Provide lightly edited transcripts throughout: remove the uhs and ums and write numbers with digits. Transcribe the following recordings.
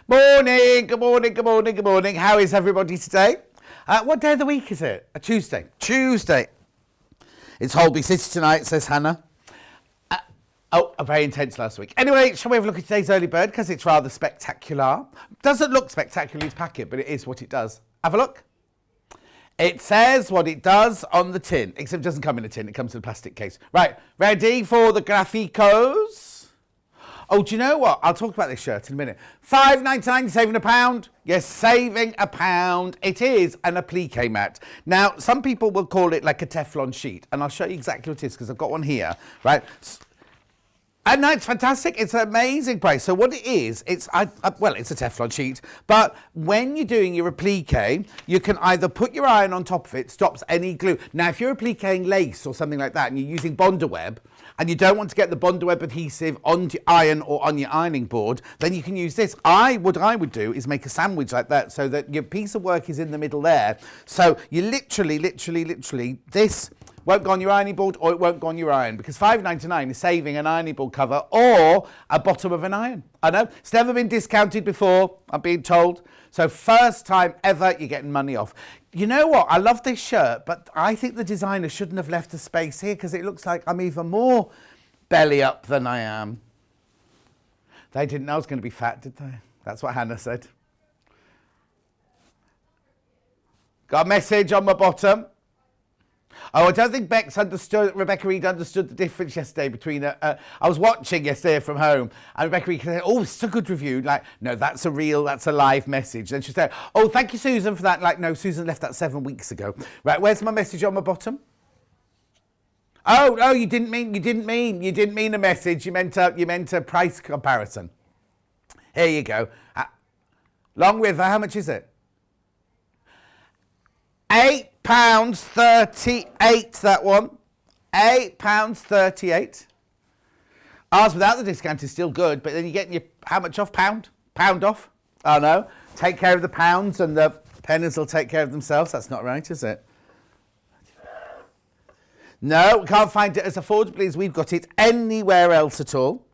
Morning, good morning, good morning, good morning. How is everybody today? What day of the week is it? A Tuesday. Tuesday. It's Holby City tonight, says Hannah. Very intense last week. Anyway, shall we have a look at today's early bird? Because it's rather spectacular. Doesn't look spectacular in its packet, but it is what it does. Have a look. It says what it does on the tin, except it doesn't come in a tin. It comes in a plastic case. Right, ready for the graphicos? Oh, do you know what? I'll talk about this shirt in a minute. £5.99, you're saving £1. You're saving £1. It is an applique mat. Now, some people will call it like a Teflon sheet, and I'll show you exactly what it is because I've got one here, right? And no, it's fantastic. It's an amazing price. So what it is, it's a Teflon sheet, but when you're doing your applique, you can either put your iron on top of it, stops any glue. Now, if you're appliquing lace or something like that, and you're using Bonder Web, and you don't want to get the Bonder Web adhesive on the iron or on your ironing board, then you can use this. What I would do is make a sandwich like that so that your piece of work is in the middle there. So you literally, this won't go on your ironing board or it won't go on your iron because £5.99 is saving an ironing board cover or a bottom of an iron. I know, it's never been discounted before, I'm being told. So first time ever, you're getting money off. You know what? I love this shirt, but I think the designer shouldn't have left a space here because it looks like I'm even more belly up than I am. They didn't know I was going to be fat, did they? That's what Hannah said. Got a message on my bottom. Oh, I don't think Rebecca Reed understood the difference yesterday between, I was watching yesterday from home, and Rebecca Reed said, oh, it's a good review. Like, no, that's a live message. Then she said, oh, thank you, Susan, for that. Like, no, Susan left that 7 weeks ago. Right, where's my message on my bottom? Oh, no, you didn't mean a message. You meant a price comparison. Here you go. Long River, how much is it? £8.38, that one. £8.38. Ours without the discount is still good, but then you're getting your, how much off? Pound off? Oh no. Take care of the pounds and the pennies will take care of themselves. That's not right, is it? No, we can't find it as affordably as we've got it anywhere else at all.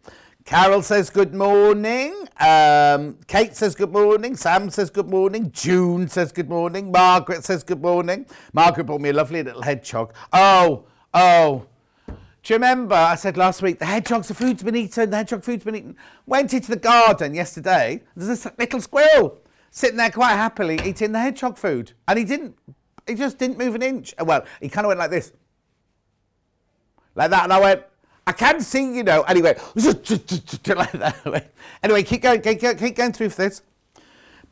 Carol says good morning. Kate says good morning. Sam says good morning. June says good morning. Margaret says good morning. Margaret brought me a lovely little hedgehog. Oh. Do you remember I said last week, the hedgehog's food's been eaten. Went into the garden yesterday. There's this little squirrel sitting there quite happily eating the hedgehog food. And he just didn't move an inch. Well, he kind of went like this. Like that. And I went, I can see, anyway, like that. Anyway, keep going through for this.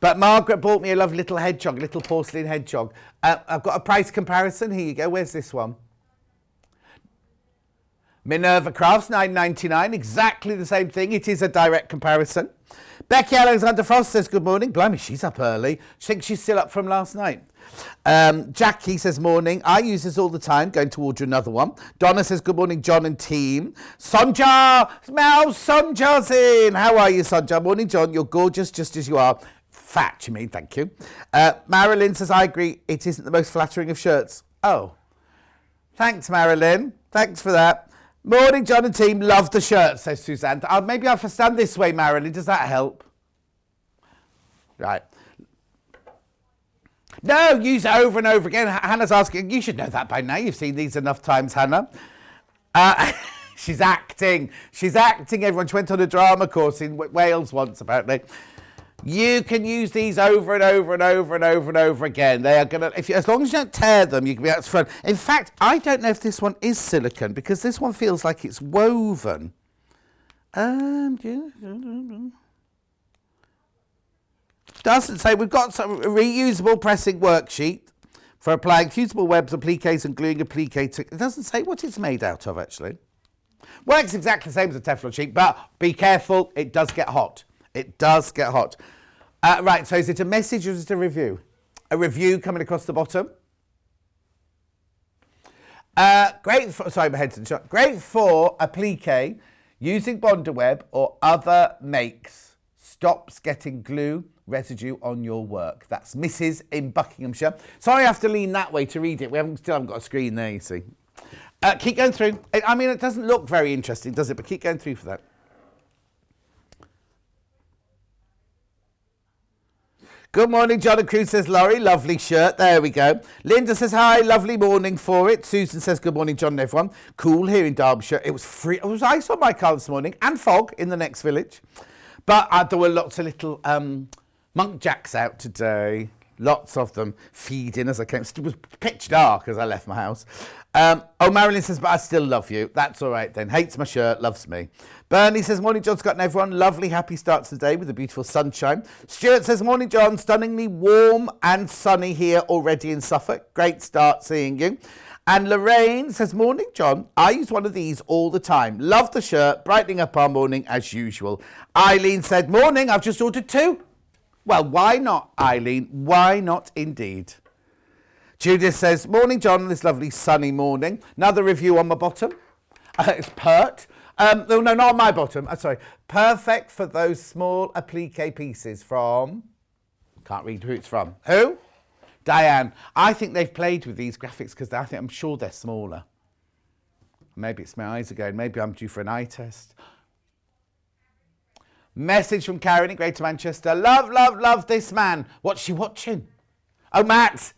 But Margaret bought me a lovely little hedgehog, a little porcelain hedgehog. I've got a price comparison. Here you go. Where's this one? Minerva Crafts, £9.99. Exactly the same thing. It is a direct comparison. Becky Alexander Frost says good morning. Blimey, she's up early. She thinks she's still up from last night. Jackie says morning. I use this all the time. Going to order another one. Donna says good morning, John and team. Sonja, Sonja's in. How are you, Sonja? Morning, John. You're gorgeous, just as you are. Fat, you mean? Thank you. Marilyn says I agree. It isn't the most flattering of shirts. Oh, thanks, Marilyn. Thanks for that. Morning, John and team. Love the shirt, says Suzanne. Maybe I'll stand this way, Marilyn. Does that help? Right. No, use it over and over again. Hannah's asking, you should know that by now. You've seen these enough times, Hannah. She's acting. Everyone. She went on a drama course in Wales once, apparently. You can use these over and over and over and over and over again. They are going to, as long as you don't tear them, you can be out to fun. In fact, I don't know if this one is silicone because this one feels like it's woven. Doesn't say. We've got some reusable pressing worksheet for applying fusible webs, appliques and gluing applique. It doesn't say what it's made out of, actually. Works exactly the same as a Teflon sheet, but be careful, it does get hot. Right, so is it a message or is it a review? A review coming across the bottom. Great for applique using Bonder Web or other makes. Stops getting glue residue on your work. That's Mrs. in Buckinghamshire. Sorry I have to lean that way to read it. We still haven't got a screen there, you see. Keep going through. I mean, it doesn't look very interesting, does it? But keep going through for that. Good morning, John and Crew, says Laurie. Lovely shirt. There we go. Linda says, hi, lovely morning for it. Susan says, good morning, John and everyone. Cool here in Derbyshire. It was free. It was ice on my car this morning and fog in the next village. But there were lots of little monk jacks out today. Lots of them feeding as I came. It was pitch dark as I left my house. Marilyn says, but I still love you. That's all right then. Hates my shirt, loves me. Bernie says, morning, John, Scott and everyone. Lovely, happy start to the day with the beautiful sunshine. Stuart says, morning, John. Stunningly warm and sunny here already in Suffolk. Great start seeing you. And Lorraine says, morning, John. I use one of these all the time. Love the shirt, brightening up our morning as usual. Eileen said, morning, I've just ordered 2. Well, why not, Eileen? Why not indeed? Judith says, morning, John, this lovely sunny morning. Another review on my bottom. It's pert. No, not on my bottom. Sorry. Perfect for those small applique pieces from... Can't read who it's from. Who? Diane. I think they've played with these graphics because I'm sure they're smaller. Maybe it's my eyes again. Maybe I'm due for an eye test. Message from Karen in Greater Manchester. Love, love, love this man. What's she watching? Oh, Matt.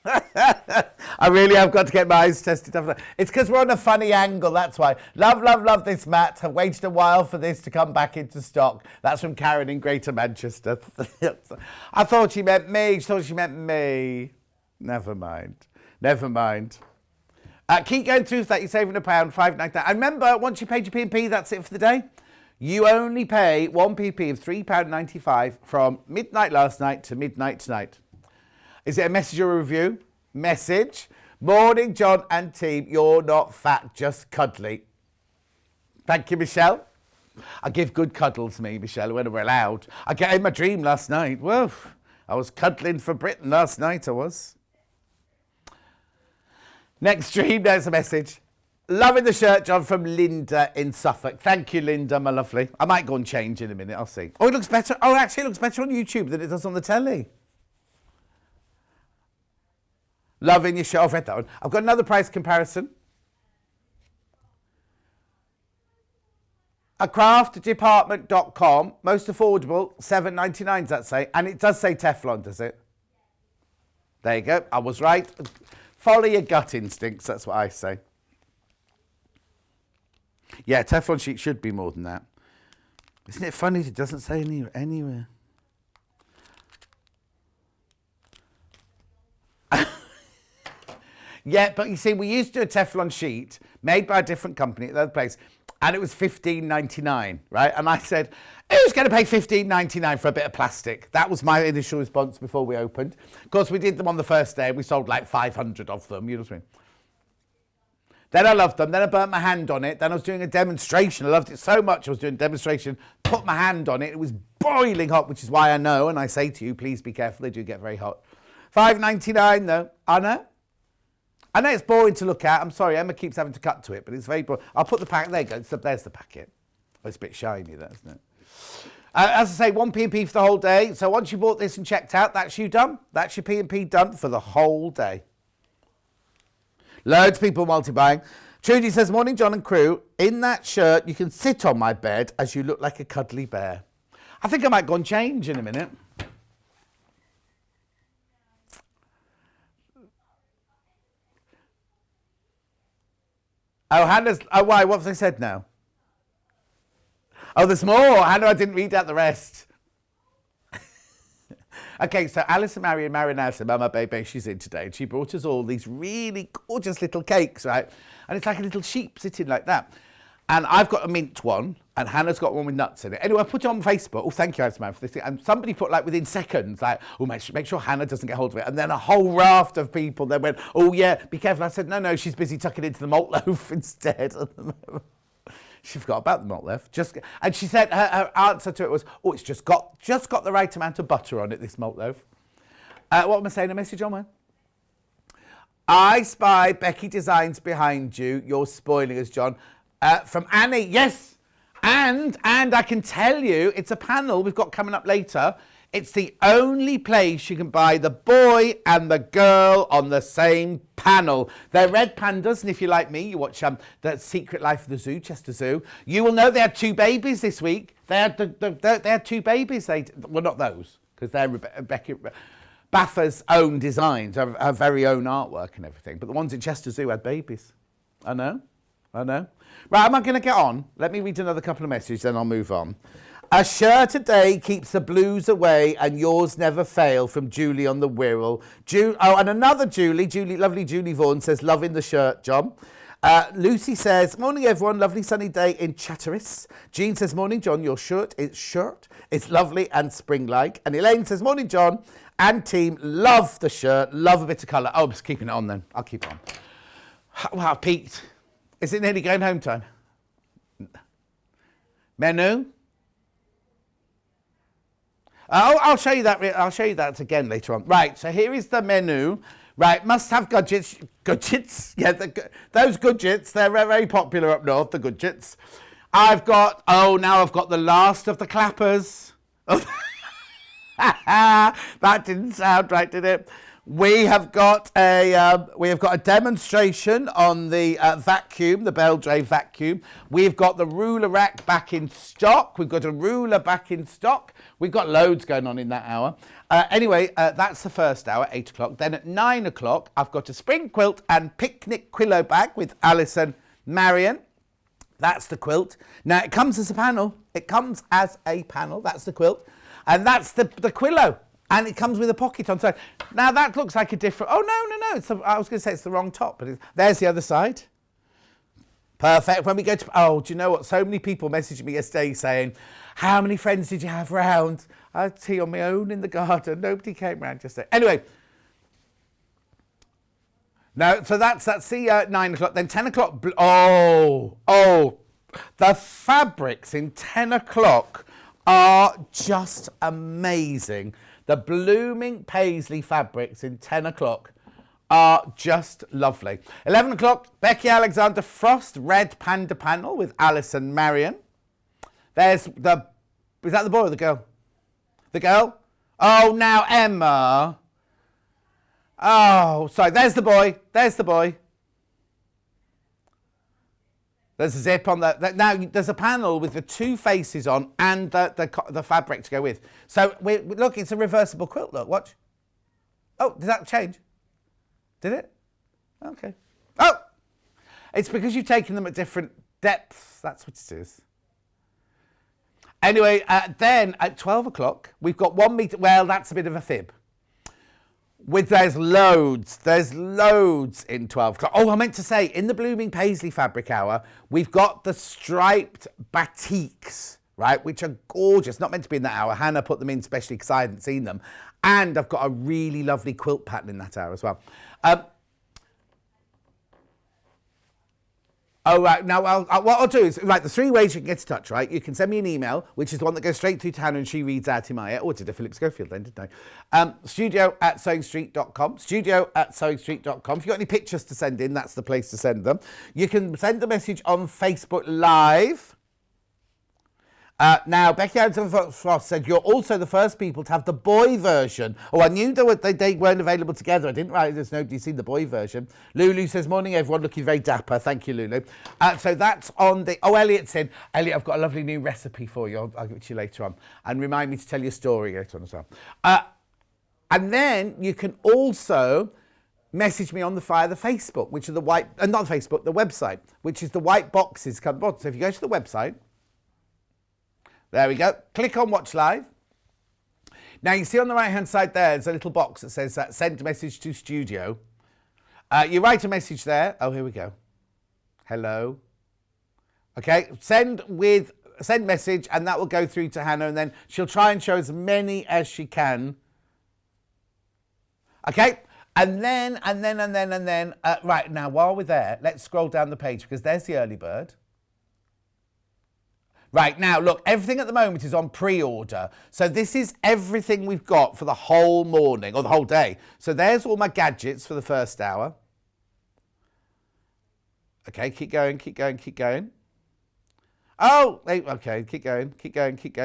I really have got to get my eyes tested. It's because we're on a funny angle, that's why. Love, love, love this, Matt. Have waited a while for this to come back into stock. That's from Karen in Greater Manchester. I thought she meant me. She thought she meant me. Never mind. Never mind. Keep going through that. You're saving £1, £5.99. And remember, once you paid your P&P, that's it for the day. You only pay one PP of £3.95 from midnight last night to midnight tonight. Is it a message or a review? Message. Morning, John and team. You're not fat, just cuddly. Thank you, Michelle. I give good cuddles, me, Michelle, when we're allowed. I get in my dream last night. Whoa, I was cuddling for Britain last night, I was. Next dream, there's a message. Loving the shirt, John, from Linda in Suffolk. Thank you, Linda, my lovely. I might go and change in a minute. I'll see. Oh, it looks better. Oh, actually, it looks better on YouTube than it does on the telly. Loving your shirt. I've read that one. I've got another price comparison. A craftdepartment.com, most affordable, $7.99, does that say? And it does say Teflon, does it? There you go. I was right. Follow your gut instincts, that's what I say. Yeah, Teflon sheet should be more than that. Isn't it funny it doesn't say anywhere? Yeah, but you see, we used to do a Teflon sheet made by a different company at the other place, and it was $15.99, right? And I said, who's going to pay $15.99 for a bit of plastic? That was my initial response before we opened. Of course, we did them on the first day. We sold like 500 of them, you know what I mean? Then I loved them. Then I burnt my hand on it. Then I was doing a demonstration. I loved it so much. I was doing a demonstration, put my hand on it. It was boiling hot, which is why I know, and I say to you, please be careful. They do get very hot. $5.99 though. I know it's boring to look at. I'm sorry, Emma keeps having to cut to it, but it's very boring. I'll put the packet. There you go. There's the packet. Oh, it's a bit shiny, that, isn't it? As I say, one P&P for the whole day. So once you bought this and checked out, that's you done. That's your P&P done for the whole day. Loads of people multi-buying. Trudy says, morning, John and crew. In that shirt, you can sit on my bed as you look like a cuddly bear. I think I might go and change in a minute. Oh, Hannah's... Oh, why? What have they said now? Oh, there's more. Hannah, I didn't read out the rest. Okay, so Allison Maryon, Mama Baby, she's in today, and she brought us all these really gorgeous little cakes, right? And it's like a little sheep sitting like that. And I've got a mint one, and Hannah's got one with nuts in it. Anyway, I put it on Facebook. Oh, thank you, Allison Maryon, for this thing. And somebody put, like, within seconds, like, oh, make sure Hannah doesn't get hold of it. And then a whole raft of people then went, oh, yeah, be careful. I said, no, she's busy tucking into the malt loaf instead. She forgot about the malt loaf. And she said her answer to it was, oh, it's just got the right amount of butter on it, this malt loaf. What am I saying? A message on mine? I spy Becky designs behind you. You're spoiling us, John. From Annie, yes. And I can tell you, it's a panel we've got coming up later. It's the only place you can buy the boy and the girl on the same panel. They're red pandas, and if you're like me, you watch The Secret Life of the Zoo, Chester Zoo, you will know they had 2 babies this week. They had 2 babies. Well, not those, because they're Becky Baffa's own designs, her very own artwork and everything. But the ones in Chester Zoo had babies. I know. Right, am I going to get on? Let me read another couple of messages, then I'll move on. A shirt a day keeps the blues away and yours never fail, from Julie on the Wirral. And another Julie, lovely Julie Vaughan says, loving the shirt, John. Lucy says, morning everyone, lovely sunny day in Chatteris. Jean says, morning John, your shirt is lovely and spring-like. And Elaine says, morning John and team, love the shirt, love a bit of colour. Oh, I'm just keeping it on then, I'll keep it on. Wow, I peaked. Is it nearly going home time? Menu? Oh, I'll show you that again later on. Right, so here is the menu. Right, must have gadgets. Gadgets? Yeah, those gadgets, they're very popular up north, the gadgets. Now I've got the last of the clappers. That didn't sound right, did it? We have got a demonstration on the vacuum, the Beldray vacuum. We've got the ruler rack back in stock. We've got a ruler back in stock. We've got loads going on in that hour. Anyway, that's the first hour, 8 o'clock. Then at 9 o'clock, I've got a spring quilt and picnic Quillow bag with Allison Maryon. That's the quilt. Now, it comes as a panel. That's the quilt. And that's the Quillow. And it comes with a pocket on side. Now, that looks like a different... Oh, no. I was going to say it's the wrong top, but there's the other side. Perfect. When we go to... Oh, do you know what? So many people messaged me yesterday saying, how many friends did you have round? I had tea on my own in the garden. Nobody came round yesterday. Anyway. No, so that's the 9 o'clock. Then 10 o'clock... Oh. The fabrics in 10 o'clock are just amazing. The blooming Paisley fabrics in 10 o'clock are just lovely. 11 o'clock, Becky Alexander Frost red Panda panel with Allison Maryon. Is that the boy or the girl? The girl? Oh, now Emma. Oh, sorry, there's the boy. There's a zip on now there's a panel with the two faces on and the fabric to go with. So look, it's a reversible quilt. Look, watch. Oh, did that change? Did it? Okay. Oh, it's because you've taken them at different depths. That's what it is. Anyway, then at 12 o'clock, we've got 1 metre. Well, that's a bit of a fib. There's loads in 12 o'clock. Oh, I meant to say, in the blooming Paisley fabric hour, we've got the striped batiks, right, which are gorgeous. Not meant to be in that hour. Hannah put them in specially because I hadn't seen them. And I've got a really lovely quilt pattern in that hour as well. Oh, right. Now, what I'll do is, right, the 3 ways you can get in touch, right? You can send me an email, which is the one that goes straight through to Hannah and she reads out in my ear. Oh, did a Philip Schofield then, didn't I? studio@sewingstreet.com. Studio@sewingstreet.com. If you've got any pictures to send in, that's the place to send them. You can send a message on Facebook Live. Now, Becky Alexander Frost said, you're also the first people to have the boy version. Oh, I knew they weren't available together. I didn't realize there's nobody seen the boy version. Lulu says, morning, everyone, looking very dapper. Thank you, Lulu. So that's on the... Oh, Elliot's in. Elliot, I've got a lovely new recipe for you. I'll give it to you later on. And remind me to tell you a story later on as well. And then you can also message me on the Facebook, which are the white... not Facebook, the website, which is the white boxes. So if you go to the website... There we go. Click on Watch Live. Now, you see on the right-hand side there's a little box that says send message to studio. You write a message there. Oh, here we go. Hello. Okay, send message, and that will go through to Hannah, and then she'll try and show as many as she can. Okay, and then, right, now, while we're there, let's scroll down the page, because there's the early bird. Right, now, look, everything at the moment is on pre-order. So this is everything we've got for the whole morning, or the whole day. So there's all my gadgets for the first hour. Okay, keep going. Oh, okay, keep going.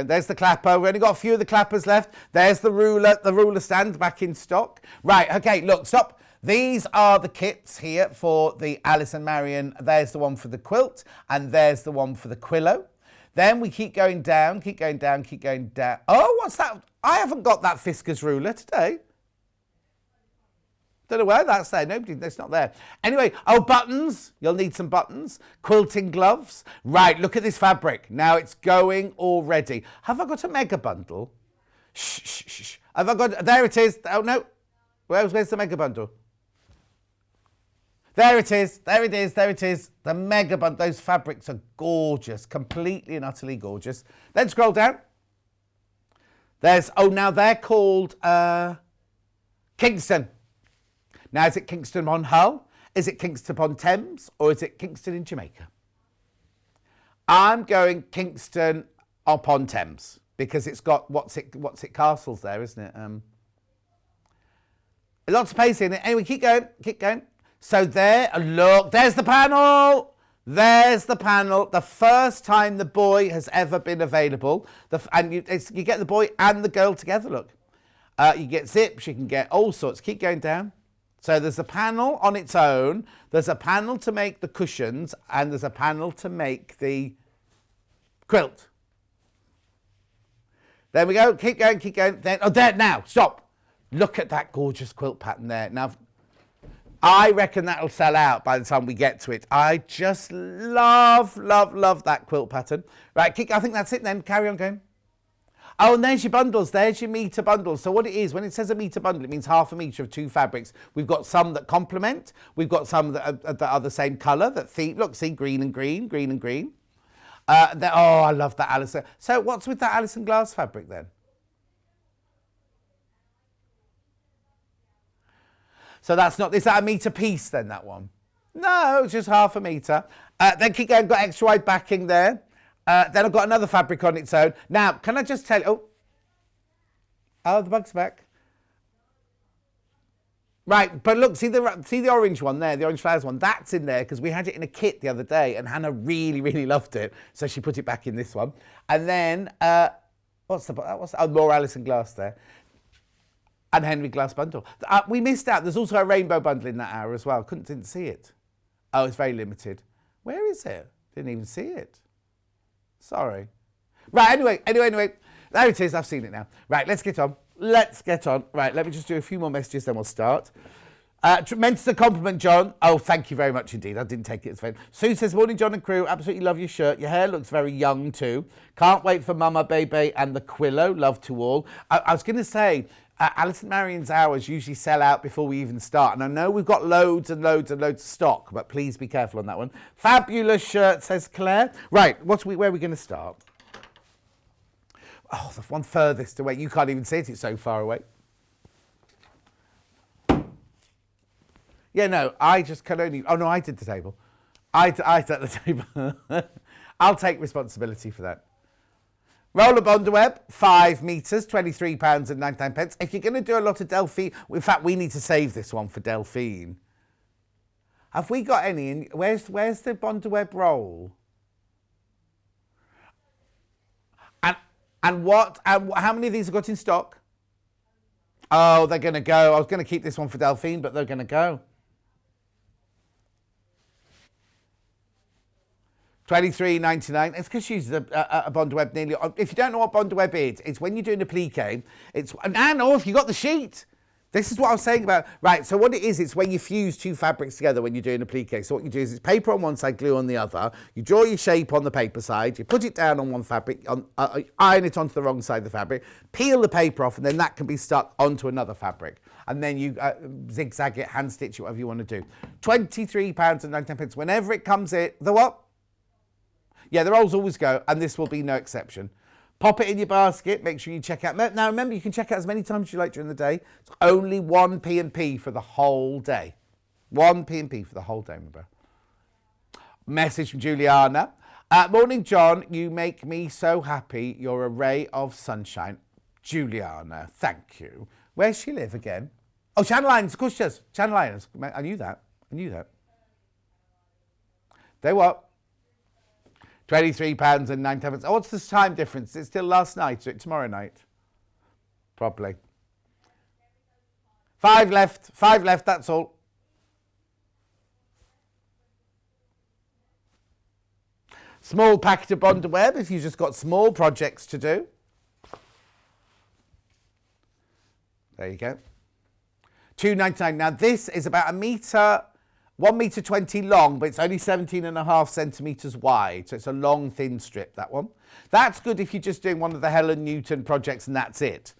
There's the clapper. We've only got a few of the clappers left. There's the ruler stand back in stock. Right, okay, look, stop. These are the kits here for the Allison Maryon. There's the one for the quilt, and there's the one for the Quillow. Then we keep going down, keep going down, keep going down. Oh, what's that? I haven't got that Fisker's ruler today. Don't know where that's there. Nobody, that's not there. Anyway, oh, buttons. You'll need some buttons. Quilting gloves. Right, look at this fabric. Now it's going already. Have I got a mega bundle? Shh, shh, shh. Have I got, there it is. Oh, no. Where's the mega bundle? There it is. There it is. There it is. The mega bundle. Those fabrics are gorgeous. Completely and utterly gorgeous. Then scroll down. There's, oh, now they're called Kingston. Now, is it Kingston upon Hull? Is it Kingston upon Thames? Or is it Kingston in Jamaica? I'm going Kingston upon Thames because it's got what's it castles there, isn't it? Lots of Paisley in it. Anyway, keep going, keep going. So there, look, there's the panel. There's the panel. The first time the boy has ever been available. And you get the boy and the girl together, look. You get zips, you can get all sorts. Keep going down. So there's a panel on its own. There's a panel to make the cushions. And there's a panel to make the quilt. There we go. Keep going, keep going. Then, oh, there, now, stop. Look at that gorgeous quilt pattern there. Now, I reckon that'll sell out by the time we get to it. I just love, love, love that quilt pattern. Right, I think that's it then. Carry on going. Oh, and there's your bundles. There's your metre bundles. So what it is, when it says a metre bundle, it means half a metre of two fabrics. We've got some that complement. We've got some that are the same colour. Look, see, green and green, green and green. Oh, I love that Allison. So what's with that Allison glass fabric then? So that's not, is that a metre piece then, that one? No, it's just half a metre. Then keep going, got extra wide backing there. Then I've got another fabric on its own. Now, can I just tell you, oh, the bug's back. Right, but look, see the orange one there, the orange flowers one, that's in there because we had it in a kit the other day and Hannah really, really loved it. So she put it back in this one. And then, more Allison glass there. And Henry glass bundle. We missed out. There's also a rainbow bundle in that hour as well. Didn't see it. Oh, it's very limited. Where is it? Didn't even see it. Sorry. Right, anyway. There it is. I've seen it now. Right, let's get on. Right, let me just do a few more messages, then we'll start. Meant as a compliment, John. Oh, thank you very much indeed. I didn't take it as a Sue says, morning, John and crew. Absolutely love your shirt. Your hair looks very young too. Can't wait for Mama, Baby and the Quillow. Love to all. I was going to say, Allison Maryon's hours usually sell out before we even start. And I know we've got loads and loads and loads of stock, but please be careful on that one. Fabulous shirt, says Claire. Right, where are we going to start? Oh, the one furthest away. You can't even see it. It's so far away. Yeah, no, I just can only... Oh, no, I did the table. I set the table. I'll take responsibility for that. Roller Bondweb, 5 metres, £23.99. If you're going to do a lot of Delphine... In fact, we need to save this one for Delphine. Have we got any? Where's the Bondweb roll? And how many of these have got in stock? Oh, they're going to go. I was going to keep this one for Delphine, but they're going to go. $23.99. It's because she's a Bondweb nearly. If you don't know what Bondweb is, it's when you're doing a plique. If you got the sheet. This is what I was saying about. Right, so what it is, it's when you fuse two fabrics together when you're doing a plique. So what you do is it's paper on one side, glue on the other. You draw your shape on the paper side. You put it down on one fabric, iron it onto the wrong side of the fabric, peel the paper off, and then that can be stuck onto another fabric. And then you zigzag it, hand stitch it, whatever you want to do. £23.99. Whenever it comes in, the what? Yeah, the rolls always go, and this will be no exception. Pop it in your basket. Make sure you check out. Now, remember, you can check out as many times as you like during the day. It's only one P&P for the whole day. One P&P for the whole day, remember. Message from Juliana. Morning, John. You make me so happy. You're a ray of sunshine. Juliana, thank you. Where does she live again? Oh, Channel Islands. Of course she does. Channel Islands. I knew that. They what? £23.09. Oh, what's the time difference? It's still last night, so it's tomorrow night. Probably. 5 left, that's all. Small packet of bonded web if you've just got small projects to do. There you go. $2.99. Now this is about 1 metre 20 long, but it's only 17.5 centimetres wide. So it's a long, thin strip, that one. That's good if you're just doing one of the Helen Newton projects and that's it.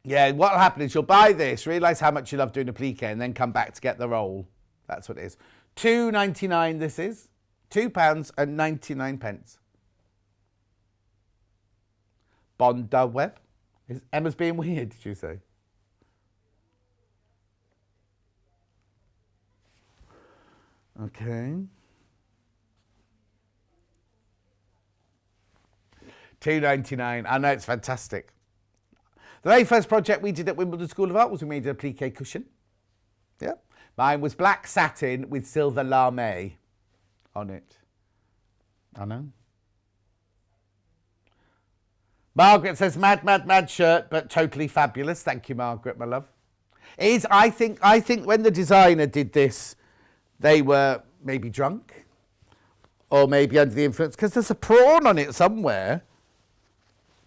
Yeah, what'll happen is you'll buy this, realise how much you love doing applique, and then come back to get the roll. That's what it is. £2.99 this is. £2.99. Bonded web. Emma's being weird, did you say? Okay. $2.99. I know, it's fantastic. The very first project we did at Wimbledon School of Art was we made an applique cushion. Yeah. Mine was black satin with silver lame on it. I know. Margaret says, mad, mad, mad shirt, but totally fabulous. Thank you, Margaret, my love. It is, I think when the designer did this, they were maybe drunk or maybe under the influence, because there's a prawn on it somewhere.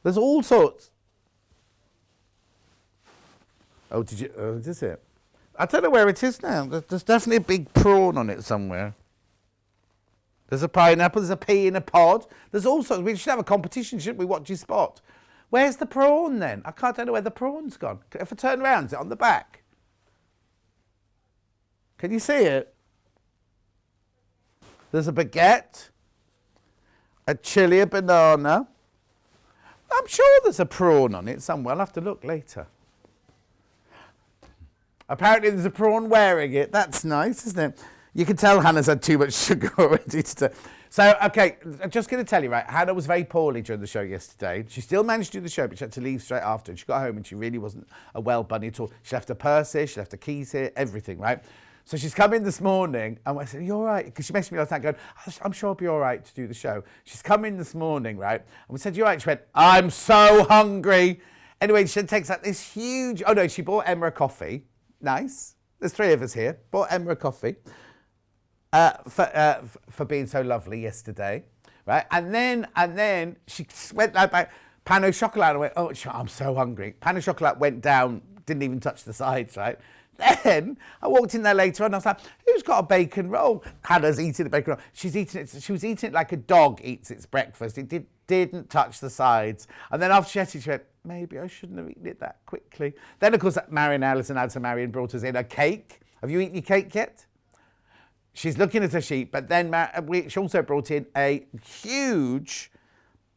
There's all sorts. Oh, did you? Oh, is it? I don't know where it is now. There's definitely a big prawn on it somewhere. There's a pineapple. There's a pea in a pod. There's all sorts. We should have a competition, shouldn't we? Watch your spot. Where's the prawn then? I don't know where the prawn's gone. If I turn around, is it on the back? Can you see it? There's a baguette, a chili, a banana. I'm sure there's a prawn on it somewhere. I'll have to look later. Apparently there's a prawn wearing it. That's nice, isn't it? You can tell Hannah's had too much sugar already today. So, okay, I'm just going to tell you, right, Hannah was very poorly during the show yesterday. She still managed to do the show, but she had to leave straight after. And she got home and she really wasn't a well bunny at all. She left her purse here, she left her keys here, everything, right? So she's come in this morning, and I said, "You all right?" Because she messaged me last night going, "I'm sure I'll be all right to do the show." She's come in this morning, right? And we said, "You all right?" She went, "I'm so hungry." Anyway, she takes out this huge, oh no, she bought Emma a coffee. Nice. There's 3 of us here. Bought Emma a coffee for being so lovely yesterday, right? And then she went like pan au chocolat and went, "Oh, I'm so hungry." Pan au chocolat went down, didn't even touch the sides, right? Then I walked in there later on and I was like, "Who's got a bacon roll?" Hannah's eating a bacon roll. She was eating it like a dog eats its breakfast. It didn't touch the sides. And then after she ate it, she went, "Maybe I shouldn't have eaten it that quickly." Then, of course, Allison Maryon brought us in a cake. Have you eaten your cake yet? She's looking at her sheet, but then she also brought in a huge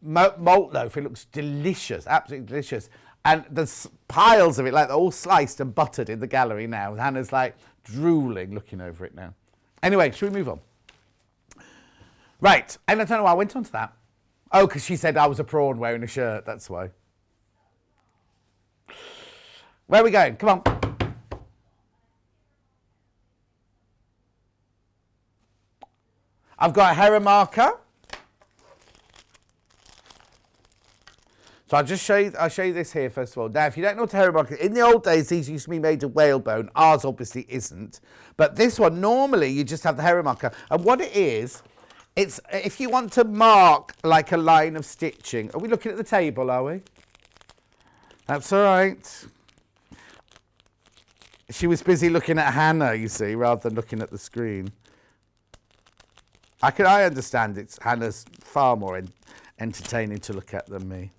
malt loaf. It looks delicious, absolutely delicious. And there's piles of it, like they're all sliced and buttered in the gallery now. Hannah's like drooling, looking over it now. Anyway, should we move on? Right, and I don't know why I went on to that. Oh, because she said I was a prawn wearing a shirt, that's why. Where are we going? Come on. I've got a Hera marker. So I'll show you this here first of all. Now, if you don't know what a Hera marker is, in the old days, these used to be made of whalebone. Ours obviously isn't. But this one, normally, you just have the Hera marker. And what it is, it's if you want to mark like a line of stitching. Are we looking at the table, are we? That's all right. She was busy looking at Hannah, you see, rather than looking at the screen. I understand it's Hannah's far more entertaining to look at than me.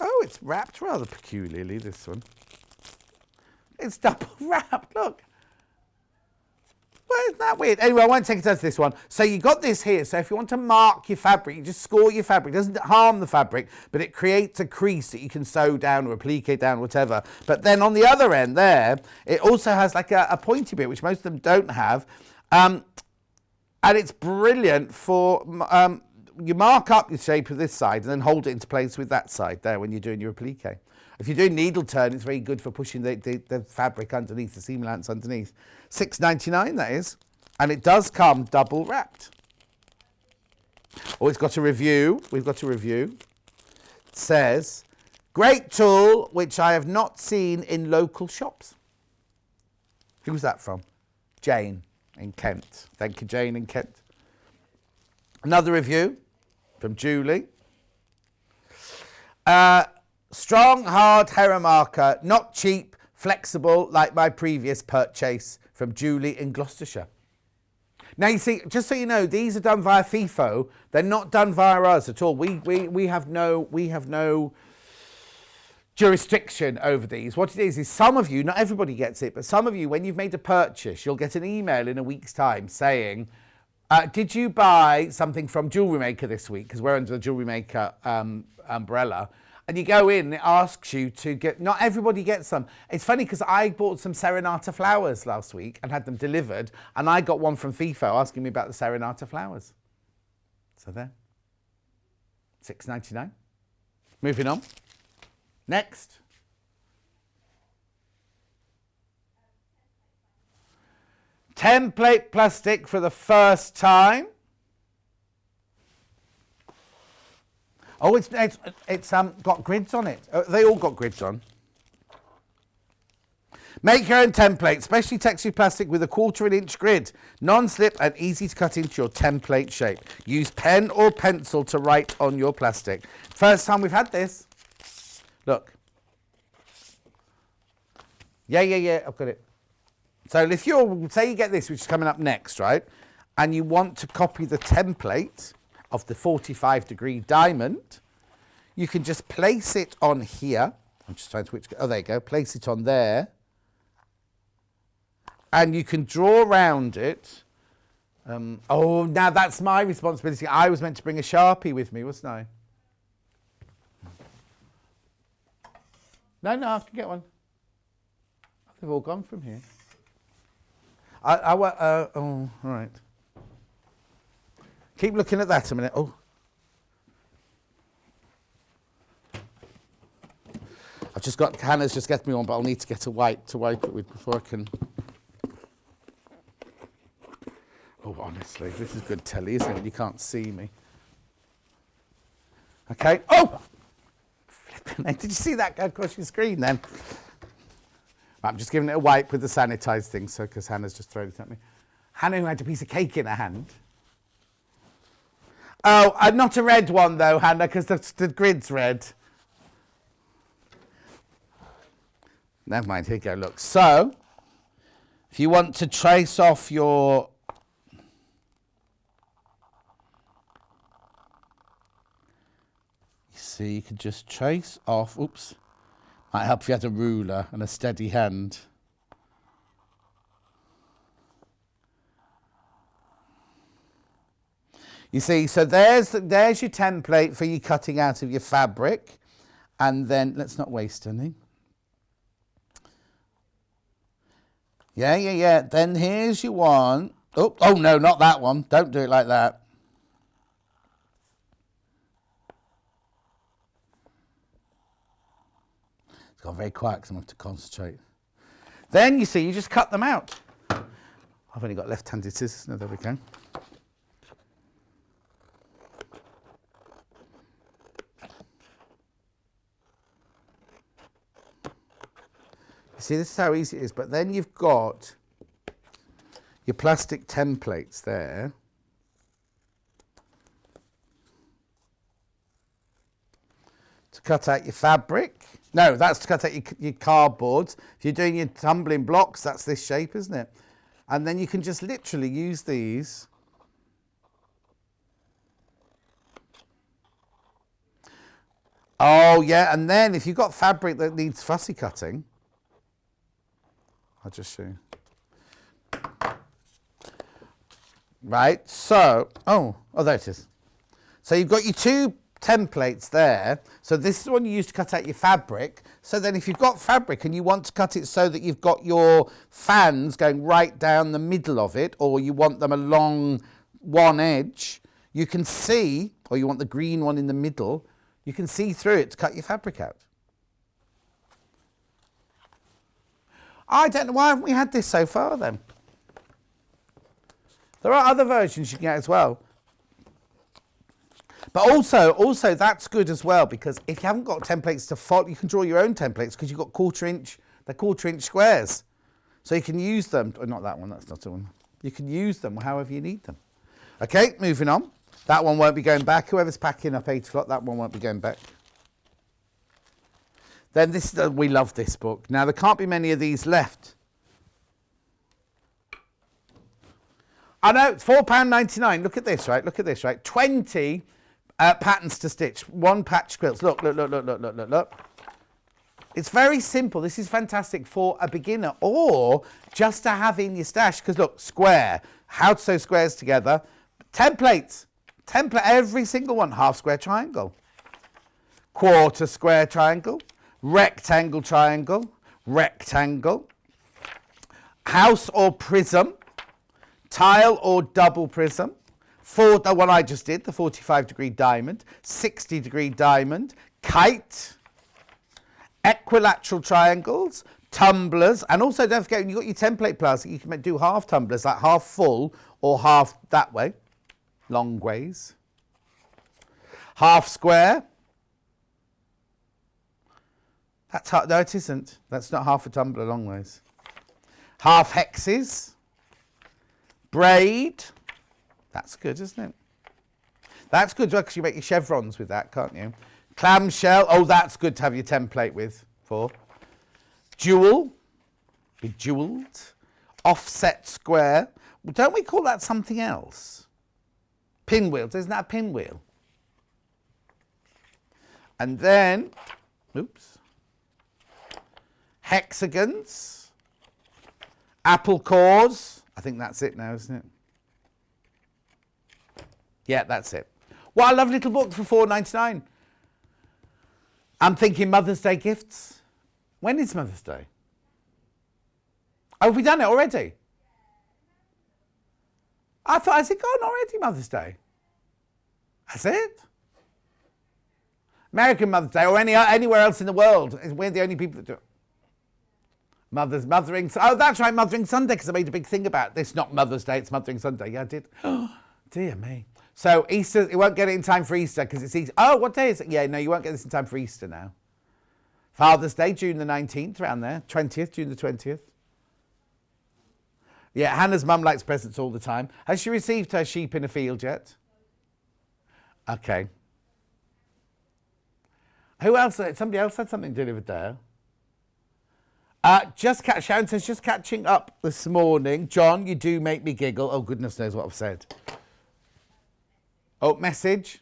Oh, it's wrapped rather peculiarly, this one. It's double wrapped, look. Well, isn't that weird? Anyway, I won't take it as this one. So you got this here. So if you want to mark your fabric, you just score your fabric. It doesn't harm the fabric, but it creates a crease that you can sew down or applique down, whatever. But then on the other end there, it also has like a pointy bit, which most of them don't have. And it's brilliant for, you mark up the shape of this side and then hold it into place with that side there when you're doing your applique. If you're doing needle turn, it's very good for pushing the fabric underneath, the seam allowance underneath. $6.99 that is. And it does come double wrapped. Oh, it's got a review. We've got a review. It says, "Great tool, which I have not seen in local shops." Who's that from? Jane. in Kent. Thank you, Jane in Kent. Another review from Julie. Strong, hard Hera marker, not cheap, flexible like my previous purchase, from Julie in Gloucestershire. Now, you see, just so you know, these are done via FIFO. They're not done via us at all. We have no jurisdiction over these. What it is some of you, not everybody gets it, but some of you, when you've made a purchase, you'll get an email in a week's time saying, did you buy something from Jewellery Maker this week? Because we're under the Jewellery Maker umbrella. And you go in, it asks you to get, not everybody gets them. It's funny because I bought some Serenata flowers last week and had them delivered, and I got one from FIFO asking me about the Serenata flowers. So there, $6.99. Moving on. Next. Template plastic for the first time. Oh, it's got grids on it. They all got grids on. Make your own template, specially textured plastic with a 1/4 inch grid. Non-slip and easy to cut into your template shape. Use pen or pencil to write on your plastic. First time we've had this. Look. Yeah, I've got it. So if say you get this, which is coming up next, right? And you want to copy the template of the 45-degree diamond, you can just place it on here. I'm just trying to there you go. Place it on there. And you can draw around it. Oh, now that's my responsibility. I was meant to bring a Sharpie with me, wasn't I? No, I can get one. They've all gone from here. All right. Keep looking at that a minute. Oh. I've just got, Hannah's just getting me one, but I'll need to get a wipe to wipe it with before I can. Oh, honestly, this is good telly, isn't it? You can't see me. Okay. Oh! Flipping heck. Did you see that go across your screen then? I'm just giving it a wipe with the sanitised thing, so because Hannah's just thrown it at me. Hannah, who had a piece of cake in her hand. Oh, not a red one though, Hannah, because the grid's red. Never mind, here you go, look. So, if you want to trace off your... You see, you can just trace off... Oops. Might help if you had a ruler and a steady hand. You see, so there's your template for you cutting out of your fabric. And then, let's not waste any. Yeah. Then here's your one. Oh, no, not that one. Don't do it like that. It's gone very quiet because I'm going to have to concentrate. Then, you see, you just cut them out. I've only got left-handed scissors. No, there we go. See, this is how easy it is, but then you've got your plastic templates there. To cut out your fabric. No, that's to cut out your cardboard. If you're doing your tumbling blocks, that's this shape, isn't it? And then you can just literally use these. Oh, yeah, and then if you've got fabric that needs fussy cutting, I'll just show you. Right, so, oh, there it is. So you've got your two templates there. So this is the one you use to cut out your fabric. So then if you've got fabric and you want to cut it so that you've got your fans going right down the middle of it, or you want them along one edge, you can see, or you want the green one in the middle, you can see through it to cut your fabric out. I don't know, why haven't we had this so far then? There are other versions you can get as well. But also that's good as well, because if you haven't got templates to follow, you can draw your own templates because you've got they're 1/4 inch squares. So you can use them. Oh, not that one, that's not the one. You can use them however you need them. Okay, moving on. That one won't be going back. Whoever's packing up 8 o'clock, that one won't be going back. Then this, we love this book. Now, there can't be many of these left. I know, it's £4.99. Look at this, right? Look at this, right? 20 patterns to stitch. 1 patch quilts. Look, look, look, look, look, look, look, look. It's very simple. This is fantastic for a beginner or just to have in your stash. Because look, square. How to sew squares together. Templates. Template, every single one. Half square triangle. Quarter square triangle. Rectangle triangle. Rectangle. House or prism. Tile or double prism. For the one I just did, the 45-degree diamond. 60-degree diamond. Kite. Equilateral triangles, tumblers, and also don't forget, you've got your template plastic, you can do half tumblers, like half full or half that way, long ways. Half square. That's half, no, it isn't. That's not half a tumbler long ways. Half hexes. Braid. That's good, isn't it? That's good because you make your chevrons with that, can't you? Clamshell, oh, that's good to have your template with for. Jewel, bejeweled. Offset square. Well, don't we call that something else? Pinwheels, isn't that a pinwheel? And then, oops. Hexagons. Apple cores. I think that's it now, isn't it? Yeah, that's it. What a lovely little book for £4.99. I'm thinking Mother's Day gifts. When is Mother's Day? Oh, have we done it already? I thought, has it gone already, Mother's Day? Has it? American Mother's Day or anywhere else in the world. We're the only people that do it. Mothering. Oh, that's right, Mothering Sunday, because I made a big thing about this. Not Mother's Day, it's Mothering Sunday. Yeah, I did. Oh, dear me. So Easter, you won't get it in time for Easter because it's Easter. Oh, what day is it? Yeah, no, you won't get this in time for Easter now. Father's Day, June the 19th, around there. 20th, June the 20th. Yeah, Hannah's mum likes presents all the time. Has she received her sheep in a field yet? Okay. Who else? Somebody else had something delivered there. Sharon says, just catching up this morning. John, you do make me giggle. Oh, goodness knows what I've said. Oh, message.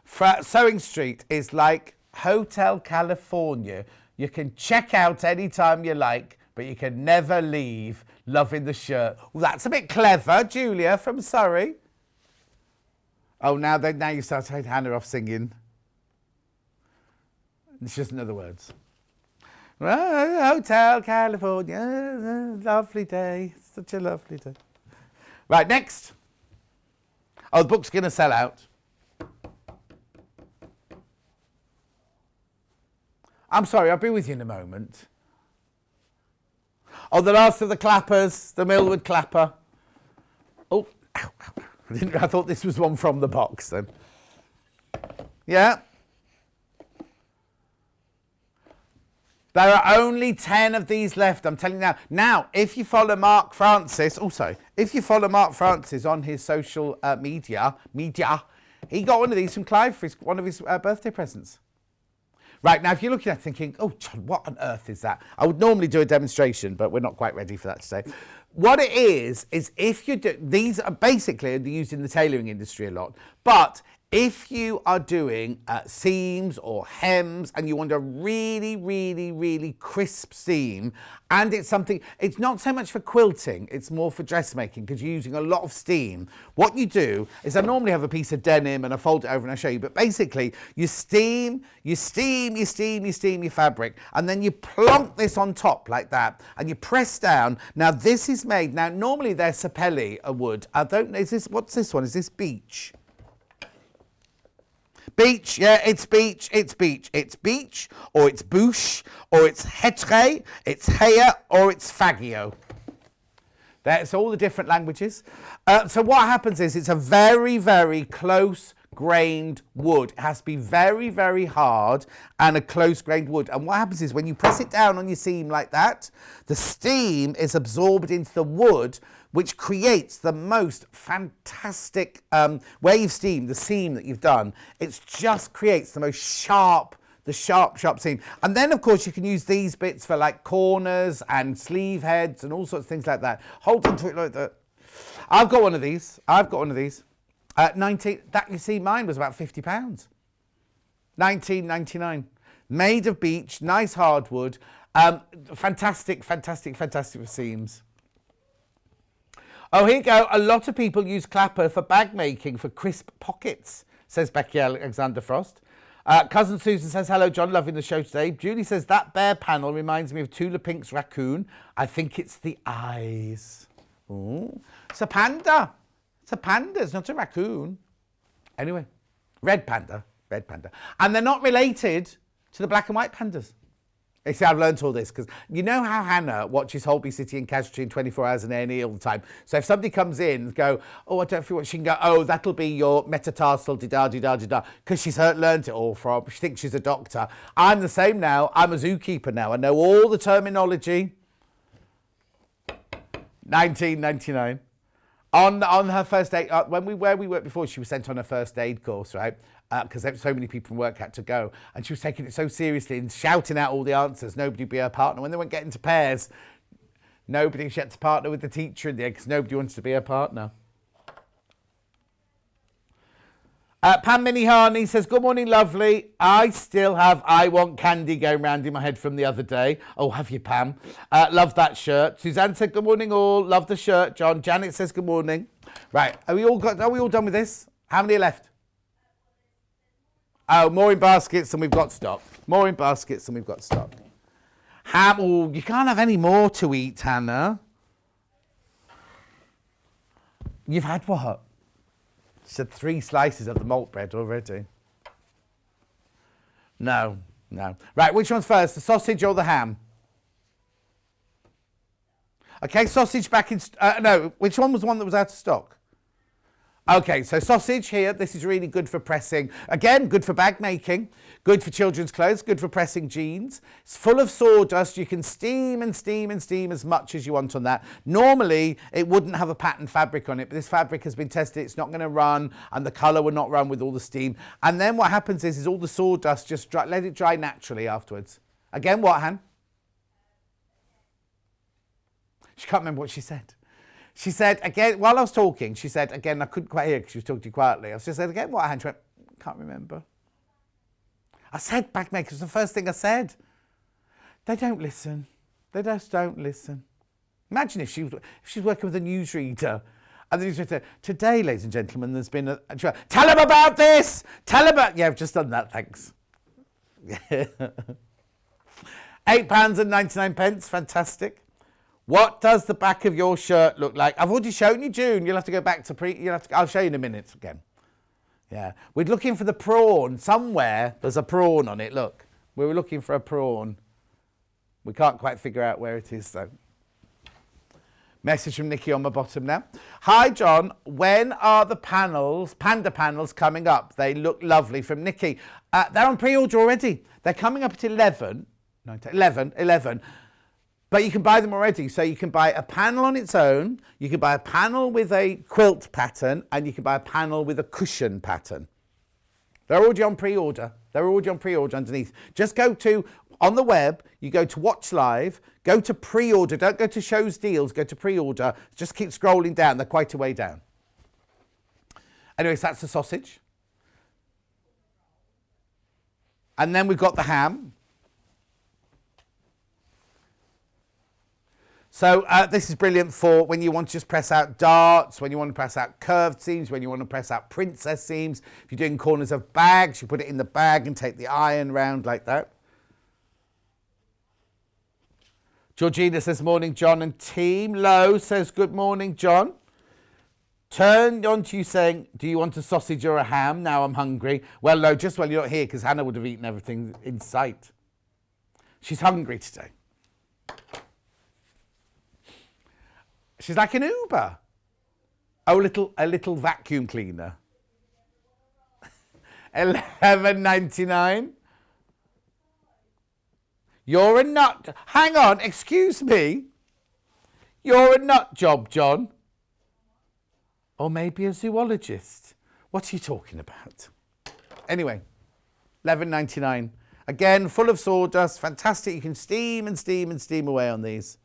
Sewing Street is like Hotel California. You can check out anytime you like, but you can never leave. Loving the shirt. Well, that's a bit clever, Julia from Surrey. Oh, now you start to take Hannah off singing. It's just another words. Hotel California, lovely day, such a lovely day. Right, next. Oh, the book's going to sell out. I'm sorry, I'll be with you in a moment. Oh, the last of the clappers, the Millwood clapper. Oh, ow, ow. I thought this was one from the box then. Yeah. There are only 10 of these left, I'm telling you now. Now, if you follow Mark Francis, if you follow Mark Francis on his social media, he got one of these from Clive for one of his birthday presents. Right, now if you're looking at it thinking, oh, John, what on earth is that? I would normally do a demonstration, but we're not quite ready for that today. What it is if you do, these are basically used in the tailoring industry a lot, but if you are doing seams or hems and you want a really, really, really crisp seam, and it's not so much for quilting, it's more for dressmaking because you're using a lot of steam. What you do is I normally have a piece of denim and I fold it over and I show you, but basically you steam your fabric and then you plonk this on top like that and you press down. Now this is made, normally they're sapelli, a wood. I don't know, what's this one? Is this beech? Beech, yeah, it's beech, or it's bouche, or it's hetre, it's heya, or it's fagio. That's all the different languages. So what happens is it's a very, very close, grained wood. It has to be very, very hard and a close grained wood. And what happens is when you press it down on your seam like that, the steam is absorbed into the wood, which creates the most fantastic, where you've steamed, the seam that you've done, it just creates the most sharp seam. And then, of course, you can use these bits for like corners and sleeve heads and all sorts of things like that. Hold on to it like that. I've got one of these. 19, that you see, mine was about £50. 19.99. Made of beech, nice hardwood. Fantastic for seams. Oh, here you go. A lot of people use clapper for bag making for crisp pockets, says Becky Alexander Frost. Cousin Susan says, hello, John, loving the show today. Julie says, that bear panel reminds me of Tula Pink's raccoon. I think it's the eyes. Ooh. It's a panda. It's a panda. It's not a raccoon. Anyway, red panda. And they're not related to the black and white pandas. You see, I've learned all this because you know how Hannah watches Holby City and Casualty in 24 Hours and A&E all the time. So if somebody comes in and go, oh, I don't feel what, she can go, oh, that'll be your metatarsal, di-da, because she's learned it all from. She thinks she's a doctor. I'm the same now. I'm a zookeeper now. I know all the terminology. 1999. On her first aid, where we worked before, she was sent on her first aid course, right? Because so many people from work had to go. And she was taking it so seriously and shouting out all the answers. Nobody would be her partner. When they went getting to pairs, she had to partner with the teacher in the end because nobody wanted to be her partner. Pam Minihani says, good morning, lovely. I still have I Want Candy going round in my head from the other day. Oh, have you, Pam? Love that shirt. Suzanne said, good morning, all. Love the shirt, John. Janet says, good morning. Right, are we all done with this? How many are left? Oh, more in baskets than we've got stock. You can't have any more to eat, Hannah. You've had what? She had 3 slices of the malt bread already. No. Right, which one's first, the sausage or the ham? Okay, sausage back in... no, which one was the one that was out of stock? Okay, so sausage here, this is really good for pressing. Again, good for bag making, good for children's clothes, good for pressing jeans. It's full of sawdust. You can steam as much as you want on that. Normally, it wouldn't have a patterned fabric on it, but this fabric has been tested. It's not going to run, and the colour will not run with all the steam. And then what happens is all the sawdust, just let it dry naturally afterwards. Again, what, Han? She can't remember what she said. She said, again, while I was talking, she said, again, I couldn't quite hear because she was talking too quietly. I just said, again, what? And she went, can't remember. I said bag makers, the first thing I said. They don't listen. They just don't listen. Imagine if she's working with a newsreader. And the newsreader said, today, ladies and gentlemen, there's been a tell them about this. Yeah, I've just done that, thanks. £8.99, fantastic. What does the back of your shirt look like? I've already shown you, June. You'll have to go back to I'll show you in a minute again. Yeah. We're looking for the prawn. Somewhere there's a prawn on it. Look. We were looking for a prawn. We can't quite figure out where it is, though. Message from Nikki on my bottom now. Hi, John. When are the Panda panels coming up? They look lovely, from Nikki. They're on pre-order already. They're coming up at 11. But you can buy them already. So you can buy a panel on its own, you can buy a panel with a quilt pattern, and you can buy a panel with a cushion pattern. They're already on pre-order. Underneath. Just go to, on the web, you go to Watch Live, go to pre-order. Don't go to Shows Deals, go to pre-order. Just keep scrolling down. They're quite a way down. Anyways, that's the sausage. And then we've got the ham. So this is brilliant for when you want to just press out darts, when you want to press out curved seams, when you want to press out princess seams. If you're doing corners of bags, you put it in the bag and take the iron round like that. Georgina says, morning, John and team. Lowe says, good morning, John. Turn on to you saying, do you want a sausage or a ham? Now I'm hungry. Well, Lowe, just while you're not here, because Hannah would have eaten everything in sight. She's hungry today. She's like an Uber. Oh, a little vacuum cleaner. $11.99. You're a nut. Hang on, excuse me. You're a nut job, John. Or maybe a zoologist. What are you talking about? Anyway, $11.99. Again, full of sawdust. Fantastic. You can steam and steam and steam away on these.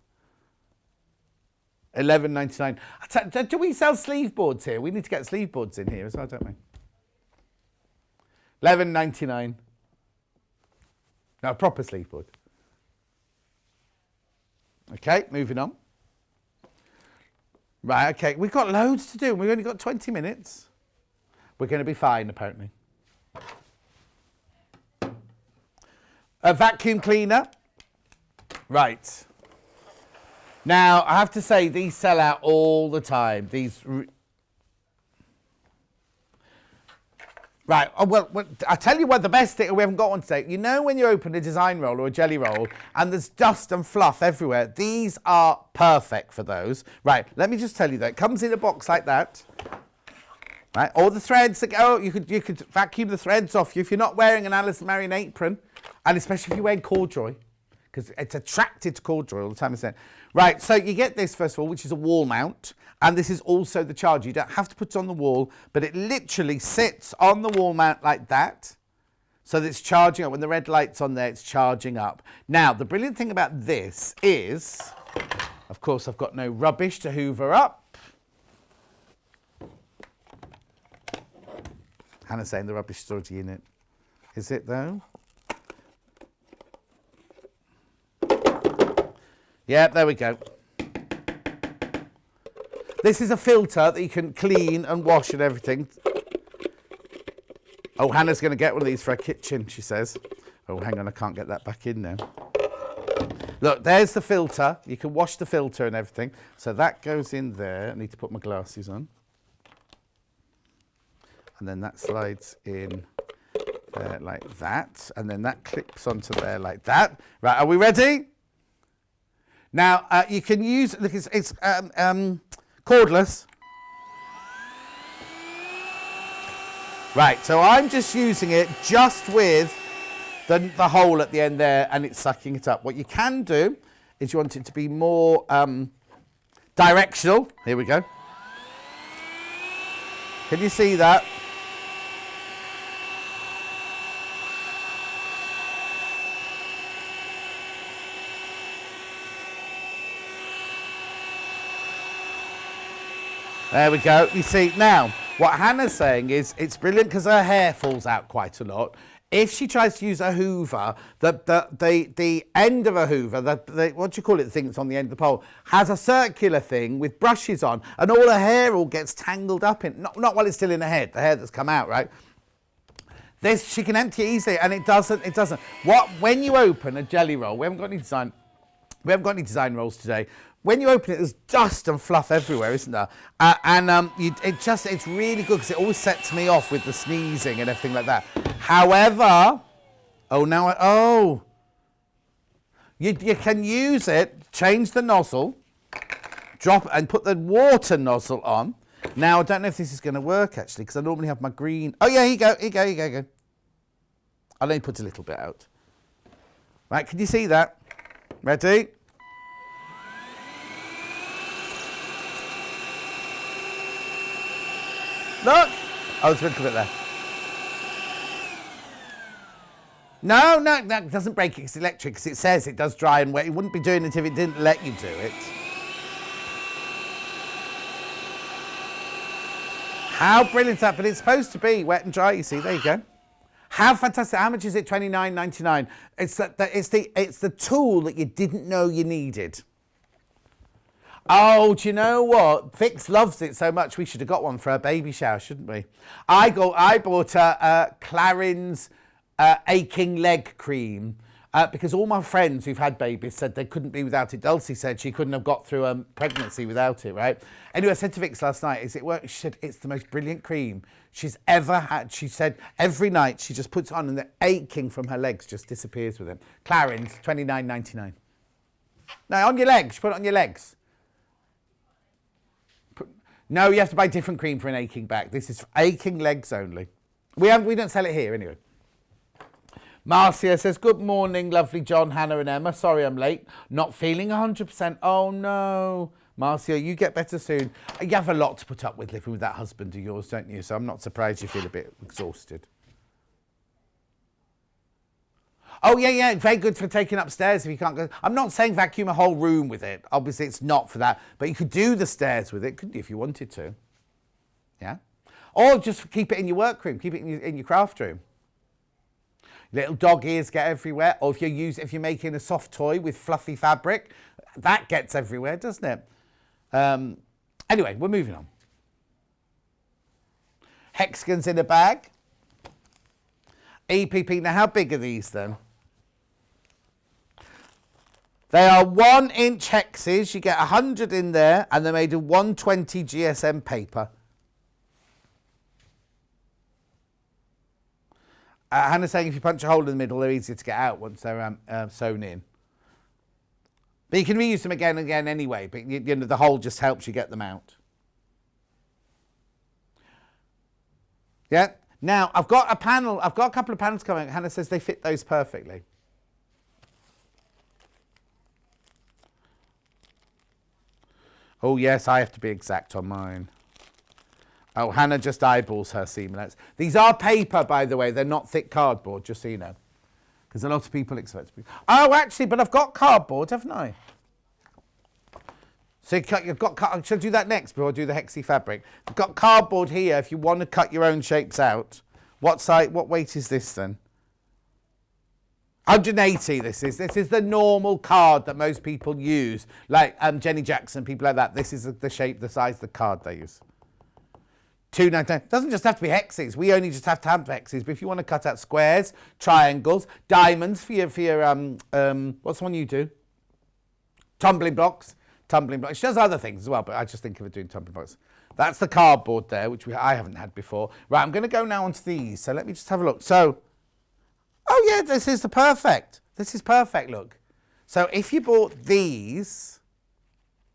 $11.99. Do we sell sleeve boards here? We need to get sleeve boards in here as well, don't we? $11.99. No, a proper sleeve board. Okay, moving on. Right, okay, we've got loads to do and we've only got 20 minutes. We're going to be fine, apparently. A vacuum cleaner. Right. Now, I have to say, these sell out all the time. Right, well, I'll tell you what the best thing, we haven't got one today. You know when you open a design roll or a jelly roll and there's dust and fluff everywhere? These are perfect for those. Right, let me just tell you that. It comes in a box like that. Right, all the threads that go, you could vacuum the threads off you if you're not wearing an Allison Maryon apron, and especially if you're wearing corduroy, because it's attracted to corduroy all the time, isn't it? Right, so you get this first of all, which is a wall mount, and this is also the charger. You don't have to put it on the wall, but it literally sits on the wall mount like that, so that it's charging up. When the red light's on there, it's charging up. Now, the brilliant thing about this is, of course, I've got no rubbish to hoover up. Hannah's saying the rubbish storage unit. Is it though? Yeah, there we go. This is a filter that you can clean and wash and everything. Oh, Hannah's going to get one of these for her kitchen, she says. Oh, hang on, I can't get that back in now. Look, there's the filter. You can wash the filter and everything. So that goes in there. I need to put my glasses on. And then that slides in there like that. And then that clips onto there like that. Right, are we ready? Now, you can use, look, it's cordless. Right, so I'm just using it just with the hole at the end there, and it's sucking it up. What you can do is you want it to be more directional. Here we go. Can you see that? There we go. You see, now, what Hannah's saying is it's brilliant because her hair falls out quite a lot. If she tries to use a hoover, the end of a hoover, what do you call it, the thing that's on the end of the pole, has a circular thing with brushes on, and all her hair all gets tangled up in, not while it's still in her head, the hair that's come out, right? This, she can empty it easily, and it doesn't. When you open a jelly roll, we haven't got any design rolls today. When you open it, there's dust and fluff everywhere, isn't there? It's really good because it always sets me off with the sneezing and everything like that. However, you can use it, change the nozzle, drop and put the water nozzle on. Now, I don't know if this is going to work actually because I normally have my green. Oh yeah, here you go. I'll only put a little bit out. Right, can you see that? Ready? Look! Oh, there's a little bit there. No, that doesn't break it. It's electric because it says it does dry and wet. It wouldn't be doing it if it didn't let you do it. How brilliant is that? But it's supposed to be wet and dry, you see. There you go. How fantastic. How much is it? $29.99. It's the tool that you didn't know you needed. Oh, do you know what? Vix loves it so much we should have got one for her baby shower, shouldn't we? I bought her Clarins aching leg cream because all my friends who've had babies said they couldn't be without it. Dulcie said she couldn't have got through a pregnancy without it, right? Anyway, I said to Vix last night, is it work? She said, it's the most brilliant cream she's ever had. She said every night she just puts it on and the aching from her legs just disappears with it. Clarins, $29.99. No, on your legs. Put it on your legs. No, you have to buy different cream for an aching back. This is for aching legs only. We don't sell it here anyway. Marcia says, good morning, lovely John, Hannah and Emma. Sorry I'm late. Not feeling 100%. Oh, no. Marcia, you get better soon. You have a lot to put up with living with that husband of yours, don't you? So I'm not surprised you feel a bit exhausted. Oh, yeah, very good for taking upstairs if you can't go. I'm not saying vacuum a whole room with it. Obviously, it's not for that. But you could do the stairs with it, couldn't you, if you wanted to? Yeah? Or just keep it in your workroom. Keep it in your craft room. Little dog ears get everywhere. Or if you're making a soft toy with fluffy fabric, that gets everywhere, doesn't it? Anyway, we're moving on. Hexagons in a bag. EPP. Now, how big are these then? They are 1-inch hexes. You get 100 in there, and they're made of 120 GSM paper. Hannah's saying if you punch a hole in the middle, they're easier to get out once they're sewn in. But you can reuse them again and again anyway, but you know, the hole just helps you get them out. Yeah? Now, I've got a couple of panels coming. Hannah says they fit those perfectly. Oh, yes, I have to be exact on mine. Oh, Hannah just eyeballs her seamless. These are paper, by the way. They're not thick cardboard, just so you know. Because a lot of people expect to be. Oh, actually, but I've got cardboard, haven't I? So you've got. Shall I do that next before I do the hexy fabric? I've got cardboard here if you want to cut your own shapes out. What weight is this then? 180 this is. This is the normal card that most people use. Like Jenny Jackson, people like that. This is the shape, the size of the card they use. $2.99. Doesn't just have to be hexes. We only just have to have hexes. But if you want to cut out squares, triangles, diamonds for your what's the one you do? Tumbling blocks. She does other things as well, but I just think of it doing tumbling blocks. That's the cardboard there, which I haven't had before. Right, I'm going to go now onto these. So let me just have a look. So, oh yeah, this is perfect, look. So if you bought these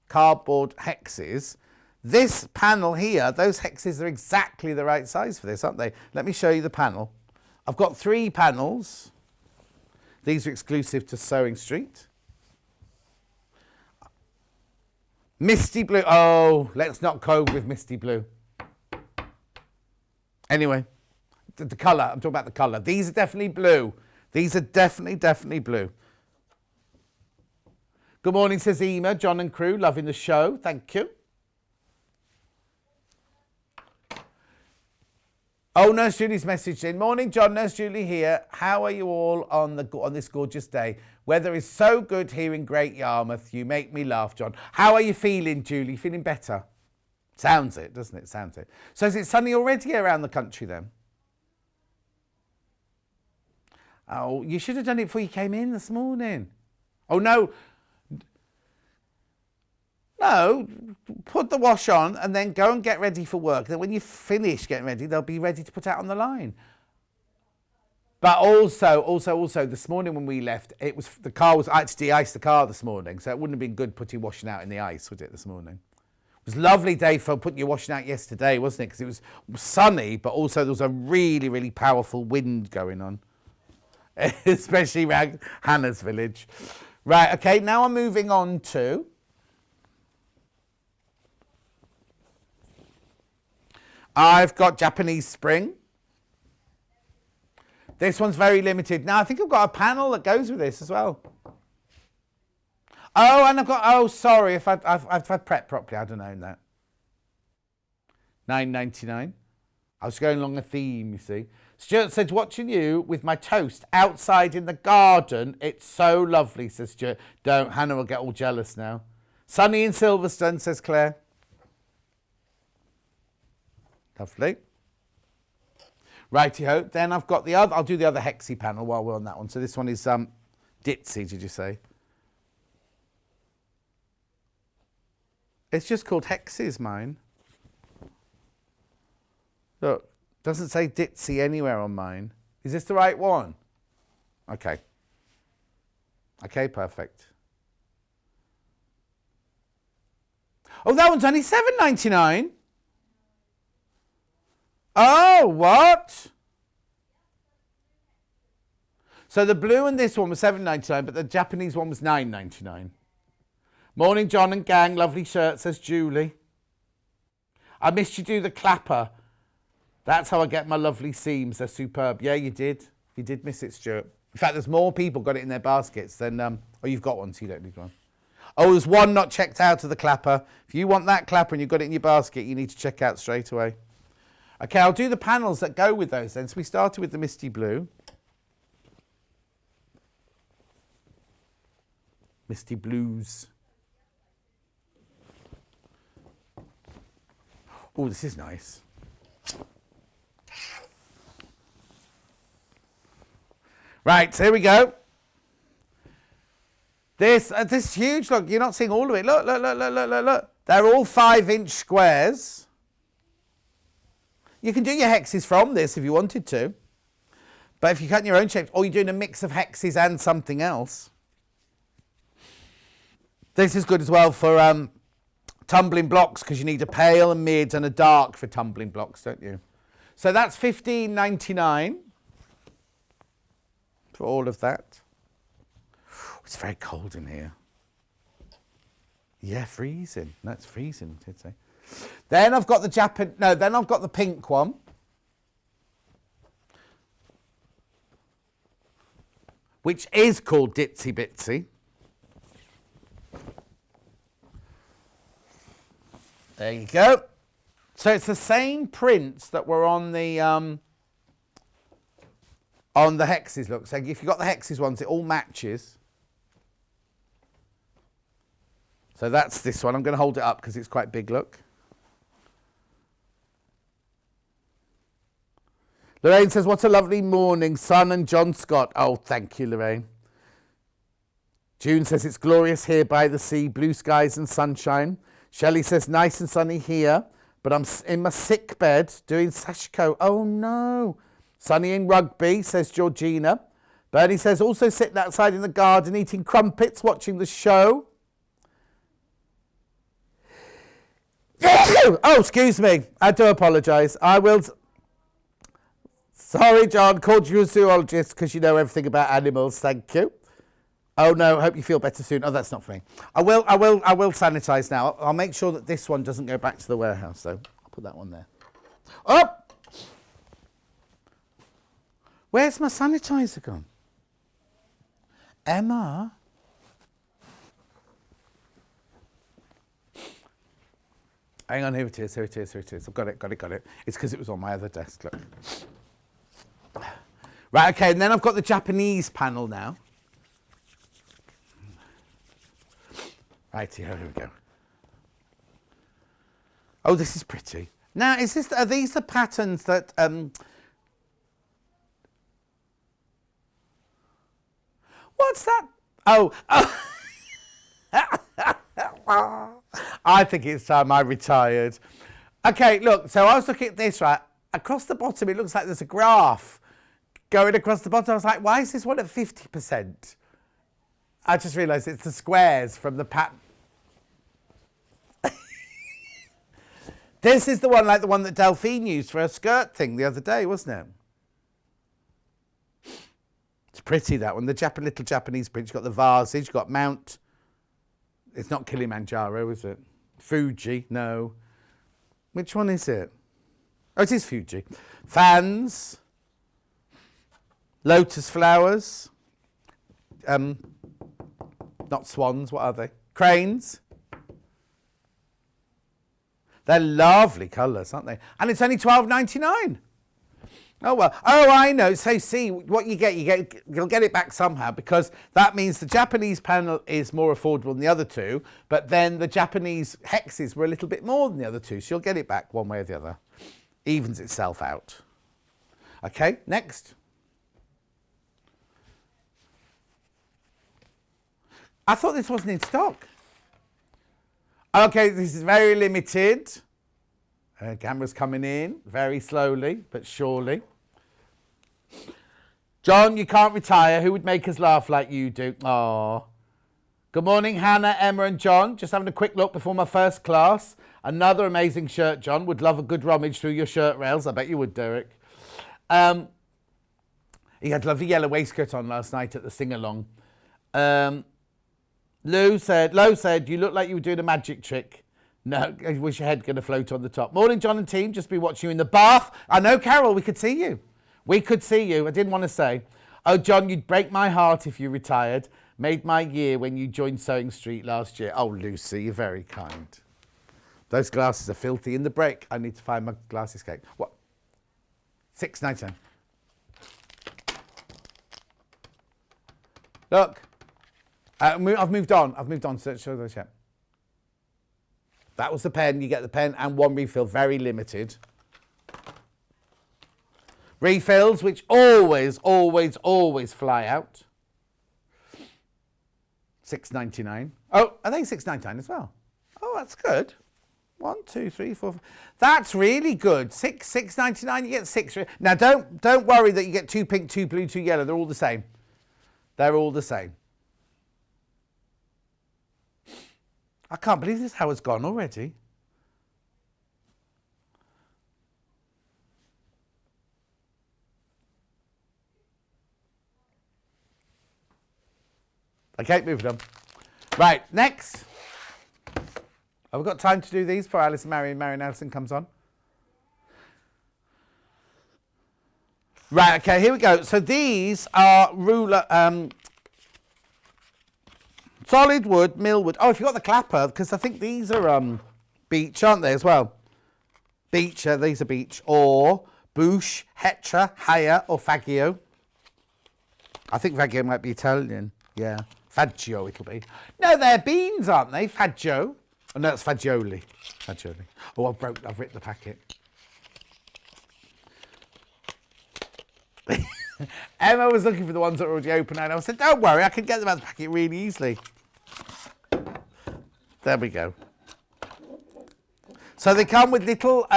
cardboard hexes, this panel here, those hexes are exactly the right size for this, aren't they? Let me show you the panel. I've got 3 panels. These are exclusive to Sewing Street. Misty blue. Oh, let's not code with misty blue. Anyway, the colour. I'm talking about the colour. These are definitely blue. These are definitely blue. Good morning, says Ema. John and crew, loving the show. Thank you. Oh, Nurse Julie's messaged in. Morning, John. Nurse Julie here. How are you all on this gorgeous day? Weather is so good here in Great Yarmouth. You make me laugh, John. How are you feeling, Julie? Feeling better? Sounds it, doesn't it? Sounds it. So is it sunny already around the country then? Oh, you should have done it before you came in this morning. Oh, no. No, put the wash on and then go and get ready for work. Then when you finish getting ready, they'll be ready to put out on the line. But also, this morning when we left, I had to de-ice the car this morning, so it wouldn't have been good putting washing out in the ice, would it, this morning? It was a lovely day for putting your washing out yesterday, wasn't it? Because it was sunny, but also there was a really, really powerful wind going on, especially around Hannah's village. Right, okay, now I'm moving on to... I've got Japanese Spring. This one's very limited. Now, I think I've got a panel that goes with this as well. Oh, and I've got... Oh, sorry, if I've prepped properly. I don't own that. $9.99. I was going along a theme, you see. Stuart said, watching you with my toast outside in the garden. It's so lovely, says Stuart. Don't. Hannah will get all jealous now. Sunny in Silverstone, says Claire. Lovely. Righty-ho. Then I've got the other... I'll do the other hexy panel while we're on that one. So this one is Ditzy, did you say? It's just called hexes, mine. Look, doesn't say Ditzy anywhere on mine. Is this the right one? Okay. Okay, perfect. Oh, that one's only $7.99. Oh, what? So the blue and this one was $7.99, but the Japanese one was $9.99. Morning, John and gang. Lovely shirt, says Julie. I missed you do the clapper. That's how I get my lovely seams. They're superb. Yeah, you did. You did miss it, Stuart. In fact, there's more people got it in their baskets than... oh, you've got one, so you don't need one. Oh, there's one not checked out of the clapper. If you want that clapper and you've got it in your basket, you need to check out straight away. Okay, I'll do the panels that go with those then. So we started with the Misty Blue. Misty Blues. Oh, this is nice. Right, so here we go. This huge, look, you're not seeing all of it. Look, look, look, look, look, look, look. They're all 5-inch squares. You can do your hexes from this if you wanted to. But if you're cutting your own shapes, or you're doing a mix of hexes and something else. This is good as well for tumbling blocks, because you need a pale, a mid, and a dark for tumbling blocks, don't you? So that's $15.99 for all of that. It's very cold in here. Yeah, freezing. No, it's freezing, did say. Then I've got the then I've got the pink one. Which is called Ditsy Bitsy. There you go. So it's the same prints that were on the hexes, look. So if you've got the hexes ones, it all matches. So that's this one. I'm going to hold it up because it's quite big, look. Lorraine says, what a lovely morning, Sun and John Scott. Oh, thank you, Lorraine. June says, it's glorious here by the sea, blue skies and sunshine. Shelley says, nice and sunny here, but I'm in my sick bed doing sashiko. Oh, no. Sunny in Rugby, says Georgina. Bernie says, also sitting outside in the garden eating crumpets, watching the show. Oh, excuse me. I do apologise. I will... Sorry, John. Called you a zoologist because you know everything about animals. Thank you. Oh, no. Hope you feel better soon. Oh, that's not for me. I will sanitise now. I'll make sure that this one doesn't go back to the warehouse, though. I'll put that one there. Oh! Where's my sanitizer gone? Emma? Hang on, here it is, here it is, here it is. I've got it, got it, got it. It's because it was on my other desk, look. Right, okay, and then I've got the Japanese panel now. Right, here we go. Oh, this is pretty. Now, are these the patterns that... What's that? Oh. I think it's time I retired. Okay, look, so I was looking at this, right? Across the bottom, it looks like there's a graph going across the bottom. I was like, why is this one at 50%? I just realised it's the squares from the pattern. This is the one like the one that Delphine used for her skirt thing the other day, wasn't it? It's pretty, that one. The little Japanese print. You've got the vases. You've got Mount... It's not Kilimanjaro, is it? Fuji, no. Which one is it? Oh, it is Fuji. Fans. Lotus flowers. Not swans, what are they? Cranes. They're lovely colours, aren't they? And it's only $12.99. Oh, well. Oh, I know. So, see, what you'll get it back somehow, because that means the Japanese panel is more affordable than the other two, but then the Japanese hexes were a little bit more than the other two, so you'll get it back one way or the other. Evens itself out. Okay, next. I thought this wasn't in stock. Okay, this is very limited. Camera's coming in very slowly but surely. John, you can't retire. Who would make us laugh like you do? Oh. Good morning, Hannah, Emma and John. Just having a quick look before my first class. Another amazing shirt, John. Would love a good rummage through your shirt rails. I bet you would, Derek. He had lovely yellow waistcoat on last night at the sing-along. Lo said, you look like you were doing a magic trick. No, I wish your head going to float on the top. Morning, John and team. Just be watching you in the bath. I know, Carol, we could see you. We could see you. I didn't want to say. Oh, John, you'd break my heart if you retired. Made my year when you joined Sewing Street last year. Oh, Lucy, you're very kind. Those glasses are filthy. In the break, I need to find my glasses cake. What? $6.99. Look. I've moved on. So show those yet. That was the pen. You get the pen and one refill. Very limited. Refills, which always fly out. $6.99. Oh, are they $6.99 as well? Oh, that's good. 1, 2, 3, 4. That's really good. $6.99. You get 6. Now, don't worry that you get 2 pink, 2 blue, 2 yellow. They're all the same. They're all the same. I can't believe this how it's gone already. Okay, moving on. Right, next. Have we got time to do these before Allison Maryon and Allison comes on? Right, okay, here we go. So these are ruler, solid wood, millwood. Oh, if you've got the clapper, because I think these are beech, aren't they, as well? Beech, these are beech. Or bouche, hetra, haya, or faggio. I think faggio might be Italian. Yeah, faggio it'll be. No, they're beans, aren't they? Faggio. Oh, no, it's fagioli. Fagioli. Oh, I've ripped the packet. Emma was looking for the ones that were already open, and I said, don't worry, I can get them out of the packet really easily. There we go. So they come with little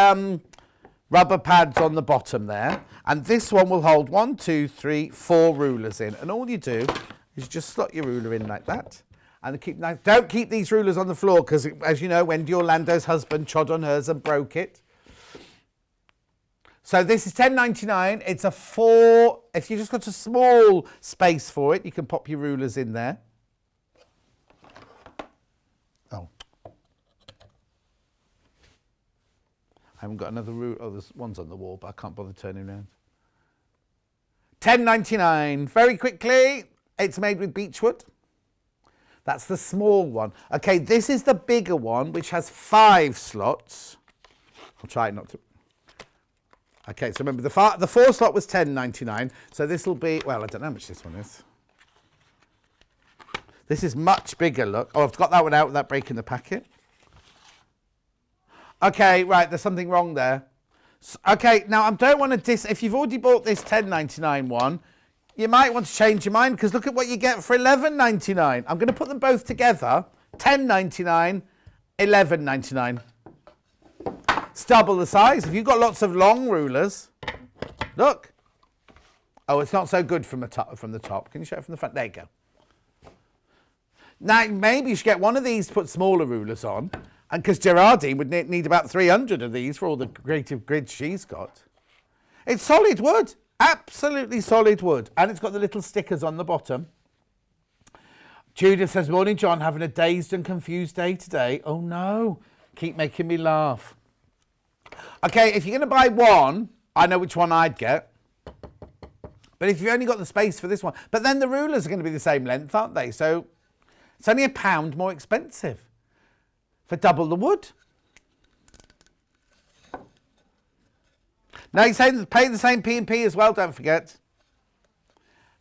rubber pads on the bottom there, and this one will hold 1, 2, 3, 4 rulers in, and all you do is just slot your ruler in like that. And don't keep these rulers on the floor because, as you know, Wendy Orlando's husband trod on hers and broke it. So this is $10.99. It's a 4. If you just got a small space for it, you can pop your rulers in there. Oh. I haven't got another ruler. Oh, there's one's on the wall, but I can't bother turning around. $10.99. Very quickly, it's made with beechwood. That's the small one. Okay, this is the bigger one, which has 5 slots. I'll try not to. Okay, so remember, the 4 slot was $10.99. So this will be, well, I don't know how much this one is. This is much bigger, look. Oh, I've got that one out without breaking the packet. Okay, right, there's something wrong there. Okay, now I don't want to if you've already bought this $10.99 one, you might want to change your mind because look at what you get for $11.99. I'm going to put them both together. $10.99, $11.99. It's double the size. If you've got lots of long rulers, look. Oh, it's not so good from the top. Can you show it from the front? There you go. Now, maybe you should get one of these to put smaller rulers on, and because Gerardine would need about 300 of these for all the creative grids she's got. It's solid wood. Absolutely solid wood. And it's got the little stickers on the bottom. Judith says, morning, John. Having a dazed and confused day today. Oh, no. Keep making me laugh. Okay, if you're going to buy one, I know which one I'd get. But if you've only got the space for this one. But then the rulers are going to be the same length, aren't they? So it's only £1 more expensive for double the wood. Now, you're saying pay the same P&P as well, don't forget.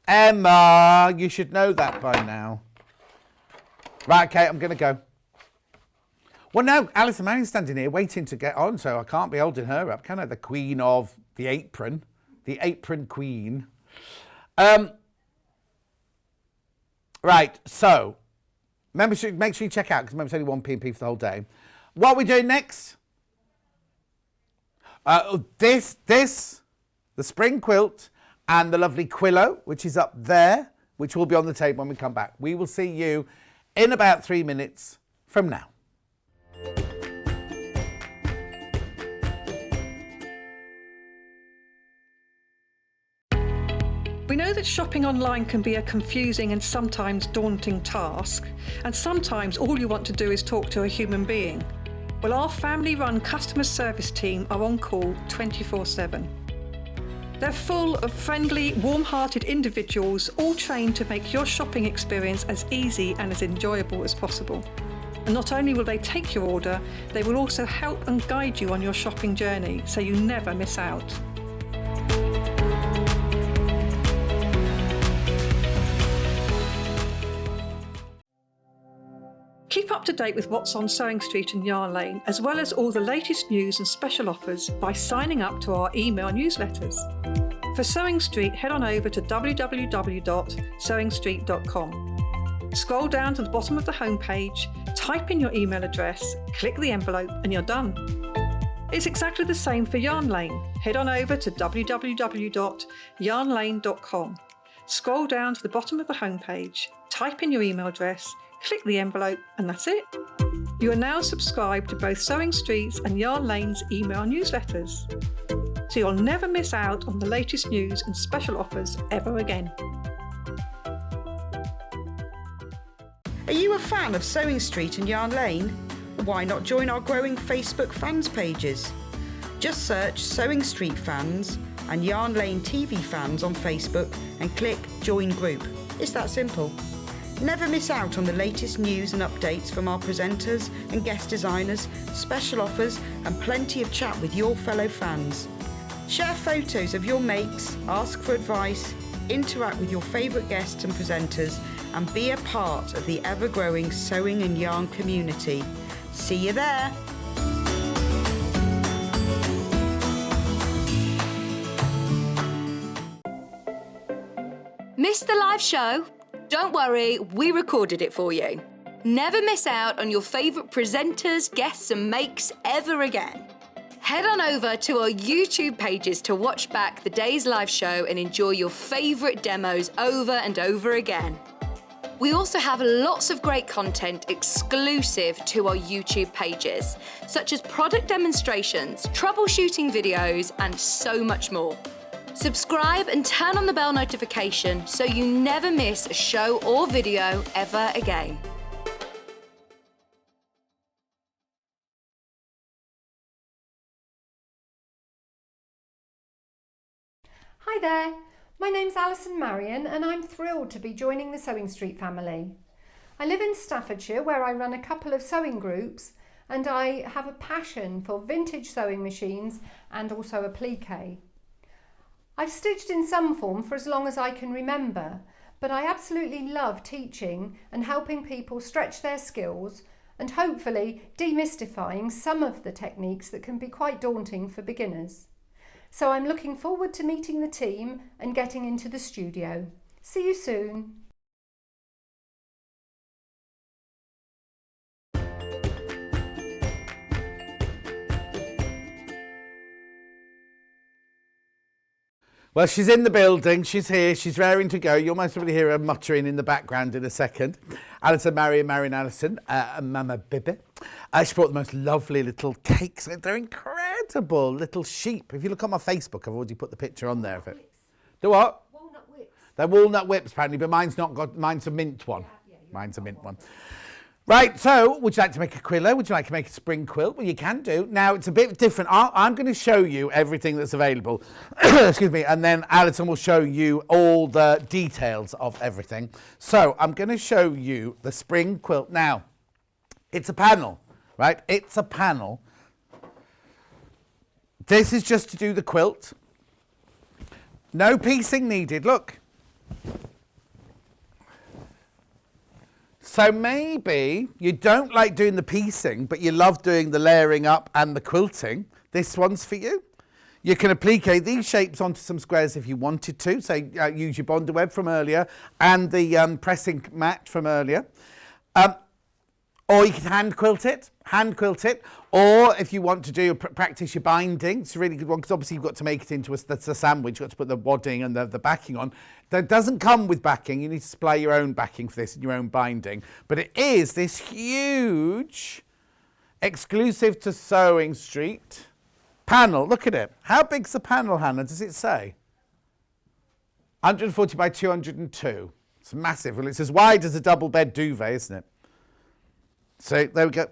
Emma, you should know that by now. Right, okay, I'm going to go. Well, no, Allison Maryon's standing here waiting to get on, so I can't be holding her up, can I? The queen of the apron. The apron queen. Right, so, make sure you check out, because remember it's only 1 P&P for the whole day. What are we doing next? The spring quilt and the lovely Quillow, which is up there, which will be on the table when we come back. We will see you in about 3 minutes from now. We know that shopping online can be a confusing and sometimes daunting task, and sometimes all you want to do is talk to a human being. Well, our family-run customer service team are on call 24/7. They're full of friendly, warm-hearted individuals, all trained to make your shopping experience as easy and as enjoyable as possible. And not only will they take your order, they will also help and guide you on your shopping journey, so you never miss out. Keep up to date with what's on Sewing Street and Yarn Lane, as well as all the latest news and special offers by signing up to our email newsletters. For Sewing Street, head on over to www.sewingstreet.com. Scroll down to the bottom of the homepage, type in your email address, click the envelope, and you're done. It's exactly the same for Yarn Lane. Head on over to www.yarnlane.com. Scroll down to the bottom of the homepage, type in your email address, click the envelope, and that's it. You are now subscribed to both Sewing Street's and Yarn Lane's email newsletters, so you'll never miss out on the latest news and special offers ever again. Are you a fan of Sewing Street and Yarn Lane? Why not join our growing Facebook fans pages? Just search Sewing Street Fans and Yarn Lane TV Fans on Facebook and click Join Group. It's that simple. Never miss out on the latest news and updates from our presenters and guest designers, special offers, and plenty of chat with your fellow fans. Share photos of your makes, ask for advice, interact with your favourite guests and presenters, and be a part of the ever-growing sewing and yarn community. See you there! Missed the live show? Don't worry, we recorded it for you. Never miss out on your favourite presenters, guests and makes ever again. Head on over to our YouTube pages to watch back the day's live show and enjoy your favourite demos over and over again. We also have lots of great content exclusive to our YouTube pages, such as product demonstrations, troubleshooting videos, and so much more. Subscribe and turn on the bell notification so you never miss a show or video ever again. Hi there, my name's Allison Maryon and I'm thrilled to be joining the Sewing Street family. I live in Staffordshire where I run a couple of sewing groups and I have a passion for vintage sewing machines and also applique. I've stitched in some form for as long as I can remember, but I absolutely love teaching and helping people stretch their skills and hopefully demystifying some of the techniques that can be quite daunting for beginners. So I'm looking forward to meeting the team and getting into the studio. See you soon. Well, she's in the building, she's here, she's raring to go. You'll most probably hear her muttering in the background in a second. Allison Maryon, Allison, Mama Bibi. She brought the most lovely little cakes. They're incredible little sheep. If you look on my Facebook, I've already put the picture on there of it. Do what? Walnut whips. They're walnut whips, apparently, but mine's a mint one. Mine's a mint one. Right, so would you like to make a quillo? Would you like to make a spring quilt? Well, you can do. Now, it's a bit different. I'm going to show you everything that's available, excuse me, and then Alison will show you all the details of everything. So I'm going to show you the spring quilt. Now, it's a panel, right? It's a panel. This is just to do the quilt. No piecing needed, look. So maybe you don't like doing the piecing, but you love doing the layering up and the quilting. This one's for you. You can applique these shapes onto some squares if you wanted to. So use your Bonder web from earlier and the pressing mat from earlier. Or you can hand quilt it, or if you want to do practice your binding, it's a really good one because obviously you've got to make it into a sandwich. You've got to put the wadding and the backing on. That doesn't come with backing. You need to supply your own backing for this and your own binding. But it is this huge, exclusive to Sewing Street panel. Look at it. How big's the panel, Hannah? Does it say? 140 by 202. It's massive. Well, it's as wide as a double bed duvet, isn't it? So there we go.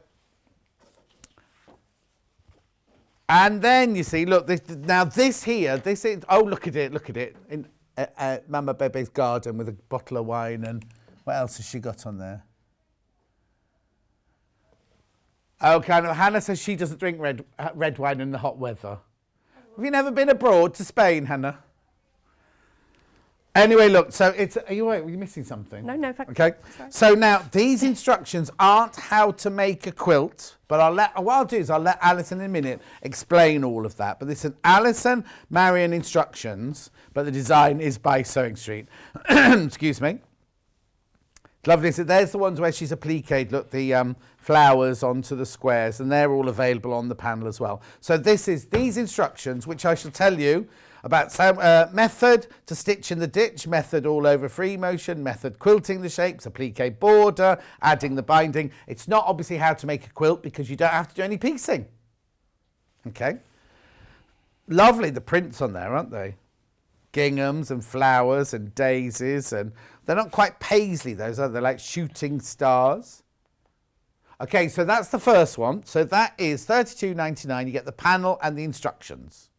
And then you see, look, this here, this is, oh, look at it, in Mama Bebe's garden with a bottle of wine, and what else has she got on there? Okay, Hannah says she doesn't drink red wine in the hot weather. Have you never been abroad to Spain, Hannah? Anyway, look, so it's, are you right? Were you missing something? No, thank you. Okay, so now these instructions aren't how to make a quilt, but what I'll do is I'll let Alison in a minute explain all of that. But this is Allison Maryon instructions, but the design is by Sewing Street. Excuse me. Lovely. So there's the ones where she's appliqued, look, the flowers onto the squares, and they're all available on the panel as well. So this is these instructions, which I shall tell you about method to stitch in the ditch, method all over free motion, method quilting the shapes, applique border, adding the binding. It's not obviously how to make a quilt because you don't have to do any piecing. Okay. Lovely, the prints on there, aren't they? Ginghams and flowers and daisies, and they're not quite paisley, those are they, like shooting stars. Okay, so that's the first one. So that is $32.99. You get the panel and the instructions.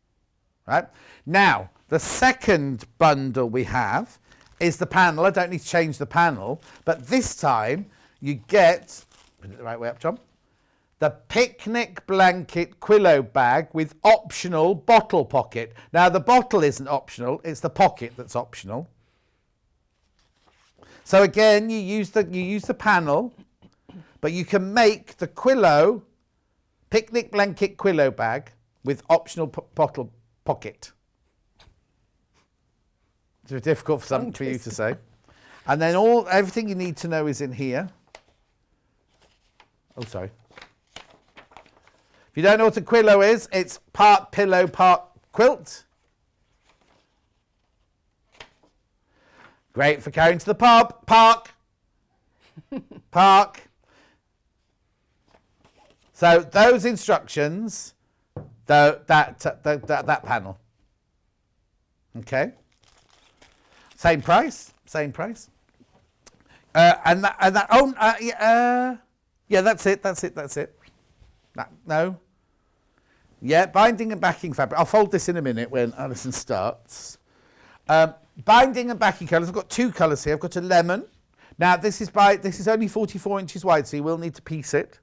Right? Now, the second bundle we have is the panel. I don't need to change the panel, but this time you get, put it the right way up, John, the picnic blanket Quillow bag with optional bottle pocket. Now, the bottle isn't optional, it's the pocket that's optional. So again, you use the panel, but you can make the Quillow picnic blanket Quillow bag with optional bottle pocket. It's very difficult for you to say. And then everything you need to know is in here. Oh, sorry. If you don't know what a Quillow is, it's part pillow, part quilt. Great for carrying to the pub. Park. So those instructions, that panel. Okay. Same price. Yeah, that's it. No. Yeah, binding and backing fabric. I'll fold this in a minute when Alison starts. Binding and backing colours. I've got two colours here. I've got a lemon. Now this is only 44 inches wide, so you will need to piece it.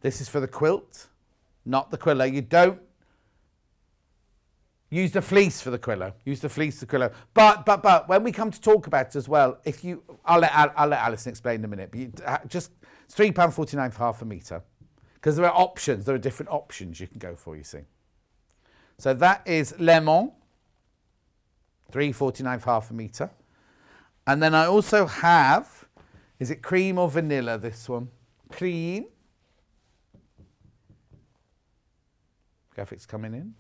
This is for the quilt, not the Quillow. You don't use the fleece for the Quillow. Use the fleece for the Quillow. But when we come to talk about it as well, I'll let Alison explain in a minute. But just it's £3.49 for half a metre, because there are options. There are different options you can go for. You see. So that is lemon, £3.49 for half a metre, and then I also have, is it cream or vanilla? This one, cream. Graphics coming in.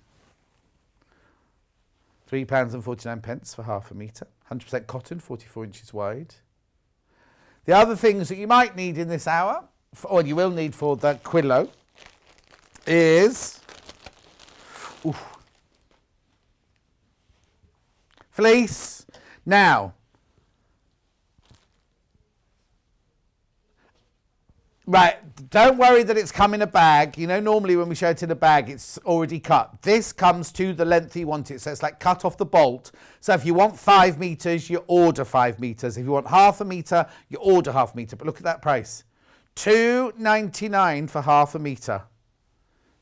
£3.49 for half a metre. 100% cotton, 44 inches wide. The other things that you might need in this hour, or you will need for the Quillow, is fleece. Now, right, don't worry that it's come in a bag. You know, normally when we show it in a bag, it's already cut. This comes to the length you want it, so it's like cut off the bolt. So if you want 5 metres, you order 5 metres. If you want half a metre, you order half a metre. But look at that price. $2.99 for half a metre.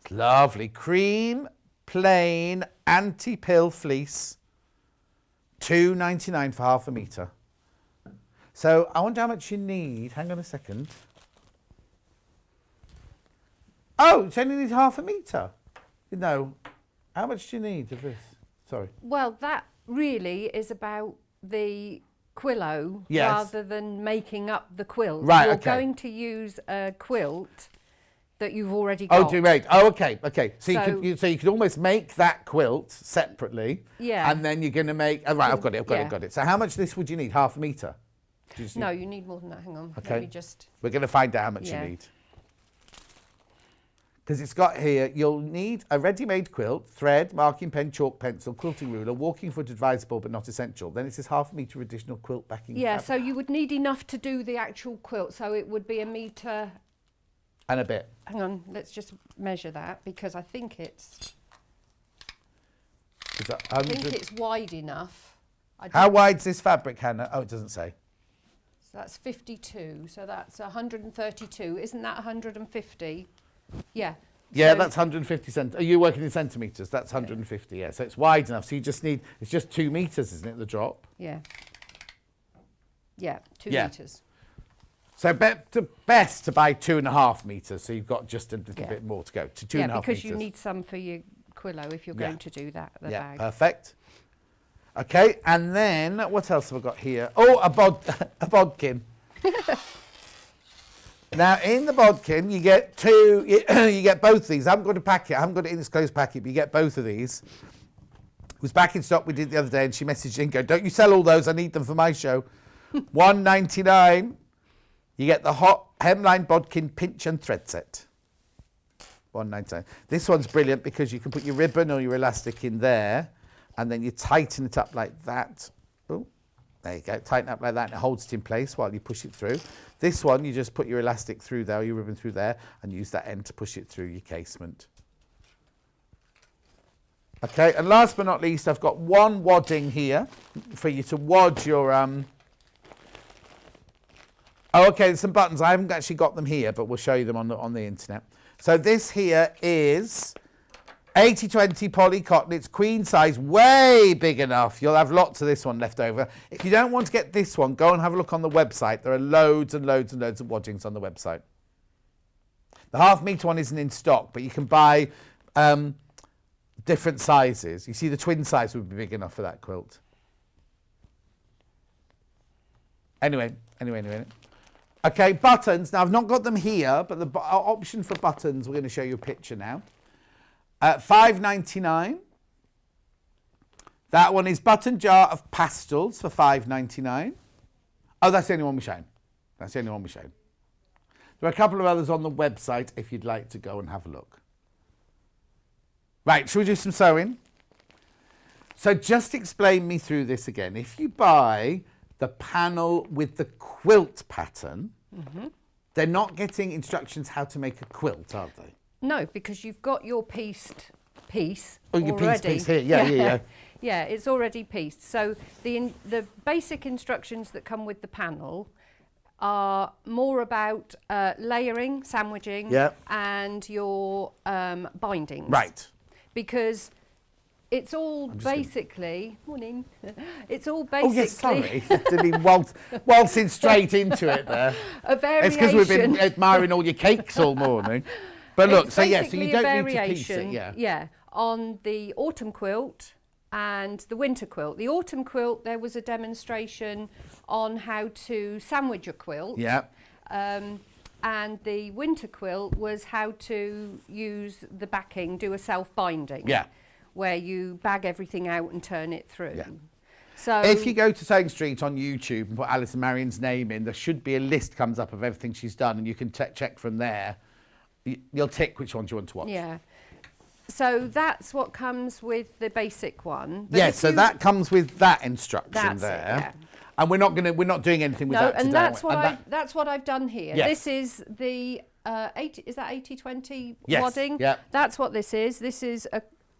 It's lovely. Cream, plain, anti-pill fleece. $2.99 for half a metre. So I wonder how much you need. Hang on a second. Oh, it's only need half a metre. No. How much do you need of this? Sorry. Well, that really is about the Quillow rather than making up the quilt. Right, You're okay. going to use a quilt that you've already got. Oh, right. Oh, okay. So you could almost make that quilt separately. Yeah. And then you're going to make... Oh, right, I've got it. So how much of this would you need? Half a metre? No, you need more than that. Hang on. Okay. Let me just... We're going to find out how much you need. because it's got here, you'll need a ready-made quilt, thread, marking pen, chalk, pencil, quilting ruler, walking foot advisable but not essential. Then it says ½ metre additional quilt backing. Yeah, fabric. so you would need enough to do the actual quilt. So it would be 1 metre. And a bit. Hang on, let's just measure that because I think it's I think it's wide enough. How wide's this fabric, Hannah? Oh, it doesn't say. So that's 52. So that's 132. Isn't that 150? Yeah. Yeah, So- that's 150 centimetres. Are you working in centimetres? That's 150, yeah. So it's wide enough. So you just need, it's just 2 metres, isn't it, the drop? Yeah. Yeah, 2 Yeah. metres. So best to buy 2.5 metres, so you've got just a little Yeah. bit more to go, to 2.5 Yeah, because metres. you need some for your Quillow if you're Yeah. going to do that, the Yeah, bag. perfect. Okay, and then what else have I got here? Oh, a bodkin. Now, in the bodkin, you get two, you get both these. I haven't got a packet, I haven't got it in this closed packet, but you get both of these. It was back in stock, we did it the other day, and she messaged in, go, don't you sell all those, I need them for my show. $1.99. You get the hot hemline bodkin pinch and thread set. $1.99. This one's brilliant because you can put your ribbon or your elastic in there, and then you tighten it up like that. Oh, there you go. Tighten up like that, and it holds it in place while you push it through. This one, you just put your elastic through there, or your ribbon through there, and use that end to push it through your casement. Okay, and last but not least, I've got one wadding here for you to wad your Oh, okay, there's some buttons. I haven't actually got them here, but we'll show you them on the internet. So this here is 80/20 poly cotton. It's queen size, way big enough. You'll have lots of this one left over. If you don't want to get this one, go and have a look on the website. There are loads and loads and loads of waddings on the website. The ½ metre one isn't in stock, but you can buy different sizes. You see, the twin size would be big enough for that quilt. Anyway. Okay, buttons. Now, I've not got them here, but the option for buttons, we're going to show you a picture now. $5.99. That one is button jar of pastels for $5.99. Oh, that's the only one we're showing. That's the only one we're showing. There are a couple of others on the website if you'd like to go and have a look. Right, shall we do some sewing? So just explain me through this again. If you buy the panel with the quilt pattern, they're not getting instructions how to make a quilt, are they? No, because you've got your pieced piece Oh, your already. piece here. Yeah. Yeah, it's already pieced. So the basic instructions that come with the panel are more about layering, sandwiching, and your bindings. Right. Because it's all basically morning. It's all Oh, basically. yes, sorry. Didn't mean waltzing straight into it there. A variation. It's because we've been admiring all your cakes all morning. But look, It's so yeah, so basically you a don't need to piece it, variation, yeah, on the autumn quilt and the winter quilt. The autumn quilt, there was a demonstration on how to sandwich a quilt. Yeah. And the winter quilt was how to use the backing, do a self-binding. Yeah. Where you bag everything out and turn it through. Yeah. So If you go to Sewing Street on YouTube and put Allison Maryon's name in, there should be a list comes up of everything she's done, and you can check from there. You'll tick which ones you want to watch. Yeah. So that's what comes with the basic one. But Yes, if so you- that comes with that instruction That's it, there. yeah. And we're not doing anything with No, that today. and that's what And that's what I've done here. Yes. This is the 80. Is that 80/20 Yes, wadding? yeah. That's what this is. This is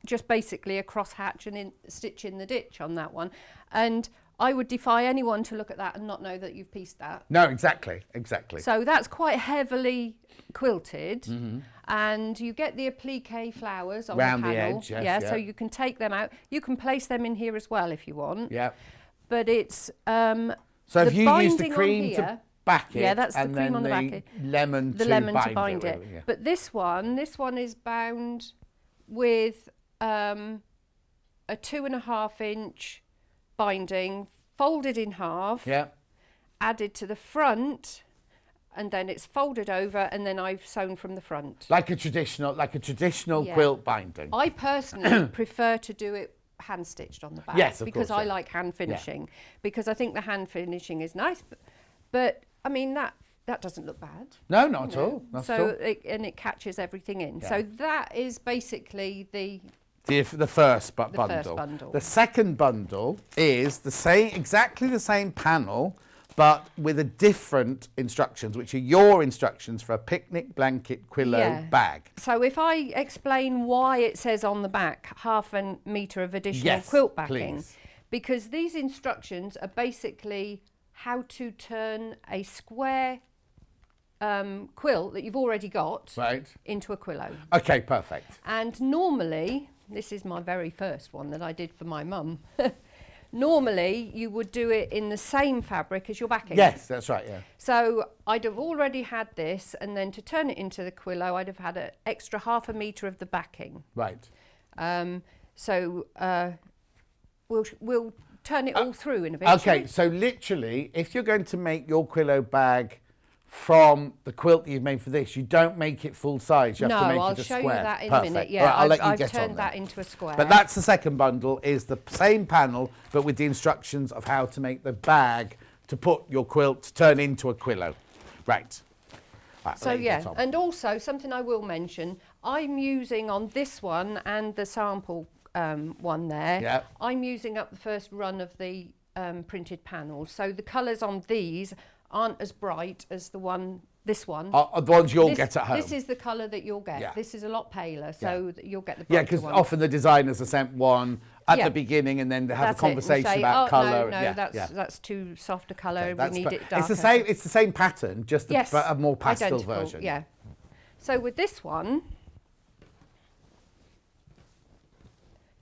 just basically a cross hatch and stitch in the ditch on that one. And I would defy anyone to look at that and not know that you've pieced that. No, exactly. So that's quite heavily quilted, Mm-hmm. and you get the applique flowers on Round the the panel. edge, yes, So yeah. you can take them out. You can place them in here as well if you want. Yeah. But it's So the if you use the binding on cream here- to back it, Yeah, that's the and cream then on the back. lemon The to lemon bind to bind it. really, yeah. But this one is bound with a 2.5 inch binding, folded in half, Yeah. added to the front, and then it's folded over, and then I've sewn from the front. Like a traditional Yeah. quilt binding. I personally prefer to do it hand stitched on the back. Yes, of because course, I yeah. like hand finishing, because I think the hand finishing is nice, but I mean that that doesn't look bad. No, not at all. Not at all. It catches everything in. Yeah. So that is basically the first bundle. first bundle. The second bundle is exactly the same panel, but with a different instructions, which are your instructions for a picnic blanket Quillow bag. So if I explain why it says on the back 1/2 metre of additional quilt backing, please. Because these instructions are basically how to turn a square quilt that you've already got into a Quillow. Okay, perfect. And normally, this is my very first one that I did for my mum. Normally, you would do it in the same fabric as your backing. Yes, that's right, yeah. So I'd have already had this, and then to turn it into the Quillow, I'd have had an extra 1/2 metre of the backing. Right. We'll turn it all through in a bit. Okay, so literally, if you're going to make your Quillow bag from the quilt that you've made for this, you don't make it full size. You have to make I'll it a show square. you that in Perfect. a minute. Yeah, Right, I'll let you I've get turned on that then. into a square. But that's the second bundle, is the same panel, but with the instructions of how to make the bag to put your quilt to turn into a Quillow. Right. So yeah, and also something I will mention, I'm using on this one and the sample one there, I'm using up the first run of the printed panels. So the colours on these aren't as bright as this one. The ones you'll get at home. This is the colour that you'll get. Yeah. This is a lot paler, so you'll get the brighter Yeah, because one. often the designers are sent one at the beginning, and then they have a conversation about colour. No, that's too soft a colour. We need it darker. It's the same pattern, just a more pastel identical, version. Yeah. So with this one,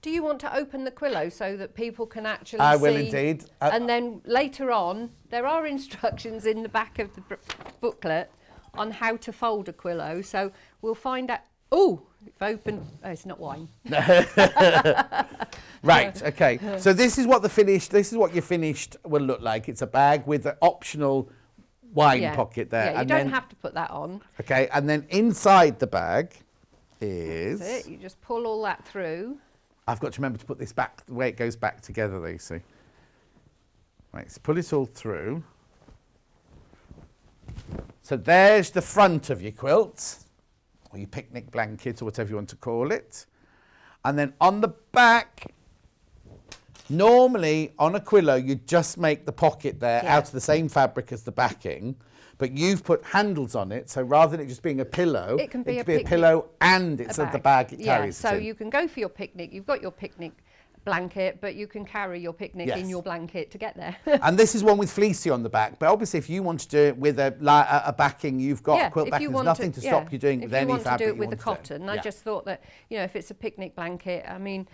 do you want to open the Quillow so that people can actually see? I will indeed. And then later on, there are instructions in the back of the booklet on how to fold a Quillow. So we'll find out. Oh, it's open. Oh, it's not wine. Right. Okay. So this is what your finished will look like. It's a bag with an optional wine pocket there. Yeah, you don't have to put that on. Okay, and then inside the bag is. That's it. You just pull all that through. I've got to remember to put this back the way it goes back together, though, you see. Right, so pull it all through. So there's the front of your quilt, or your picnic blanket, or whatever you want to call it. And then on the back, normally on a Quillow, you just make the pocket there out of the same fabric as the backing. But you've put handles on it, so rather than it just being a pillow, it can be a pillow and it's the bag it carries. So you can go for your picnic. You've got your picnic blanket, but you can carry your picnic in your blanket to get there. And this is one with fleecy on the back. But obviously, if you want to do it with a backing, you've got a quilt backing. There's nothing to stop you doing it with any fabric. If you want to do it with the cotton, I just thought that, if it's a picnic blanket, I mean,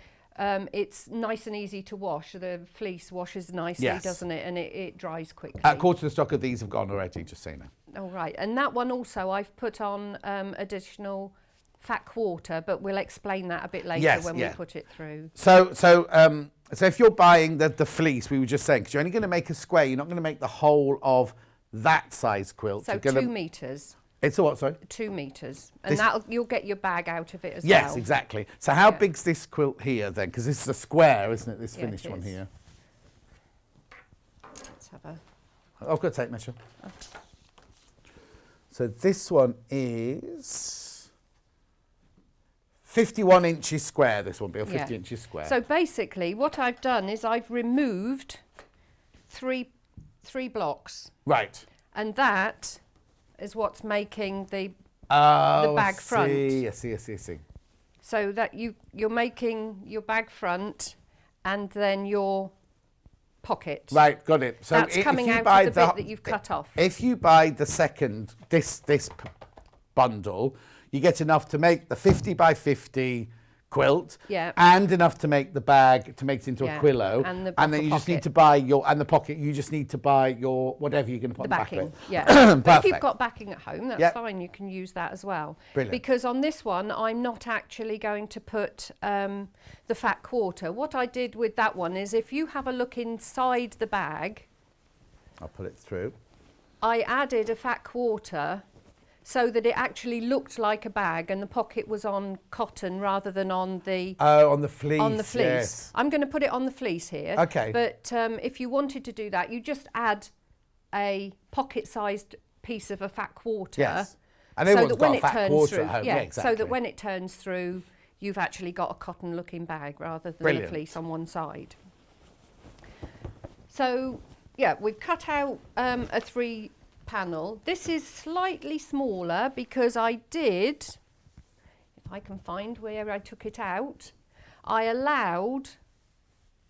it's nice and easy to wash. The fleece washes nicely, doesn't it? And it dries quickly. A quarter of the stock of these have gone already, just so you know. Oh, right. And that one also, I've put on additional fat quarter, but we'll explain that a bit later when we put it through. So if you're buying the fleece, we were just saying, because you're only going to make a square, you're not going to make the whole of that size quilt. So 2 metres. It's a what, sorry? 2 metres. And you'll get your bag out of it as well. Yes, exactly. So how big's this quilt here then? Because this is a square, isn't it, this finished one here? Let's have a... I've got a tape measure. Oh. So this one is 51 inches square, this one, or 50 inches square. So basically what I've done is I've removed three blocks. Right. And that is what's making the bag front. I see. So that you're making your bag front and then your pocket. Right, got it. So that's coming out of the bit that you've cut off. If you buy the second, this bundle, you get enough to make the 50 by 50 quilt and enough to make the bag to make it into a Quillow, and then you just need to buy the pocket. You just need to buy your whatever you're going to put the on the backing. back of it. But if you've got backing at home, that's fine. You can use that as well. Brilliant. Because on this one, I'm not actually going to put the fat quarter. What I did with that one is, if you have a look inside the bag, I'll put it through. I added a fat quarter, so that it actually looked like a bag and the pocket was on cotton rather than on the... Oh, on the fleece. On the fleece. Yes. I'm going to put it on the fleece here. Okay. But if you wanted to do that, you just add a pocket-sized piece of a fat quarter. Yes. And everyone's that when got a it fat turns quarter through, at home. yeah, Yeah, exactly. so that when it turns through, you've actually got a cotton-looking bag rather than Brilliant. a fleece on one side. So, yeah, we've cut out a 3-panel. This is slightly smaller because I did, if I can find where I took it out, I allowed.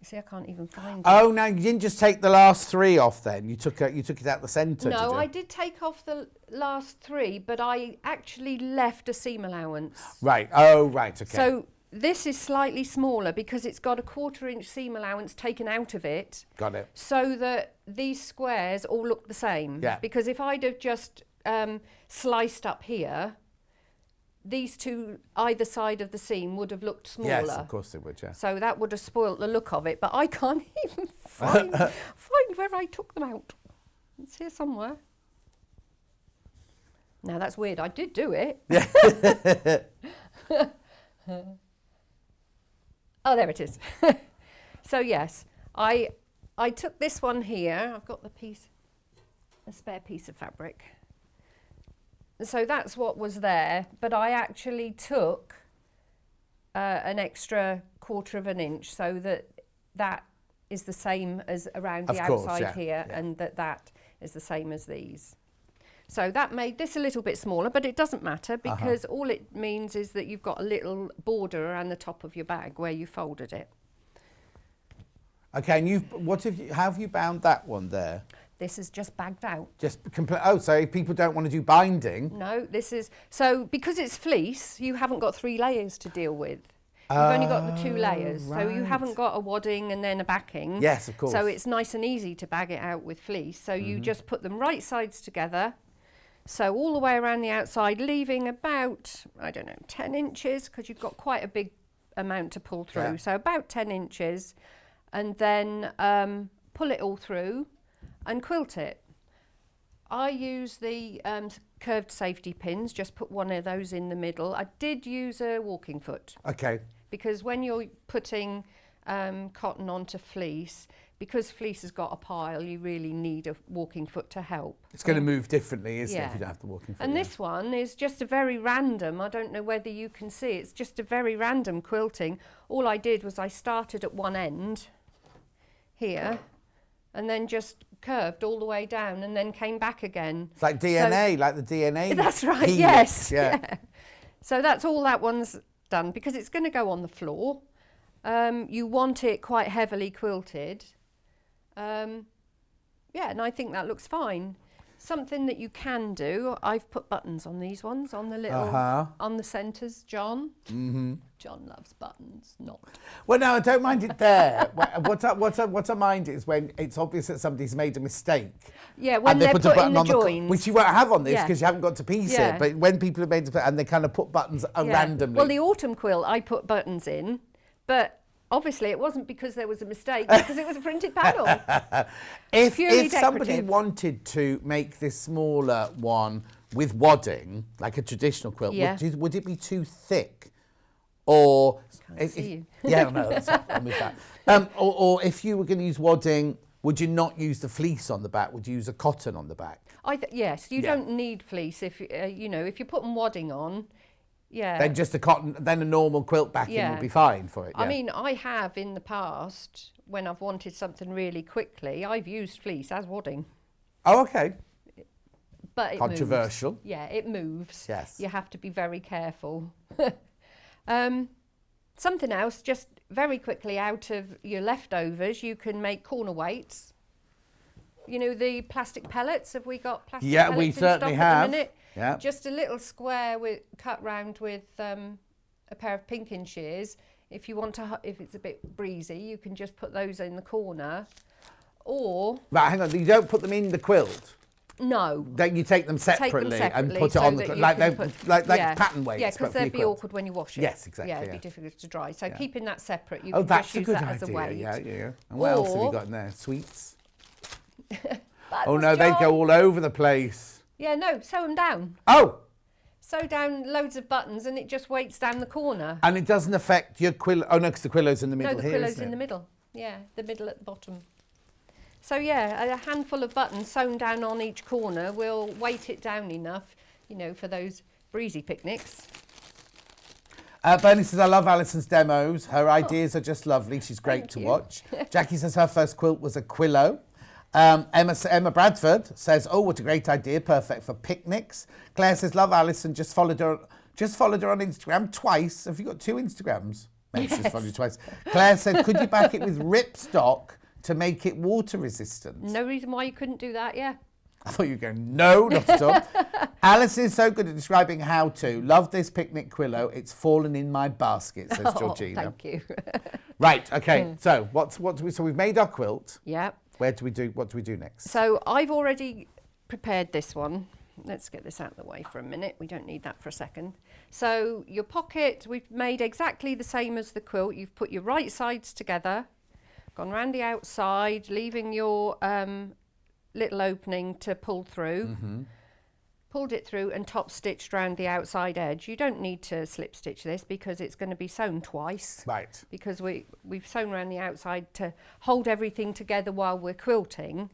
See, I can't even find it. Oh, now you didn't just take the last 3 off then. You took it out the centre, did No, you? I did take off the last 3, but I actually left a seam allowance. Right. Oh, right. Okay. So this is slightly smaller because it's got a 1/4 inch seam allowance taken out of it. Got it. So that these squares all look the same. Yeah. Because if I'd have just sliced up here, these two either side of the seam would have looked smaller. Yes, of course they would, yeah. So that would have spoilt the look of it, but I can't even find where I took them out. It's here somewhere. Now that's weird. I did do it. Oh, there it is. So yes, I took this one here. I've got a spare piece of fabric. So that's what was there, but I actually took an extra 1/4 inch so that is the same as around the outside here, and that is the same as these. So that made this a little bit smaller, but it doesn't matter because all it means is that you've got a little border around the top of your bag where you folded it. Okay, and how have you bound that one there? This is just bagged out. So if people don't want to do binding. No, so because it's fleece, you haven't got 3 layers to deal with. You've only got the 2 layers, so you haven't got a wadding and then a backing. Yes, of course. So it's nice and easy to bag it out with fleece. So you just put them right sides together. So all the way around the outside, leaving about, 10 inches, because you've got quite a big amount to pull through. Yeah. So about 10 inches, and then pull it all through and quilt it. I use the curved safety pins, just put one of those in the middle. I did use a walking foot. Okay. Because when you're putting cotton onto fleece, because fleece has got a pile, you really need a walking foot to help. It's going to move differently, isn't it, Yeah. if you don't have the walking foot? And this one is just a very random, I don't know whether you can see, it's just a very random quilting. All I did was I started at one end here and then just curved all the way down and then came back again. It's like DNA, like the DNA. That's right, helix, yes. Yeah. So that's all that one's done because it's going to go on the floor. You want it quite heavily quilted. Yeah, and I think that looks fine. Something that you can do, I've put buttons on these ones, on the little, on the centres, John. John loves buttons, not. Well, no, I don't mind it there. What I mind is when it's obvious that somebody's made a mistake. Yeah, when and they they're put a putting button the on joins. which you won't have on this Yeah. because you haven't got to piece Yeah. it. But when people have made and they kind of put buttons randomly. Well, the autumn quilt, I put buttons in, but obviously it wasn't because there was a mistake, because it was a printed panel. If Purely somebody decorative. wanted to make this smaller one with wadding, like a traditional quilt, Yeah. would it be too thick? Or see you. Yeah, no, that's I'm with that. Or if you were going to use wadding, would you not use the fleece on the back? Would you use a cotton on the back? Yes, you Yeah. don't need fleece if if you're putting wadding on. Yeah. Then just a cotton, then a normal quilt backing Yeah. would be fine for it. I yeah. mean, I have in the past, when I've wanted something really quickly, I've used fleece as wadding. Oh, okay. But it Controversial. moves. Yeah, it moves. Yes. You have to be very careful. Something else, just very quickly out of your leftovers, you can make corner weights. You know, the plastic pellets, have we got plastic Yeah, pellets we in certainly stock at have. the minute? Yeah. Just a little square cut round with a pair of pinking shears. If you want to, if it's a bit breezy, you can just put those in the corner. Or Right, hang on. You don't put them in the quilt. no, Then you take them separately, and put it so on the that quilt, you like can like pattern weights. Yeah, but because for your they'd be quilt. awkward when you wash it. Yes, exactly, Yeah, it'd yeah. be difficult to dry. So Yeah. keeping that separate, you Oh, can that's just a use good that idea. as a weight. Yeah. And what else have you Or- got in there? Sweets. That Oh was no, they John. go all over the place. Yeah, no, sew them down. Oh, Sew down loads of buttons and it just weights down the corner. and it doesn't affect your quill. Oh no, because the quillow's in the middle No, the here, quillow's isn't in it? the middle. Yeah, the middle at the bottom. So yeah, a handful of buttons sewn down on each corner will weight it down enough, you know, for those breezy picnics. Bernie says, I love Alison's demos. Her ideas are just lovely. She's great to watch. Jackie says her first quilt was a Quillow. Emma Bradford says, oh, what a great idea. Perfect for picnics. Claire says, love Alison. Just followed her on Instagram twice. Have you got 2 Instagrams? Maybe she's followed you twice. Claire said, could you back it with ripstock to make it water resistant? No reason why you couldn't do that, yeah. I thought you were going, no, not at all. Alice is so good at describing how to. Love this picnic Quillow. It's fallen in my basket, says Georgina. Thank you. Right, okay. So so we've made our quilt. Yeah. What do we do next? So I've already prepared this one. Let's get this out of the way for a minute. We don't need that for a second. So your pocket, we've made exactly the same as the quilt. You've put your right sides together, gone round the outside, leaving your little opening to pull through. Pulled it through and top stitched around the outside edge. You don't need to slip stitch this because it's going to be sewn twice. Right. Because we've sewn around the outside to hold everything together while we're quilting.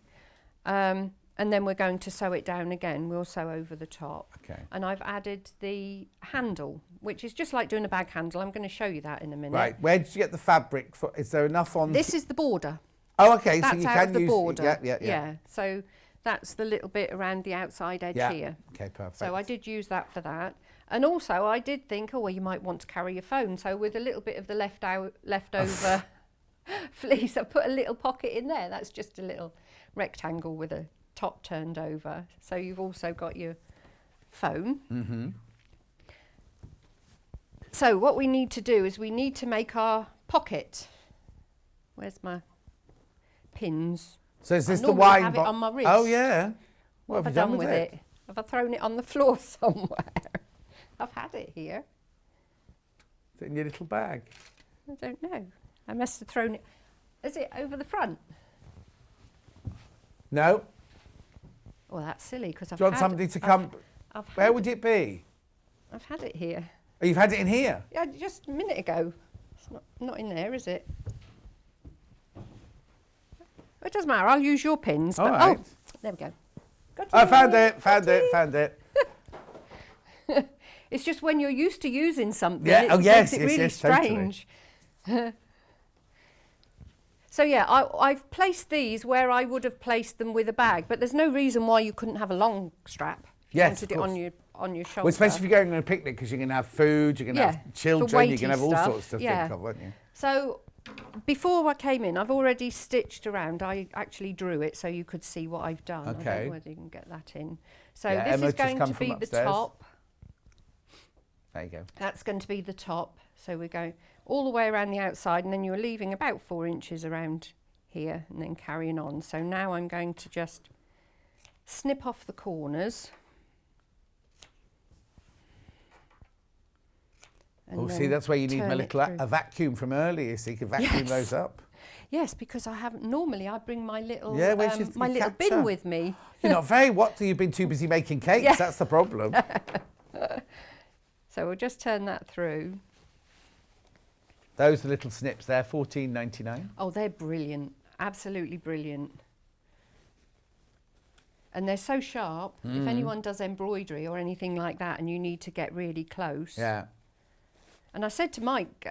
And then we're going to sew it down again. We'll sew over the top. Okay. And I've added the handle, which is just like doing a bag handle. I'm going to show you that in a minute. Right. Where did you get the fabric? Is there enough on? This is the border. Oh, okay. That's so you out can of the use border. Yeah. So that's the little bit around the outside edge here. Okay, perfect. So I did use that for that. And also I did think, oh, well, you might want to carry your phone. So with a little bit of the leftover fleece, I put a little pocket in there. That's just a little rectangle with a top turned over. So you've also got your phone. So what we need to do is we need to make our pocket. Where's my pins? So is this I the normally wine have it on my wrist. Oh yeah. What have I done with it? Have I thrown it on the floor somewhere? I've had it here. Is it in your little bag? I don't know. I must have thrown it. Is it over the front? No. Well, that's silly because I've Do you want had somebody to come? Where would it be? I've had it here. Oh, you've had it in here? Yeah, just a minute ago. It's not in there, is it? It doesn't matter. I'll use your pins. All But, right. Oh, there we go. Got I it. found it. It's just when you're used to using something, Yeah, it oh, yes, makes it yes, really yes, totally. strange. So yeah, I've placed these where I would have placed them with a bag, but there's no reason why you couldn't have a long strap. If you Yes, wanted of it course. on your shoulder. Well, especially if you're going on a picnic, because you're going to have food, you're going to have for children, you're weighty going to have all stuff, sorts to yeah. think of, won't you? So before I came in, I've already stitched around. I actually drew it so you could see what I've done. I Okay. don't know whether you can get that in. So Yeah, this Emma is just going come to from be the upstairs. top. There you go. That's going to be the top. So we're going all the way around the outside, and then you're leaving about 4 inches around here and then carrying on. So now I'm going to just snip off the corners. Oh, see, that's where you need my turn it little through. a vacuum from earlier, so you can vacuum Yes. those up. Yes, because I haven't normally. I bring my little Yeah, where's your my little catcher? bin with me. You're not very you've been too busy making cakes, Yeah. that's the problem. So we'll just turn that through. Those are little snips there, $14.99. Oh, they're brilliant. Absolutely brilliant. And they're so sharp. If anyone does embroidery or anything like that and you need to get really close. Yeah. And I said to Mike,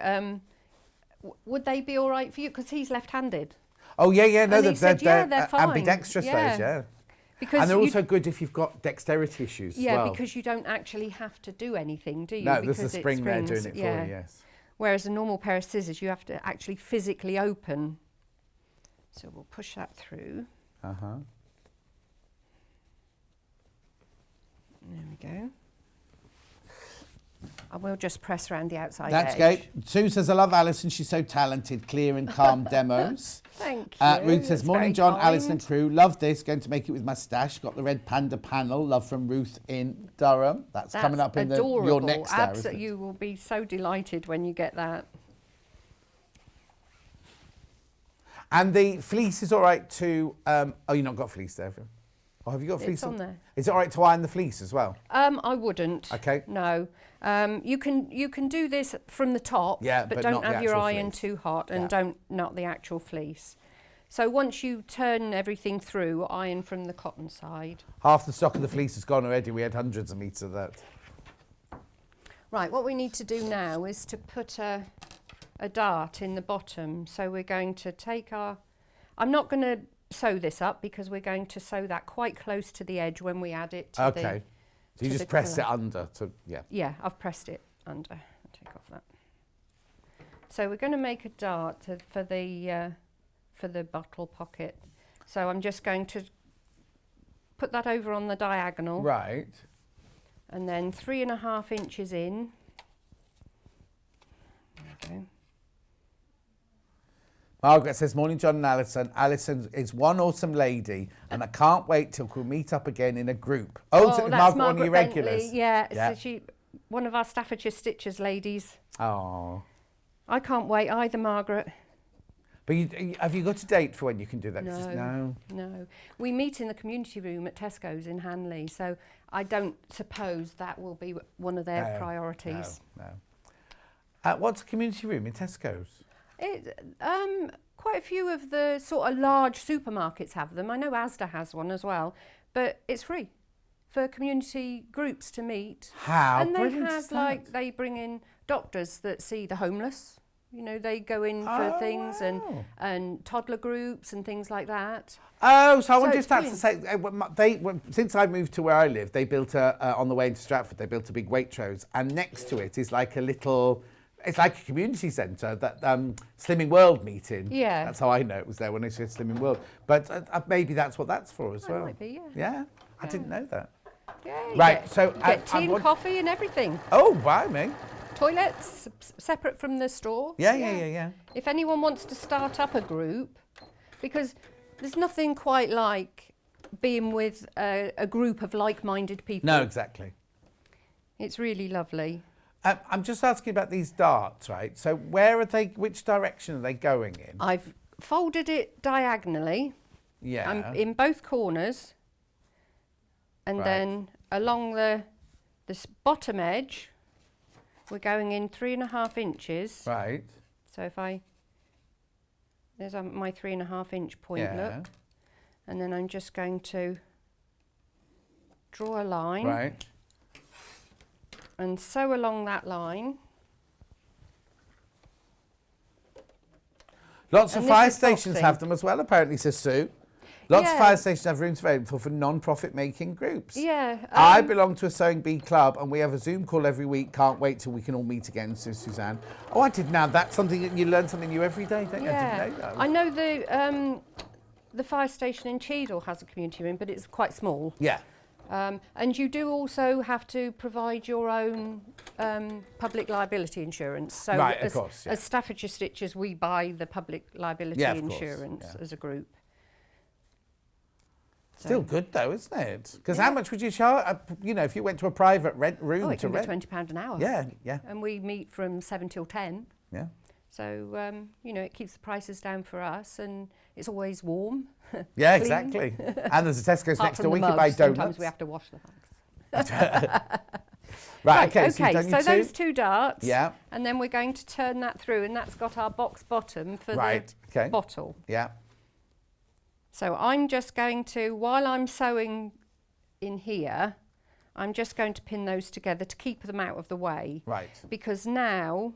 would they be all right for you? Because he's left-handed. Oh, yeah, no, And he said, yeah, they're fine. ambidextrous, Yeah. those, yeah. Because And they're you- also good if you've got dexterity issues as well. because you don't actually have to do anything, do you? No, because there's a it spring there doing springs, it for yeah. you, yes. Whereas a normal pair of scissors, you have to actually physically open. So we'll push that through. Uh-huh. There we go. I will just press around the outside That's edge. great. Sue says, I love Alison. She's so talented, clear and calm demos. Thank you. Ruth says, That's morning, very John, kind. Alison and crew. Love this. Going to make it with my stash. Got the red panda panel. Love from Ruth in Durham. That's coming up in adorable. your next hour, isn't it? You will be so delighted when you get that. And the fleece is all right to... oh, you've not got fleece there, have you? Or have you got fleece? It's on there. Is it all right to iron the fleece as well? I wouldn't. Okay. No. You can do this from the top, Yeah, but but don't not the have your actual iron fleece. too hot and Yeah. don't not the actual fleece. So once you turn everything through, iron from the cotton side. Half the stock of the fleece is gone already. We had hundreds of meters of that. Right, what we need to do now is to put a dart in the bottom. So we're going to take our... I'm not going to sew this up because we're going to sew that quite close to the edge when we add it to the... Okay. So you to just the press it quillow. under to, yeah. Yeah, I've pressed it under. I'll take off that. So we're going to make a dart for the bottle pocket. So I'm just going to put that over on the diagonal. Right. And then 3.5 inches in. There we go. Margaret says, morning, John and Alison. Alison is one awesome lady, and I can't wait till we'll meet up again in a group. Oh, so that's Margaret, one of your Bentley. regulars. Yeah, Yeah. so she, one of our Staffordshire Stitchers ladies. Oh. I can't wait either, Margaret. But have you got a date for when you can do that? 'Cause No. We meet in the community room at Tesco's in Hanley, so I don't suppose that will be one of their priorities. No. What's a community room in Tesco's? Quite a few of the sort of large supermarkets have them. I know Asda has one as well, but it's free for community groups to meet. How And they brilliant is have that? they bring in doctors that see the homeless. You know, they go in for things wow. and toddler groups and things like that. Oh, so I So wonder it's if that's to say, since I moved to where I live, they built on the way into Stratford, they built a big Waitrose, and next to it is like a little, it's like a community centre that Slimming World meet in. Yeah. That's how I know it was there when I said Slimming World. But maybe that's what that's for as well. Might be, yeah. Yeah, I didn't know that. Yeah, you Right, get- so you get tea and want- coffee and everything. Oh, by me. Toilets separate from the store. Yeah. If anyone wants to start up a group, because there's nothing quite like being with a group of like-minded people. No, exactly. It's really lovely. I'm just asking about these darts, right? So where are they, which direction are they going in? I've folded it diagonally. Yeah. I'm in both corners. And Right. then along this bottom edge, we're going in 3.5 inches. Right. So if there's my 3.5 inch point, Yeah. look. And then I'm just going to draw a line Right. and sew along that line. Lots And of this fire is stations boxing. have them as well, apparently, says Sue. Lots of Yeah. fire stations have rooms available for non-profit making groups. Yeah. I belong to a sewing bee club and we have a Zoom call every week. Can't wait till we can all meet again, says Suzanne. Oh, I didn't know. That's something that you learn something new every day, don't you? I Yeah. didn't know that. I know the fire station in Cheadle has a community room, but it's quite small. Yeah. And you do also have to provide your own public liability insurance. So Right, of as, course, yeah. as Staffordshire Stitchers, we buy the public liability Yeah, of course, insurance yeah. as a group. Still good though, isn't it? Because how much would you charge, if you went to a private rent room Oh, it to can be rent? £20 an hour. Yeah. And we meet from 7 till 10. Yeah. So, it keeps the prices down for us and it's always warm. Yeah, clean. exactly. And there's a Tesco's Apart next from door. the We can buy mugs, donuts. sometimes we have to wash the mugs. Right, okay. So, you've done so your those two darts. Yeah. And then we're going to turn that through and that's got our box bottom for Right, the okay. bottle. Yeah. So I'm just going to, while I'm sewing in here, I'm just going to pin those together to keep them out of the way. Right. Because now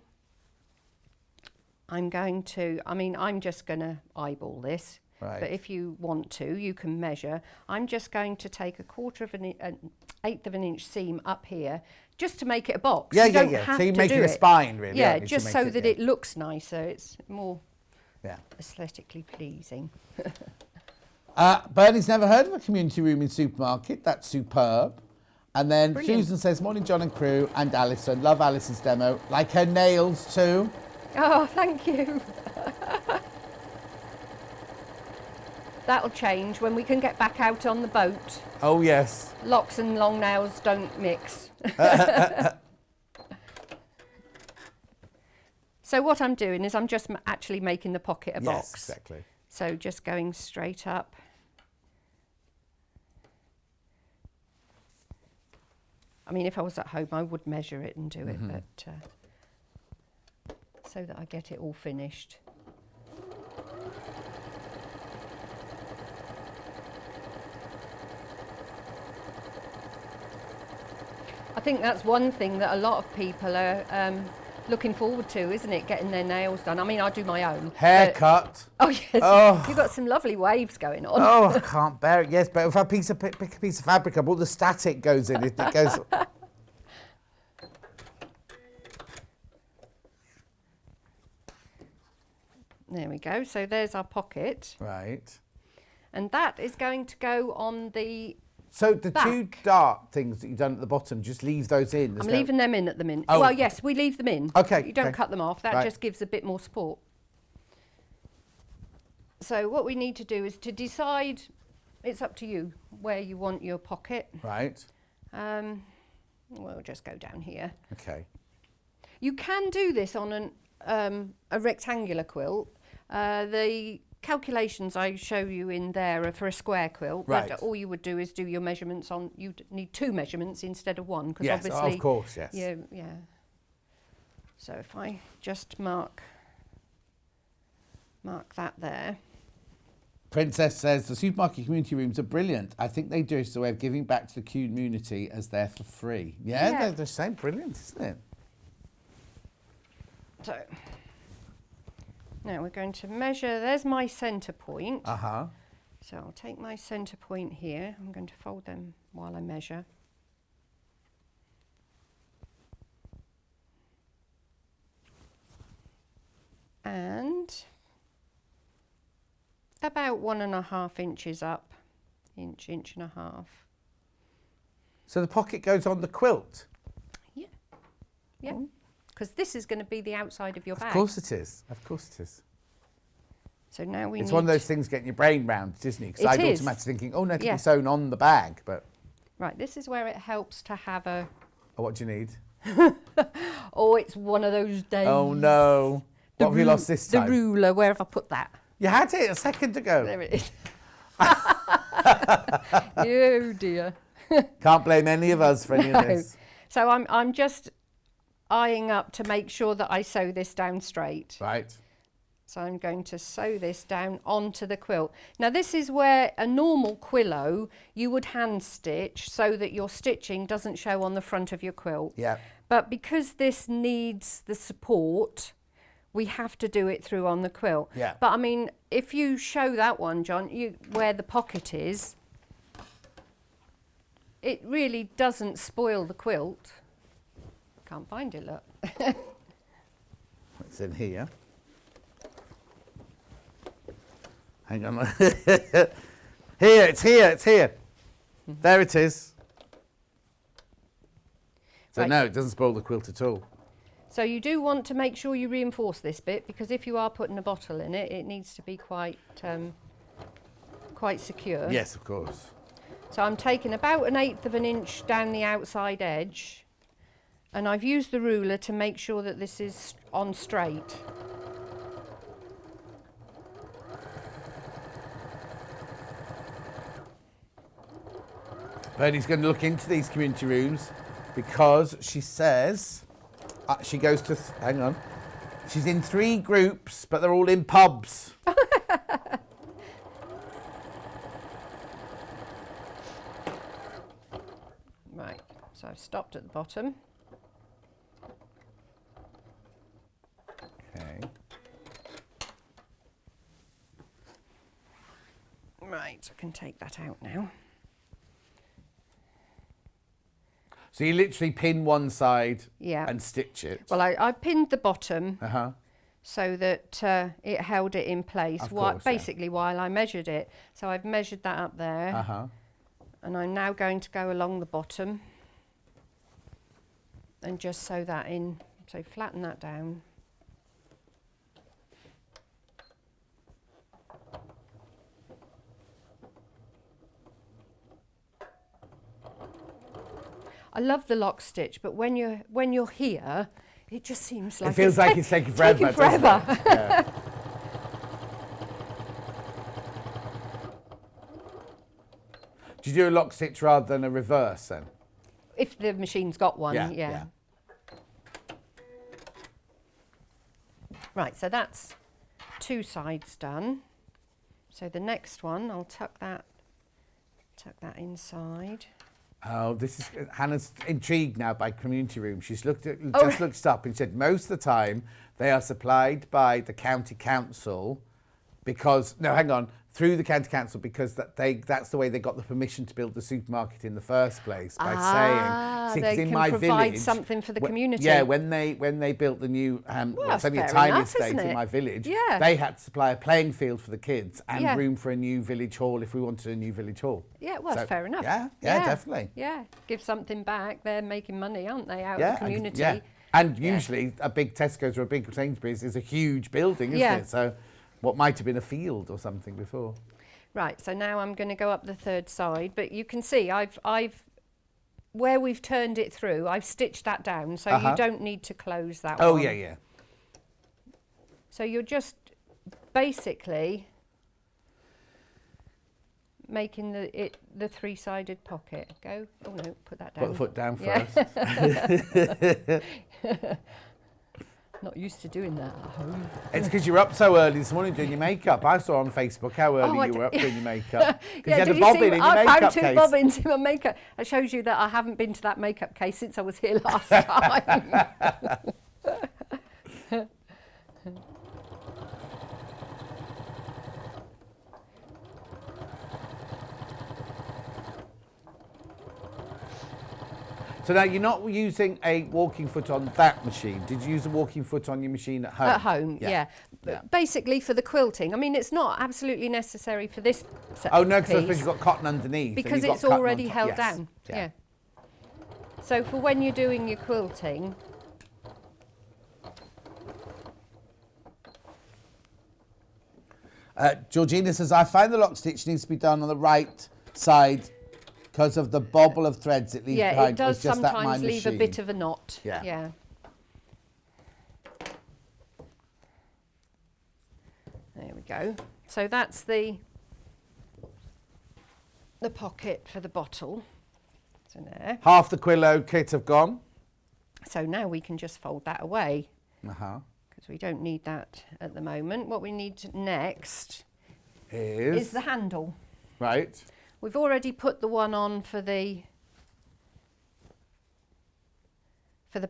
I'm just going to eyeball this. Right. But if you want to, you can measure. I'm just going to take an eighth of an inch seam up here, just to make it a box. Yeah, you don't yeah. Have So you're to making do a it. spine, really, Yeah, aren't you, to just make so it, that yeah. it looks nicer. It's more Yeah. aesthetically pleasing. Bernie's never heard of a community room in supermarket. That's superb. And then Brilliant. Susan says, morning, John and crew, and Alison. Love Alison's demo. Like her nails too. Oh, thank you. That'll change when we can get back out on the boat. Oh, yes. Locks and long nails don't mix. So what I'm doing is I'm just actually making the pocket a Yes, box. exactly. So just going straight up. I mean, if I was at home, I would measure it and do it, but so that I get it all finished. think that's one thing that a lot of people are looking forward to, isn't it? Getting their nails done. I mean, I do my own. Haircut. Oh yes, Oh. you've got some lovely waves going on. Oh, I can't bear it. Yes, but if I pick a piece of fabric up, all the static goes in. It goes. There we go. So there's our pocket, Right. and that is going to go on the. So the two Back. dart things that you've done at the bottom, just leave those in. I'm leaving them in at the minute. Oh. Well, yes, we leave them in. Okay, You don't okay. cut them off. That Right. just gives a bit more support. So what we need to do is to decide. It's up to you where you want your pocket. Right. We'll just go down here. Okay. You can do this on a rectangular quilt. The calculations I show you in there are for a square quilt. Right. But all you would do is do your measurements on. You'd need 2 measurements instead of 1 because Yes, obviously. of course, yes. Yeah. So if I just mark that there. Princess says the supermarket community rooms are brilliant. I think they do as a way of giving back to the community as they're for free. Yeah, Yeah. they're saying brilliant, isn't it? So now we're going to measure. There's my centre point. Uh-huh. So I'll take my centre point here. I'm going to fold them while I measure. And about 1.5 inches up, inch and a half. So the pocket goes on the quilt? Yeah, because this is going to be the outside of your bag. Of course it is. Of course it is. So now we It's need one of those things getting your brain round, isn't it? Because It I'd is. automatically thinking, oh, no, it can Yeah. be sewn on the bag. But Right, this is where it helps to have a. oh, what do you need? Oh, it's one of those days. Oh, no. What have you lost this time? The ruler. Where have I put that? You had it a second ago. There it is. Oh dear. Can't blame any of us for any of this. So I'm just eyeing up to make sure that I sew this down straight. Right. So I'm going to sew this down onto the quilt. Now this is where a normal Quillow you would hand stitch so that your stitching doesn't show on the front of your quilt. Yeah. But because this needs the support, we have to do it through on the quilt. Yeah. But I mean, if you show that one, John, where the pocket is, it really doesn't spoil the quilt. Can't find it, look. It's in here. Hang on. Here, it's here, it's here. There it is. So Right. no, it doesn't spoil the quilt at all. So you do want to make sure you reinforce this bit, because if you are putting a bottle in it, it needs to be quite secure. Yes, of course. So I'm taking about 1/8 of an inch down the outside edge, and I've used the ruler to make sure that this is on straight. Bernie's going to look into these community rooms because she says she goes to, hang on, she's in 3 groups, but they're all in pubs. Right, so I've stopped at the bottom. Okay. Right, I can take that out now. So you literally pin one side Yeah. and stitch it. Well, I pinned the bottom Uh-huh. so that it held it in place, Of course, yeah. basically while I measured it. So I've measured that up there, Uh-huh. and I'm now going to go along the bottom and just sew that in. So flatten that down. I love the lock stitch, but when you're here, it just seems like It feels like it's taking forever. taking doesn't it? forever. Yeah. Do you do a lock stitch rather than a reverse then? If the machine's got one, Yeah, yeah. yeah. Right, so that's 2 sides done. So the next one, I'll tuck that inside. Oh, this is Hannah's intrigued now by community rooms. She's looked up and said most of the time they are supplied by the county council through the county council because that's the way they got the permission to build the supermarket in the first place by saying they in can my provide village something for the community. Yeah, when they built the new it's only a fair tiny enough, estate isn't in it? my village. Yeah. They had to supply a playing field for the kids and Yeah. room for a new village hall if we wanted a new village hall. Yeah, well, that's fair enough. Yeah, definitely. Yeah, give something back. They're making money, aren't they, out of the community? Yeah. And usually a big Tesco's or a big Sainsbury's is a huge building, isn't it? So what might have been a field or something before. Right, so now I'm going to go up the third side, but you can see I've where we've turned it through, I've stitched that down, so you don't need to close that one. Oh, yeah. So you're just basically making the three-sided pocket. Go. Oh no, put that down. Put the foot down first. Not used to doing that at home. It's because you're up so early this morning doing your makeup. I saw on Facebook how early you were up doing your makeup. Because you had a bobbin in your makeup I found two case. bobbins in my makeup. It shows you that I haven't been to that makeup case since I was here last time. So now you're not using a walking foot on that machine. Did you use a walking foot on your machine at home? At home, yeah. Basically for the quilting. I mean, it's not absolutely necessary for this Oh no, because I piece suppose you've got cotton underneath. because and you've it's got cotton already on top. held Yes. down. Yeah. So for when you're doing your quilting, Georgina says, I find the lock stitch needs to be done on the right side because of the bobble of threads it leaves behind. it does It's just that my sometimes leave a machine. bit of a knot. Yeah. There we go. So that's the pocket for the bottle. So there. Half the Quillow kit have gone. So now we can just fold that away Uh-huh. because we don't need that at the moment. What we need next Is is the handle. right. We've already put the one on for the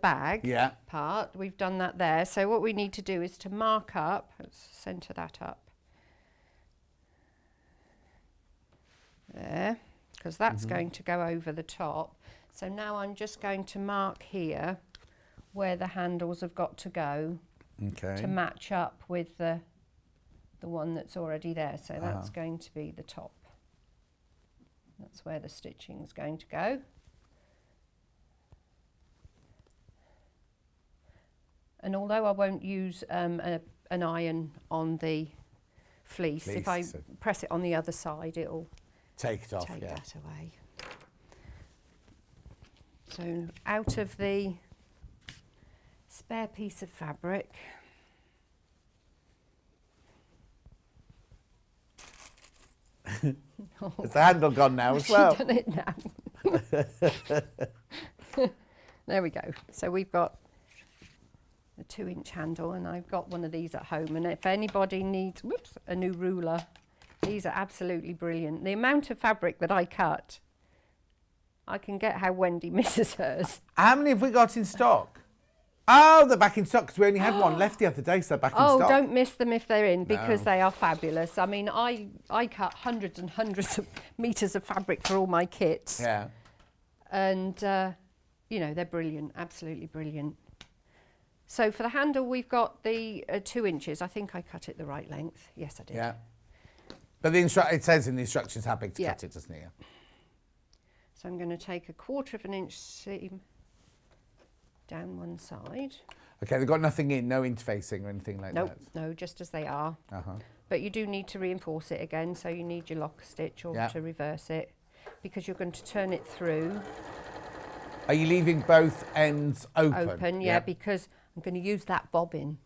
bag part. We've done that there. So what we need to do is to mark up, let's centre that up there, because that's going to go over the top. So now I'm just going to mark here where the handles have got to go to match up with the one that's already there. So that's going to be the top. That's where the stitching is going to go. And although I won't use an iron on the fleece, if I press it on the other side, it'll take it off. take that away. So out of the spare piece of fabric, Is the handle gone now as well? done it now. There we go. So we've got the 2-inch handle, and I've got one of these at home. And if anybody needs, a new ruler, these are absolutely brilliant. The amount of fabric that I cut, I can get how Wendy misses hers. How many have we got in stock? Oh, they're back in stock because we only had one left the other day, so they're back in stock. Oh, don't miss them if they're in, because they are fabulous. I mean, I cut hundreds and hundreds of meters of fabric for all my kits. Yeah. And, you know, they're brilliant, absolutely brilliant. So for the handle, we've got the 2 inches. I think I cut it the right length. Yes, I did. Yeah. But it says in the instructions how big to cut it, doesn't it? So I'm going to take 1/4 inch seam down one side. Okay, they've got nothing in, no interfacing or anything like Nope, that? no, just as they are. Uh-huh. But you do need to reinforce it again, so you need your lock stitch or to reverse it, because you're going to turn it through. Are you leaving both ends open? Open, yeah, because I'm going to use that bobbin.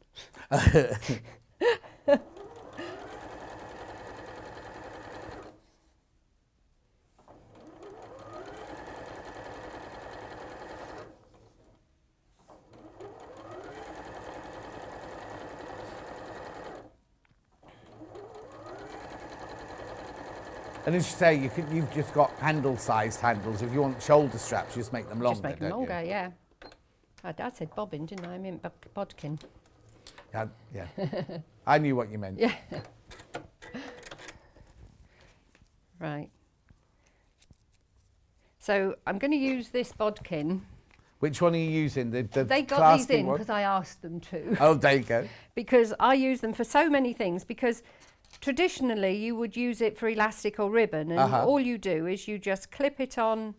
And as you say, you've just got handle-sized handles. If you want shoulder straps, you just make them longer, Just make them don't you? longer, yeah. I said bobbin, didn't I? I meant bodkin. Yeah. I knew what you meant. Yeah. Right. So I'm going to use this bodkin. Which one are you using? The They got these clasping in one? because I asked them to. Oh, there you go. Because I use them for so many things. Because traditionally you would use it for elastic or ribbon, and all you do is you just clip it on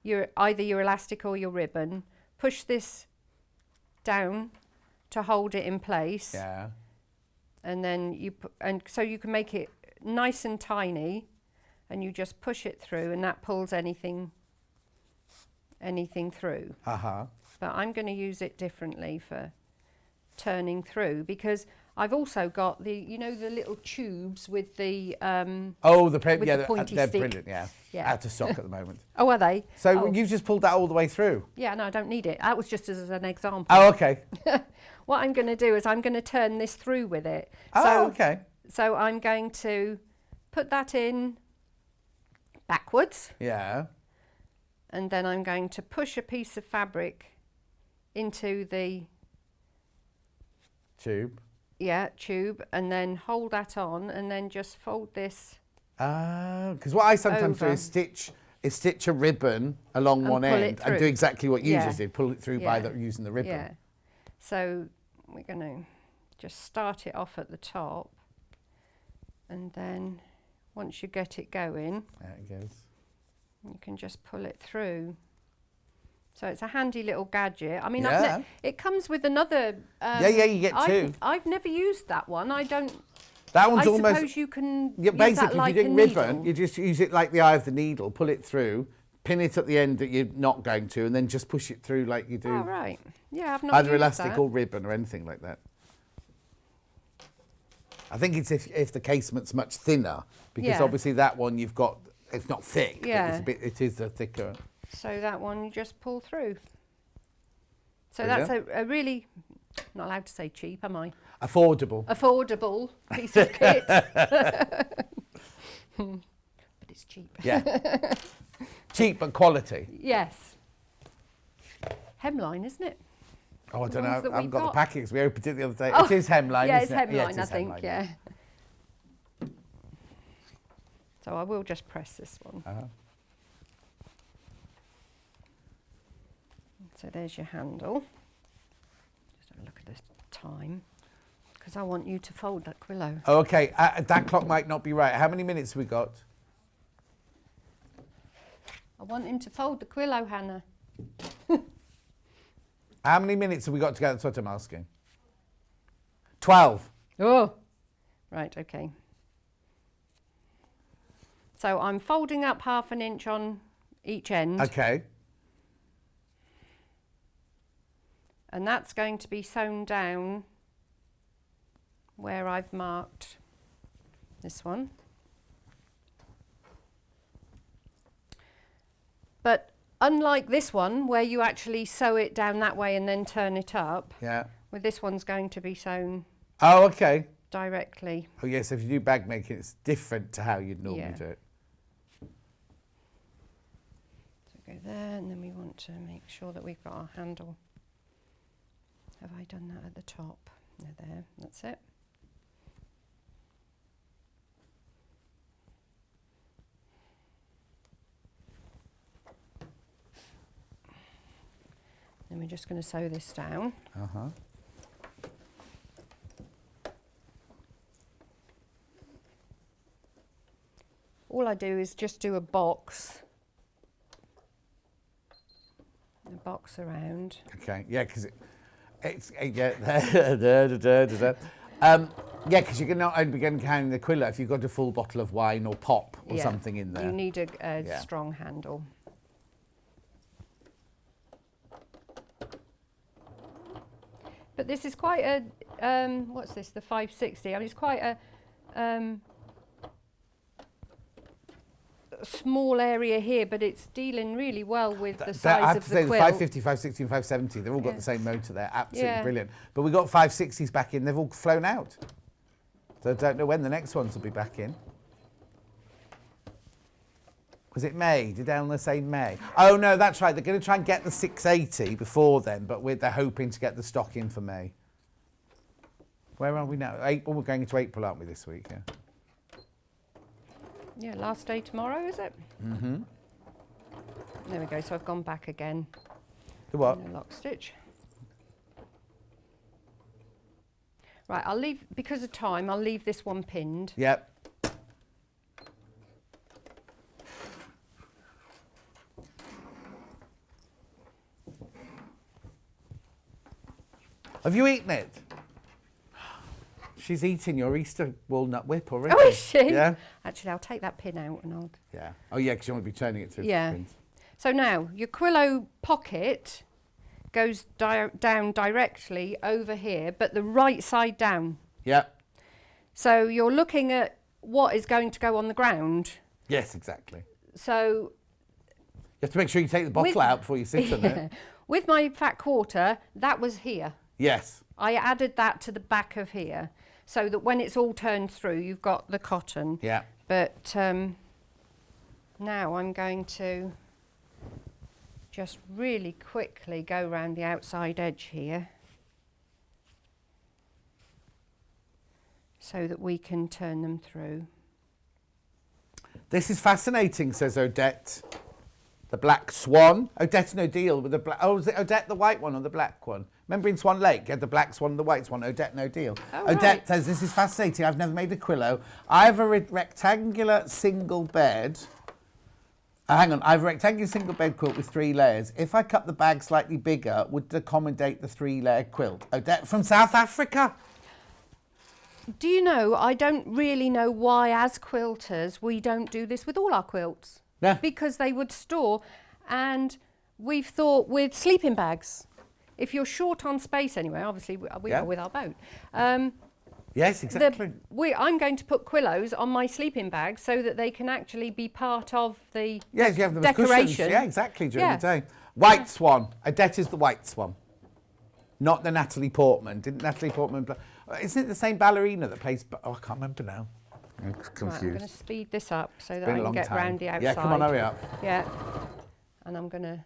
either your elastic or your ribbon, push this down to hold it in place. Yeah. And then so you can make it nice and tiny, and you just push it through, and that pulls anything through. But I'm going to use it differently for turning through, because I've also got the little tubes with the the pointy they're stick. brilliant. Yeah. Out of stock at the moment. Oh, are they? So you've just pulled that all the way through. Yeah, no, I don't need it. That was just as an example. Oh, okay. What I'm going to do is I'm going to turn this through with it. Oh, okay. So I'm going to put that in backwards. Yeah. And then I'm going to push a piece of fabric into the tube, and then hold that on, and then just fold this. Because what I sometimes do is stitch a ribbon along And one pull end it and do through. exactly what you just did, pull it through by Yeah. using the ribbon. Yeah. So we're going to just start it off at the top, and then once you get it going, There it goes. you can just pull it through. So it's a handy little gadget. I mean, Yeah. it comes with another. You get two. I've never used that one. I don't. That one's I almost. suppose you can Yeah, use basically, that like if a you're doing ribbon, needle. you just use it like the eye of the needle, pull it through, pin it at the end that you're not going to, and then just push it through like you do Oh, right. Yeah, I've not either used elastic that. or ribbon or anything like that. I think it's if the casement's much thinner, because Yeah. obviously that one you've got, it's not thick, but Yeah. it is a thicker. So that one you just pull through. So Brilliant. that's a really, not allowed to say cheap, am I? Affordable. Affordable piece of kit. But it's cheap. Yeah. Cheap but quality. Yes. Hemline, isn't it? Oh, I The don't know. ones that I haven't we've got the got. packets. We opened it the other day. Oh, It is hemline, Yeah, it's isn't it? hemline, it I is think, hemline, yeah. So I will just press this one. So there's your handle. Just have a look at this time, because I want you to fold that Quillow. Oh, okay, that clock might not be right. How many minutes have we got? I want him to fold the Quillow, Hannah. How many minutes have we got to go? That's what I'm asking. 12. Oh, right, okay. So I'm folding up 1/2 inch on each end. Okay. And that's going to be sewn down where I've marked this one. But unlike this one, where you actually sew it down that way and then turn it up, Yeah. well, this one's going to be sewn Oh, okay. directly. Oh, yes, if you do bag making, it's different to how you'd normally Yeah. do it. So go there, and then we want to make sure that we've got our handle. Have I done that at the top? No, there, that's it. Then we're just going to sew this down. Uh-huh. All I do is just do a box around. Okay, yeah, because it's yeah, yeah, because you can not only begin carrying the Quillow if you've got a full bottle of wine or pop or Yeah. something in there. You need a Yeah. strong handle. But this is quite a, what's this, the 560? I mean, it's quite a small area here, but it's dealing really well with the I size have of to the say the quilt. 550, 560 and 570, they've all got Yeah. the same motor there, absolutely Yeah. brilliant. But we got 560s back in, they've all flown out. So I don't know when the next ones will be back in. Was it May? Did Eleanor say May? Oh no, that's right. They're going to try and get the 680 before then, but they're hoping to get the stock in for May. Where are we now? April. We're going into April, aren't we, this week? Yeah. Yeah, last day tomorrow, is it? Mm-hmm. There we go. So I've gone back again. The what? And a lock stitch. Right, I'll leave, because of time, I'll leave this one pinned. Yep. Have you eaten it? She's eating your Easter walnut whip already. Oh, is she? Yeah. Actually, I'll take that pin out and I'll... Yeah. Oh, yeah, because you want to be turning it through. Yeah. Pins. So now, your Quillow pocket goes down directly over here, but the right side down. Yeah. So you're looking at what is going to go on the ground. Yes, exactly. So... You have to make sure you take the bottle out before you sit on it. With my fat quarter, that was here. Yes. I added that to the back of here, so that when it's all turned through, you've got the cotton. Yeah. But now I'm going to just really quickly go round the outside edge here, so that we can turn them through. This is fascinating, says Odette. The black swan. Odette no deal with the black. Oh, was it Odette the white one or the black one? Remember in Swan Lake, you had the black swan and the white swan. Odette no deal. Oh, Odette right. says, this is fascinating. I've never made a Quillow. I have a rectangular single bed. Hang on. I have a rectangular single bed quilt with 3 layers. If I cut the bag slightly bigger, would it accommodate the 3-layer quilt? Odette from South Africa. Do you know, I don't really know why, as quilters, we don't do this with all our quilts. Yeah. Because they would store, and we've thought with sleeping bags, if you're short on space anyway, obviously we Yeah. are with our boat. Yes, exactly. I'm going to put Quillows on my sleeping bag so that they can actually be part of the Yes, you have them as decoration. cushions. Yeah, exactly, during Yeah. the day. White swan. Odette is the white swan. Not the Natalie Portman. Didn't Natalie Portman... Isn't it the same ballerina that plays... Oh, I can't remember now. I'm confused. Right, I'm going to speed this up so that Been I a can long get time. round the outside. Yeah, come on, hurry up. Yeah, and I'm going to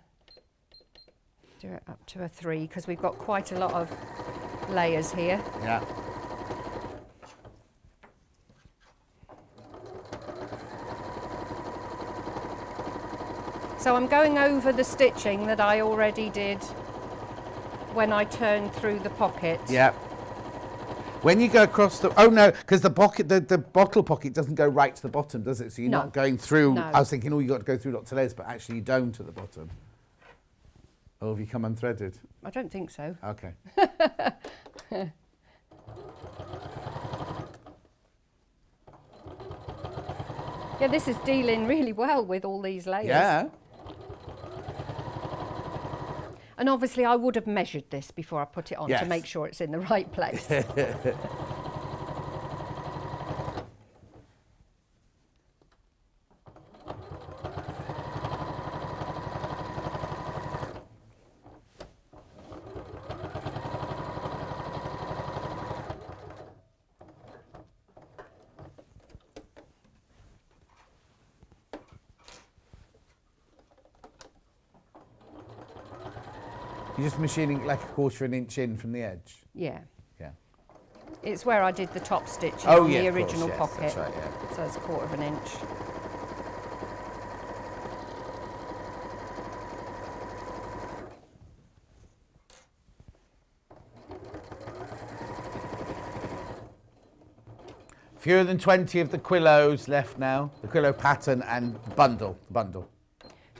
do it up to a 3 because we've got quite a lot of layers here. Yeah. So I'm going over the stitching that I already did when I turned through the pocket. Yeah. When you go across the... Oh, no, because the pocket, the bottle pocket doesn't go right to the bottom, does it? So you're No. not going through... No. I was thinking, oh, you've got to go through lots of layers, but actually you don't at the bottom. Or have you come unthreaded? I don't think so. Okay. Yeah, this is dealing really well with all these layers. Yeah. And obviously I would have measured this before I put it on Yes. to make sure it's in the right place. You're just machining like a 1/4 inch in from the edge. Yeah. Yeah. It's where I did the top stitching Oh, on yeah, the of course, original yes, pocket. that's right, yeah. So it's 1/4 inch. Fewer than 20 of the Quillows left now. The Quillow pattern and bundle.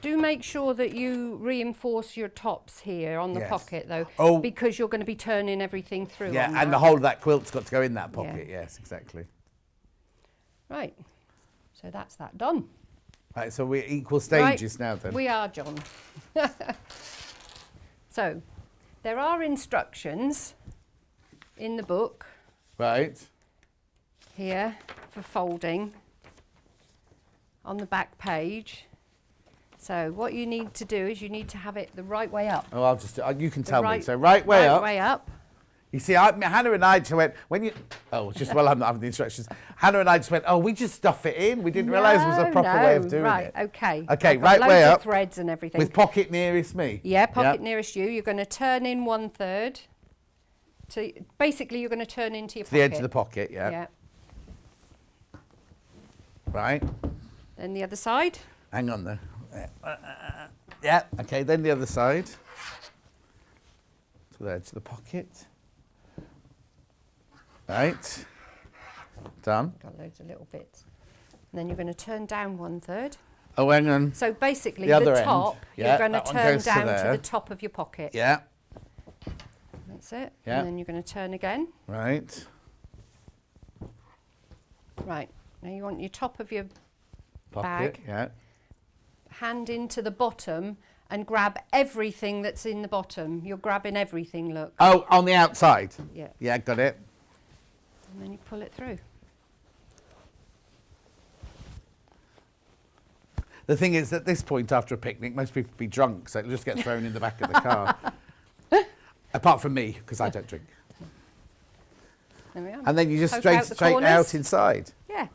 Do make sure that you reinforce your tops here on the Yes. pocket though, Oh. because you're going to be turning everything through. Yeah, on and that. the whole of that quilt's got to go in that pocket. Yeah. Yes, exactly. Right, so that's that done. Right, so we're equal stages now then. We are, John. So, there are instructions in the book Right. here for folding on the back page. So what you need to do is you need to have it the right way up. Oh, I'll just... you can The tell me. So right way up. Right way up. You see, Hannah and I just went, just while I'm not having the instructions, Hannah and I just went, we just stuff it in. We didn't realise it was a proper way of doing it. Okay. Okay, I've got right way loads up. of threads and everything. With pocket nearest me. Yeah, pocket nearest you. You're going to turn in 1/3. So basically, you're going to turn into your pocket. The edge of the pocket, yeah. Yeah. Right. Then the other side. Hang on there. Yeah, okay, then the other side. To the edge of the pocket. Right. Done. Got loads of little bits. And then you're going to turn down 1/3. Oh, hang on. So basically, The other the end. top, Yeah, you're going to that one turn goes to down to there. the top of your pocket. Yeah. That's it. Yeah. And then you're going to turn again. Right. Right. Now you want your top of your Pocket, bag. yeah. Hand into the bottom and grab everything that's in the bottom. You're grabbing everything, look. Oh, on the outside? Yeah. Yeah, got it. And then you pull it through. The thing is, at this point after a picnic, most people be drunk, so it'll just get thrown in the back of the car. Apart from me, because I don't drink. There we are. And then you just Poke straight out the out corners. inside. Yeah.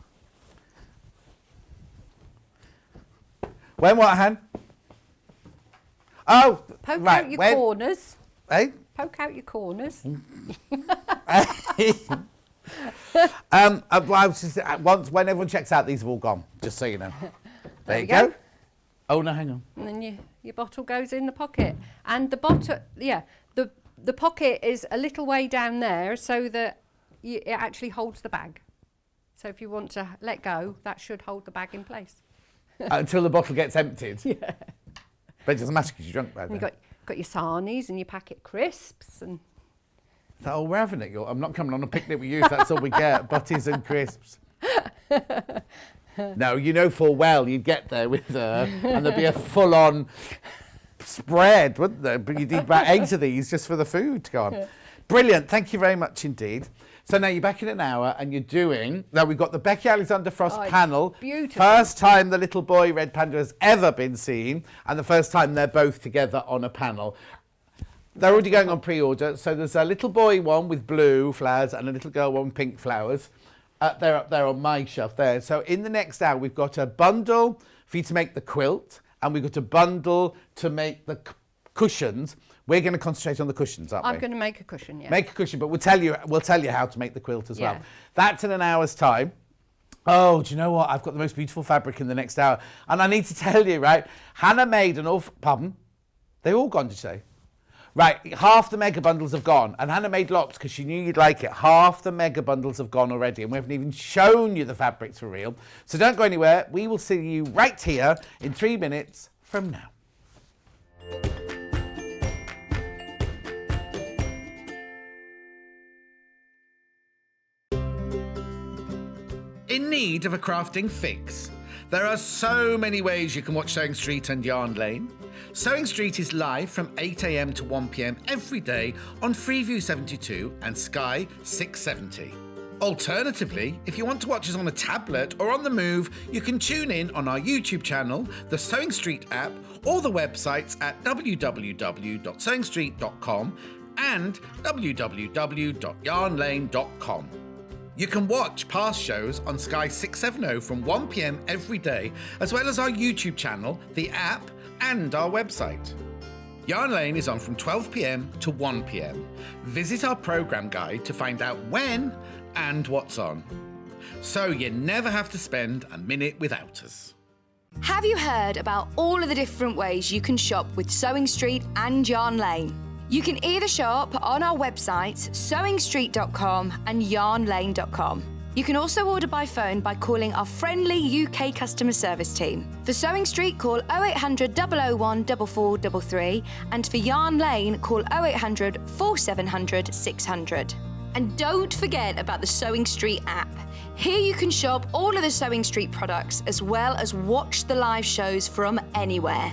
When what, Han? Oh, Poke right. out your when, corners. Eh? Poke out your corners. When everyone checks out, these have all gone, just so you know. There you we go. go. Oh, no, hang on. And then your bottle goes in the pocket. And the bottom, the pocket is a little way down there so that it actually holds the bag. So if you want to let go, that should hold the bag in place. Until the bottle gets emptied. Yeah. But it doesn't matter because you're drunk by And then. you've got your sarnies and your packet crisps. And Is that all we're having it? I'm not coming on a picnic with you if that's all we get. Butties and crisps. No, you know full well you'd get there with and there'd be a full-on spread, wouldn't there? But you'd eat about 8 of these just for the food to go on. Brilliant. Thank you very much indeed. So now you're back in an hour and you're doing... Now we've got the Becky Alexander Frost panel. Beautiful. First time the little boy Red Panda has ever been seen, and the first time they're both together on a panel. They're already going on pre-order. So there's a little boy one with blue flowers and a little girl one with pink flowers. They're up there on my shelf there. So in the next hour, we've got a bundle for you to make the quilt, and we've got a bundle to make the cushions. We're going to concentrate on the cushions, aren't we? I'm going to make a cushion, yeah. Make a cushion, but we'll tell you how to make the quilt as well. Yeah. That's in an hour's time. Oh, do you know what? I've got the most beautiful fabric in the next hour. And I need to tell you, right, Hannah made an awful... Pardon? They're all gone, did you say? Right, half the mega bundles have gone. And Hannah made lots because she knew you'd like it. Half the mega bundles have gone already. And we haven't even shown you the fabrics for real. So don't go anywhere. We will see you right here in 3 minutes from now. In need of a crafting fix? There are so many ways you can watch Sewing Street and Yarn Lane. Sewing Street is live from 8 a.m. to 1 p.m. every day on Freeview 72 and Sky 670. Alternatively, if you want to watch us on a tablet or on the move, you can tune in on our YouTube channel, the Sewing Street app, or the websites at www.sewingstreet.com and www.yarnlane.com. You can watch past shows on Sky 670 from 1 p.m. every day, as well as our YouTube channel, the app, and our website. Yarn Lane is on from 12 p.m. to 1 p.m. Visit our programme guide to find out when and what's on. So you never have to spend a minute without us. Have you heard about all of the different ways you can shop with Sewing Street and Yarn Lane? You can either shop on our websites, sewingstreet.com and yarnlane.com. You can also order by phone by calling our friendly UK customer service team. For Sewing Street, call 0800 001 4433, and for Yarn Lane, call 0800 4700 600. And don't forget about the Sewing Street app. Here you can shop all of the Sewing Street products as well as watch the live shows from anywhere.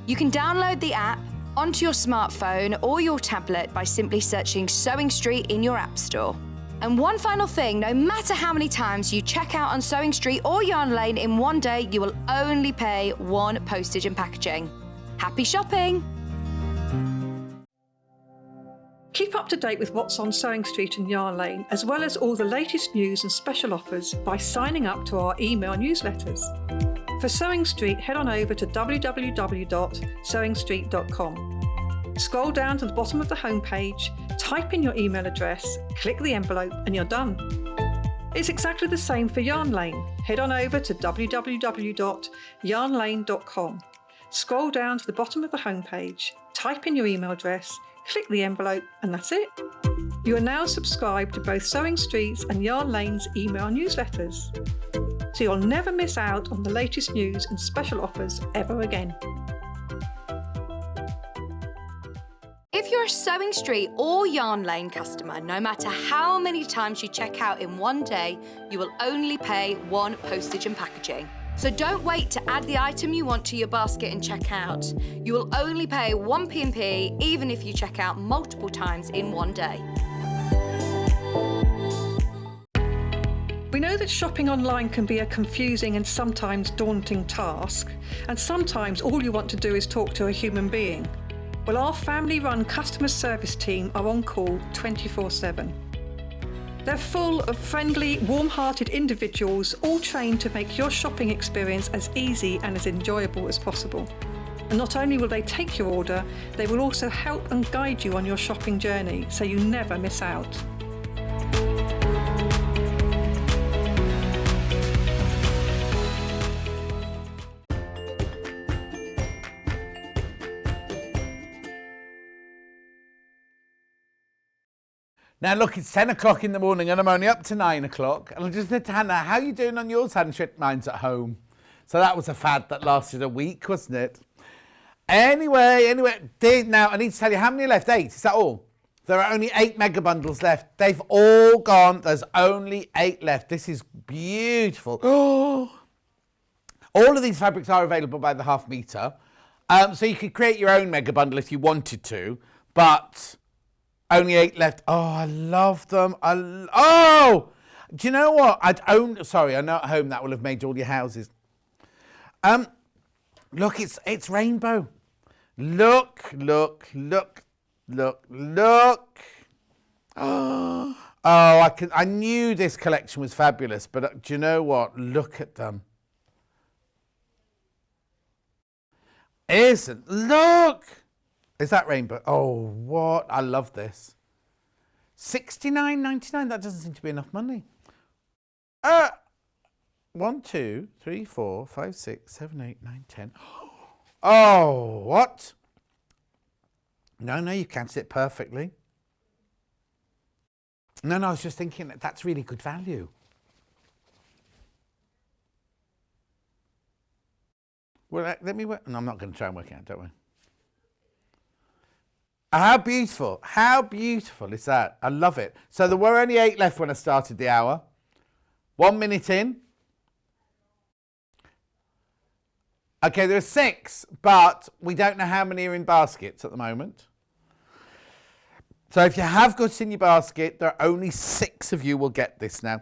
You can download the app onto your smartphone or your tablet by simply searching Sewing Street in your app store. And one final thing, no matter how many times you check out on Sewing Street or Yarn Lane in one day, you will only pay 1 postage and packaging. Happy shopping! Keep Keep up to date with what's on Sewing Street and Yarn Lane, as well as all the latest news and special offers by signing up to our email newsletters. For Sewing Street, head on over to www.sewingstreet.com. Scroll down to the bottom of the homepage, type in your email address, click the envelope, and you're done. It's exactly the same for Yarn Lane. Head on over to www.yarnlane.com. Scroll down to the bottom of the homepage, type in your email address, click the envelope, and that's it. You are now subscribed to both Sewing Street's and Yarn Lane's email newsletters, so you'll never miss out on the latest news and special offers ever again. If you're a Sewing Street or Yarn Lane customer, no matter how many times you check out in one day, you will only pay one postage and packaging. So don't wait to add the item you want to your basket and check out. You will only pay one P&P even if you check out multiple times in one day. We know that shopping online can be a confusing and sometimes daunting task, and sometimes all you want to do is talk to a human being. Well, our family-run customer service team are on call 24/7. They're full of friendly, warm-hearted individuals, all trained to make your shopping experience as easy and as enjoyable as possible. And not only will they take your order, they will also help and guide you on your shopping journey, so you never miss out. Now look, it's 10 o'clock in the morning and I'm only up to 9 o'clock. And I just said to Hannah, how are you doing on yours, Hannah? She went, mine's at home. So that was a fad that lasted a week, wasn't it? Anyway, now I need to tell you, how many are left? 8, is that all? There are only 8 mega bundles left. They've all gone. There's only 8 left. This is beautiful. Oh! All of these fabrics are available by the half metre. So you could create your own mega bundle if you wanted to, but only 8 left. Oh, I love them. Oh! Do you know what? Sorry, I know at home that will have made all your houses. Look, it's rainbow. Look. Oh, I knew this collection was fabulous, but do you know what? Look at them. Look! Is that rainbow? Oh, what? I love this. $69.99. That doesn't seem to be enough money. 1, 2, 3, 4, 5, 6, 7, 8, 9, 10. Oh, what? No, you counted it perfectly. No, I was just thinking that's really good value. Well, let me work. No, I'm not going to try and work it out, don't worry. How beautiful is that? I love it. So there were only 8 left when I started the hour. 1 minute in. Okay, there are 6, but we don't know how many are in baskets at the moment. So if you have goods in your basket, there are only 6 of you will get this now.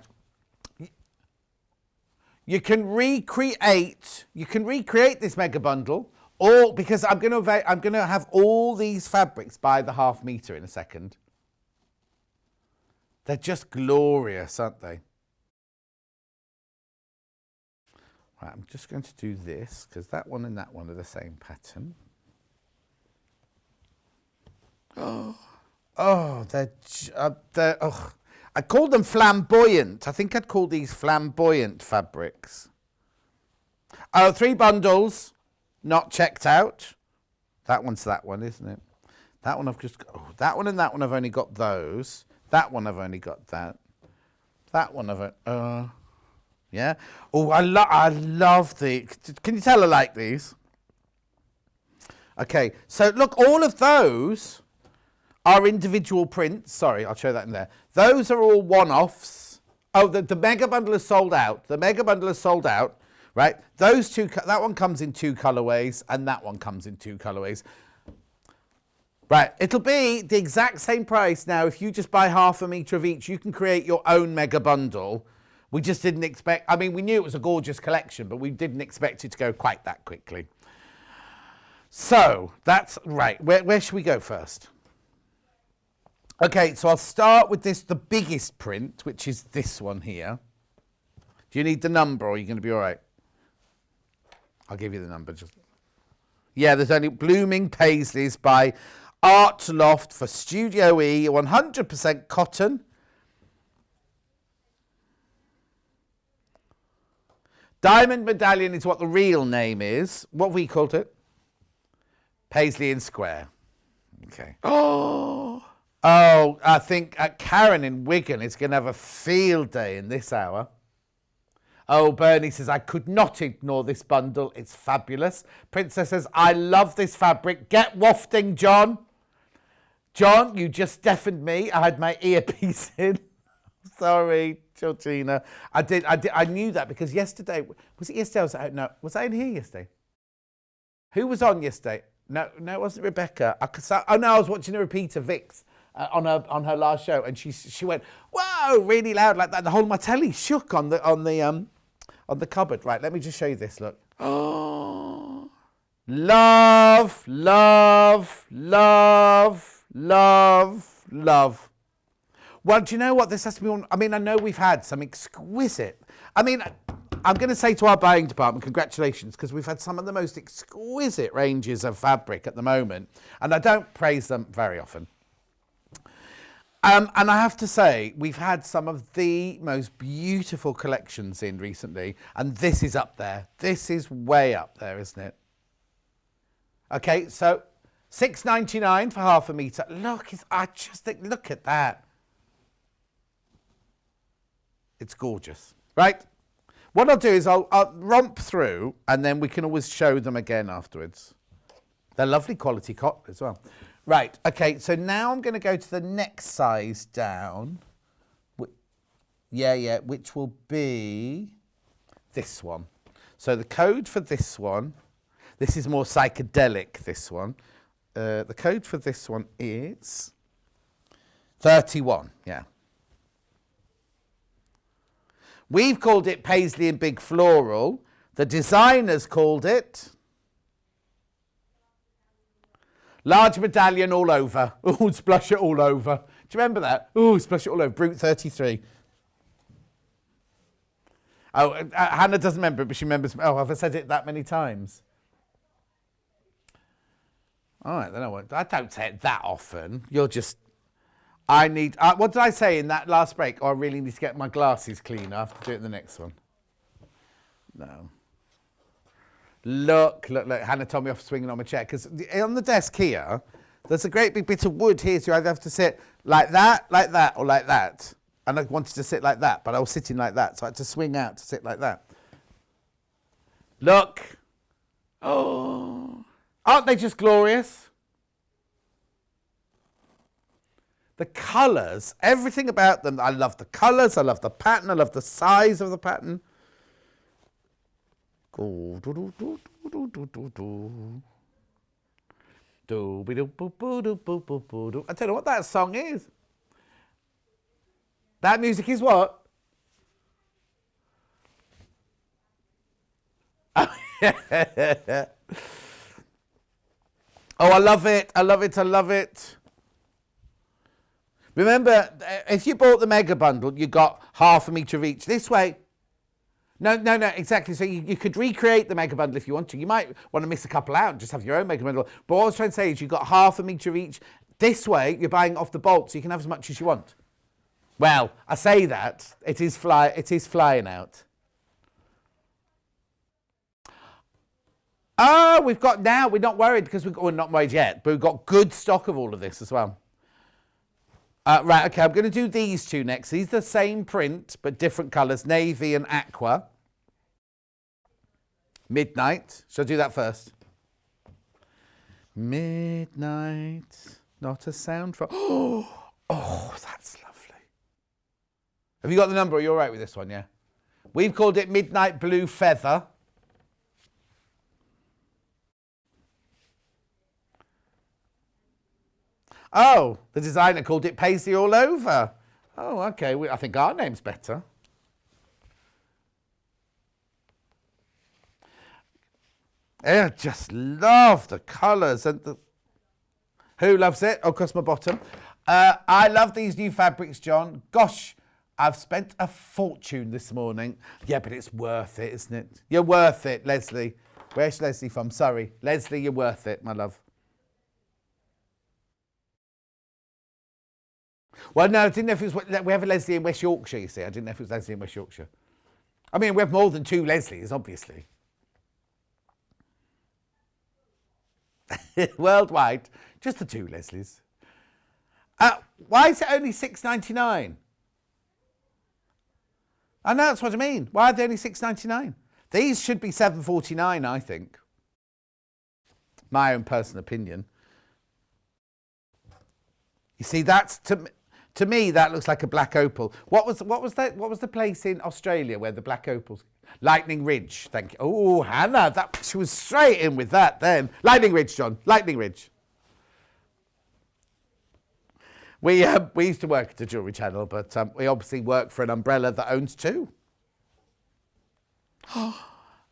You can recreate this mega bundle. Or because I'm going to have all these fabrics by the half metre in a second. They're just glorious, aren't they? Right, I'm just going to do this because that one and that one are the same pattern. I call them flamboyant. I think I'd call these flamboyant fabrics. 3 bundles. Not checked out. That one's that one, isn't it? That one that one and that one I've only got those. That one I've only got that. That one I've yeah. Oh, I love the. Can you tell I like these? Okay, so look, all of those are individual prints. Sorry, I'll show that in there. Those are all one-offs. Oh, the mega bundle is sold out. The mega bundle is sold out. Right, those two, that one comes in 2 colourways and that one comes in 2 colourways. Right, it'll be the exact same price now. If you just buy half a metre of each, you can create your own mega bundle. We just didn't expect, I mean, we knew it was a gorgeous collection, but we didn't expect it to go quite that quickly. So, that's right. Where should we go first? Okay, so I'll start with this, the biggest print, which is this one here. Do you need the number or are you going to be all right? I'll give you the number. Yeah, there's only Blooming Paisleys by Art Loft for Studio E, 100% cotton. Diamond Medallion is what the real name is. What have we called it? Paisley in Square. Okay. Oh, I think Karen in Wigan is going to have a field day in this hour. Oh, Bernie says, I could not ignore this bundle. It's fabulous. Princess says, I love this fabric. Get wafting, John. John, you just deafened me. I had my earpiece in. Sorry, Georgina. I knew that because yesterday, was it yesterday? Was I in here yesterday? Who was on yesterday? No, it wasn't Rebecca. I was watching a repeat of Vic's on her last show, and she went, whoa, really loud like that. The whole of my telly shook on the cupboard. Right, let me just show you this. Look. Oh, love, love, love, love, love. Well, do you know what? This has to be on. I mean, I know we've had some exquisite. I mean, I'm going to say to our buying department, congratulations, because we've had some of the most exquisite ranges of fabric at the moment. And I don't praise them very often. And I have to say, we've had some of the most beautiful collections in recently. And this is up there. This is way up there, isn't it? Okay, so $6.99 for half a metre. Look, I just think, look at that. It's gorgeous, right? What I'll do is I'll romp through and then we can always show them again afterwards. They're lovely quality cotton as well. Right, okay, so now I'm going to go to the next size down. Which will be this one. So the code for this one, this is more psychedelic, this one. The code for this one is 31, yeah. We've called it Paisley in Big Floral. The designers called it Large Medallion All Over. Oh, splash it all over. Do you remember that? Oh, splash it all over. Brute 33. Oh, Hannah doesn't remember it, but she remembers. Oh, have I said it that many times? All right, then I don't say it that often. You're just... what did I say in that last break? Oh, I really need to get my glasses clean. I have to do it in the next one. No. Look. Hannah told me off swinging on my chair. Because on the desk here, there's a great big bit of wood here. So you either have to sit like that, or like that. And I wanted to sit like that, but I was sitting like that. So I had to swing out to sit like that. Look. Oh. Aren't they just glorious? The colours, everything about them. I love the colours, I love the pattern, I love the size of the pattern. I don't know what that song is. That music is what? Oh, I love it, I love it, I love it. Remember, if you bought the mega bundle, you got half a metre of each. This way, no, exactly. So you could recreate the mega bundle if you want to. You might want to miss a couple out and just have your own mega bundle. But what I was trying to say is you got half a metre of each. This way, you're buying off the bolt, so you can have as much as you want. Well, I say that, it is flying out. Oh, we're not worried because we're not worried yet, but we've got good stock of all of this as well. Right, okay, I'm going to do these two next. These are the same print, but different colours, navy and aqua. Midnight. Shall I do that first? Midnight, not a sound from... Oh, that's lovely. Have you got the number? Are you all right with this one, yeah? We've called it Midnight Blue Feather. Oh, the designer called it Paisley All Over. Oh, okay. I think our name's better. I just love the colours and the... Who loves it? Oh, across my bottom. I love these new fabrics, John. Gosh, I've spent a fortune this morning. Yeah, but it's worth it, isn't it? You're worth it, Leslie. Where's Leslie from? Sorry. Leslie, you're worth it, my love. Well, no, I didn't know if it was... We have a Leslie in West Yorkshire, you see. I didn't know if it was Leslie in West Yorkshire. I mean, we have more than 2 Leslies, obviously. Worldwide, just the 2 Leslies. Why is it only $6.99? I know, that's what I mean. Why are they only $6.99? These should be $7.49, I think. My own personal opinion. You see, that's to me that looks like a black opal. What was that? What was the place in Australia where the black opals? Lightning Ridge. Thank you. Oh, Hannah, she was straight in with that then. Lightning Ridge, John. Lightning Ridge. We used to work at a jewellery channel, but we obviously work for an umbrella that owns 2.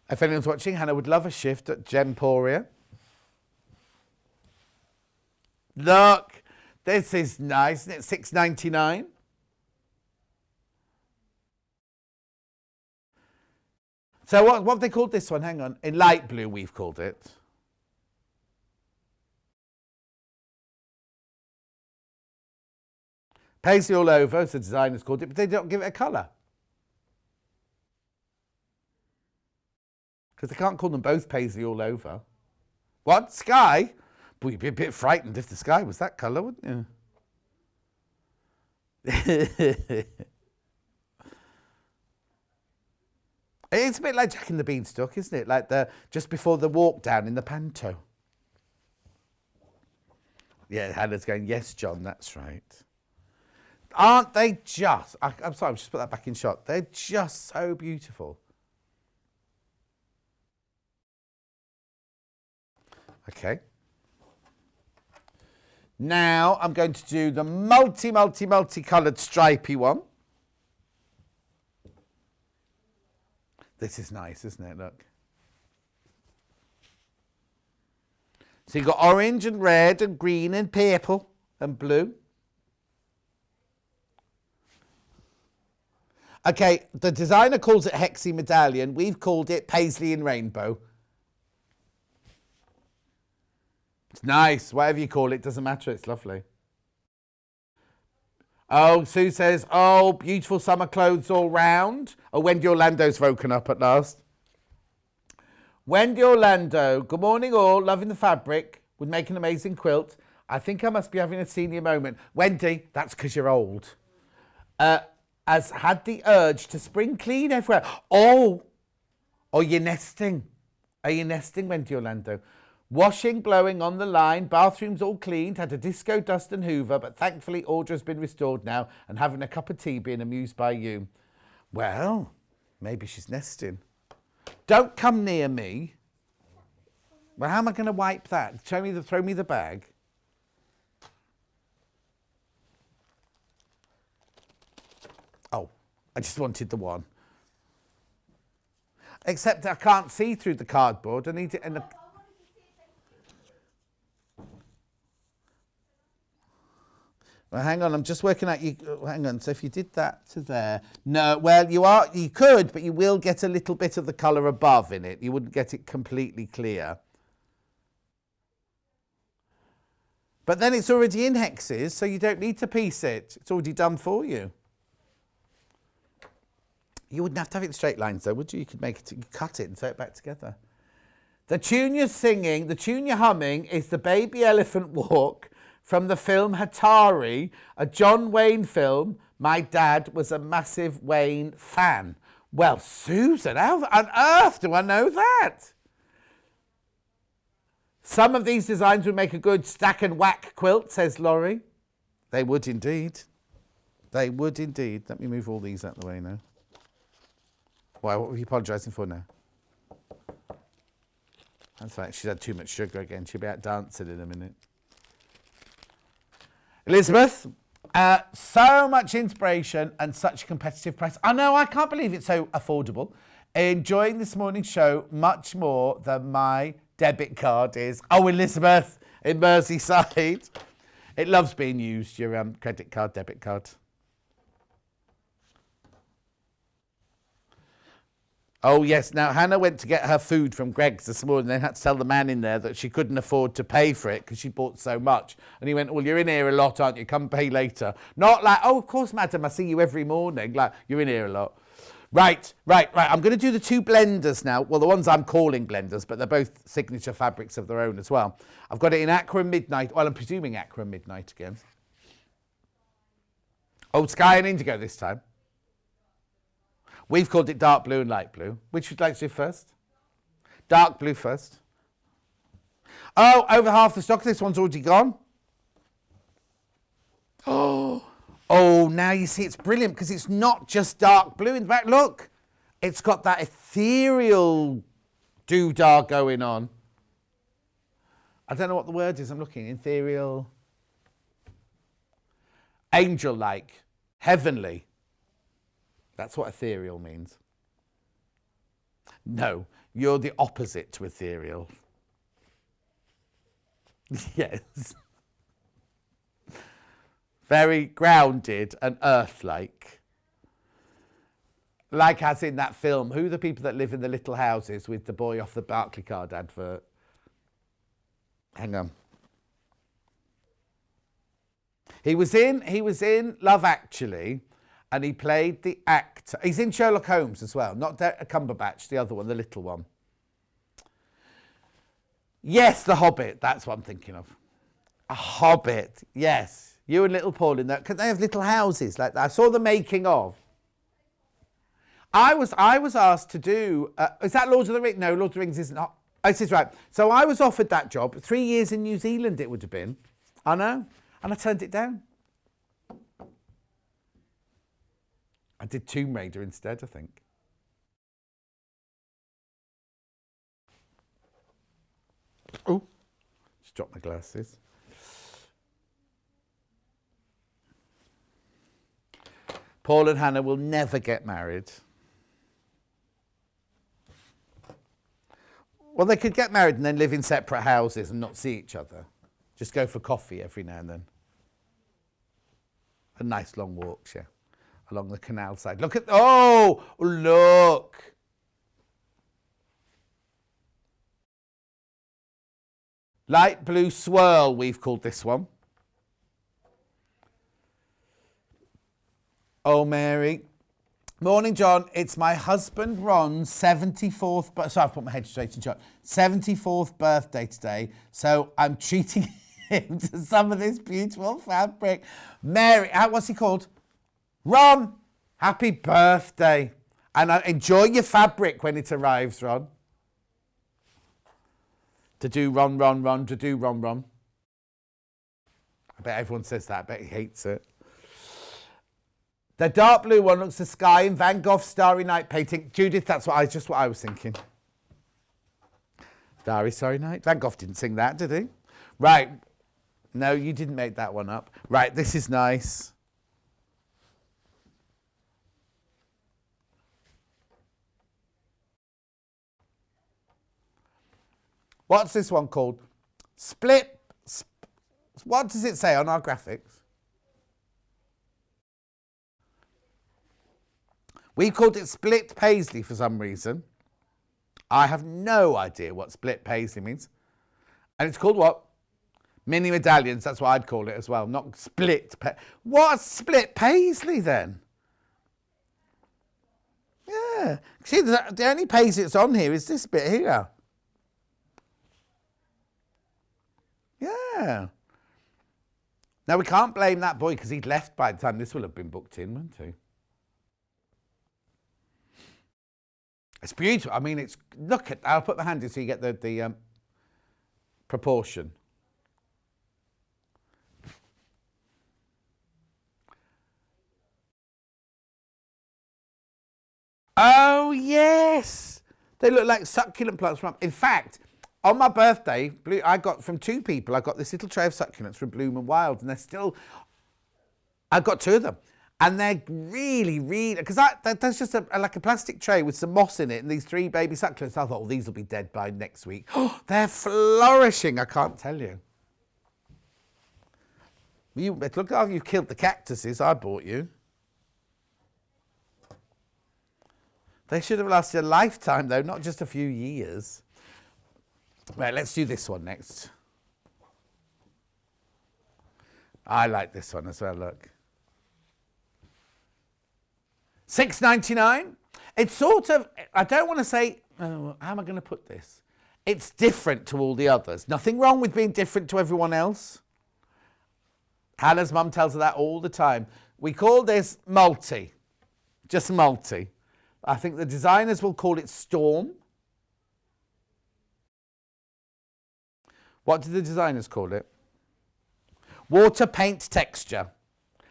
If anyone's watching, Hannah would love a shift at Gemporia. Look, this is nice, isn't it? $6.99. So what have they called this one? Hang on. In light blue, we've called it. Paisley all over, as the designers called it, but they don't give it a colour. Because they can't call them both Paisley all over. What? Sky? Well, you'd be a bit frightened if the sky was that colour, wouldn't you? It's a bit like Jack and the Beanstalk, isn't it? Like just before the walk down in the panto. Yeah, Hannah's going, yes, John, that's right. Aren't they just... I'm sorry, I've just put that back in shot. They're just so beautiful. Okay. Now I'm going to do the multi-coloured stripy one. This is nice, isn't it? Look. So you've got orange and red and green and purple and blue. Okay, the designer calls it Hexy Medallion. We've called it Paisley in Rainbow. It's nice. Whatever you call it, doesn't matter. It's lovely. Oh, Sue says, oh, beautiful summer clothes all round. Oh, Wendy Orlando's woken up at last. Wendy Orlando, good morning all. Loving the fabric. Would make an amazing quilt. I think I must be having a senior moment. Wendy, that's because you're old. Has had the urge to spring clean everywhere. Oh, you're nesting. Are you nesting, Wendy Orlando? Washing, blowing on the line, bathrooms all cleaned, had a disco dust and hoover, but thankfully order's been restored now and having a cup of tea being amused by you. Well, maybe she's nesting. Don't come near me. Well, how am I going to wipe that? Throw me the bag. Oh, I just wanted the one. Except I can't see through the cardboard. I need it in the... Well, hang on, I'm just working out. Hang on, so if you did that to there... No, well, you could, but you will get a little bit of the colour above in it. You wouldn't get it completely clear. But then it's already in hexes, so you don't need to piece it. It's already done for you. You wouldn't have to have it in straight lines, though, would you? You could make it, you could cut it and sew it back together. The tune you're singing, the tune you're humming is the Baby Elephant Walk from the film Hatari, a John Wayne film. My dad was a massive Wayne fan. Well, Susan, how on earth do I know that? Some of these designs would make a good stack and whack quilt, says Laurie. They would indeed. They would indeed. Let me move all these out of the way now. Why, what were you apologising for now? That's right, she's had too much sugar again. She'll be out dancing in a minute. Elizabeth, so much inspiration and such a competitive price. I know, I can't believe it's so affordable. Enjoying this morning's show much more than my debit card is. Oh, Elizabeth in Merseyside. It loves being used, your credit card, debit card. Oh, yes. Now, Hannah went to get her food from Greg's this morning. They had to tell the man in there that she couldn't afford to pay for it because she bought so much. And he went, well, you're in here a lot, aren't you? Come pay later. Not like, oh, of course, madam, I see you every morning. Like, you're in here a lot. Right. I'm going to do the 2 blenders now. Well, the ones I'm calling blenders, but they're both signature fabrics of their own as well. I've got it in Aqua and Midnight. Well, I'm presuming Aqua and Midnight again. Oh, Sky and Indigo this time. We've called it dark blue and light blue. Which would you like to do first? Dark blue first. Oh, over half the stock. This one's already gone. Oh, now you see it's brilliant because it's not just dark blue in the back. Look, it's got that ethereal doodah going on. I don't know what the word is. I'm looking. Ethereal. Angel-like. Heavenly. That's what ethereal means. No, you're the opposite to ethereal. Yes. Very grounded and earth-like. Like as in that film, who are the people that live in the little houses with the boy off the Barclaycard advert? Hang on. He was in Love Actually. And he played the actor. He's in Sherlock Holmes as well. Not Cumberbatch, the other one, the little one. Yes, The Hobbit. That's what I'm thinking of. A Hobbit. Yes. You and little Paul in there. Because they have little houses like that. I saw the making of. I was asked to do... is that Lord of the Rings? No, Lord of the Rings isn't... This is right. So I was offered that job. 3 years in New Zealand it would have been. I know. And I turned it down. I did Tomb Raider instead, I think. Oh, just dropped my glasses. Paul and Hannah will never get married. Well, they could get married and then live in separate houses and not see each other. Just go for coffee every now and then. A nice long walks, yeah. Along the canal side. Look. Light blue swirl, we've called this one. Oh, Mary. Morning, John. It's my husband Ron's 74th... Sorry, I've put my head straight in shot. 74th birthday today, so I'm treating him to some of this beautiful fabric. Mary, what's he called? Ron, happy birthday. And enjoy your fabric when it arrives, Ron. To do Ron, to do Ron. I bet everyone says that. I bet he hates it. The dark blue one looks the sky in Van Gogh's Starry Night painting. Judith, that's what I was thinking. Starry Night. Van Gogh didn't sing that, did he? Right. No, you didn't make that one up. Right, this is nice. What's this one called? What does it say on our graphics? We called it split Paisley for some reason. I have no idea what split Paisley means. And it's called what? Mini medallions, that's what I'd call it as well. Not split. What's split Paisley then? Yeah. See, the only Paisley that's on here is this bit here. Yeah. Now, we can't blame that boy because he'd left by the time this will have been booked in, wouldn't he? It's beautiful. I mean, I'll put my hand in so you get the proportion. Oh, yes. They look like succulent plants. In fact, on my birthday, I got from 2 people, I got this little tray of succulents from Bloom and Wild, and they're still, I've got 2 of them. And they're really, really, because that's just like a plastic tray with some moss in it and these 3 baby succulents. I thought, these will be dead by next week. Oh, they're flourishing, I can't tell you. Look how you killed the cactuses I bought you. They should have lasted a lifetime, though, not just a few years. Right, let's do this one next. I like this one as well, look. $6.99. It's sort of, I don't want to say, oh, how am I going to put this? It's different to all the others. Nothing wrong with being different to everyone else. Hannah's mum tells her that all the time. We call this multi. Just multi. I think the designers will call it Storm. What do the designers call it? Water paint texture.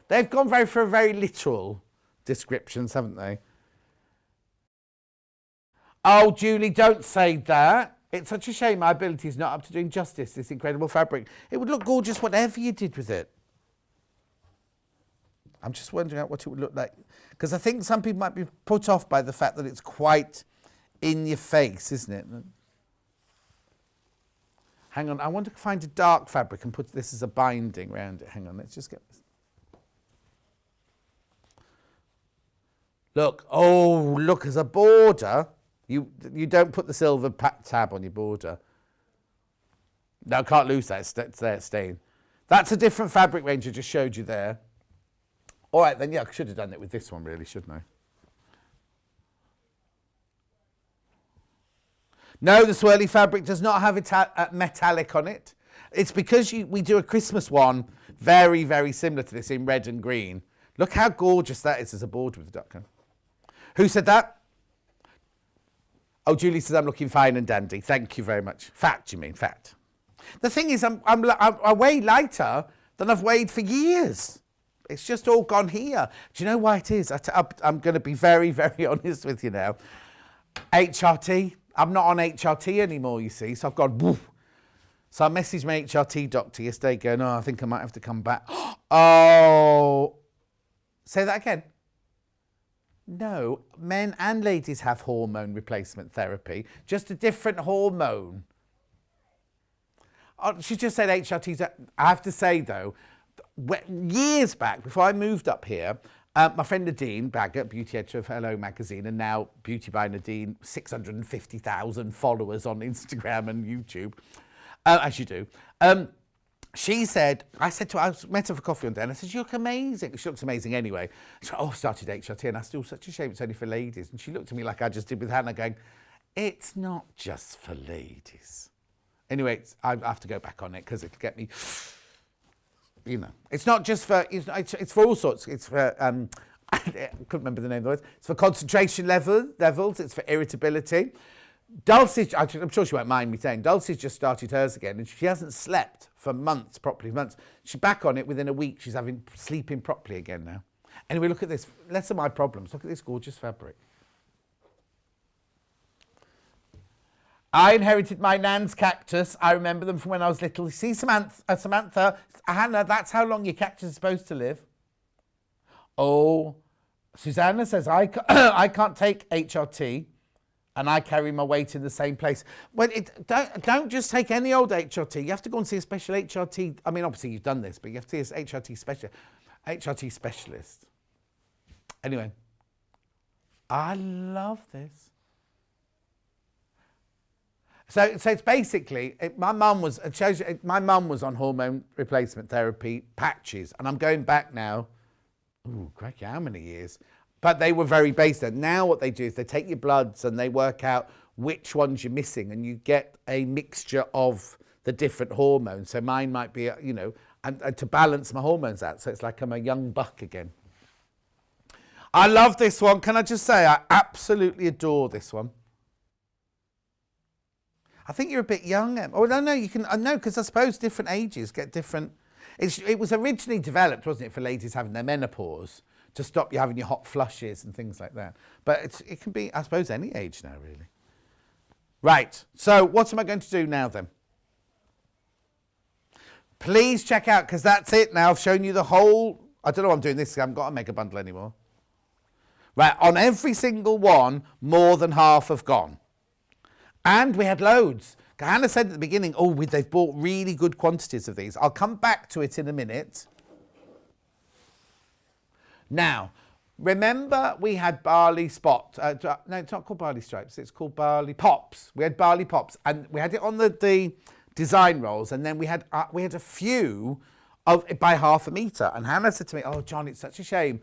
They've gone for a very literal descriptions, haven't they? Oh, Julie, don't say that. It's such a shame my ability is not up to doing justice to this incredible fabric. It would look gorgeous whatever you did with it. I'm just wondering what it would look like. Because I think some people might be put off by the fact that it's quite in your face, isn't it? Hang on, I want to find a dark fabric and put this as a binding around it. Hang on, let's just get this. Look, oh, look, as a border, you don't put the silver tab on your border. No, can't lose that, it's there, it's staying. That's a different fabric range I just showed you there. All right, then, yeah, I should have done it with this one, really, shouldn't I? No, the swirly fabric does not have metallic on it. It's because we do a Christmas one very, very similar to this in red and green. Look how gorgeous that is as a border with the duck. Who said that? Oh, Julie says I'm looking fine and dandy. Thank you very much. Fat, you mean, fat. The thing is, I weigh lighter than I've weighed for years. It's just all gone here. Do you know why it is? I'm going to be very, very honest with you now. HRT. I'm not on HRT anymore, you see, so I've gone, woof. So I messaged my HRT doctor yesterday going, oh, I think I might have to come back. Oh, say that again. No, men and ladies have hormone replacement therapy, just a different hormone. Oh, she just said HRTs. I have to say, though, years back, before I moved up here, my friend Nadine Baggett, beauty editor of Hello magazine, and now Beauty by Nadine, 650,000 followers on Instagram and YouTube, as you do. She said, I met her for coffee one day, and I said, you look amazing. She looks amazing anyway. She said, oh, I started HRT, and I still, such a shame it's only for ladies. And she looked at me like I just did with Hannah, going, it's not just for ladies. Anyway, I have to go back on it, because it'll get me... You know, it's not just for, it's for all sorts. It's for, I couldn't remember the name of the words. It's for concentration levels. It's for irritability. Dulcie's, I'm sure she won't mind me saying, Dulcie's just started hers again, and she hasn't slept for months, properly months. She's back on it within a week. She's sleeping properly again now. Anyway, look at this. Less of my problems. Look at this gorgeous fabric. I inherited my nan's cactus. I remember them from when I was little. See, Samantha, Hannah, that's how long your cactus is supposed to live. Oh, Susanna says, I can't take HRT and I carry my weight in the same place. Well, don't just take any old HRT. You have to go and see a special HRT. I mean, obviously you've done this, but you have to see a HRT specialist. Anyway, I love this. So it's basically, my mum was on hormone replacement therapy patches, and I'm going back now, ooh, crikey, how many years? But they were very basic. Now what they do is they take your bloods and they work out which ones you're missing, and you get a mixture of the different hormones. So mine might be, you know, and to balance my hormones out. So it's like I'm a young buck again. I love this one. Can I just say, I absolutely adore this one. I think you're a bit young. Oh, no, you can, no, because I suppose different ages get different. It was originally developed, wasn't it, for ladies having their menopause to stop you having your hot flushes and things like that. But it can be, I suppose, any age now, really. Right, so what am I going to do now, then? Please check out, because that's it now. I've shown you the whole, I don't know why I'm doing this, because I haven't got a mega bundle anymore. Right, on every single one, more than half have gone. And we had loads. Hannah said at the beginning, oh, they've bought really good quantities of these. I'll come back to it in a minute. Now, remember we had barley spot. No, it's not called barley stripes. It's called barley pops. We had barley pops, and we had it on the design rolls, and then we had a few by half a metre. And Hannah said to me, "Oh, John, it's such a shame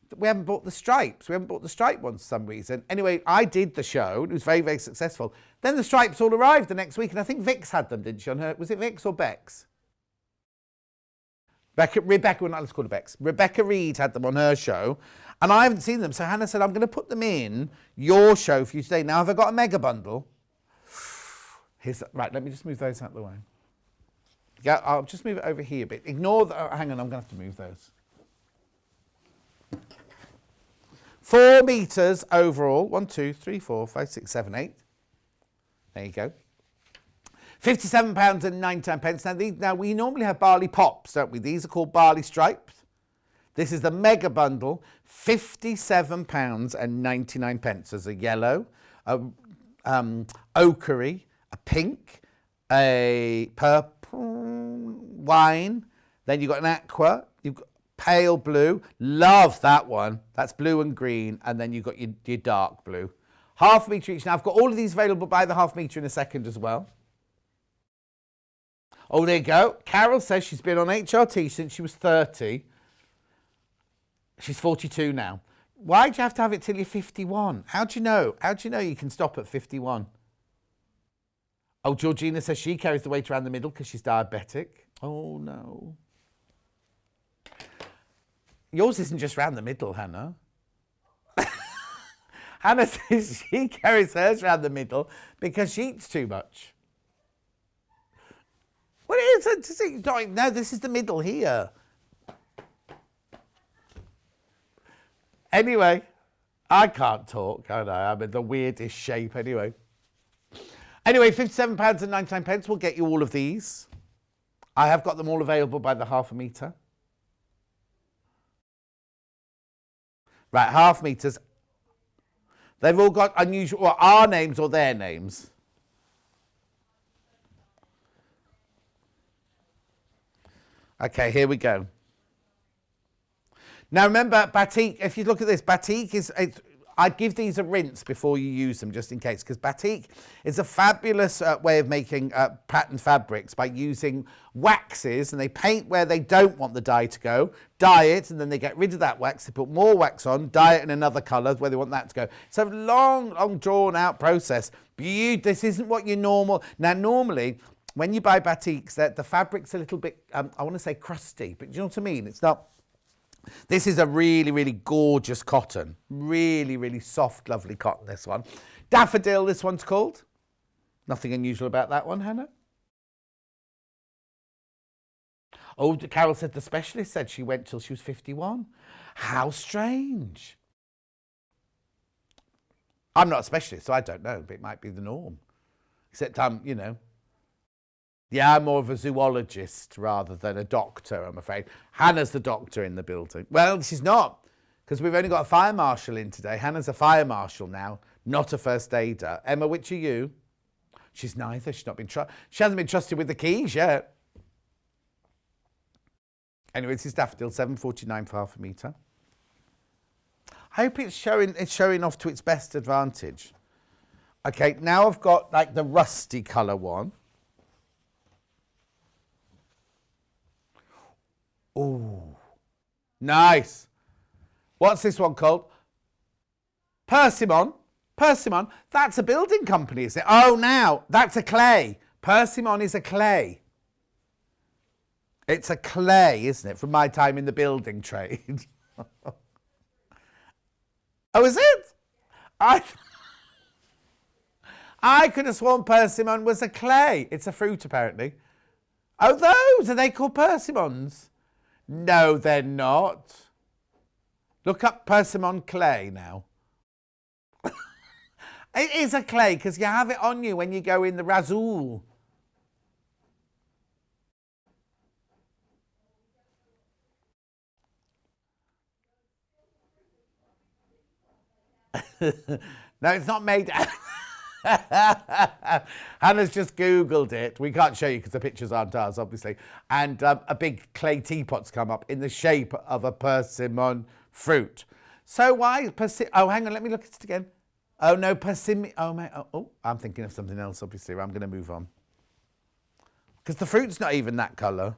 that we haven't bought the stripes. We haven't bought the stripe ones for some reason." Anyway, I did the show. It was very, very successful. Then the stripes all arrived the next week, and I think Vix had them, didn't she? On her, was it Vix or Bex? Rebecca, let's call her Bex. Rebecca Reed had them on her show, and I haven't seen them. So Hannah said, "I'm going to put them in your show for you today." Now, have I got a mega bundle? Right, let me just move those out of the way. Yeah, I'll just move it over here a bit. Ignore the... hang on, I'm going to have to move those. 4 metres overall. 1, 2, 3, 4, 5, 6, 7, 8. There you go. £57.99. Now, we normally have barley pops, don't we? These are called barley stripes. This is the mega bundle. £57.99. There's a yellow, a ochre, a pink, a purple, wine. Then you've got an aqua. You've got pale blue. Love that one. That's blue and green. And then you've got your dark blue. Half metre each. Now, I've got all of these available by the half metre in a second as well. Oh, there you go. Carol says she's been on HRT since she was 30. She's 42 now. Why do you have to have it till you're 51? How do you know? How do you know you can stop at 51? Oh, Georgina says she carries the weight around the middle because she's diabetic. Oh, no. Yours isn't just round the middle, Hannah. Hannah says she carries hers round the middle because she eats too much. What is it? No, this is the middle here. Anyway, I can't talk, can I? I'm in the weirdest shape anyway. Anyway, £57.99 will get you all of these. I have got them all available by the half a metre. Right, half metres. They've all got unusual, or our names or their names. Okay, here we go. Now remember, batik, if you look at this, batik is, I'd give these a rinse before you use them, just in case, because batik is a fabulous way of making pattern fabrics by using waxes, and they paint where they don't want the dye to go, dye it, and then they get rid of that wax, they put more wax on, dye it in another colour where they want that to go. It's a long, drawn-out process. This isn't what you normal... Now, normally, when you buy batiks, the fabric's a little bit, I want to say crusty, but do you know what I mean? It's not... This is a really gorgeous cotton. Really soft, lovely cotton, this one. Daffodil, this one's called. Nothing unusual about that one, Hannah? Oh, Carol said the specialist said she went till she was 51. How strange. I'm not a specialist, so I don't know, but it might be the norm. Except you know... Yeah, I'm more of a zoologist rather than a doctor, I'm afraid. Hannah's the doctor in the building. Well, she's not, because we've only got a fire marshal in today. Hannah's a fire marshal now, not a first aider. Emma, which are you? She's neither. She hasn't been trusted with the keys yet. Anyway, this is Daffodil, £7.49 for half a metre. I hope it's showing off to its best advantage. Okay, now I've got like the rusty colour one. Oh, nice. What's this one called? Persimmon. Persimmon. That's a building company, isn't it? Oh, now, that's a clay. Persimmon is a clay. It's a clay, isn't it? From my time in the building trade. Oh, is it? I could have sworn persimmon was a clay. It's a fruit, apparently. Oh, those, are they called persimmons? No, they're not. Look up persimmon clay now. It is a clay because you have it on you when you go in the rasool. No, it's not made... Hannah's just Googled it. We can't show you because the pictures aren't ours, obviously. And a big clay teapot's come up in the shape of a persimmon fruit. So why oh, hang on, let me look at it again. Oh no, persimmon. Oh, I'm thinking of something else. Obviously, I'm going to move on because the fruit's not even that colour.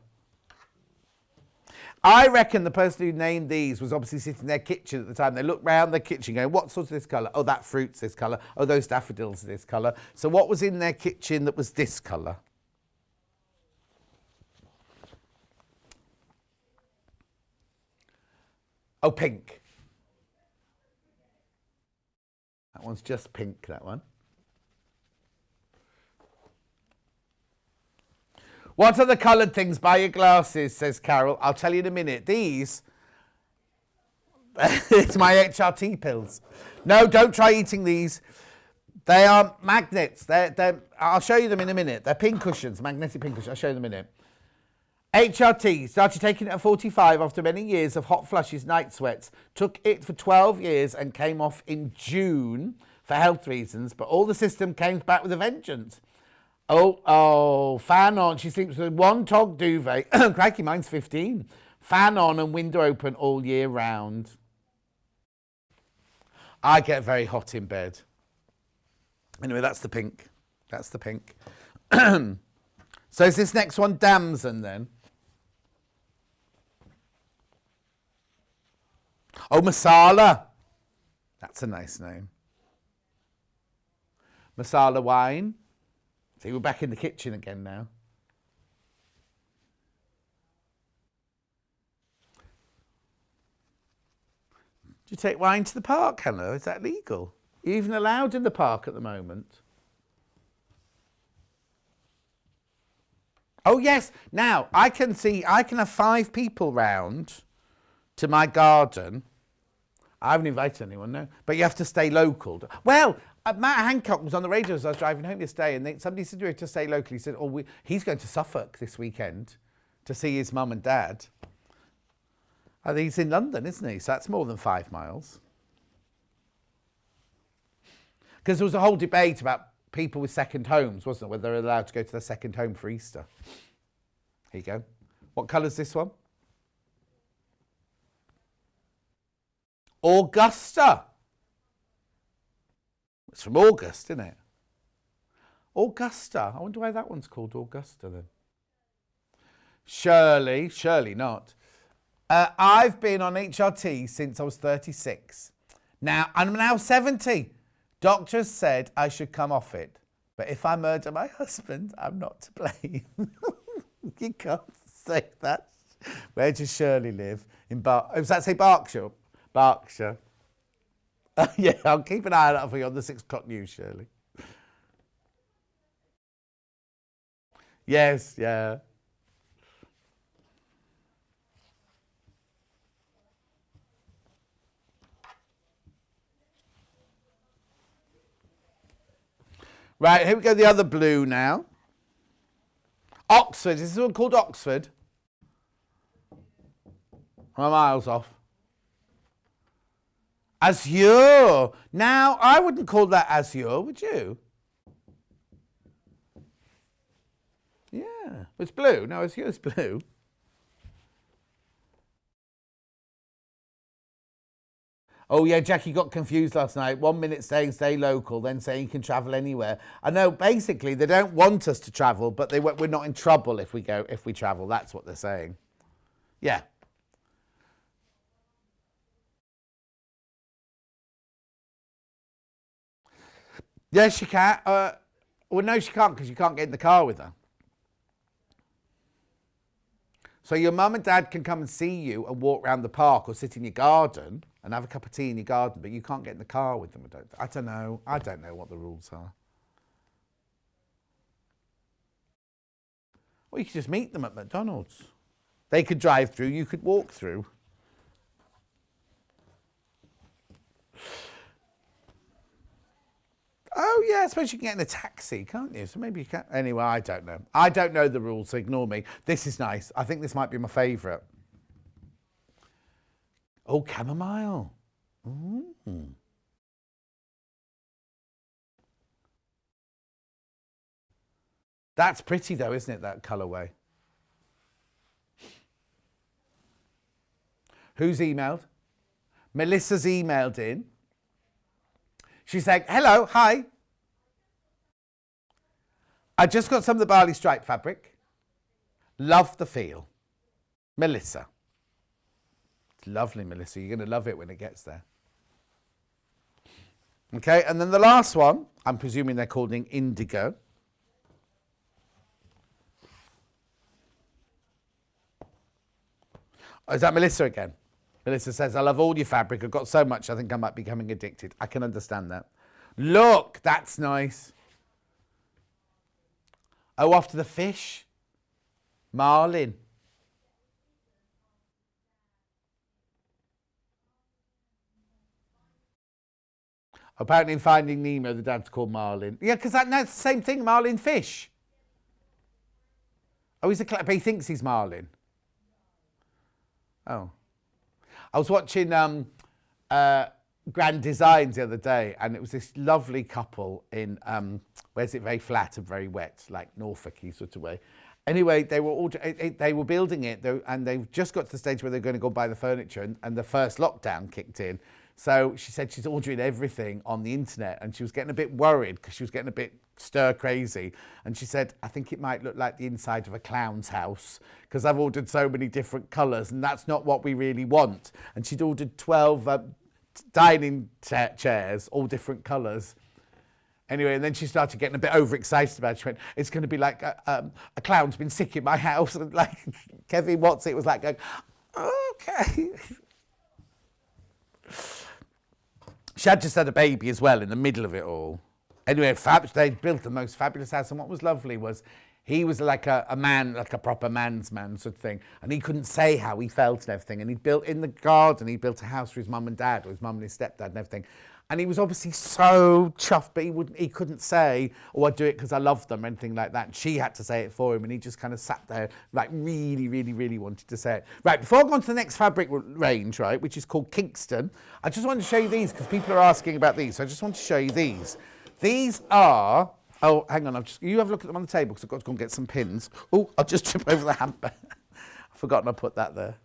I reckon the person who named these was obviously sitting in their kitchen at the time. They looked round their kitchen going, what sort of this colour? Oh, that fruit's this colour. Oh, those daffodils are this colour. So what was in their kitchen that was this colour? Oh, pink. That one's just pink, that one. What are the coloured things by your glasses, says Carol. I'll tell you in a minute. These, it's my HRT pills. No, don't try eating these. They are magnets. I'll show you them in a minute. They're pin cushions, magnetic pin cushions. I'll show you them in a minute. HRT, started taking it at 45 after many years of hot flushes, night sweats. Took it for 12 years and came off in June for health reasons, but all the system came back with a vengeance. Oh, fan on. She sleeps with one tog duvet. Crikey, mine's 15. Fan on and window open all year round. I get very hot in bed. Anyway, that's the pink. That's the pink. So is this next one damson then? Oh, masala. That's a nice name. Masala wine. See, we're back in the kitchen again now. Do you take wine to the park, Hannah? Is that legal? Are you even allowed in the park at the moment? Oh, yes. Now, I can have 5 people round to my garden. I haven't invited anyone, no. But you have to stay local. Well, Matt Hancock was on the radio as I was driving home yesterday, and somebody said to stay local. He said, he's going to Suffolk this weekend to see his mum and dad. I think he's in London, isn't he? So that's more than 5 miles. Because there was a whole debate about people with second homes, wasn't there? Whether they're allowed to go to their second home for Easter. Here you go. What colour's this one? Augusta. It's from August, isn't it? Augusta. I wonder why that one's called Augusta then. Shirley not. I've been on HRT since I was 36. Now, I'm now 70. Doctors said I should come off it. But if I murder my husband, I'm not to blame. You can't say that. Where does Shirley live? Does that say Berkshire? Berkshire. Yeah, I'll keep an eye out for you on the 6 o'clock news, Shirley. Yes, yeah. Right, here we go, the other blue now. Oxford. Is this one called Oxford? I'm miles off. Azure. Now, I wouldn't call that azure, would you? Yeah. It's blue. No, azure's blue. Oh, yeah, Jackie got confused last night. 1 minute saying stay local, then saying you can travel anywhere. I know, basically, they don't want us to travel, but we're not in trouble if we travel. That's what they're saying. Yeah. Yes, she can. Well, no, she can't because you can't get in the car with her. So your mum and dad can come and see you and walk around the park or sit in your garden and have a cup of tea in your garden, but you can't get in the car with them. I don't know. I don't know what the rules are. Well, you could just meet them at McDonald's. They could drive through, you could walk through. Oh, yeah, I suppose you can get in a taxi, can't you? So maybe you can. Anyway, I don't know. I don't know the rules, so ignore me. This is nice. I think this might be my favourite. Oh, chamomile. Mm. That's pretty, though, isn't it, that colourway? Who's emailed? Melissa's emailed in. She's saying, hello, hi. I just got some of the barley stripe fabric. Love the feel. Melissa. It's lovely, Melissa. You're going to love it when it gets there. Okay, and then the last one, I'm presuming they're calling indigo. Oh, is that Melissa again? Melissa says, I love all your fabric. I've got so much, I think I might be becoming addicted. I can understand that. Look, that's nice. Oh, after the fish? Marlin. Apparently in Finding Nemo, the dad's called Marlin. Yeah, because that's the same thing, Marlin fish. Oh, but he thinks he's Marlin. Oh. I was watching Grand Designs the other day, and it was this lovely couple in, where's it very flat and very wet, like Norfolk-y sort of way. Anyway, they were building it, and they've just got to the stage where they're going to go buy the furniture, and the first lockdown kicked in. So she said she's ordering everything on the internet, and she was getting a bit worried because she was getting a bit stir crazy. And she said, I think it might look like the inside of a clown's house because I've ordered so many different colours, and that's not what we really want. And she'd ordered 12 dining chairs, all different colours. Anyway, and then she started getting a bit overexcited about it. She went, it's going to be like a clown's been sick in my house. And like Kevin Watts, it was like going, okay. She had just had a baby as well in the middle of it all. Anyway, they built the most fabulous house. And what was lovely was he was like a man, like a proper man's man sort of thing. And he couldn't say how he felt and everything. And he built in the garden, he built a house for his mum and dad, or his mum and his stepdad and everything. And he was obviously so chuffed, but he couldn't say, oh, I do it because I love them or anything like that. And she had to say it for him, and he just kind of sat there, like really, really, really wanted to say it. Right, before I go on to the next fabric range, right, which is called Kingston, I just wanted to show you these because people are asking about these. So I just want to show you these. These are, oh, hang on, you have a look at them on the table because I've got to go and get some pins. Oh, I'll just trip over the handbag. I've forgotten I put that there.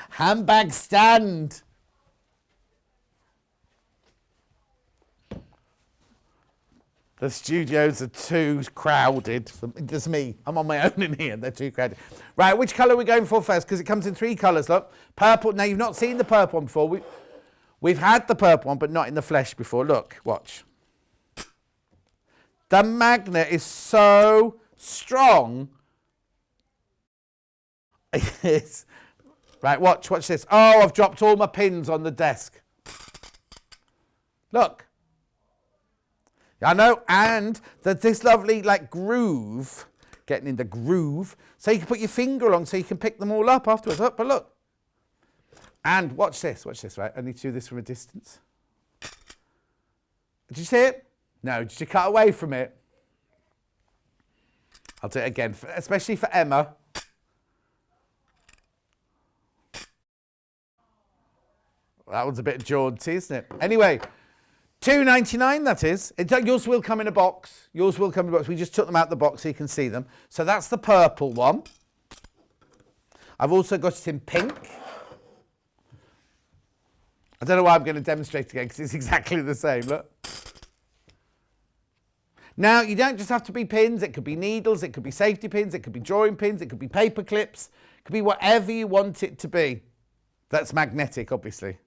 Handbag stand. The studios are too crowded. Just me. I'm on my own in here. They're too crowded. Right, which colour are we going for first? Because it comes in 3 colours, look. Purple. Now, you've not seen the purple one before. We've had the purple one, but not in the flesh before. Look, watch. The magnet is so strong. It's... Right, watch this. Oh, I've dropped all my pins on the desk. Look. I know, and there's this lovely, like, groove, getting in the groove, so you can put your finger along so you can pick them all up afterwards. Look, but look. And watch this, right? I need to do this from a distance. Did you see it? No, did you cut away from it? I'll do it again, especially for Emma. That one's a bit jaunty, isn't it? Anyway, $2.99 that is. Yours will come in a box. Yours will come in a box. We just took them out of the box so you can see them. So that's the purple one. I've also got it in pink. I don't know why I'm going to demonstrate again because it's exactly the same. Look. Now, you don't just have to be pins. It could be needles. It could be safety pins. It could be drawing pins. It could be paper clips. It could be whatever you want it to be. That's magnetic, obviously.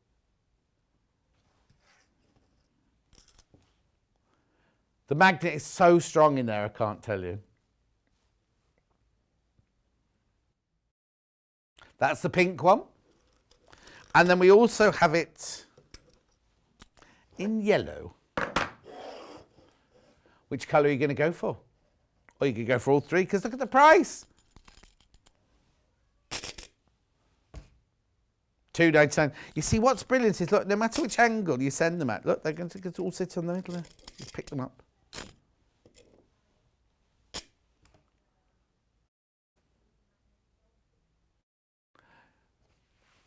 The magnet is so strong in there, I can't tell you. That's the pink one. And then we also have it in yellow. Which colour are you going to go for? Or you could go for all 3, because look at the price. $2.99. You see, what's brilliant is, look, no matter which angle you send them at, look, they're going to all sit on the middle there. Just pick them up.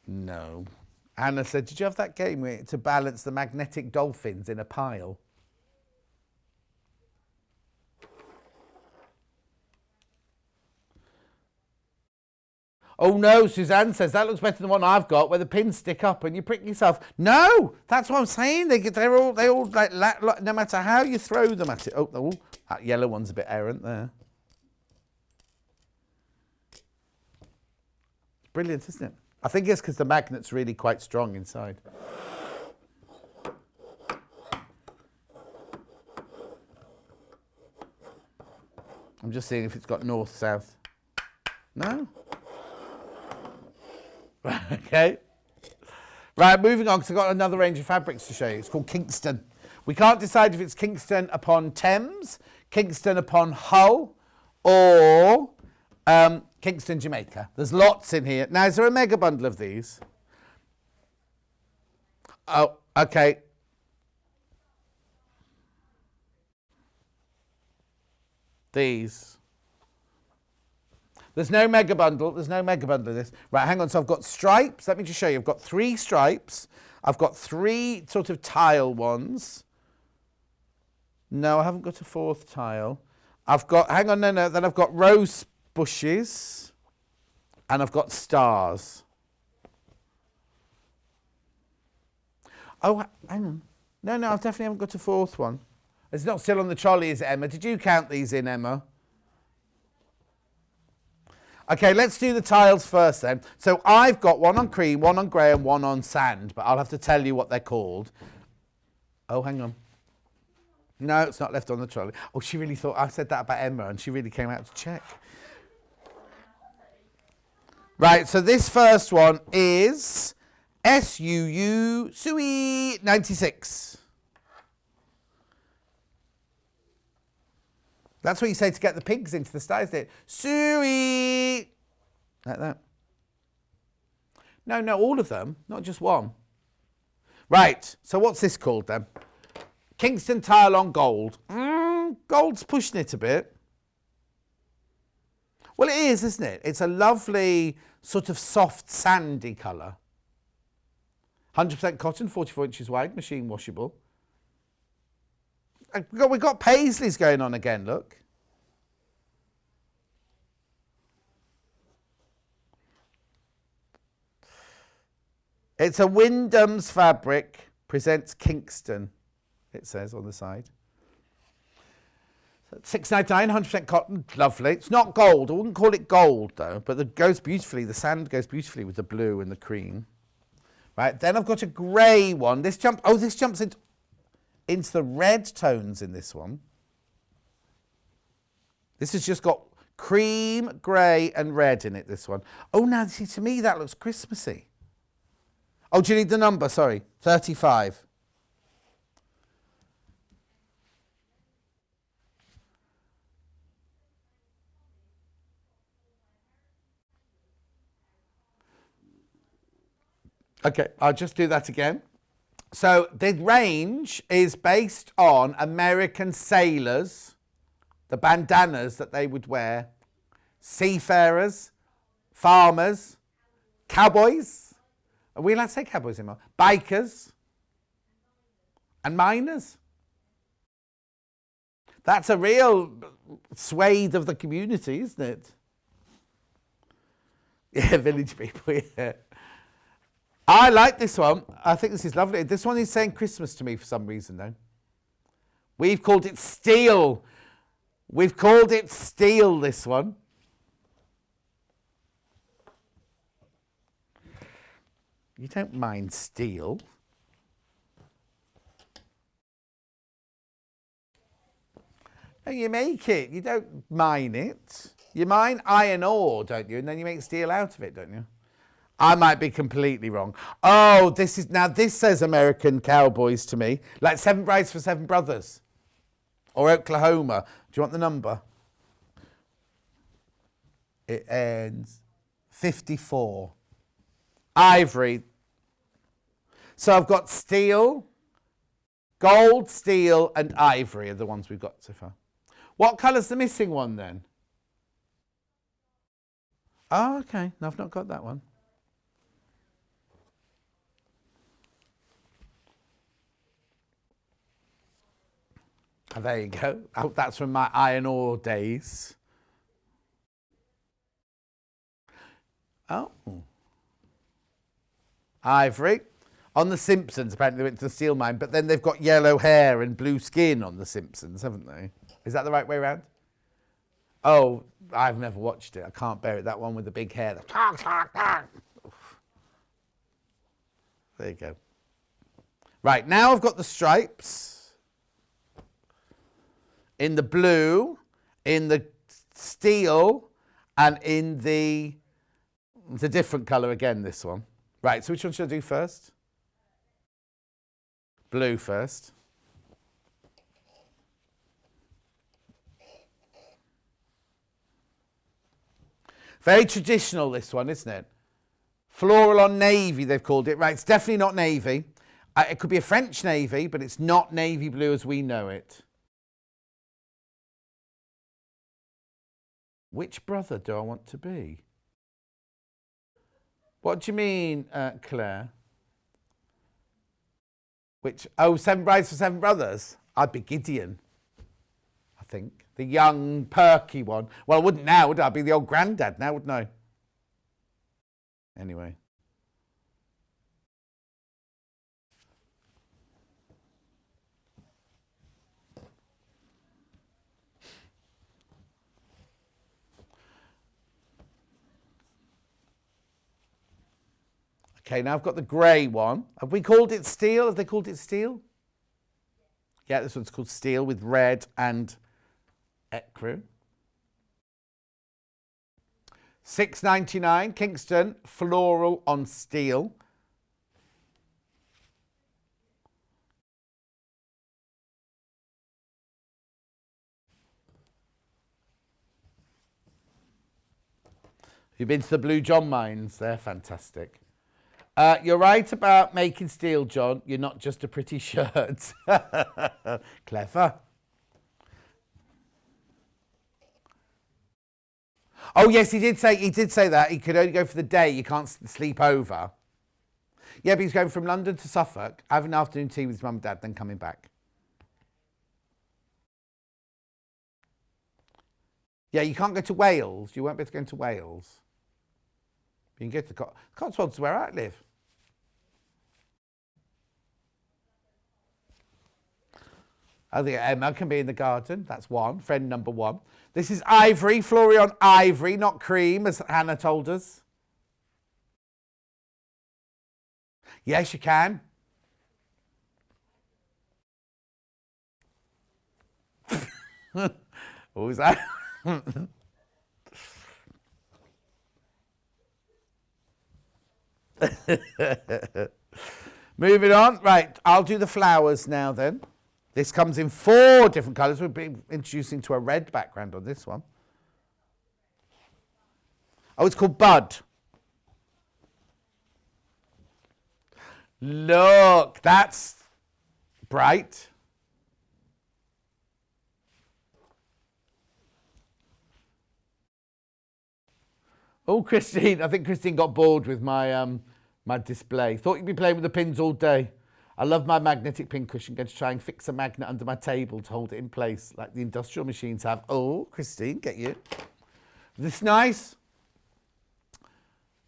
No. Anna said, did you have that game where to balance the magnetic dolphins in a pile? Oh no, Suzanne says that looks better than the one I've got where the pins stick up and you prick yourself. No, that's what I'm saying. They all like, no matter how you throw them at it. Oh, that yellow one's a bit errant there. It's brilliant, isn't it? I think it's because the magnet's really quite strong inside. I'm just seeing if it's got north, south. No? Okay. Right, moving on, because I've got another range of fabrics to show you. It's called Kingston. We can't decide if it's Kingston upon Thames, Kingston upon Hull, or Kingston, Jamaica. There's lots in here. Now, is there a mega bundle of these? Oh, okay. These. There's no mega bundle. There's no mega bundle of this. Right, hang on. So I've got stripes. Let me just show you. I've got 3 stripes. I've got 3 sort of tile ones. No, I haven't got a 4th tile. I've got, hang on, no. Then I've got rose bushes. And I've got stars. Oh, hang on. No, I definitely haven't got a 4th one. It's not still on the trolley, is it, Emma? Did you count these in, Emma? Okay, let's do the tiles first then. So I've got one on cream, one on grey and one on sand, but I'll have to tell you what they're called. Oh, hang on. No, it's not left on the trolley. Oh, she really thought I said that about Emma and she really came out to check. Right, so this first one is SUU Sui 96. That's what you say to get the pigs into the sty, isn't it? Suey! Like that. No, all of them, not just one. Right, so what's this called then? Kingston tile on gold. Gold's pushing it a bit. Well, it is, isn't it? It's a lovely sort of soft sandy colour. 100% cotton, 44 inches wide, machine washable. We've got Paisleys going on again, look. It's a Wyndham's fabric, presents Kingston, it says on the side. $6.99, 100% cotton, lovely. It's not gold, I wouldn't call it gold though, but it goes beautifully, the sand goes beautifully with the blue and the cream. Right, then I've got a grey one. This jumps into the red tones in this one. This has just got cream, grey and red in it, this one. Oh, now, see, to me that looks Christmassy. Oh, do you need the number? Sorry, 35. Okay, I'll just do that again. So the range is based on American sailors, the bandanas that they would wear, seafarers, farmers, cowboys. Are we allowed to say cowboys anymore? Bikers and miners. That's a real swathe of the community, isn't it? Yeah, village people, yeah. I like this one. I think this is lovely. This one is saying Christmas to me for some reason, though. We've called it steel. We've called it steel, this one. You don't mind steel. No, you make it. You don't mine it. You mine iron ore, don't you? And then you make steel out of it, don't you? I might be completely wrong. Oh, this says American cowboys to me. Like 7 Brides for 7 Brothers. Or Oklahoma. Do you want the number? It ends 54. Ivory. So I've got steel, gold, steel and ivory are the ones we've got so far. What colour's the missing one then? Oh, okay. No, I've not got that one. Oh, there you go. Oh, that's from my iron ore days. Oh. Ivory. On The Simpsons, apparently they went to the steel mine, but then they've got yellow hair and blue skin on The Simpsons, haven't they? Is that the right way around? Oh, I've never watched it. I can't bear it. That one with the big hair. There you go. Right, now I've got the stripes in the blue, in the steel, and in the... It's a different colour again, this one. Right, so which one should I do first? Blue first. Very traditional, this one, isn't it? Floral on navy, they've called it. Right, it's definitely not navy. It could be a French navy, but it's not navy blue as we know it. Which brother do I want to be? What do you mean, Claire? Which, oh, 7 Brides for 7 Brothers? I'd be Gideon, I think. The young, perky one. Well, I wouldn't now, would I? I'd be the old granddad now, wouldn't I? Anyway. Okay, now I've got the grey one. Have we called it steel? Have they called it steel? Yeah, this one's called steel with red and ecru. $6.99, Kingston, floral on steel. You've been to the Blue John mines? They're fantastic. You're right about making steel, John. You're not just a pretty shirt. Clever. Oh, yes, he did say that. He could only go for the day. You can't sleep over. Yeah, but he's going from London to Suffolk, having afternoon tea with his mum and dad, then coming back. Yeah, you can't go to Wales. You won't be able to go into Wales. You can go to the Cotswolds, where I live. I think Emma can be in the garden. That's one. Friend number one. This is ivory, Florian ivory, not cream, as Hannah told us. Yes, you can. What was that? Moving on. Right, I'll do the flowers now then. This comes in 4 different colours. We'll be introducing to a red background on this one. Oh, it's called Bud. Look, that's bright. Oh, Christine, I think Christine got bored with my my display. Thought you'd be playing with the pins all day. I love my magnetic pin cushion. Going to try and fix a magnet under my table to hold it in place like the industrial machines have. Oh, Christine, get you. Is this nice?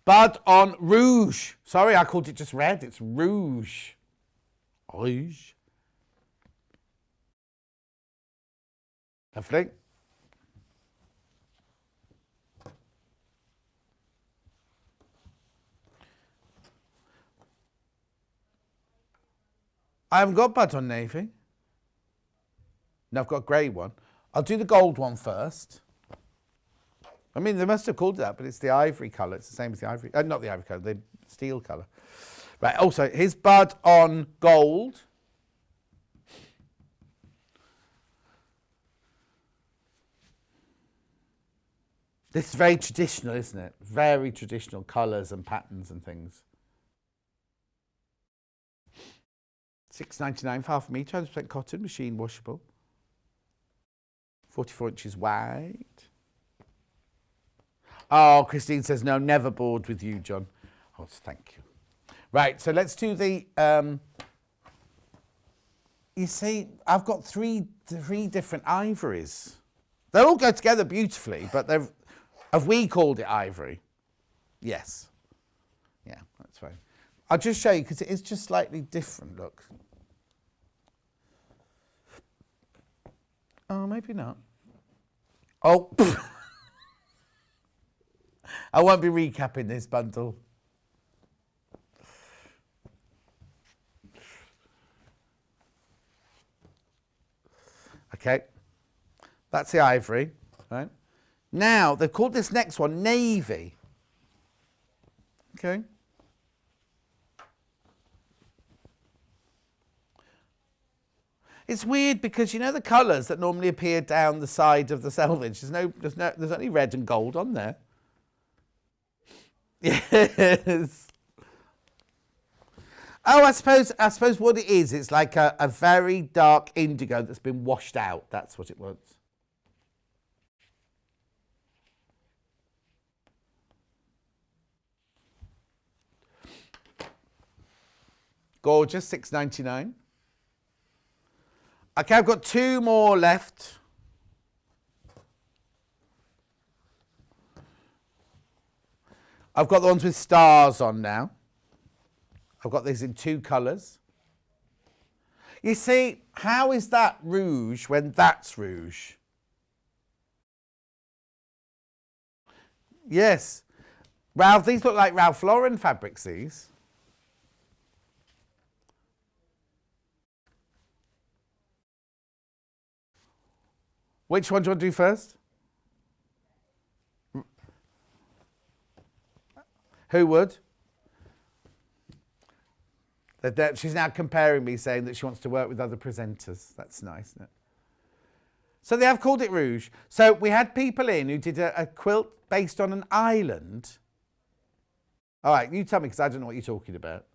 Bud on rouge. Sorry, I called it just red. It's rouge. Rouge. Lovely. I haven't got Bud on navy. No, I've got a grey one. I'll do the gold one first. I mean, they must have called it that, but it's the ivory colour. It's the same as the ivory. Not the ivory colour, the steel colour. Right, also, here's Bud on gold. This is very traditional, isn't it? Very traditional colours and patterns and things. $6.99 for half a metre, 100% cotton, machine washable. 44 inches wide. Oh, Christine says, no, never bored with you, John. Oh, thank you. Right, so let's do the... you see, I've got three different ivories. They all go together beautifully, but have we called it ivory? Yes. Yeah, that's fine. I'll just show you because it is just slightly different, look. Oh, maybe not. Oh, I won't be recapping this bundle. Okay, that's the ivory, right? Now, they've called this next one navy. Okay. It's weird because you know the colours that normally appear down the side of the selvage. There's only red and gold on there. Yes. Oh, I suppose what it is, it's like a very dark indigo that's been washed out. That's what it was. Gorgeous, $6.99. Okay, I've got 2 more left. I've got the ones with stars on now. I've got these in 2 colours. You see, how is that rouge when that's rouge? Yes. Ralph, these look like Ralph Lauren fabrics, these. Which one do you want to do first? Who would? She's now comparing me, saying that she wants to work with other presenters. That's nice, isn't it? So they have called it rouge. So we had people in who did a quilt based on an island. All right, you tell me, because I don't know what you're talking about.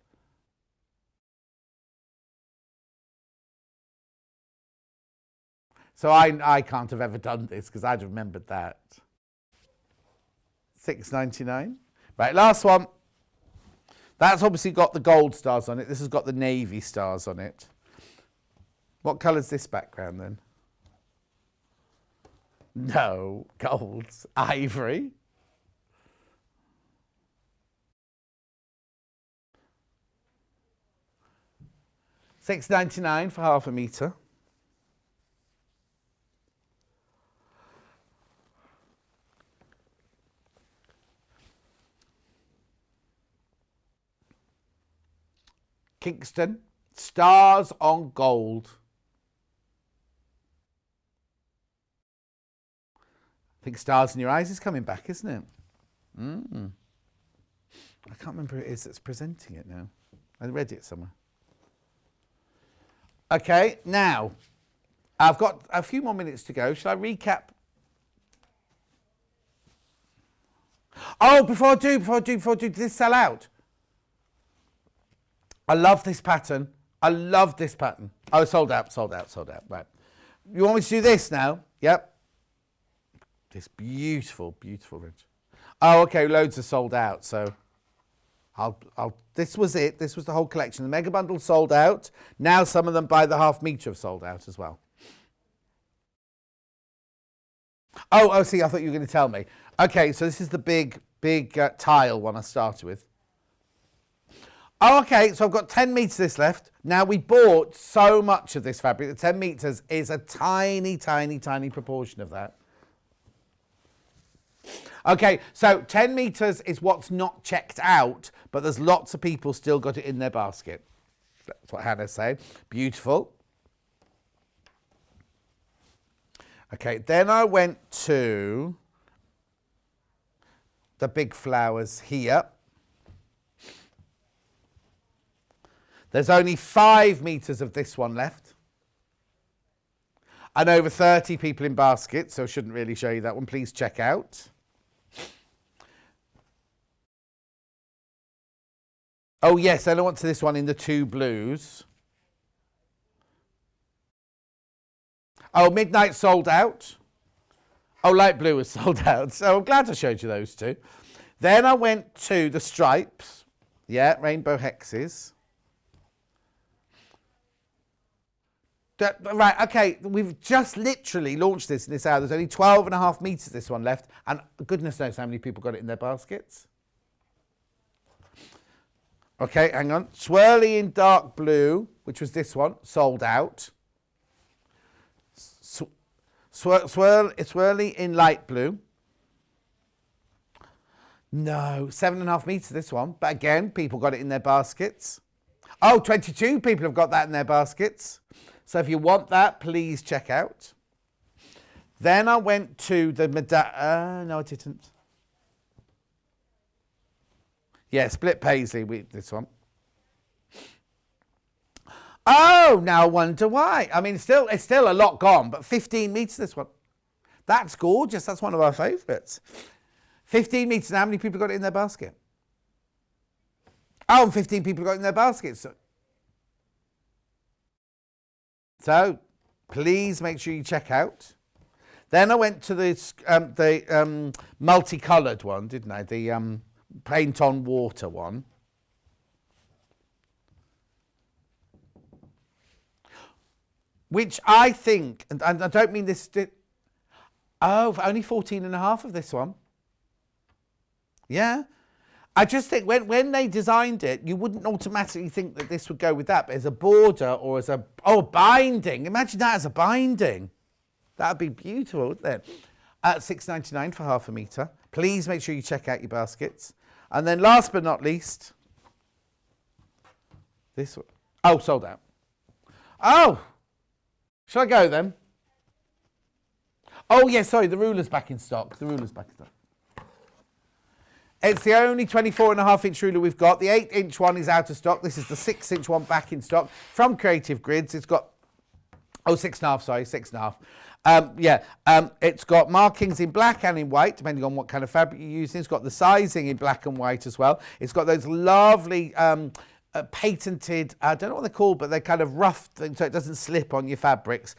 So I can't have ever done this because I'd remembered that. $6.99. Right, last one. That's obviously got the gold stars on it. This has got the navy stars on it. What colour's this background then? No, gold. Ivory. $6.99 for half a metre. Kingston, stars on gold. I think Stars in Your Eyes is coming back, isn't it? I can't remember who it is that's presenting it now. I read it somewhere. Okay, now, I've got a few more minutes to go. Shall I recap? Oh, before I do, did this sell out? I love this pattern. I love this pattern. Oh, sold out. Right. You want me to do this now? Yep. This beautiful, beautiful ridge. Oh, okay. Loads are sold out. So this was it. This was the whole collection. The mega bundle sold out. Now some of them by the half metre have sold out as well. Oh, see, I thought you were going to tell me. Okay, so this is the big tile one I started with. Oh, okay, so I've got 10 metres left. Now, we bought so much of this fabric that 10 metres is a tiny, tiny, tiny proportion of that. Okay, so 10 metres is what's not checked out, but there's lots of people still got it in their basket. That's what Hannah's saying. Beautiful. Okay, then I went to the big flowers here. There's only 5 metres of this one left. And over 30 people in baskets, so I shouldn't really show you that one. Please check out. Oh, yes, and I want to this one in the 2 blues. Oh, Midnight sold out. Oh, Light Blue was sold out. So I'm glad I showed you those 2. Then I went to the stripes. Yeah, rainbow hexes. Right, okay, we've just literally launched this in this hour. There's only 12.5 metres this one left, and goodness knows how many people got it in their baskets. Okay, hang on. Swirly in dark blue, which was this one, sold out. Swirly in light blue. No, 7.5 meters this one. But again, people got it in their baskets. Oh, 22 people have got that in their baskets. So if you want that, please check out. Then I went to the no, I didn't. Yeah, split Paisley, this one. Oh, now I wonder why. I mean, it's still a lot gone, but 15 meters this one. That's gorgeous. That's one of our favourites. 15 meters, and how many people got it in their basket? Oh, and 15 people got it in their baskets. So, please make sure you check out. Then I went to the multicoloured one, didn't I? The paint on water one. Which I think, and I don't mean this, only 14.5 of this one. Yeah. I just think when they designed it, you wouldn't automatically think that this would go with that, but as a border or as a, binding. Imagine that as a binding. That would be beautiful, wouldn't it? At $6.99 for half a metre. Please make sure you check out your baskets. And then last but not least, this one. Oh, sold out. Oh! Shall I go then? Oh, yeah, sorry, the ruler's back in stock. The ruler's back in stock. It's the only 24.5-inch ruler we've got. The 8-inch one is out of stock. This is the 6-inch one back in stock from Creative Grids. It's got, 6.5, sorry, 6.5. It's got markings in black and in white, depending on what kind of fabric you're using. It's got the sizing in black and white as well. It's got those lovely patented, I don't know what they're called, but they're kind of rough, so it doesn't slip on your fabrics.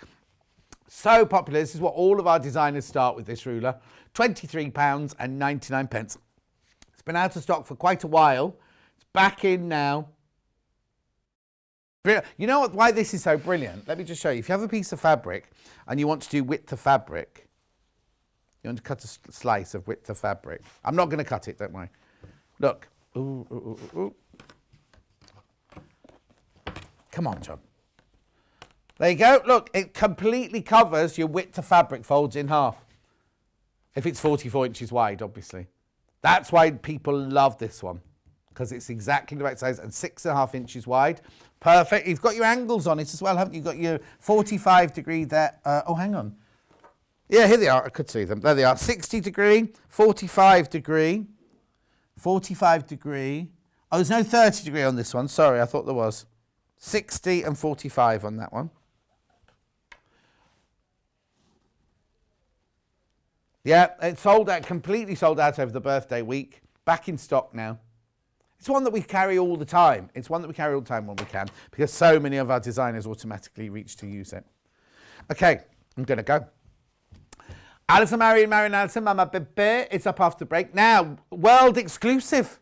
So popular. This is what all of our designers start with, this ruler. £23.99. It's been out of stock for quite a while. It's back in now. You know why this is so brilliant? Let me just show you. If you have a piece of fabric and you want to do width of fabric, you want to cut a slice of width of fabric. I'm not going to cut it, don't worry. Look. Ooh, ooh, ooh, ooh. Come on, John. There you go. Look, it completely covers your width of fabric, folds in half. If it's 44 inches wide, obviously. That's why people love this one, because it's exactly the right size and 6.5 inches wide. Perfect. You've got your angles on it as well, haven't you? You've got your 45 degree there. Hang on. Yeah, here they are. I could see them. There they are. 60 degree, 45 degree, 45 degree. Oh, there's no 30 degree on this one. Sorry, I thought there was. 60 and 45 on that one. Yeah, it's sold out, completely sold out over the birthday week. Back in stock now. It's one that we carry all the time. It's one that we carry all the time when we can, because so many of our designers automatically reach to use it. Okay, I'm going to go. Allison Maryon, Allison, Mama Bebe. It's up after break. Now, world exclusive.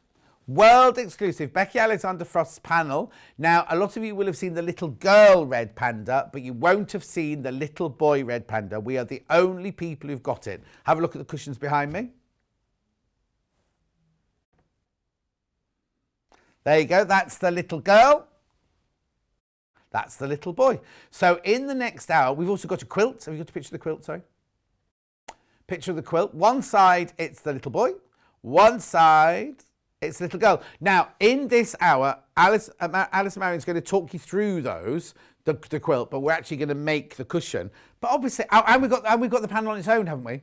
World exclusive, Becky Alexander Frost's panel. Now, a lot of you will have seen the little girl red panda, but you won't have seen the little boy red panda. We are the only people who've got it. Have a look at the cushions behind me. There you go. That's the little girl. That's the little boy. So in the next hour, we've also got a quilt. Have you got a picture of the quilt? Sorry. Picture of the quilt. One side, it's the little boy. One side, it's the little girl. Now, in this hour, Allison Maryon is going to talk you through those, the quilt, but we're actually going to make the cushion. But obviously, and we've got the panel on its own, haven't we?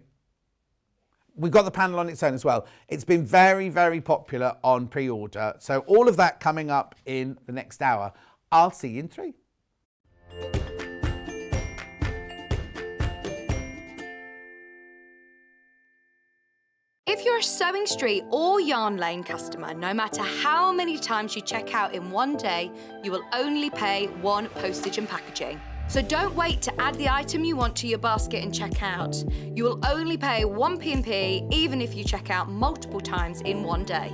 We've got the panel on its own as well. It's been very, very popular on pre-order. So all of that coming up in the next hour. I'll see you in 3. If you're a Sewing Street or Yarn Lane customer, no matter how many times you check out in one day, you will only pay 1 postage and packaging. So don't wait to add the item you want to your basket and check out. You will only pay 1 P&P even if you check out multiple times in one day.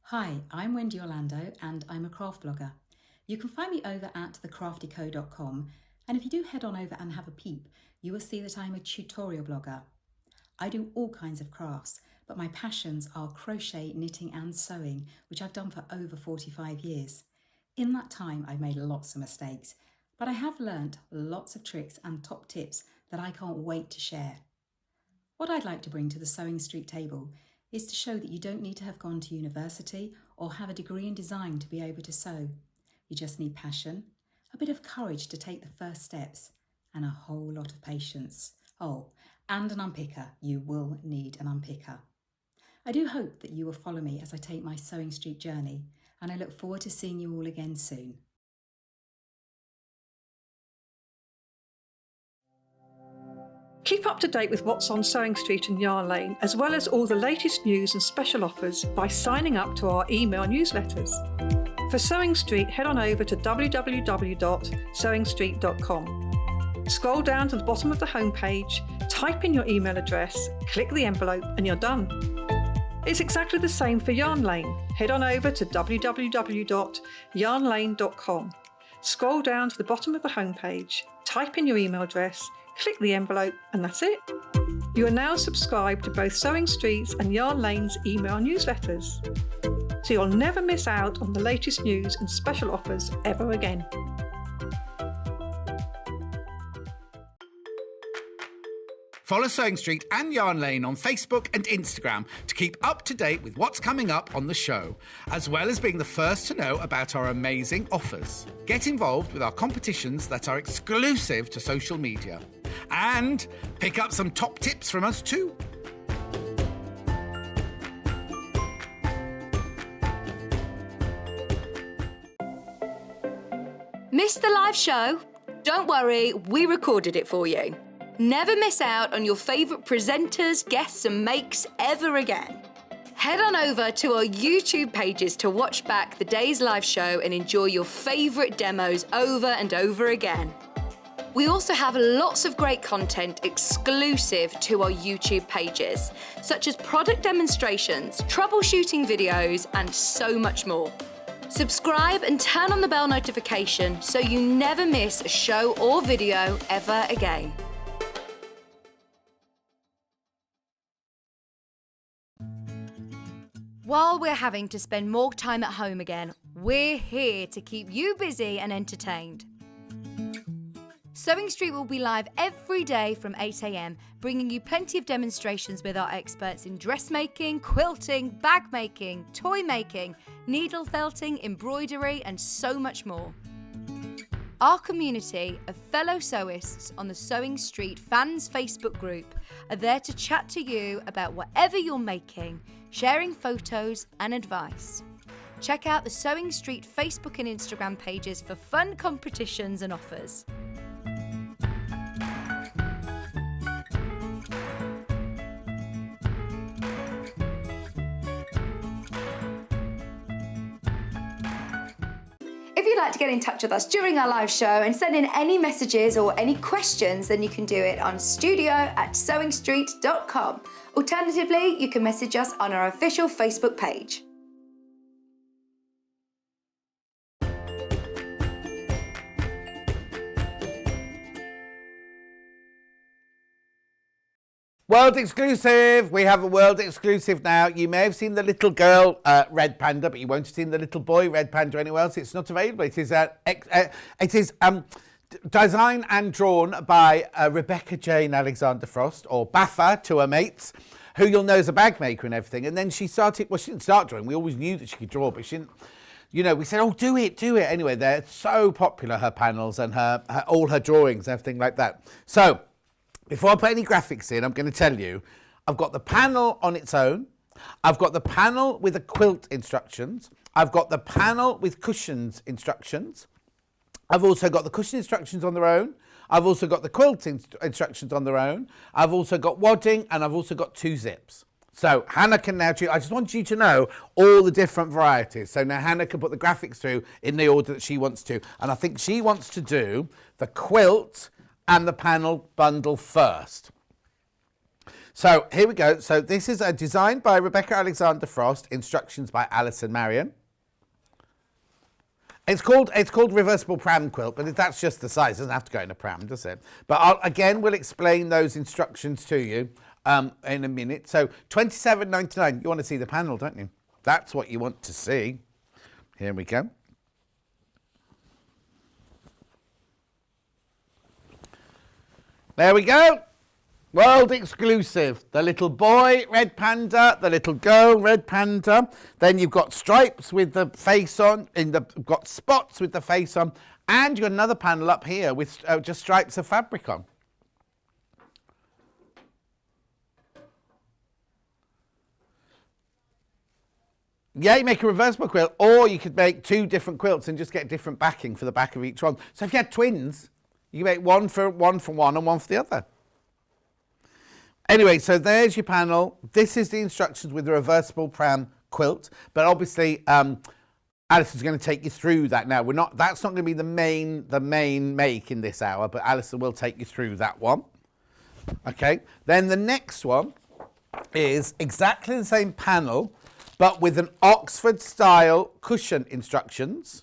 Hi, I'm Wendy Orlando and I'm a craft blogger. You can find me over at thecraftyco.com, and if you do head on over and have a peep, you will see that I'm a tutorial blogger. I do all kinds of crafts, but my passions are crochet, knitting and sewing, which I've done for over 45 years. In that time, I've made lots of mistakes, but I have learnt lots of tricks and top tips that I can't wait to share. What I'd like to bring to the Sewing Street table is to show that you don't need to have gone to university or have a degree in design to be able to sew. You just need passion, a bit of courage to take the first steps, and a whole lot of patience. Oh, and an unpicker. You will need an unpicker. I do hope that you will follow me as I take my Sewing Street journey, and I look forward to seeing you all again soon. Keep up to date with what's on Sewing Street and Yarn Lane, as well as all the latest news and special offers by signing up to our email newsletters. For Sewing Street, head on over to www.sewingstreet.com. Scroll down to the bottom of the homepage, type in your email address, click the envelope, and you're done. It's exactly the same for Yarn Lane. Head on over to www.yarnlane.com. Scroll down to the bottom of the homepage, type in your email address, click the envelope, and that's it. You are now subscribed to both Sewing Street's and Yarn Lane's email newsletters, so you'll never miss out on the latest news and special offers ever again. Follow Sewing Street and Yarn Lane on Facebook and Instagram to keep up to date with what's coming up on the show, as well as being the first to know about our amazing offers. Get involved with our competitions that are exclusive to social media. And pick up some top tips from us too. Missed the live show? Don't worry, we recorded it for you. Never miss out on your favourite presenters, guests and makes ever again. Head on over to our YouTube pages to watch back the day's live show and enjoy your favourite demos over and over again. We also have lots of great content exclusive to our YouTube pages, such as product demonstrations, troubleshooting videos, and so much more. Subscribe and turn on the bell notification so you never miss a show or video ever again. While we're having to spend more time at home again, we're here to keep you busy and entertained. Sewing Street will be live every day from 8 a.m, bringing you plenty of demonstrations with our experts in dressmaking, quilting, bag making, toy making, needle felting, embroidery, and so much more. Our community of fellow sewists on the Sewing Street Fans Facebook group are there to chat to you about whatever you're making, sharing photos and advice. Check out the Sewing Street Facebook and Instagram pages for fun competitions and offers. If you'd like to get in touch with us during our live show and send in any messages or any questions, then you can do it on studio@sewingstreet.com. Alternatively, you can message us on our official Facebook page. World exclusive. We have a world exclusive now. You may have seen the little girl, Red Panda, but you won't have seen the little boy, Red Panda, anywhere else. It's not available. It is designed and drawn by Rebecca Jane Alexander Frost, or Baffa to her mates, who you'll know is a bag maker and everything. And then she started, well, she didn't start drawing. We always knew that she could draw, but she didn't, you know, we said, oh, do it. Anyway, they're so popular, her panels and her all her drawings and everything like that. So, before I put any graphics in, I'm going to tell you, I've got the panel on its own. I've got the panel with the quilt instructions. I've got the panel with cushions instructions. I've also got the cushion instructions on their own. I've also got the quilt instructions on their own. I've also got wadding, and I've also got 2 zips. So Hannah can now choose. I just want you to know all the different varieties. So now Hannah can put the graphics through in the order that she wants to. And I think she wants to do the quilt and the panel bundle first. So here we go. So this is a design by Rebecca Alexander Frost, instructions by Allison Maryon. It's called reversible pram quilt, but that's just the size. It doesn't have to go in a pram, does it? But again, we'll explain those instructions to you in a minute. So $27.99. You want to see the panel, don't you? That's what you want to see. Here we go. There we go. World exclusive. The little boy, red panda. The little girl, red panda. Then you've got stripes with the face on. Got spots with the face on. And you've got another panel up here with just stripes of fabric on. Yeah, you make a reversible quilt, or you could make two different quilts and just get different backing for the back of each one. So if you had twins, you can make one for one and one for the other. Anyway, so there's your panel. This is the instructions with the reversible pram quilt, but obviously Alison's going to take you through that now. That's not going to be the main make in this hour, but Alison will take you through that one. Okay, then the next one is exactly the same panel, but with an Oxford style cushion instructions.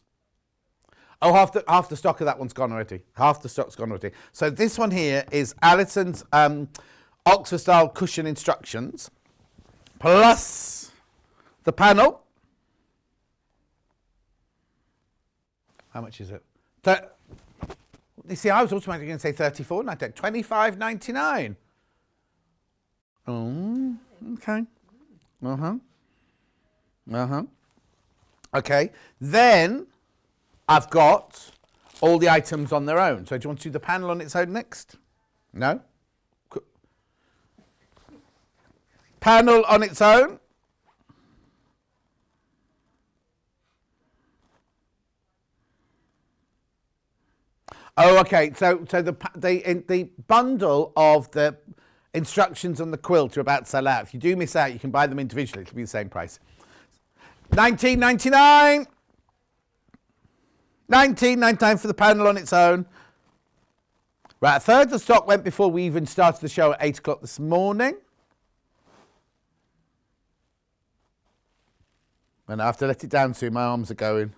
Oh, half the stock of that one's gone already. Half the stock's gone already. So this one here is Alison's Oxford style cushion instructions, plus the panel. How much is it? You see, I was automatically going to say $34.99. $25.99. Oh, okay. Okay, then I've got all the items on their own. So do you want to do the panel on its own next? No? Panel on its own. Oh, okay. So the bundle of the instructions on the quilt are about to sell out. If you do miss out, you can buy them individually. It'll be the same price. $19.99. $19.99 for the panel on its own. Right, a third of the stock went before we even started the show at 8 o'clock this morning. And I have to let it down soon. My arms are going.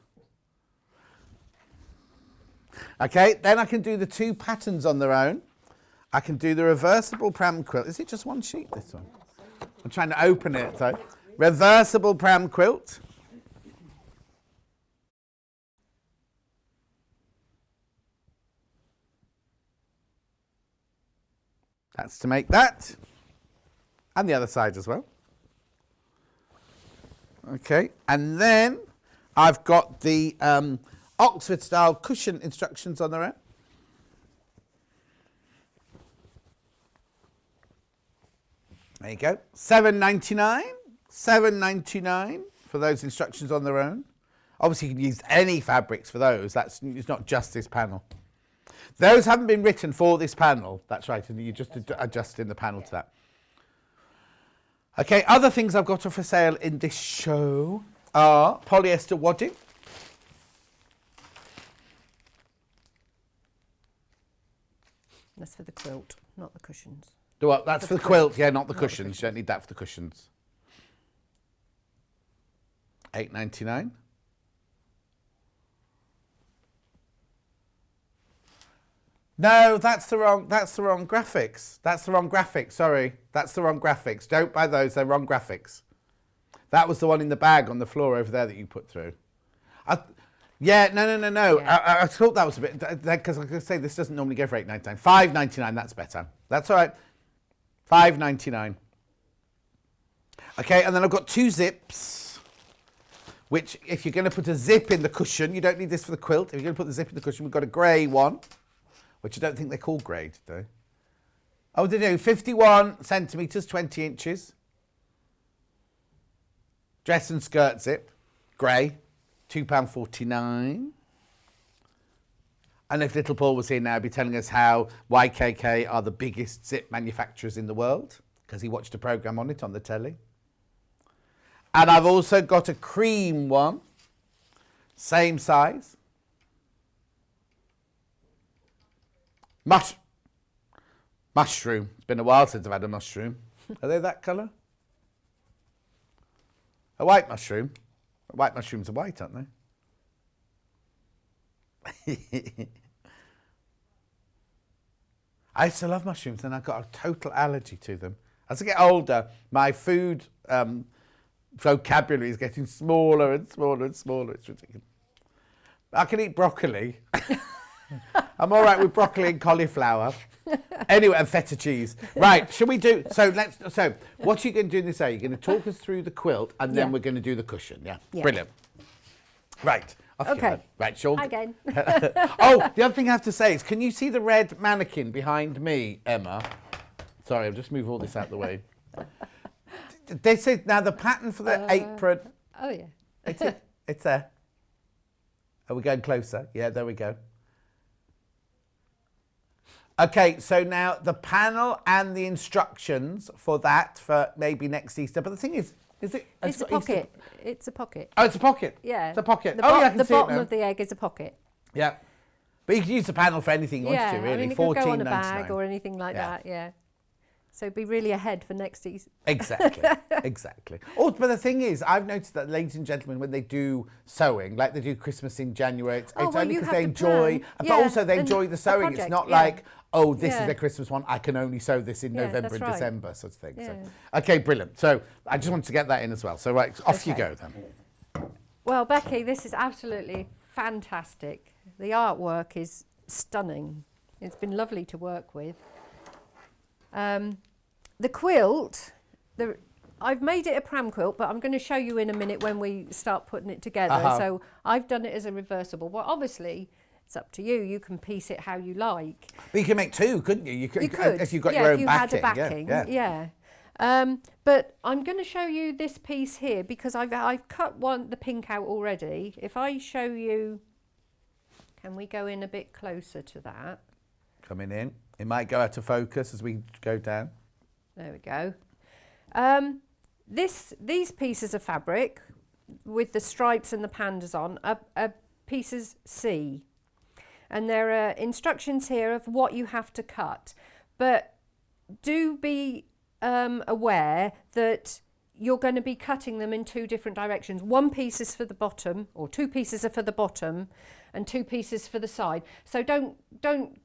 Okay, then I can do the two patterns on their own. I can do the reversible pram quilt. Is it just one sheet, this one? I'm trying to open it, though. Reversible pram quilt. That's to make that. And the other side as well. Okay, and then I've got the Oxford style cushion instructions on their own. There you go. $7.99. $7.99 for those instructions on their own. Obviously, you can use any fabrics for those. It's not just this panel. Those haven't been written for this panel. That's right. And you just adjusting the panel to that. Okay, other things I've got for sale in this show are polyester wadding. That's for the quilt, not the cushions. Well, that's for the quilt, yeah, not the cushions. You don't need that for the cushions. $8.99. No, that's the wrong graphics. That's the wrong graphics, sorry. That's the wrong graphics. Don't buy those, they're wrong graphics. That was the one in the bag on the floor over there that you put through. No. Yeah. I thought that was a bit, because I was going to say this doesn't normally go for $8.99. $5.99, that's better. That's all right. $5.99. Okay, and then I've got two zips, which if you're going to put a zip in the cushion, you don't need this for the quilt. If you're going to put the zip in the cushion, we've got a grey one, which I don't think they're called grey, did they? Oh, they do. 51 centimetres, 20 inches. Dress and skirt zip, grey, £2.49. And if little Paul was here now, he'd be telling us how YKK are the biggest zip manufacturers in the world, because he watched a programme on it on the telly. And I've also got a cream one, same size. Mushroom. It's been a while since I've had a mushroom. Are they that colour? A white mushroom. White mushrooms are white, aren't they? I used to love mushrooms and I got a total allergy to them. As I get older, my food vocabulary is getting smaller and smaller and smaller. It's ridiculous. I can eat broccoli. I'm all right with broccoli and cauliflower. Anyway, and feta cheese. Right, shall we do... So what are you going to do in this area? You're going to talk us through the quilt and then we're going to do the cushion, yeah? Brilliant. Right. Off you go then. Right, Sean. Hi again. Oh, the other thing I have to say is, can you see the red mannequin behind me, Emma? Sorry, I'll just move all this out of the way. This is now the pattern for the apron. Oh, yeah. It's there. Are we going closer? Yeah, there we go. Okay, so now the panel and the instructions for that for maybe next Easter. But the thing is it? It's a pocket. It's a pocket. Oh, it's a pocket. Yeah. It's a pocket. The I can the see it bottom now. of the egg is a pocket. Yeah. But you can use the panel for anything you want to, really. I mean, it could go on a bag or anything like that, yeah. So be really ahead for next Easter. Exactly, exactly. Oh, but the thing is, I've noticed that ladies and gentlemen, when they do sewing, like they do Christmas in January, it's only because they enjoy, but also they enjoy the sewing. It's not like, oh, this is a Christmas one, I can only sew this in November and December, sort of thing. Yeah. So, okay, brilliant. So I just wanted to get that in as well. So right, off you go then. Well, Becky, this is absolutely fantastic. The artwork is stunning. It's been lovely to work with. The quilt, I've made it a pram quilt, but I'm going to show you in a minute when we start putting it together. So I've done it as a reversible. Well, obviously, it's up to you. You can piece it how you like. But you can make two, couldn't you? You could. If you've got your if own you backing. had a backing, yeah. But I'm going to show you this piece here because I've cut the pink out already. If I show you, can we go in a bit closer to that? Coming in. It might go out of focus as we go down. There we go. These pieces of fabric with the stripes and the pandas on are pieces C. And there are instructions here of what you have to cut. But do be aware that you're going to be cutting them in two different directions. One piece is for the bottom, or two pieces are for the bottom, and two pieces for the side. So don't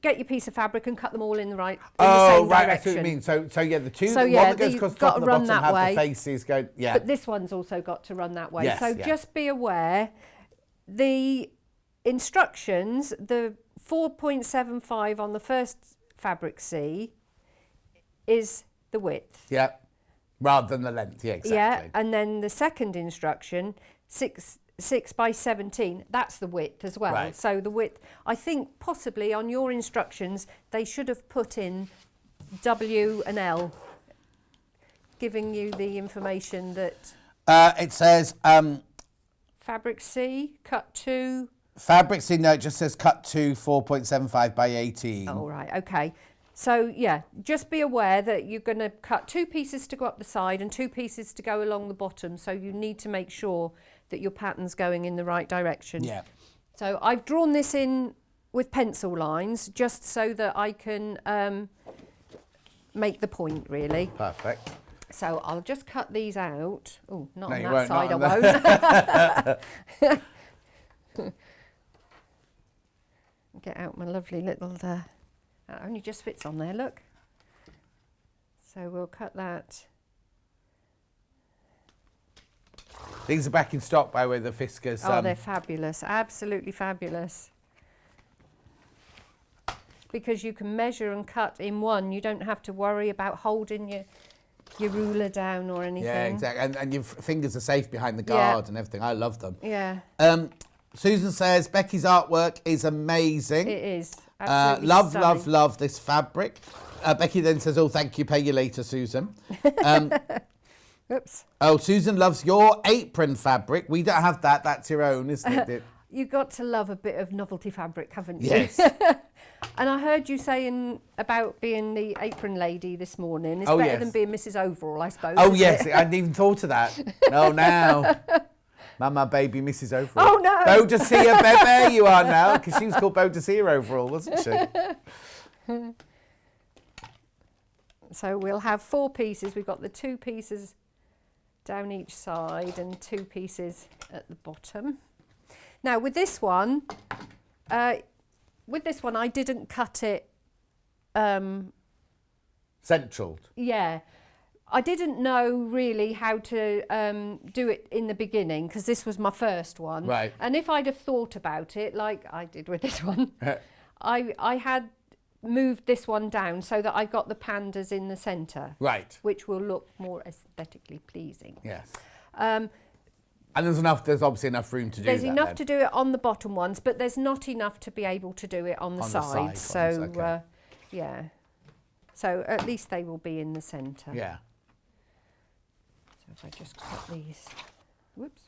get your piece of fabric and cut them all in the same direction. Oh, right, I see what you mean. So yeah, the two, one that goes across the top and the bottom have the faces going, But this one's also got to run that way. Yes, so just be aware, the instructions, the 4.75 on the first fabric C is the width. Yeah, rather than the length, yeah, exactly. Yeah, and then the second instruction, 6 by 17, that's the width as well. Right. So the width, I think possibly on your instructions, they should have put in W and L, giving you the information that... it says... fabric C, cut to... Fabric C, no, it just says cut to 4.75 by 18. Oh, right, okay. So, yeah, just be aware that you're going to cut two pieces to go up the side and two pieces to go along the bottom. So you need to make sure that your pattern's going in the right direction. Yeah. So I've drawn this in with pencil lines just so that I can make the point, really. Perfect. So I'll just cut these out. Oh, not No, on you that won't, side, not I on won't. Get out my lovely little... that only just fits on there, look. So we'll cut that. These are back in stock, by the way, the Fiskars. Oh, they're fabulous, absolutely fabulous. Because you can measure and cut in one. You don't have to worry about holding your ruler down or anything. Yeah, exactly. And your fingers are safe behind the guard and everything. I love them. Yeah. Susan says, Becky's artwork is amazing. It is. Absolutely love, stunning. love, love this fabric. Becky then says, oh, thank you, pay you later, Susan. Oops. Oh, Susan loves your apron fabric. We don't have that. That's your own, isn't it? You've got to love a bit of novelty fabric, haven't you? Yes. And I heard you saying about being the apron lady this morning. It's Oh, better yes. than being Mrs. Overall, I suppose. Oh, isn't yes. it? I hadn't even thought of that. No, now. Mama, baby, Mrs. Overall. Oh, no. Boadicea, Bebe, you are now, because she was called Boadicea Overall, wasn't she? So we'll have 4 pieces. We've got the 2 pieces down each side and 2 pieces at the bottom. Now with this one I didn't cut it. Centraled. Yeah, I didn't know really how to do it in the beginning because this was my first one. Right. And if I'd have thought about it like I did with this one, I had moved this one down so that I got the pandas in the centre. Right. Which will look more aesthetically pleasing. Yes. And there's obviously enough room to do that. There's enough to do it on the bottom ones, but there's not enough to be able to do it on the sides. So, okay. Yeah. So at least they will be in the centre. Yeah. So if I just cut these, whoops.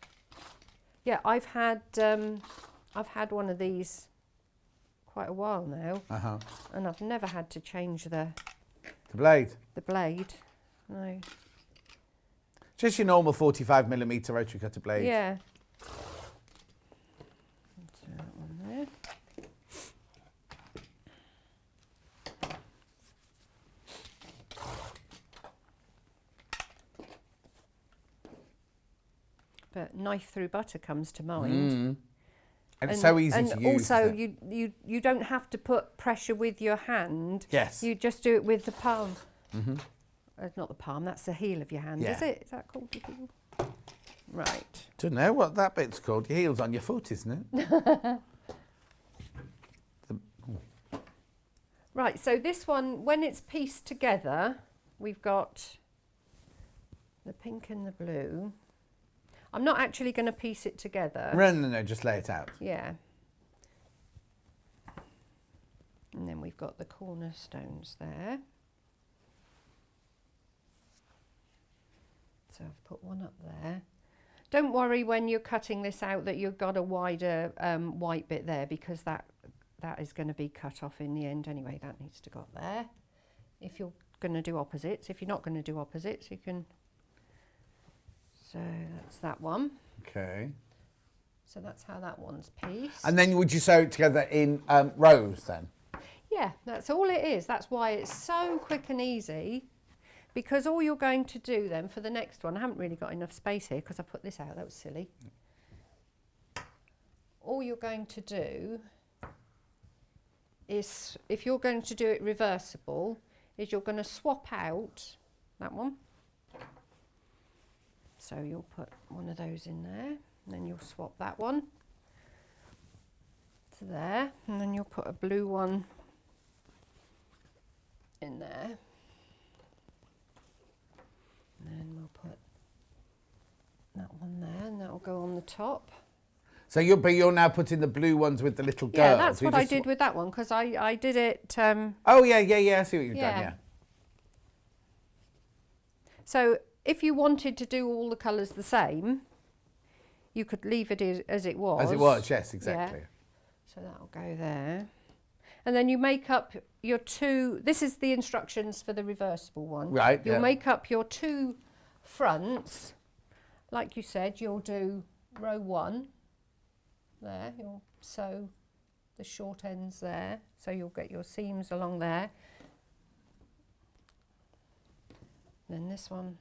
Yeah, I've had one of these quite a while now, and I've never had to change the blade. The blade, no. Just your normal 45mm rotary cutter blade. Yeah. Let's do that one there. But knife through butter comes to mind. And it's so easy to use. And also, you don't have to put pressure with your hand. Yes. You just do it with the palm. Not the palm, that's the heel of your hand, Yeah. is it? Is that called the heel? Right. Don't know what that bit's called. Your heel's on your foot, isn't it? Right, so this one, when it's pieced together, we've got the pink and the blue. I'm not actually going to piece it together. No, just lay it out. Yeah. And then we've got the cornerstones there. So I've put one up there. Don't worry when you're cutting this out that you've got a wider white bit there, because that is going to be cut off in the end anyway. That needs to go up there. If you're going to do opposites, if you're not going to do opposites, you can. So that's that one. Okay. So that's how that one's pieced. And then would you sew it together in rows then? Yeah, that's all it is. That's why it's so quick and easy. Because all you're going to do then for the next one, I haven't really got enough space here because I put this out, that was silly. All you're going to do is, if you're going to do it reversible, is you're going to swap out that one. So you'll put one of those in there, and then you'll swap that one to there, and then you'll put a blue one in there. And then we'll put that one there, and that'll go on the top. So you're now putting the blue ones with the little girls. Yeah, that's what I did with that one, because I did it. Oh yeah, I see what you've done. Yeah. So if you wanted to do all the colours the same, you could leave it as it was. As it was, yes, exactly. Yeah. So that'll go there. And then you make up your two, this is the instructions for the reversible one. Right, You'll yeah. make up your two fronts. Like you said, you'll do row one. There, you'll sew the short ends there. So you'll get your seams along there. Then this one,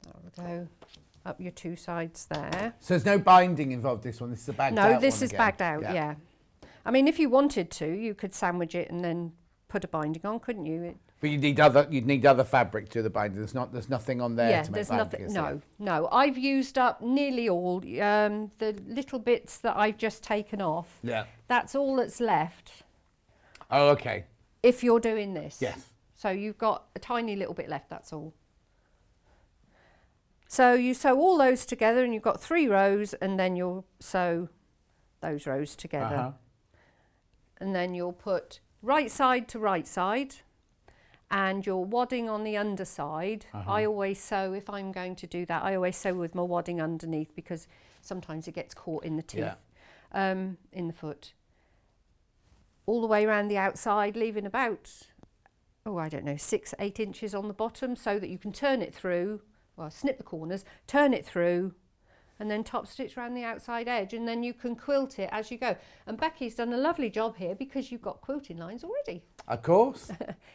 that'll go up your two sides there. So there's no binding involved this one, this is a bagged out No, this one is again. bagged out, yeah. I mean, if you wanted to, you could sandwich it and then put a binding on, couldn't you? But you'd need other fabric to do the binding. There's nothing on there to make there's binding. nothing. No. I've used up nearly all the little bits that I've just taken off. Yeah. That's all that's left. Oh, okay. If you're doing this. Yes. So you've got a tiny little bit left. That's all. So you sew all those together, and you've got 3 rows, and then you'll sew those rows together. And then you'll put right side to right side, and your wadding on the underside. I always sew, if I'm going to do that, I always sew with my wadding underneath, because sometimes it gets caught in the teeth, in the foot. All the way around the outside, leaving about, 6-8 inches on the bottom, so that you can turn it through, well, snip the corners, turn it through, and then top stitch around the outside edge, and then you can quilt it as you go. And Becky's done a lovely job here, because you've got quilting lines already. Of course.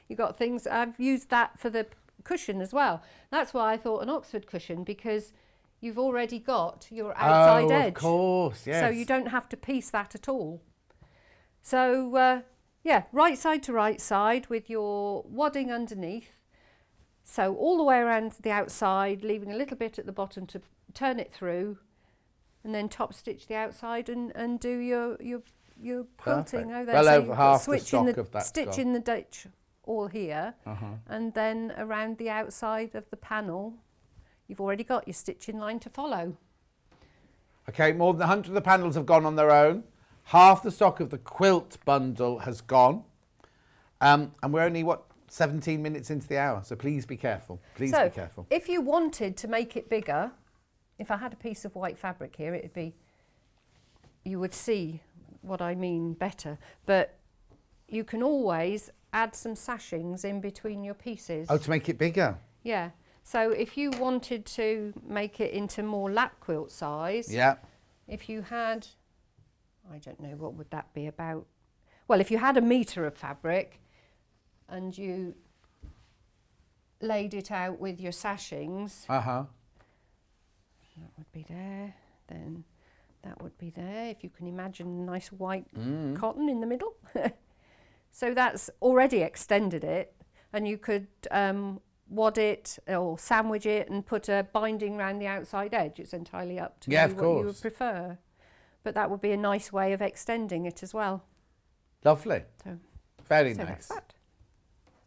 You've got things, I've used that for the cushion as well. That's why I thought an Oxford cushion, because you've already got your outside edge. Of course, yes. So you don't have to piece that at all. So, right side to right side with your wadding underneath, So all the way around the outside, leaving a little bit at the bottom to turn it through, and then top stitch the outside and do your quilting. Perfect. Oh, there. Well So over you've half got the stock of that stitch gone. in the ditch all here, and then around the outside of the panel, you've already got your stitching line to follow. Okay, more than 100 of the panels have gone on their own. Half the stock of the quilt bundle has gone. And we're only, 17 minutes into the hour, so please be careful. Please be careful. If you wanted to make it bigger, if I had a piece of white fabric here, it'd be, you would see what I mean better. But you can always add some sashings in between your pieces. Oh, to make it bigger? Yeah. So if you wanted to make it into more lap quilt size, Yeah. if you had, I don't know, what would that be about? Well, if you had a metre of fabric and you laid it out with your sashings, Uh-huh. that would be there, then that would be there, if you can imagine a nice white cotton in the middle. So that's already extended it, and you could wad it or sandwich it and put a binding around the outside edge. It's entirely up to you what you would prefer. But that would be a nice way of extending it as well. Lovely. So, Very so nice. that's that.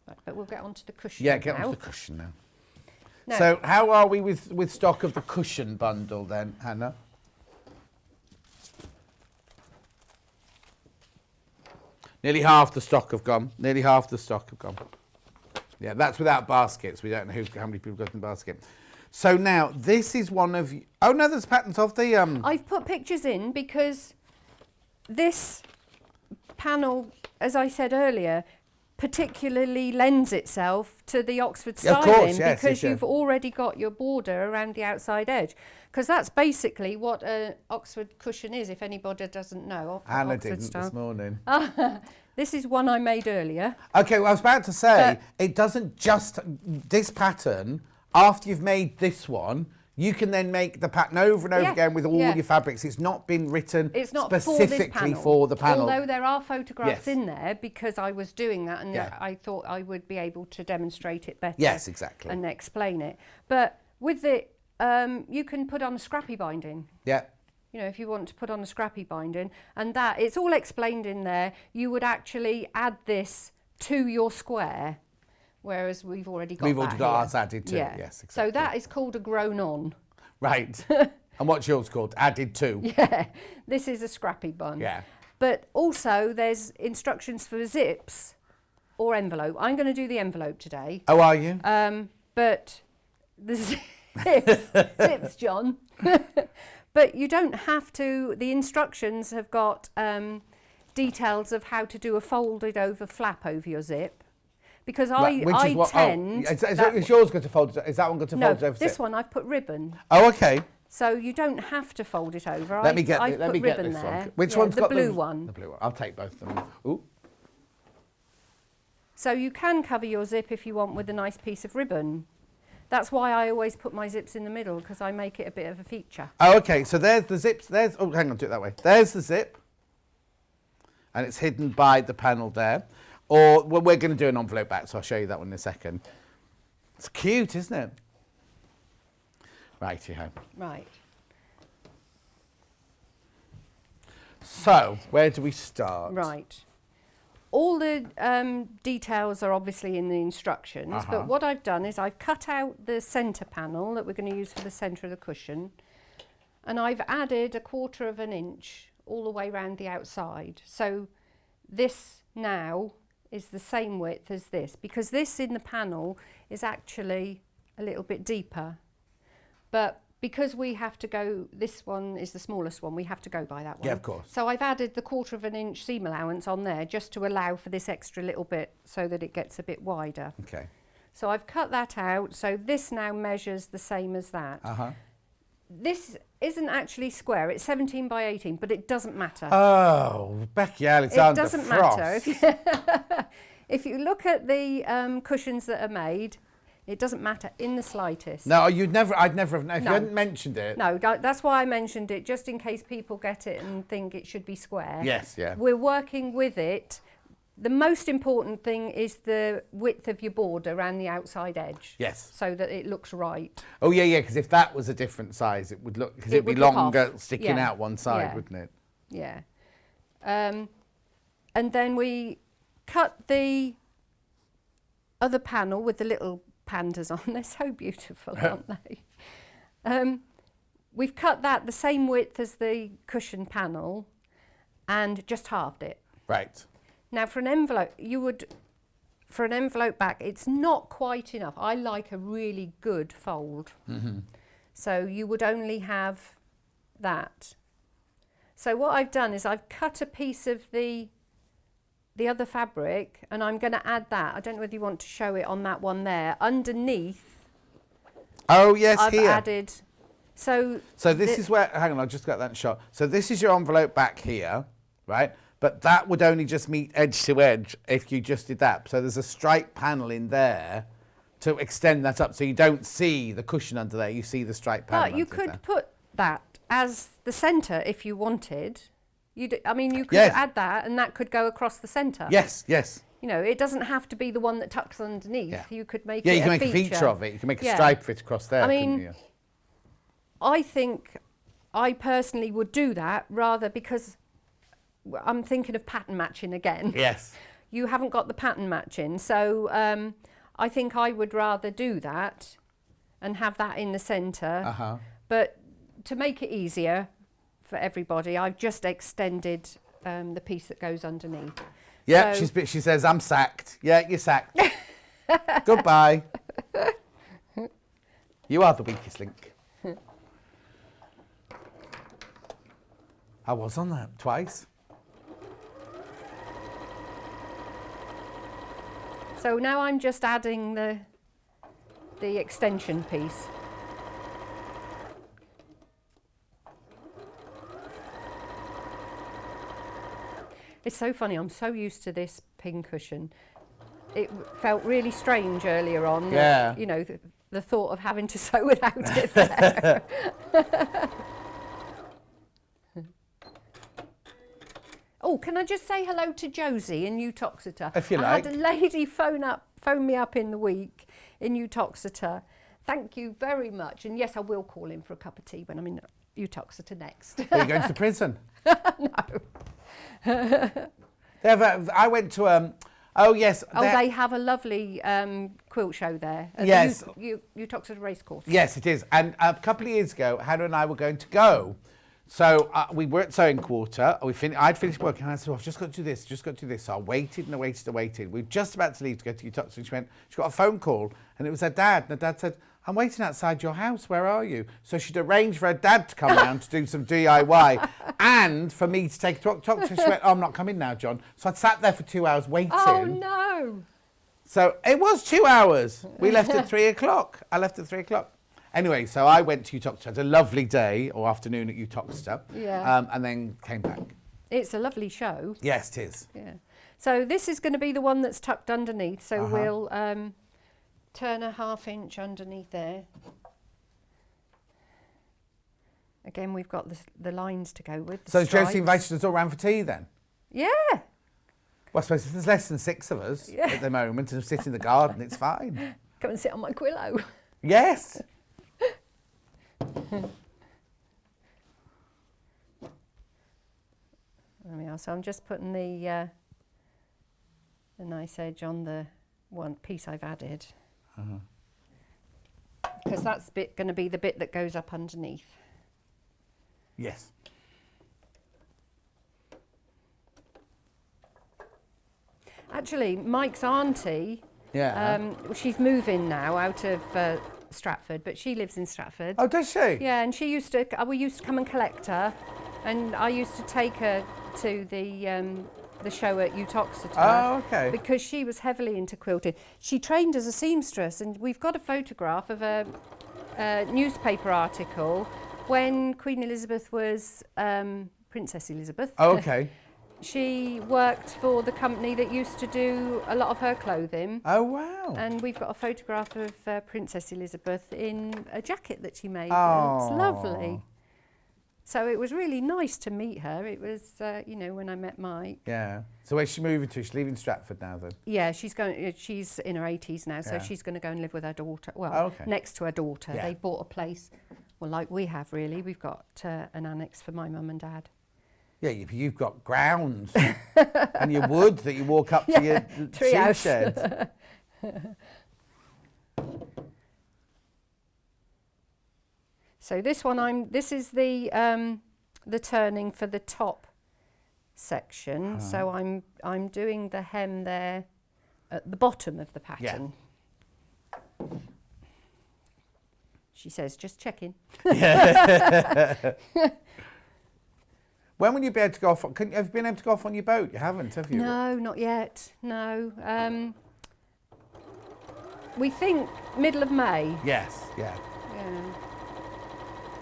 Right, but we'll get onto the cushion Yeah, get now. onto the cushion now. Now, So how are we with stock of the cushion bundle then, Hannah? Nearly half the stock have gone. Nearly half the stock have gone. Yeah, that's without baskets. We don't know how many people got in the basket. So now, this is one of... Oh, no, there's patterns of the... I've put pictures in because this panel, as I said earlier, particularly lends itself to the Oxford Yeah, of styling course, yes, because yes, you've already got your border around the outside edge. Because that's basically what an Oxford cushion is, if anybody doesn't know. Hannah Oxford didn't style. this morning. This is one I made earlier. Okay, well, I was about to say, it doesn't just... This pattern, after you've made this one, you can then make the pattern over and over again with all your fabrics. It's not been written It's not specifically for the panel. Although there are photographs Yes. in there because I was doing that and Yeah. I thought I would be able to demonstrate it better. Yes, exactly. And explain it. But with it, you can put on a scrappy binding. Yeah. You know, if you want to put on a scrappy binding, and that, it's all explained in there. You would actually add this to your square, whereas we've already got We've already got ours added to it, yeah. yes, exactly. So that is called a grown on. Right. And what's yours called? Added to. Yeah, this is a scrappy bun. Yeah. But also there's instructions for zips or envelope. I'm going to do the envelope today. Oh, are you? But the zips, John. But you don't have to, the instructions have got details of how to do a folded over flap over your zip. Because is yours going to fold it? Is that one going to fold it over? This one I've put ribbon. Oh, okay. So you don't have to fold it over. Let me get I've put ribbon this there. one. Which Yeah, one's the got blue one? The blue one. I'll take both of them. Ooh. So you can cover your zip if you want with a nice piece of ribbon. That's why I always put my zips in the middle, because I make it a bit of a feature. Oh, okay. So there's the zips. Oh, hang on, do it that way. There's the zip. And it's hidden by the panel there. Or, well, we're going to do an envelope back, so I'll show you that one in a second. It's cute, isn't it? Righty-ho. Right. So, where do we start? Right. All the details are obviously in the instructions, but what I've done is I've cut out the centre panel that we're going to use for the centre of the cushion, and I've added 1/4 of an inch all the way around the outside. So this now is the same width as this, because this in the panel is actually a little bit deeper. But because we have to go, this one is the smallest one, we have to go by that one. Yeah, of course. So I've added the 1/4 of an inch seam allowance on there just to allow for this extra little bit so that it gets a bit wider. Okay. So I've cut that out. So this now measures the same as that. This isn't actually square, it's 17 by 18, but it doesn't matter. Oh, Becky Alexander It doesn't Frost. matter. If you look at the cushions that are made, it doesn't matter in the slightest. No, I'd never have known. If you No. hadn't mentioned it. No, that's why I mentioned it, just in case people get it and think it should be square. Yes, yeah. We're working with it the most important thing is the width of your border around the outside edge. Yes. So that it looks right. Oh, yeah, because if that was a different size, it would look, because it'd be would look longer off. sticking Yeah. out one side, Yeah. wouldn't it? Yeah. And then we cut the other panel with the little pandas on. They're so beautiful, aren't they? We've cut that the same width as the cushion panel and just halved it. Right. Now for an envelope, for an envelope back, it's not quite enough. I like a really good fold. Mm-hmm. So you would only have that. So what I've done is I've cut a piece of the other fabric and I'm going to add that. I don't know whether you want to show it on that one there. Underneath, Oh, yes, I've here. added... So this is where, hang on, I'll just get that shot. So this is your envelope back here, right? But that would only just meet edge to edge if you just did that. So there's a stripe panel in there to extend that up so you don't see the cushion under there, you see the stripe panel. But you underneath could there. put that as the centre if you wanted. You could Yes. add that and that could go across the centre. Yes, yes. You know, it doesn't have to be the one that tucks underneath. Yeah. You could make Yeah, it you can a make a feature of it. You can make a Yeah. stripe of it across there, I couldn't mean, you? I think I personally would do that rather because I'm thinking of pattern matching again. Yes. You haven't got the pattern matching, so I think I would rather do that and have that in the centre. Uh-huh. But to make it easier for everybody, I've just extended the piece that goes underneath. Yeah, So- she says, I'm sacked. Yeah, you're sacked. Goodbye. You are the weakest link. I was on that twice. So now I'm just adding the extension piece. It's so funny, I'm so used to this pin cushion. It felt really strange earlier on. Yeah. You know, the thought of having to sew without it there. Oh, can I just say hello to Josie in Utoxeter? If you I like. had a lady phone me up in the week in Utoxeter. Thank you very much. And yes, I will call in for a cup of tea when I'm in Utoxeter next. Are you going to the prison? No. I went to oh yes. Oh, they have a lovely quilt show there. At Yes. the Utoxeter Racecourse. Yes, it is. And a couple of years ago, Hannah and I were going to go. So we were at Sewing Quarter. I'd finished working and I said, I've just got to do this, just got to do this. So I waited and I waited and I waited. We were just about to leave to go to Utoxeter. She got a phone call and it was her dad. And her dad said, I'm waiting outside your house. Where are you? So she'd arranged for her dad to come round to do some DIY and for me to take her to Utoxeter. She went, oh, I'm not coming now, John. So I'd sat there for 2 hours waiting. Oh, no. So it was 2 hours. We left at 3 o'clock. I left at 3 o'clock. Anyway, so I went to Utoxeter, had a lovely day or afternoon at Utoxeter, Yeah. and then came back. It's a lovely show. Yes, it is. Yeah. So this is going to be the one that's tucked underneath. So we'll turn a 1/2 inch underneath there. Again, we've got the lines to go with. So the Josie stripes. invited us all round for tea then? Yeah. Well, I suppose if there's less than 6 of us Yeah. at the moment and sit in the garden, it's fine. Come and sit on my Quillow. Yes. There we are. So I'm just putting the nice edge on the one piece I've added. Because that's going to be the bit that goes up underneath. Yes. Actually, Mike's auntie, Yeah. she's moving now out of Stratford, but she lives in Stratford. Oh, does she? Yeah, and she used to. We used to come and collect her, and I used to take her to the show at Utoxeter. Oh, okay. Because she was heavily into quilting. She trained as a seamstress, and we've got a photograph of a newspaper article when Queen Elizabeth was Princess Elizabeth. Oh, okay. She worked for the company that used to do a lot of her clothing. Oh, wow. And we've got a photograph of Princess Elizabeth in a jacket that she made. Oh. It's lovely. So it was really nice to meet her. It was, when I met Mike. Yeah. So where's she moving to? She's leaving Stratford now, then? Yeah, she's in her 80s now, so Yeah. she's going to go and live with her daughter. Well, Okay. next to her daughter. Yeah. They bought a place, well, like we have, really. We've got an annex for my mum and dad. Yeah, you've got grounds and your wood that you walk up to your sheep shed. So this is the turning for the top section. So I'm doing the hem there at the bottom of the pattern. Yeah. She says, just checking. When will you be able to go off? Have you been able to go off on your boat? You haven't, have you? No, not yet. No. We think middle of May. Yes, yeah. Yeah.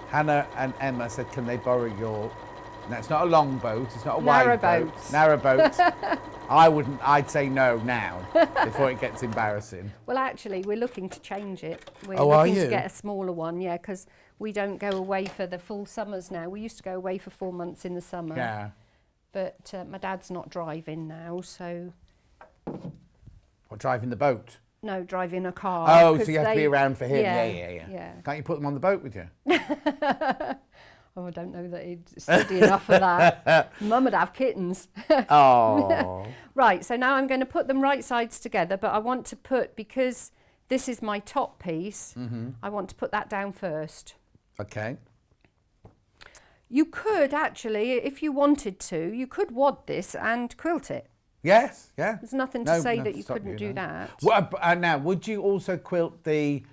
Hannah and Emma said, can they borrow your... No, it's not a long boat. It's not a Narrow wide boat. boats. Narrow boat. I'd say no now, before it gets embarrassing. Well, actually, we're looking to change it. We're Oh, are looking you? to get a smaller one, yeah, because we don't go away for the full summers now. We used to go away for 4 months in the summer. Yeah. But my dad's not driving now, so... Or driving the boat? No, driving a car. Oh, so you have to be around for him. Yeah. Can't you put them on the boat with you? Oh, I don't know that he'd study enough for that. Mum would have kittens. Oh. Right, so now I'm going to put them right sides together, but I want to put, because this is my top piece, I want to put that down first. Okay. You could actually, if you wanted to, you could wad this and quilt it. Yes, yeah. There's nothing to say that you stop couldn't do no. that. Well, now, would you also quilt the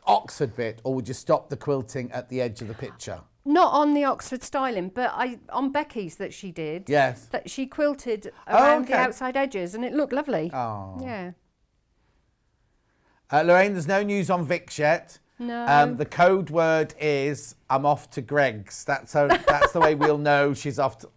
Oxford bit, or would you stop the quilting at the edge of the picture? Not on the Oxford styling, but on Becky's that she did. Yes. That she quilted around the okay. outside edges, and it looked lovely. Oh. Yeah. Lorraine, there's no news on Vic's yet. No. The code word is, I'm off to Greg's. That's the way we'll know she's off to...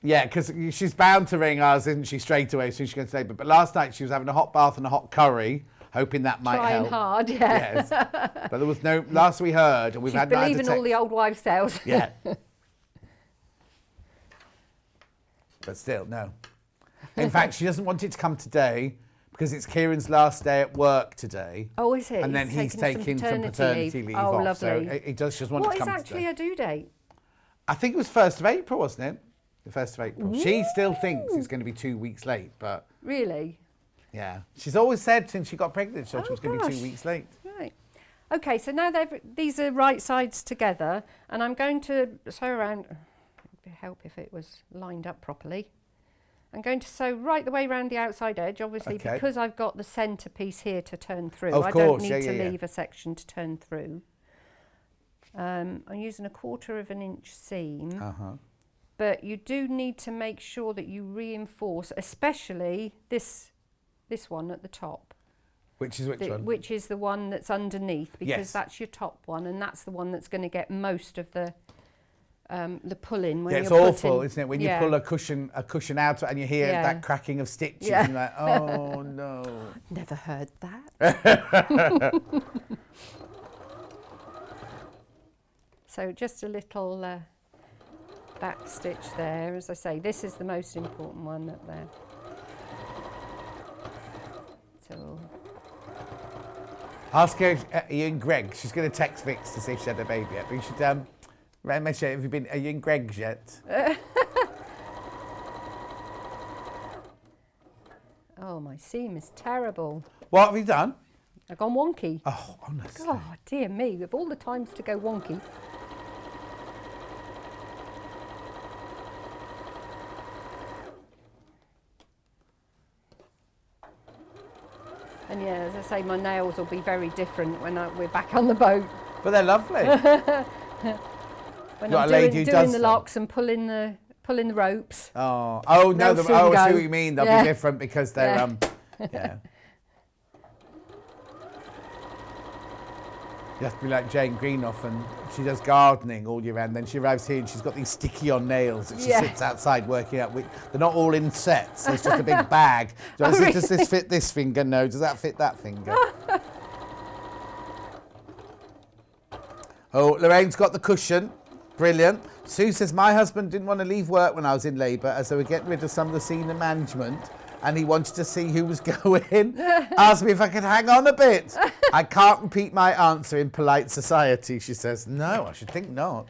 Yeah, because she's bound to ring us, isn't she, straight away, so she's going to say, but last night she was having a hot bath and a hot curry, hoping that might Trying help. hard, yeah. Yes. But there was no, last we heard, and we've She's had not had believing all the old wives' tales. Yeah. But still, no. In fact, she doesn't want it to come today because it's Kieran's last day at work today. Oh, is it? And then he's taking some paternity leave oh, off. lovely. So he does just want What to is come actually today. her due date? I think it was 1st of April, wasn't it? The 1st of April. She still thinks it's going to be 2 weeks late, but Really? yeah. She's always said since she got pregnant she was going to be 2 gosh. weeks late. Right. Okay, so now these are right sides together, and I'm going to sew around. It would help if it was lined up properly. I'm going to sew right the way around the outside edge, obviously, Okay. because I've got the centre piece here to turn through. Of I course, don't need yeah, to yeah. leave a section to turn through. I'm using 1/4 inch seam, but you do need to make sure that you reinforce, especially this one at the top. Which is which one? Which is the one that's underneath, because Yes. that's your top one, and that's the one that's going to get most of the pull-in when Yeah, it's you're awful, putting, isn't it? When you pull a cushion out and you hear Yeah. that cracking of stitches, Yeah. and you're like, oh no. Never heard that. So just a little back stitch there. As I say, this is the most important one up there. So Ask her, are you in Greg? She's going to text Vix to see if she had a baby yet. But you should, are you in Greg's yet? Oh, my seam is terrible. What have you done? I've gone wonky. Oh, honestly. Oh, dear me, with all the times to go wonky. And yeah, as I say, my nails will be very different when we're back on the boat. But they're lovely. When Got I'm a lady who doing does the them. locks and pulling the ropes. No, They'll soon I go. see what you mean. They'll Yeah. be different because they're, Yeah. yeah. You have to be like Jane Greenough, and she does gardening all year round. Then she arrives here and she's got these sticky-on nails that she Yeah. sits outside working out with. They're not all in sets. There's just a big bag. Does this fit this finger? No. Does that fit that finger? Oh, Lorraine's got the cushion. Brilliant. Sue says, my husband didn't want to leave work when I was in labour as they were getting rid of some of the senior management and he wanted to see who was going. Asked me if I could hang on a bit. I can't repeat my answer in polite society, she says. No, I should think not.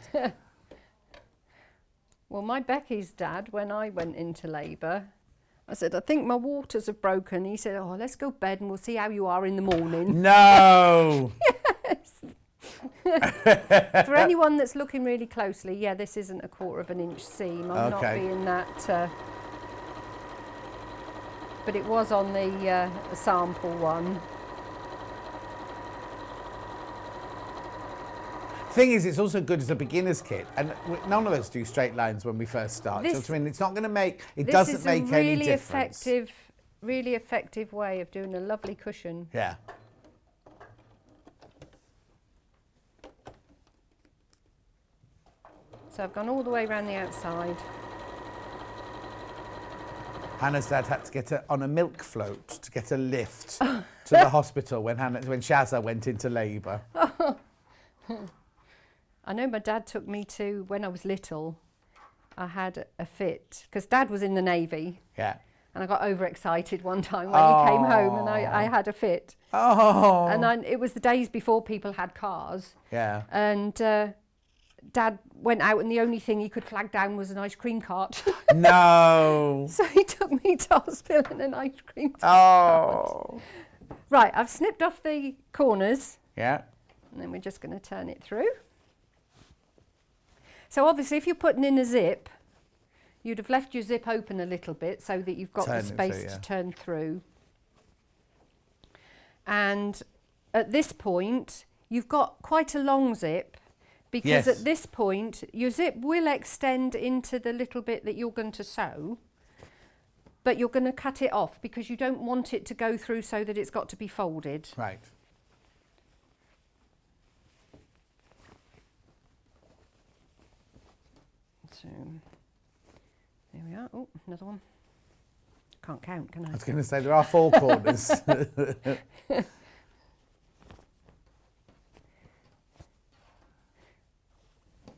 Well, my Becky's dad, when I went into labour, I said, I think my waters have broken. He said, oh, let's go to bed and we'll see how you are in the morning. No! Yes. For anyone that's looking really closely, yeah, this isn't a 1/4 of an inch seam. I'm not being that... but it was on the sample one. Thing is, it's also good as a beginner's kit, and none of us do straight lines when we first start. This, so, I mean, it's not going to make, it doesn't make any difference. This is a really effective way of doing a lovely cushion. Yeah. So I've gone all the way around the outside. Hannah's dad had to get on a milk float to get a lift to the hospital when Shazza went into labour. I know my dad took me to, when I was little, I had a fit, because Dad was in the Navy. Yeah. And I got overexcited one time when he came home and I had a fit. Oh. And it was the days before people had cars. Yeah. And Dad went out and the only thing he could flag down was an ice cream cart. No. So he took me to hospital in an ice cream cart. Oh. Right, I've snipped off the corners. Yeah. And then we're just going to turn it through. So obviously if you're putting in a zip, you'd have left your zip open a little bit so that you've got the space to turn through. And at this point, you've got quite a long zip because at this point, your zip will extend into the little bit that you're going to sew, but you're going to cut it off because you don't want it to go through so that it's got to be folded. Right. So there we are. Oh, another one. Can't count, can I? I was going to say there are 4 corners.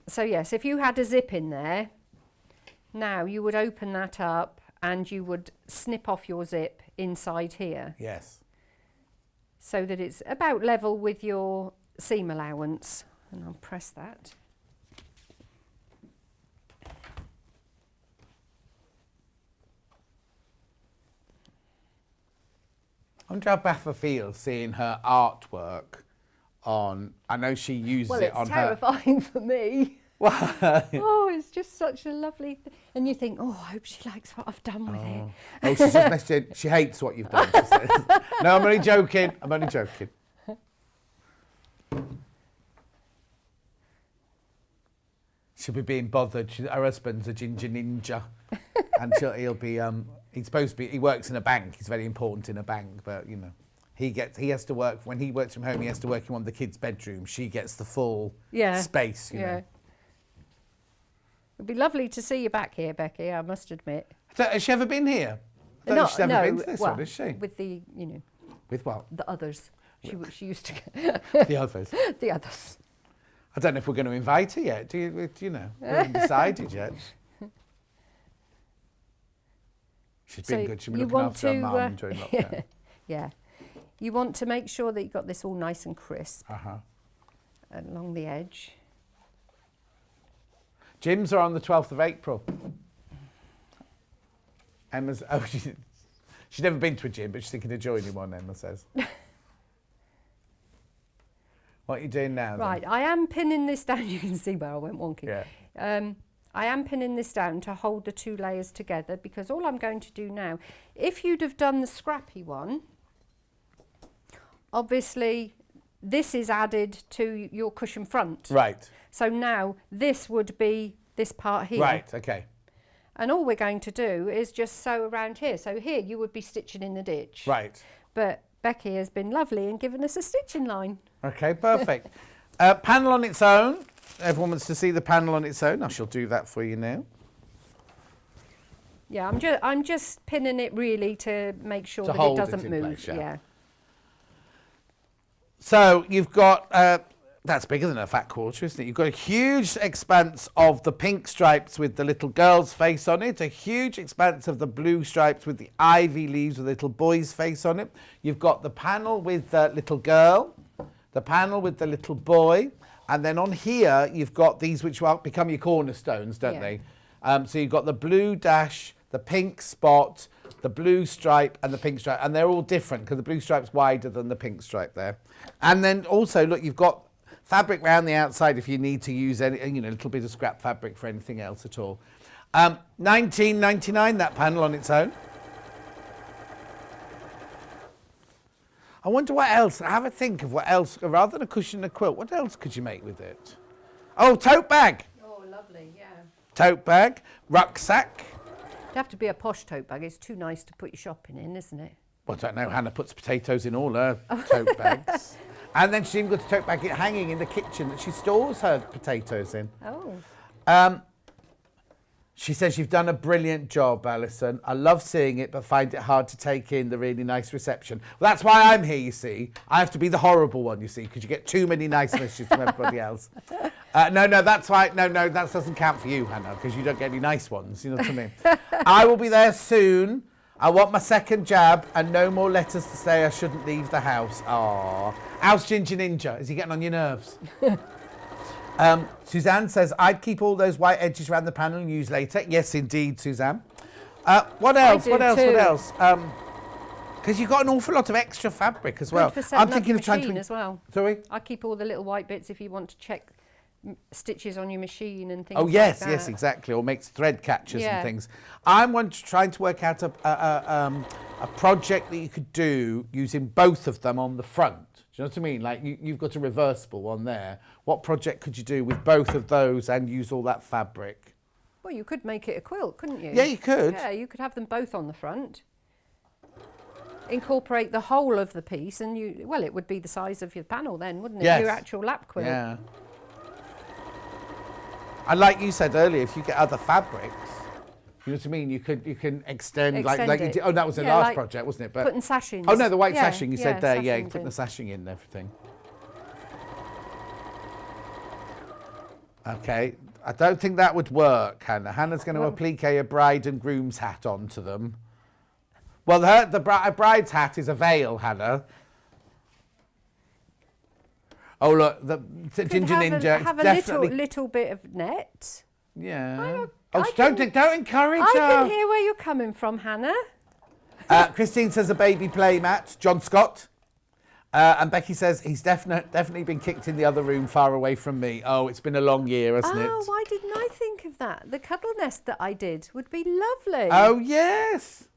So yes, if you had a zip in there, now you would open that up and you would snip off your zip inside here. Yes. So that it's about level with your seam allowance. And I'll press that. I wonder how Baffa feels seeing her artwork on, I know she uses it on her... Well, it's terrifying for me. Oh, it's just such a lovely... And you think, oh, I hope she likes what I've done with it. Oh, she's just messaged, she hates what you've done, she says. No, I'm only joking. I'm only joking. She'll be being bothered. Her husband's a ginger ninja. And he'll be... he's supposed to be... He works in a bank. He's very important in a bank, but, you know. He has to work... When he works from home, he has to work in one of the kids' bedrooms. She gets the full space, you know. It'd be lovely to see you back here, Becky, I must admit. Has she ever been here? I don't think she's ever been to this one, has she? With the, you know... With what? The others. She used to... The others? The others. I don't know if we're going to invite her yet. Do you know? We haven't decided yet. She's been good. She's been looking after her mum during lockdown. Yeah. You want to make sure that you've got this all nice and crisp along the edge. Gyms are on the 12th of April. Emma's... Oh, she's never been to a gym, but she's thinking of joining one, Emma says. What are you doing now, Right, then? I am pinning this down. You can see where I went wonky. Yeah. I am pinning this down to hold the 2 layers together because all I'm going to do now, if you'd have done the scrappy one, obviously this is added to your cushion front. Right. So now this would be this part here. Right, okay. And all we're going to do is just sew around here. So here you would be stitching in the ditch. Right. But Becky has been lovely and given us a stitching line. Okay, perfect. Panel on its own. Everyone wants to see the panel on its own. I shall do that for you now. Yeah, I'm just pinning it really to make sure that it doesn't move. Place, yeah. So you've got That's bigger than a fat quarter, isn't it? You've got a huge expanse of the pink stripes with the little girl's face on it, a huge expanse of the blue stripes with the ivy leaves with the little boy's face on it. You've got the panel with the little girl, the panel with the little boy, and then on here you've got these which will become your cornerstones, don't they? So you've got the blue dash, the pink spot, the blue stripe and the pink stripe, and they're all different because the blue stripe's wider than the pink stripe there. And then also, look, you've got fabric round the outside if you need to use any, a little bit of scrap fabric for anything else at all. $19.99, that panel on its own. I wonder what else. Have a think of what else, rather than a cushion and a quilt, what else could you make with it? Oh, tote bag. Oh, lovely, yeah. Tote bag, rucksack. It'd have to be a posh tote bag. It's too nice to put your shopping in, isn't it? Well, I don't know. Hannah puts potatoes in all her tote bags. And then she's even got a tote bag hanging in the kitchen that she stores her potatoes in. Oh. She says, you've done a brilliant job, Alison. I love seeing it, but find it hard to take in the really nice reception. Well, that's why I'm here, you see. I have to be the horrible one, you see, because you get too many nice messages from everybody else. No, that's why. No, that doesn't count for you, Hannah, because you don't get any nice ones. You know what I mean? I will be there soon. I want my second jab and no more letters to say I shouldn't leave the house. Aww. How's Ginger Ninja? Is he getting on your nerves? Suzanne says, I'd keep all those white edges around the panel and use later. Yes, indeed, Suzanne. What else? What else? Because you've got an awful lot of extra fabric as well. Good for setting I'm thinking up of trying machine to. as well. Sorry? I keep all the little white bits if you want to check stitches on your machine and things. Oh yes, like that. yes, exactly. Or makes thread catchers Yeah. and things. I'm trying to work out a project that you could do using both of them on the front. Do you know what I mean? Like you've got a reversible one there. What project could you do with both of those and use all that fabric? Well, you could make it a quilt, couldn't you? Yeah, you could. Yeah, you could have them both on the front. Incorporate the whole of the piece, and it would be the size of your panel then, wouldn't it? Yes. Your actual lap quilt. Yeah. And like you said earlier, if you get other fabrics, you know what I mean? You can extend like you it. did. Oh, that was the Yeah, last like project, wasn't it? But putting sashings. oh no, the white Yeah, sashing you said there. Yeah, putting the sashing in and everything. Okay, I don't think that would work, Hannah. Hannah's going to applique a bride and groom's hat onto them. Well, a bride's hat is a veil, Hannah. Oh look, the Ginger Ninja. Have a definitely... little bit of net. Yeah. I Don't encourage I her. can hear where you're coming from, Hannah. Christine says a baby playmat. John Scott. And Becky says he's definitely been kicked in the other room far away from me. Oh, it's been a long year, hasn't it? Oh, why didn't I think of that? The cuddle nest that I did would be lovely. Oh, yes.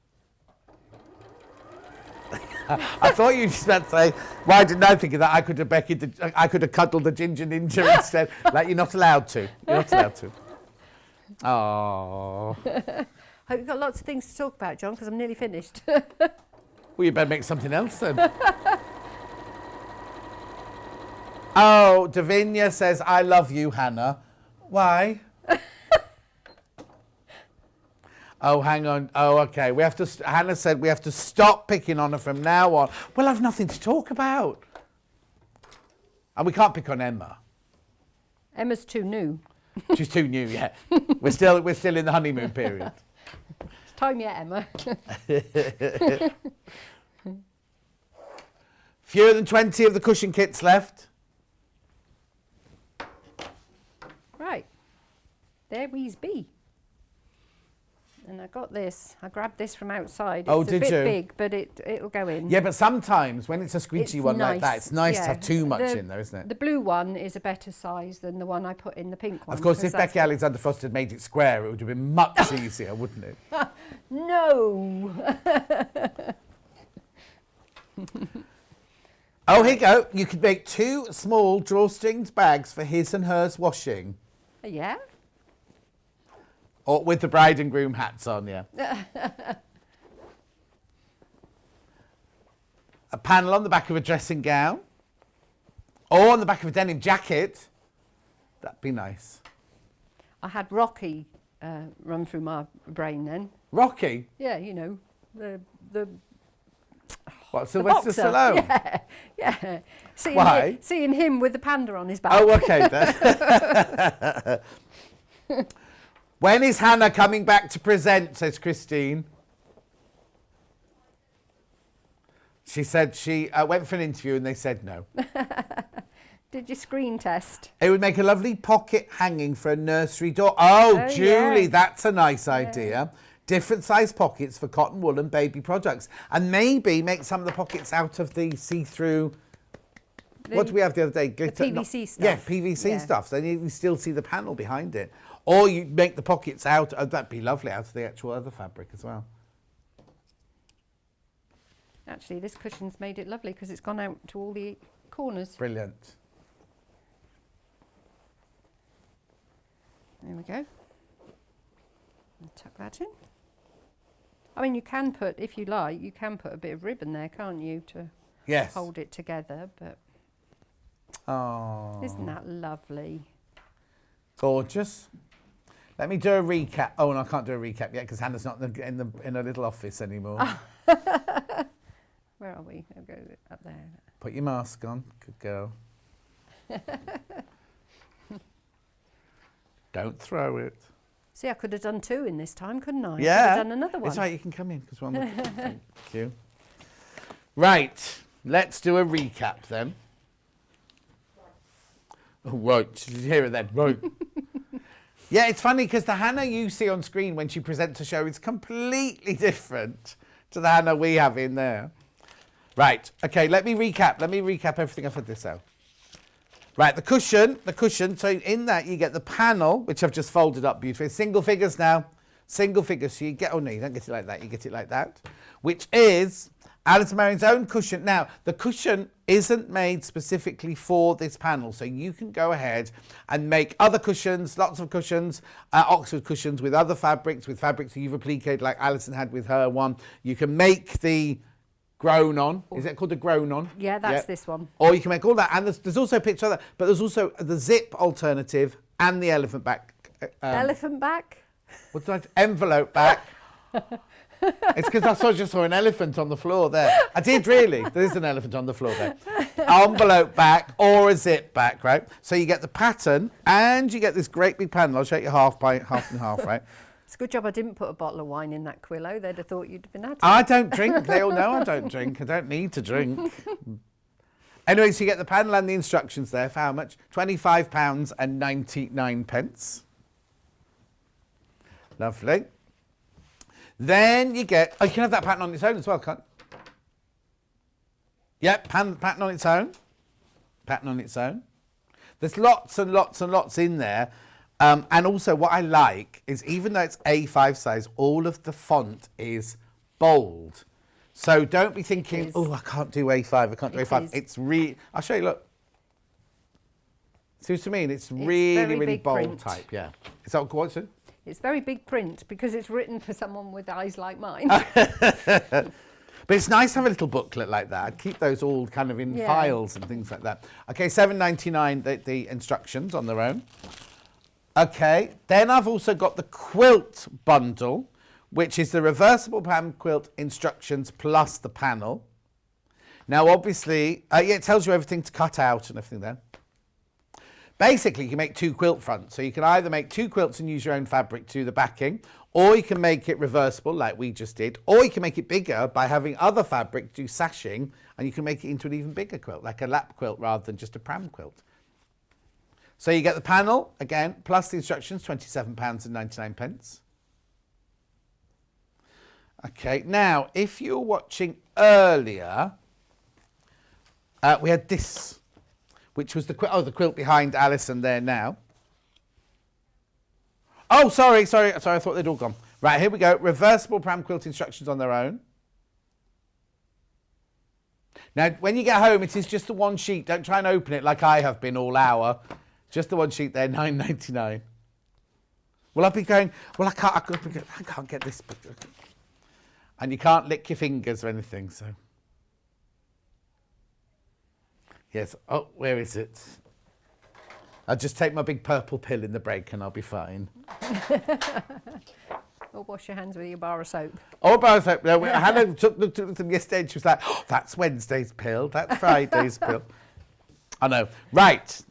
I thought you just meant to say, why didn't I think of that? I could have cuddled the Ginger Ninja instead. Like, you're not allowed to. You're not allowed to. Oh. Hope you've got lots of things to talk about, John, because I'm nearly finished. Well, you better make something else then. Oh, Davinia says, I love you, Hannah. Why? Oh, hang on. Oh, okay. We have to. Hannah said we have to stop picking on her from now on. Well, I've nothing to talk about. And we can't pick on Emma. Emma's too new. She's too new, yeah. We're still in the honeymoon period. It's time yet, Emma. Fewer than 20 of the cushion kits left. Right. There we's be. And I got this. I grabbed this from outside. Oh, it's did a bit you? big, but it'll go in. Yeah, but sometimes when it's a squidgy It's one like that, nice, it's nice to yeah. have too much in there, isn't it? The blue one is a better size than the one I put in the pink one. Of course, 'cause if that's Becky Alexander Frost had made it square, it would have been much easier, wouldn't it? No. Oh, here you go. You could make 2 small drawstrings bags for his and hers washing. Yeah. Or with the bride and groom hats on, yeah. A panel on the back of a dressing gown. Or on the back of a denim jacket. That'd be nice. I had Rocky run through my brain then. Rocky? Yeah, you know, the What, Sylvester boxer. Stallone? Yeah, yeah. Why? Seeing him with the panda on his back. Oh, okay then. When is Hannah coming back to present, says Christine. She said she went for an interview and they said no. Did you screen test? It would make a lovely pocket hanging for a nursery door. Oh, Julie, yeah. that's a nice idea. Different size pockets for cotton, wool and baby products. And maybe make some of the pockets out of the see-through... What did we have the other day? Glitter, PVC stuff. Yeah, PVC stuff. So you still see the panel behind it. Or you make the pockets out, that'd be lovely, out of the actual other fabric as well. Actually, this cushion's made it lovely because it's gone out to all the corners. Brilliant. There we go. And tuck that in. I mean, you can put, if you like, you can put a bit of ribbon there, can't you, to Yes. hold it together, but Oh. isn't that lovely? Gorgeous. Let me do a recap. Oh, no, I can't do a recap yet because Hannah's not in a little office anymore. Where are we? I'll go up there. Put your mask on. Good girl. Don't throw it. See, I could have done 2 in this time, couldn't I? Yeah. Could have done another one. It's right, you can come in because one more. Thank you. Right, let's do a recap then. Oh, right, did you hear it then? Right. Yeah, it's funny because the Hannah you see on screen when she presents a show is completely different to the Hannah we have in there. Right, okay, let me recap everything I've had this out. Right, the cushion, so in that you get the panel, which I've just folded up beautifully. Single figures now, single figures. So you get, oh no, you don't get it like that, you get it like that, which is Allison Maryon's own cushion. Now, the cushion isn't made specifically for this panel, so you can go ahead and make other cushions, lots of cushions, Oxford cushions with other fabrics, with fabrics that you've appliqued like Allison had with her one. You can make the grown on. Is it called the grown on? Yeah, that's this one. Or you can make all that. And there's also a picture of that, but there's also the zip alternative and the elephant back. Elephant back? What's that? Envelope back. It's because I just saw an elephant on the floor there. I did really. There is an elephant on the floor there. Envelope back or a zip back, right? So you get the pattern and you get this great big panel. I'll show you half and half, right? It's a good job I didn't put a bottle of wine in that Quillow. They'd have thought you'd been at it. I don't drink. They all know I don't drink. I don't need to drink. Anyway, so you get the panel and the instructions there for how much? £25.99. Lovely. Then you get, oh, you can have that pattern on its own as well, can't you? Yep, pattern on its own. Pattern on its own. There's lots and lots and lots in there. And also what I like is even though it's A5 size, all of the font is bold. So don't be thinking, oh, I can't do A5, I can't do A5. It's really, I'll show you, look. See what I mean? It's really, really bold print. type, yeah. Is that what's it? It's very big print because it's written for someone with eyes like mine. But it's nice to have a little booklet like that. I'd keep those all kind of in files and things like that. Okay, £7.99 the instructions on their own. Okay, then I've also got the quilt bundle, which is the reversible pan quilt instructions plus the panel. Now, obviously, it tells you everything to cut out and everything there. Basically, you can make 2 quilt fronts. So you can either make 2 quilts and use your own fabric to do the backing, or you can make it reversible like we just did, or you can make it bigger by having other fabric do sashing, and you can make it into an even bigger quilt, like a lap quilt rather than just a pram quilt. So you get the panel, again, plus the instructions, £27.99. Okay, now, if you're watching earlier, we had this, which was the quilt behind Alison there now. Oh, sorry, I thought they'd all gone. Right, here we go. Reversible pram quilt instructions on their own. Now, when you get home, it is just the one sheet. Don't try and open it like I have been all hour. Just the one sheet there, £9.99. Well, I'll be going, well, I can't get this. And you can't lick your fingers or anything, so. Yes, oh, where is it? I'll just take my big purple pill in the break and I'll be fine. Or wash your hands with your bar of soap. Or bar of soap. No, Hannah took them yesterday and she was like, oh, that's Wednesday's pill. That's Friday's pill. I know. Right.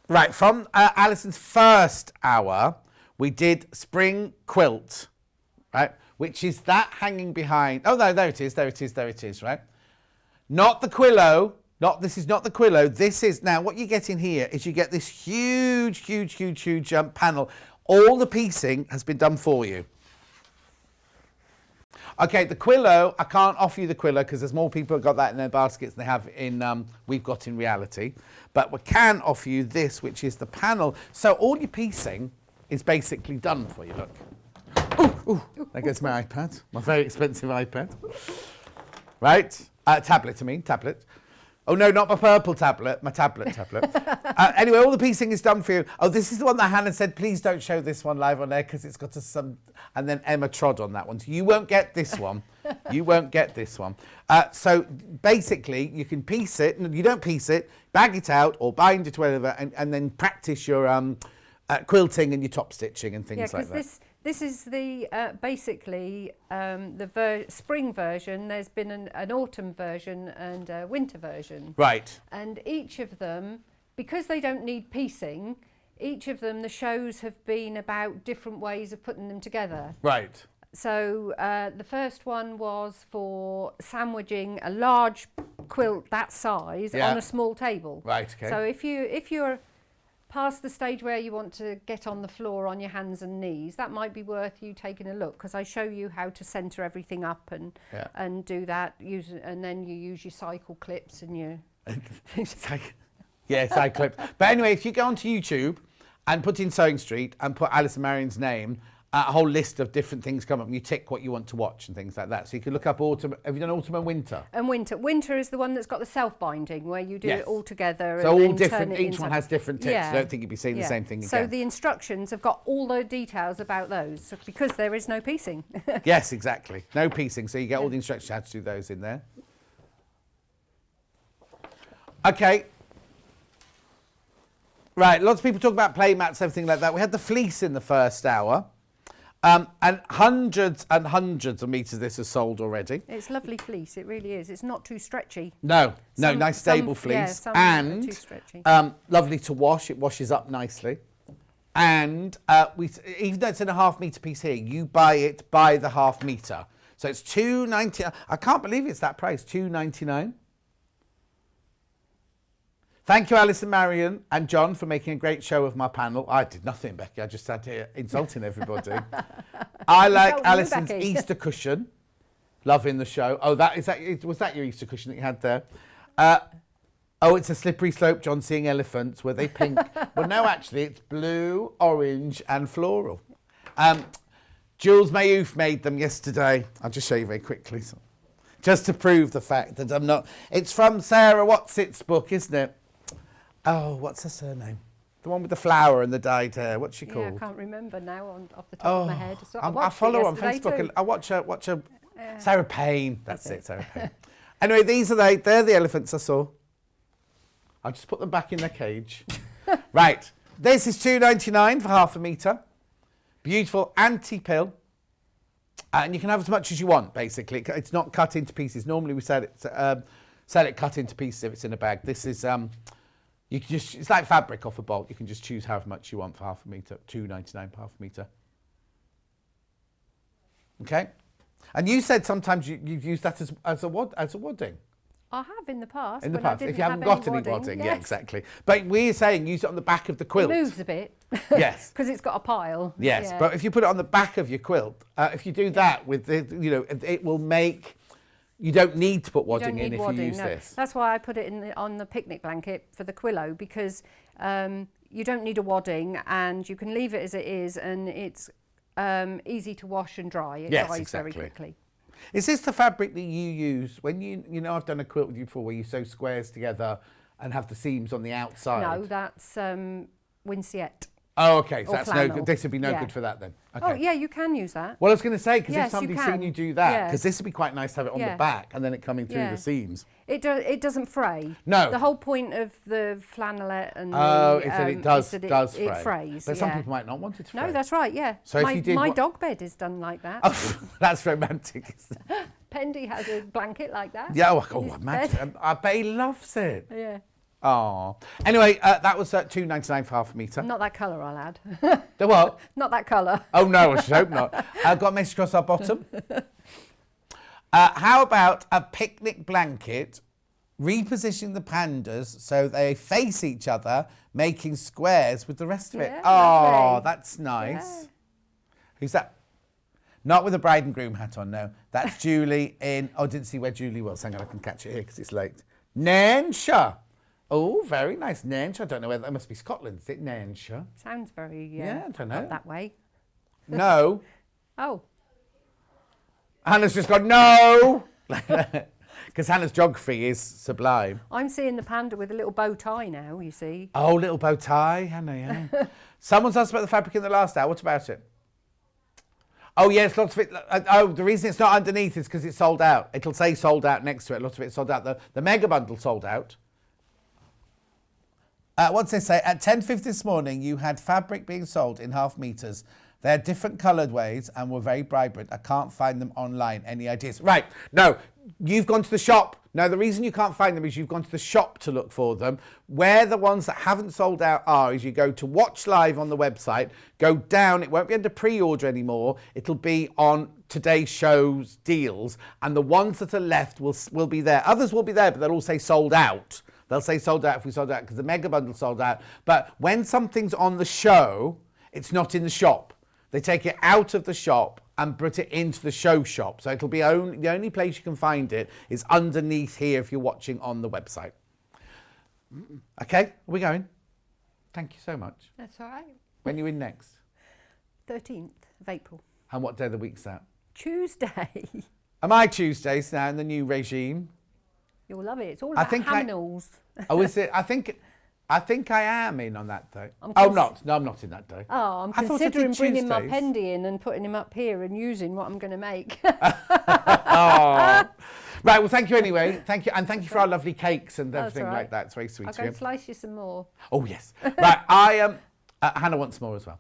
Right. From Alison's first hour, we did Spring Quilt, right? Which is that hanging behind. Oh, no, there it is. There it is. There it is, right? Not the Quillow. This is not the Quillow. This is, now what you get in here is you get this huge panel. All the piecing has been done for you. Okay, the Quillow, I can't offer you the Quillow because there's more people who've got that in their baskets than they have in, we've got in reality. But we can offer you this, which is the panel. So all your piecing is basically done for you, look. There goes my iPad, my very expensive iPad. Right, tablet. Oh no, not my purple tablet, my tablet. Anyway, all the piecing is done for you. Oh, this is the one that Hannah said, please don't show this one live on air because it's got some, and then Emma trod on that one. So you won't get this one. You won't get this one. So basically, you can piece it, and you don't piece it, bag it out or bind it, whatever, and then practice your quilting and your top stitching and things like that. This is the basically the spring version. There's been an autumn version and a winter version. Right. And each of them, because they don't need piecing, each of them, the shows have been about different ways of putting them together. Right. So the first one was for sandwiching a large quilt that size on a small table. Right, okay. So if you're past the stage where you want to get on the floor on your hands and knees, that might be worth you taking a look, because I show you how to centre everything up and do that. And then you use your cycle clips and your cycle clips. But anyway, if you go onto YouTube and put in Sewing Street and put Allison Maryon's name, a whole list of different things come up and you tick what you want to watch and things like that. So you can look up autumn. Have you done autumn and winter? And winter is the one that's got the self-binding, where you do it all together. So and all different, each one has different tips. I don't think you'd be seeing the same thing again. So the instructions have got all the details about those, because there is no piecing. Yes, exactly. No piecing. So you get all the instructions how to do those in there. Okay. Right, lots of people talk about play mats, everything like that. We had the fleece in the first hour. And hundreds and hundreds of metres of this is sold already. It's lovely fleece, it really is. It's not too stretchy. No, nice stable fleece. Yeah, some and are too stretchy. Lovely to wash, it washes up nicely. And even though it's in a ½ metre piece here, you buy it by the ½ metre. So it's $2.99. I can't believe it's that price, $2.99. Thank you, Allison Maryon and John, for making a great show of my panel. I did nothing, Becky. I just sat here insulting everybody. I like Alison's Easter cushion. Loving the show. Oh, was that your Easter cushion that you had there? Oh, it's a slippery slope, John, seeing elephants. Were they pink? Well, no, actually, it's blue, orange and floral. Jules Mayouf made them yesterday. I'll just show you very quickly. So, just to prove the fact that I'm not... It's from Sarah What's-It's book, isn't it? Oh, what's her surname? The one with the flower and the dyed hair. What's she called? I can't remember now off the top of my head. So I follow her on Facebook and I watch her. Sarah Payne. That's it, Sarah Payne. Anyway, they're the elephants I saw. I'll just put them back in their cage. Right. This is $2.99 for ½ metre. Beautiful anti-pill. And you can have as much as you want, basically. It's not cut into pieces. Normally we sell it cut into pieces if it's in a bag. This is... You can it's like fabric off a bolt. You can just choose however much you want for ½ metre, $2.99 per ½ metre. Okay? And you said sometimes you've used that as a wadding. I have in the past. In the past, if you haven't got any wadding, yes. Yeah, exactly. But we're saying use it on the back of the quilt. It moves a bit. Yes. Because it's got a pile. Yes, yeah. But if you put it on the back of your quilt, if you do that with it will make... You don't need to put wadding in if you use this. That's why I put it on the picnic blanket for the Quillow, because you don't need a wadding and you can leave it as it is, and it's easy to wash and dry. It dries very quickly. Is this the fabric that you use when you I've done a quilt with you before where you sew squares together and have the seams on the outside? No, that's Winciette. Oh, okay. So Or that's no flannel. good. This would be no Yeah. good for that then. Okay. Oh, yeah, you can use that. Well, I was going to say, because Yes, if you somebody's can. seen you do that, Yeah. because this would be quite nice to have it on the Yeah. back and then it coming through Yeah. the seams. It doesn't fray. No. The whole point of the flannelette and Oh, the, it's that it is does that fray. It frays. But some yeah. people might not want it to fray. No, that's right. Yeah. So if you did my what- dog bed is done like that. Oh, that's romantic. Isn't it? Pendy has a blanket like that. Yeah, in his imagine. bed. I bet he loves it. Yeah. Oh. Anyway, that was $2.99 for half a metre. Not that colour, I'll add. The what? Not that colour. Oh, no, I should hope not. Got a message across our bottom. How about a picnic blanket, repositioning the pandas so they face each other, making squares with the rest of it? Yeah, Oh, lovely. that's nice. Yeah. Who's that? Not with a bride and groom hat on, no. That's Julie in... Oh, I didn't see where Julie was. Hang on, I can catch it here because it's late. Nairnshire. Oh, very nice. Nairnshire. I don't know whether... That must be Scotland. Is it Nairnshire? Sounds very... Yeah, I don't know. up that way. No. Oh. Hannah's just gone, no! Because Hannah's geography is sublime. I'm seeing the panda with a little bow tie now, you see. Oh, little bow tie, Hannah, yeah. Someone's asked about the fabric in the last hour. What about it? Oh, yes, lots of it. The reason it's not underneath is because it's sold out. It'll say sold out next to it. Lots of it's sold out. The mega bundle sold out. What did they say? At 10:50 this morning, you had fabric being sold in half metres. They're different coloured ways and were very vibrant. I can't find them online. Any ideas? Right. No, you've gone to the shop. No, the reason you can't find them is you've gone to the shop to look for them. Where the ones that haven't sold out are is you go to Watch Live on the website, go down. It won't be under pre-order anymore. It'll be on today's show's deals. And the ones that are left will be there. Others will be there, but they'll all say sold out. They'll say sold out if we sold out because the mega bundle sold out. But when something's on the show, it's not in the shop. They take it out of the shop and put it into the show shop. So it'll be the only place you can find it is underneath here if you're watching on the website. Okay, are we going? Thank you so much. That's all right. When are you in next? 13th of April. And what day of the week's that? Tuesday. Am I Tuesdays now in the new regime? You'll love it. It's all I about think Haminals. Oh, is it? I think I am in on that day. I'm not. No, I'm not in that day. Oh, I'm I thought I did considering bringing my Tuesdays. Pendy in and putting him up here and using what I'm going to make. Oh. Right, well, thank you anyway. Thank you. And thank you for our lovely cakes and That's everything all like right. that. It's very sweet I'll of go you. and slice you some more. Oh, yes. Right, I am... Hannah wants more as well.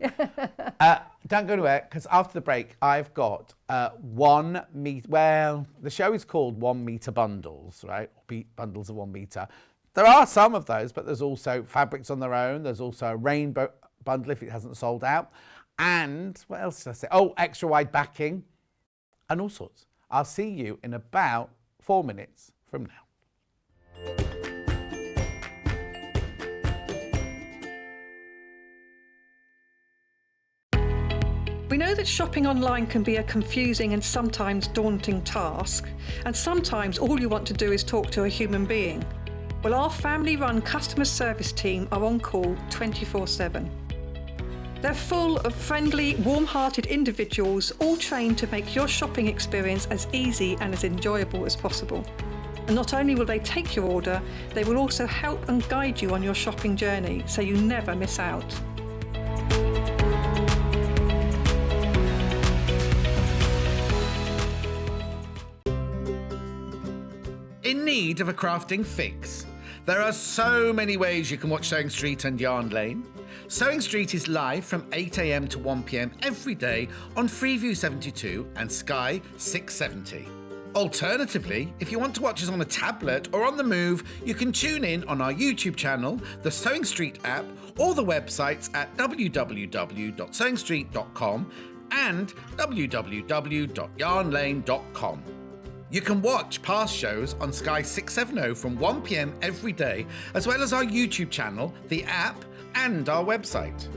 Don't go anywhere, because after the break, I've got 1 metre... Well, the show is called 1 metre bundles, right? Bundles of 1 metre. There are some of those, but there's also fabrics on their own. There's also a rainbow bundle if it hasn't sold out. And what else did I say? Oh, extra wide backing and all sorts. I'll see you in about 4 minutes from now. We know that shopping online can be a confusing and sometimes daunting task, and sometimes all you want to do is talk to a human being. Well, our family-run customer service team are on call 24/7. They're full of friendly, warm-hearted individuals, all trained to make your shopping experience as easy and as enjoyable as possible. And not only will they take your order, they will also help and guide you on your shopping journey, so you never miss out. In need of a crafting fix? There are so many ways you can watch Sewing Street and Yarn Lane. Sewing Street is live from 8 a.m. to 1 p.m. every day on Freeview 72 and Sky 670. Alternatively, if you want to watch us on a tablet or on the move, you can tune in on our YouTube channel, the Sewing Street app, or the websites at www.sewingstreet.com and www.yarnlane.com. You can watch past shows on Sky 670 from 1 p.m. every day, as well as our YouTube channel, the app, and our website.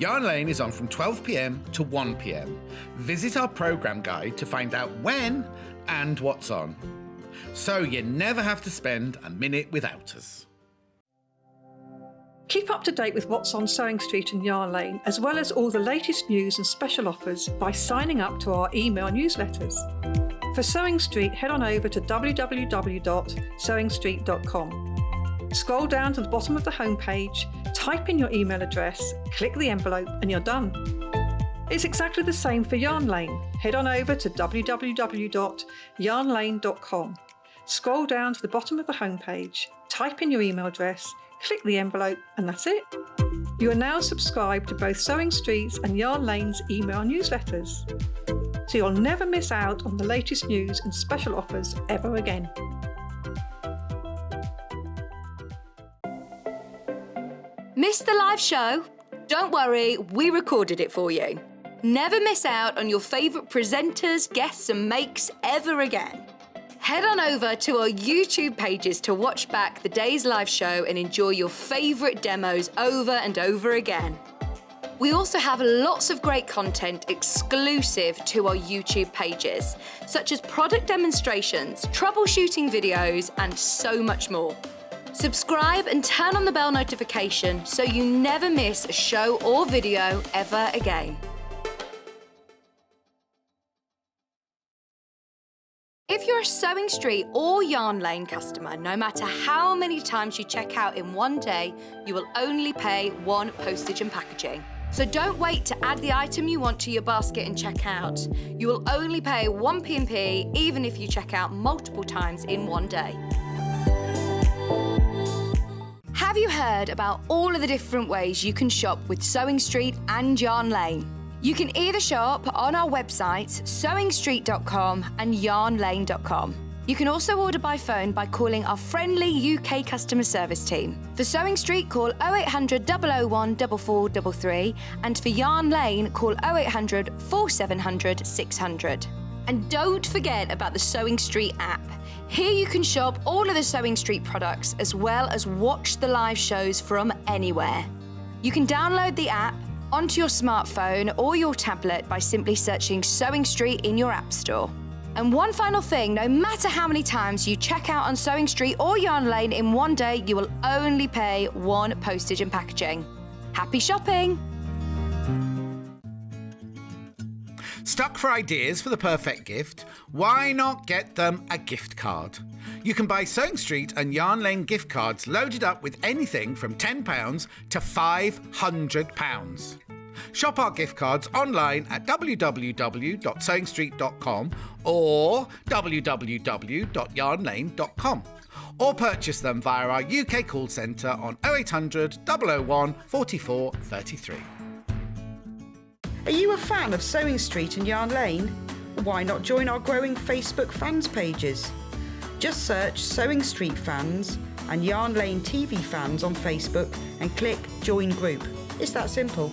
Yarn Lane is on from 12 p.m. to 1 p.m. Visit our programme guide to find out when and what's on. So you never have to spend a minute without us. Keep up to date with what's on Sewing Street and Yarn Lane, as well as all the latest news and special offers by signing up to our email newsletters. For Sewing Street, head on over to www.sewingstreet.com. Scroll down to the bottom of the homepage, type in your email address, click the envelope, and you're done. It's exactly the same for Yarn Lane. Head on over to www.yarnlane.com. Scroll down to the bottom of the homepage, type in your email address, click the envelope, and that's it. You are now subscribed to both Sewing Street's and Yarn Lane's email newsletters, so you'll never miss out on the latest news and special offers ever again. Missed the live show? Don't worry, we recorded it for you. Never miss out on your favourite presenters, guests and makes ever again. Head on over to our YouTube pages to watch back the day's live show and enjoy your favourite demos over and over again. We also have lots of great content exclusive to our YouTube pages, such as product demonstrations, troubleshooting videos, and so much more. Subscribe and turn on the bell notification so you never miss a show or video ever again. If you're a Sewing Street or Yarn Lane customer, no matter how many times you check out in one day, you will only pay one postage and packaging. So don't wait to add the item you want to your basket and check out. You will only pay one P&P even if you check out multiple times in one day. Have you heard about all of the different ways you can shop with Sewing Street and Yarn Lane? You can either shop on our websites, sewingstreet.com and yarnlane.com. You can also order by phone by calling our friendly UK customer service team. For Sewing Street, call 0800 001 4433, and for Yarn Lane, call 0800 4700 600. And don't forget about the Sewing Street app. Here you can shop all of the Sewing Street products as well as watch the live shows from anywhere. You can download the app onto your smartphone or your tablet by simply searching Sewing Street in your app store. And one final thing, no matter how many times you check out on Sewing Street or Yarn Lane in one day, you will only pay one postage and packaging. Happy shopping! Stuck for ideas for the perfect gift? Why not get them a gift card? You can buy Sewing Street and Yarn Lane gift cards loaded up with anything from £10 to £500. Shop our gift cards online at www.sewingstreet.com or www.yarnlane.com, or purchase them via our UK call centre on 0800 001 44 33. Are you a fan of Sewing Street and Yarn Lane? Why not join our growing Facebook fans pages? Just search Sewing Street Fans and Yarn Lane TV Fans on Facebook and click Join Group. It's that simple.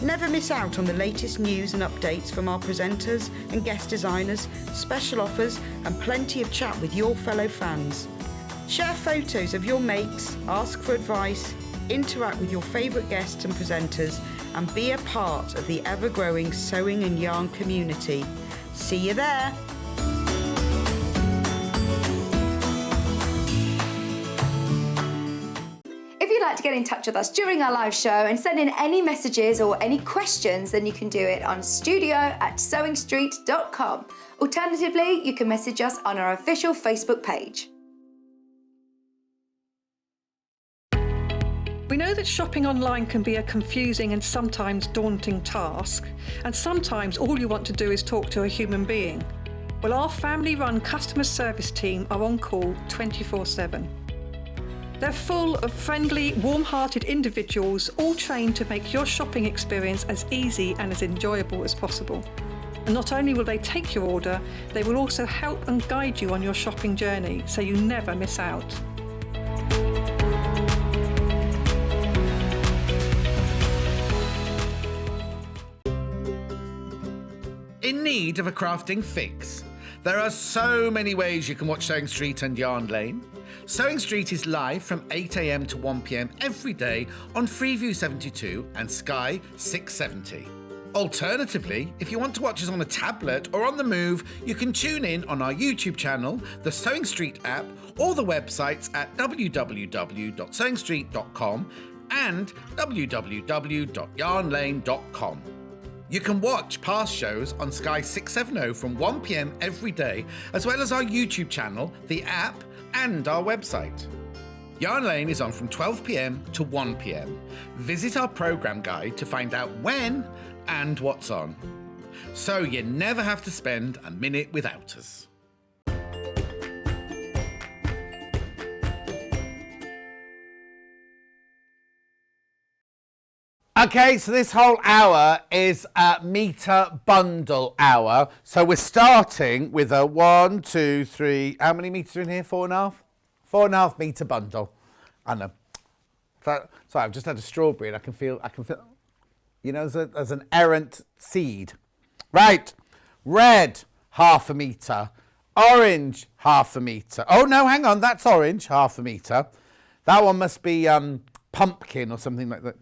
Never miss out on the latest news and updates from our presenters and guest designers, special offers and plenty of chat with your fellow fans. Share photos of your makes, ask for advice, interact with your favourite guests and presenters, and be a part of the ever-growing sewing and yarn community. See you there! If you'd like to get in touch with us during our live show and send in any messages or any questions, then you can do it on studio@sewingstreet.com. Alternatively, you can message us on our official Facebook page. We know that shopping online can be a confusing and sometimes daunting task, and sometimes all you want to do is talk to a human being. Well, our family-run customer service team are on call 24/7. They're full of friendly, warm-hearted individuals, all trained to make your shopping experience as easy and as enjoyable as possible. And not only will they take your order, they will also help and guide you on your shopping journey, so you never miss out. In need of a crafting fix? There are so many ways you can watch Sewing Street and Yarn Lane. Sewing Street is live from 8 a.m. to 1 p.m. every day on Freeview 72 and Sky 670. Alternatively, if you want to watch us on a tablet or on the move, you can tune in on our YouTube channel, the Sewing Street app, or the websites at www.sewingstreet.com and www.yarnlane.com. You can watch past shows on Sky 670 from 1 p.m. every day, as well as our YouTube channel, the app, and our website. Yarn Lane is on from 12 p.m. to 1 p.m. Visit our programme guide to find out when and what's on. So you never have to spend a minute without us. Okay, so this whole hour is a metre bundle hour. So we're starting with a 1, 2, 3, how many metres are in here? 4.5? 4.5 metre bundle. I know. Sorry, I've just had a strawberry and I can feel, you know, there's an errant seed. Right, red, 0.5 metre. Orange, 0.5 metre. Oh no, hang on, that's orange, 0.5 metre. That one must be pumpkin or something like that.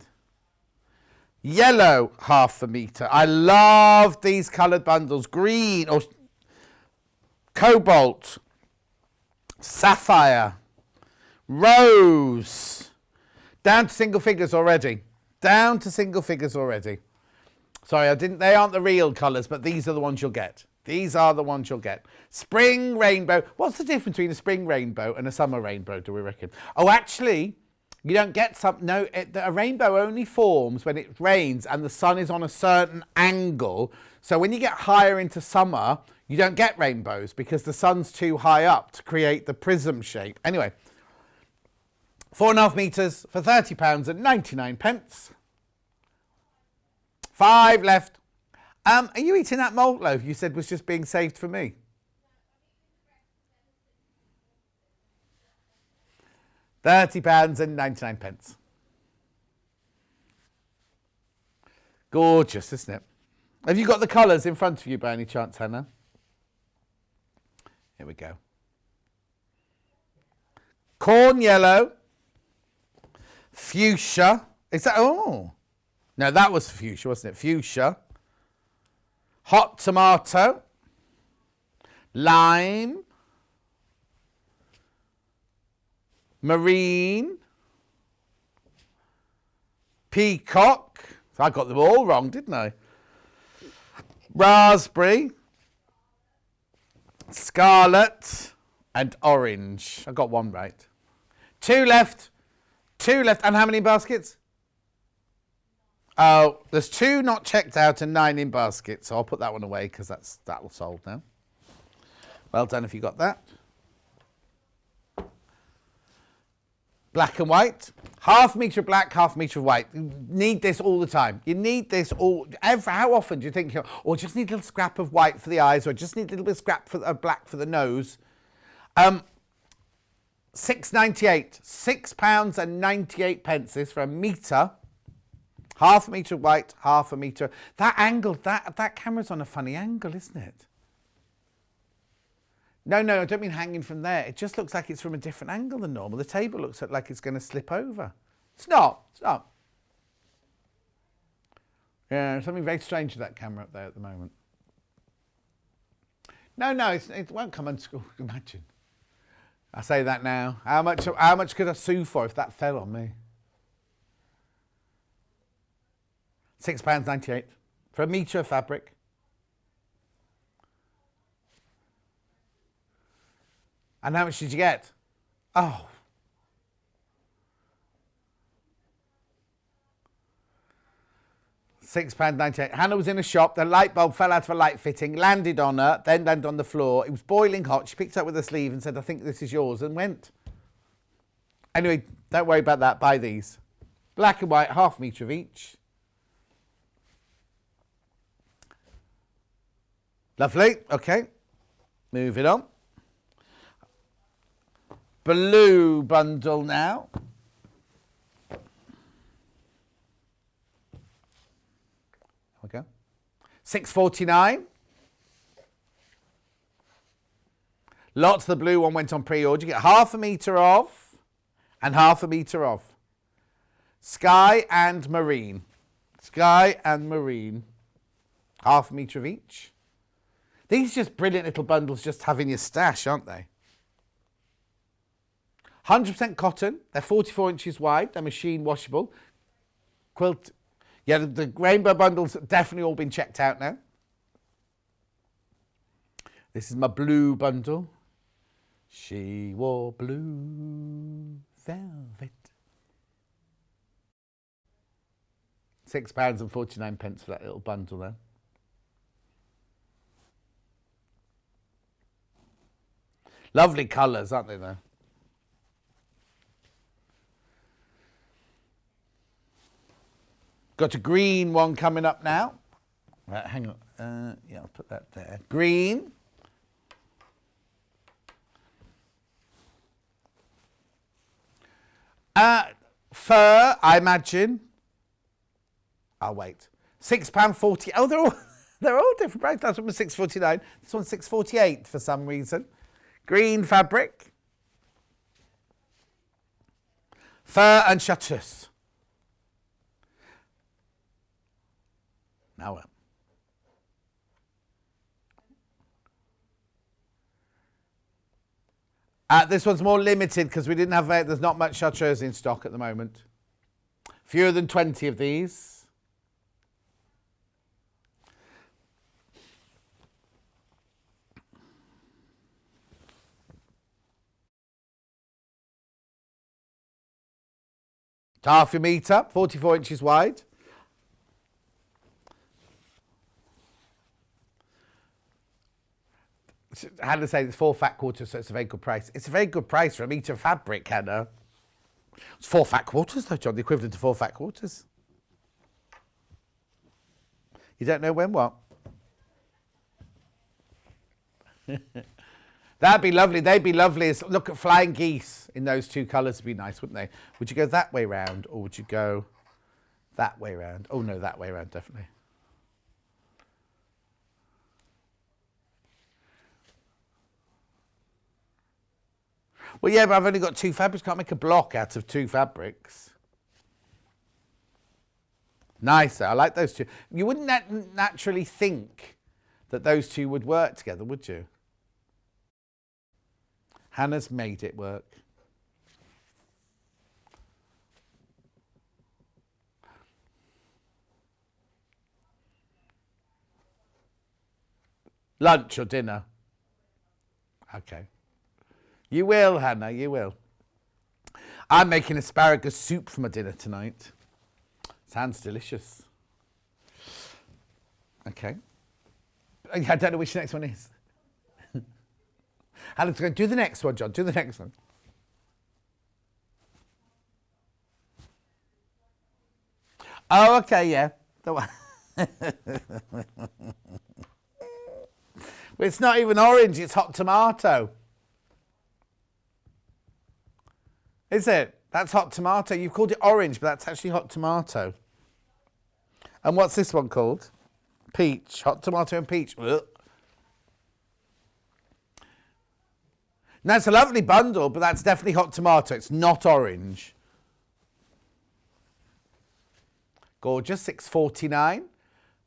Yellow, 0.5 metre. I love these coloured bundles. Green or cobalt, sapphire, rose. Down to single figures already. Down to single figures already. Sorry, they aren't the real colours, but these are the ones you'll get. These are the ones you'll get. Spring rainbow. What's the difference between a spring rainbow and a summer rainbow, do we reckon? Oh, actually, you don't get a rainbow only forms when it rains and the sun is on a certain angle. So when you get higher into summer, you don't get rainbows because the sun's too high up to create the prism shape. Anyway, 4.5 metres for £30.99. 5 left. Are you eating that malt loaf you said was just being saved for me? £30.99. Gorgeous, isn't it? Have you got the colours in front of you by any chance, Hannah? Here we go. Corn yellow. Fuchsia. Is that... Oh. No, that was fuchsia, wasn't it? Fuchsia. Hot tomato. Lime. Marine. Peacock. I got them all wrong, didn't I? Raspberry. Scarlet. And orange. I got one right. 2 left. 2 left. And how many baskets? Oh, there's 2 not checked out and 9 in baskets. So I'll put that one away because that will sold now. Well done if you got that. Black and white. 0.5 metre of black, 0.5 metre of white. You need this all the time. You need this all... How often do you think... Or just need a little scrap of white for the eyes, or just need a little bit of scrap of black for the nose. £6.98. £6.98 for a metre. 0.5 metre of white, 0.5 metre. That angle, that camera's on a funny angle, isn't it? No, I don't mean hanging from there. It just looks like it's from a different angle than normal. The table looks like it's going to slip over. It's not. Yeah, something very strange with that camera up there at the moment. No, it won't come on school. Imagine. I say that now. How much could I sue for if that fell on me? £6.98 for a metre of fabric. And how much did you get? Oh. £6.98. Hannah was in a shop. The light bulb fell out of a light fitting, landed on her, then landed on the floor. It was boiling hot. She picked it up with her sleeve and said, I think this is yours, and went. Anyway, don't worry about that. Buy these. Black and white, 0.5 metre of each. Lovely. Okay. Moving on. Blue bundle now. There we go. £6.49. Lots of the blue one went on pre-order. You get 0.5 metre off and 0.5 metre off. Sky and marine. Sky and marine. 0.5 metre of each. These are just brilliant little bundles just having your stash, aren't they? 100% cotton. They're 44 inches wide. They're machine washable. Quilt. Yeah, the rainbow bundles have definitely all been checked out now. This is my blue bundle. She wore blue velvet. £6.49 for that little bundle there. Lovely colours, aren't they, though? Got a green one coming up now. Right, hang on. Yeah, I'll put that there. Green. Fur, I imagine. I'll wait. £6.40. Oh, they're all different prices. That one was £6.49. This one's £6.48 for some reason. Green fabric. Fur and chartreuse. Now this one's more limited because we didn't have, there's not much chartreuse in stock at the moment. Fewer than 20 of these. Half a metre, 44 inches wide. Hannah said it's 4 fat quarters, so it's a very good price. It's a very good price for a metre of fabric, Hannah. It's 4 fat quarters, though, John, the equivalent to 4 fat quarters. You don't know when what? That'd be lovely. They'd be lovely. Look at flying geese in those two colours would be nice, wouldn't they? Would you go that way round or would you go that way round? Oh, no, that way round, definitely. Well, yeah, but I've only got 2 fabrics. Can't make a block out of 2 fabrics. Nice. I like those two. You wouldn't naturally think that those two would work together, would you? Hannah's made it work. Lunch or dinner? Okay. You will, Hannah, you will. I'm making asparagus soup for my dinner tonight. Sounds delicious. Okay. I don't know which the next one is. Hannah's going to do the next one, John. Do the next one. Oh, okay, yeah. The one. Well, it's not even orange, it's hot tomato. Is it? That's hot tomato. You've called it orange, but that's actually hot tomato. And what's this one called? Peach. Hot tomato and peach. Ugh. Now, it's a lovely bundle, but that's definitely hot tomato. It's not orange. Gorgeous. $6.49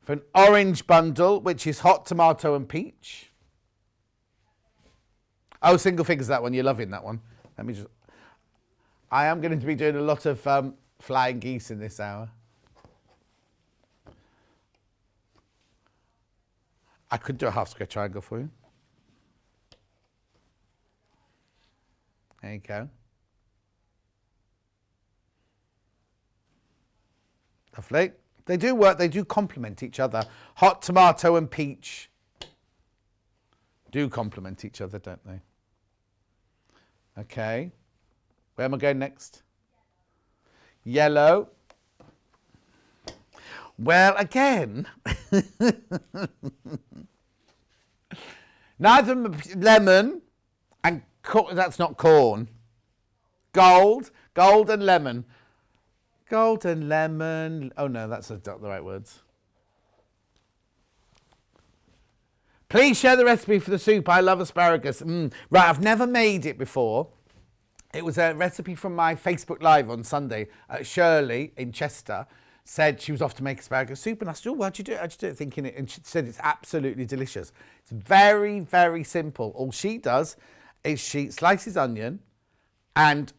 for an orange bundle, which is hot tomato and peach. Oh, single figures, that one. You're loving that one. Let me just... I am going to be doing a lot of flying geese in this hour. I could do a half square triangle for you. There you go. Lovely. They do work. They do complement each other. Hot tomato and peach do complement each other, don't they? Okay. Where am I going next? Yellow. Well, again, neither lemon and that's not corn. Gold and lemon. Gold and lemon. Oh no, that's not the right words. Please share the recipe for the soup. I love asparagus. Right, I've never made it before. It was a recipe from my Facebook Live on Sunday. Shirley in Chester said she was off to make asparagus soup. And I said, oh, how'd you do it? How'd you do it? Thinking it. And she said it's absolutely delicious. It's very, very simple. All she does is she slices onion and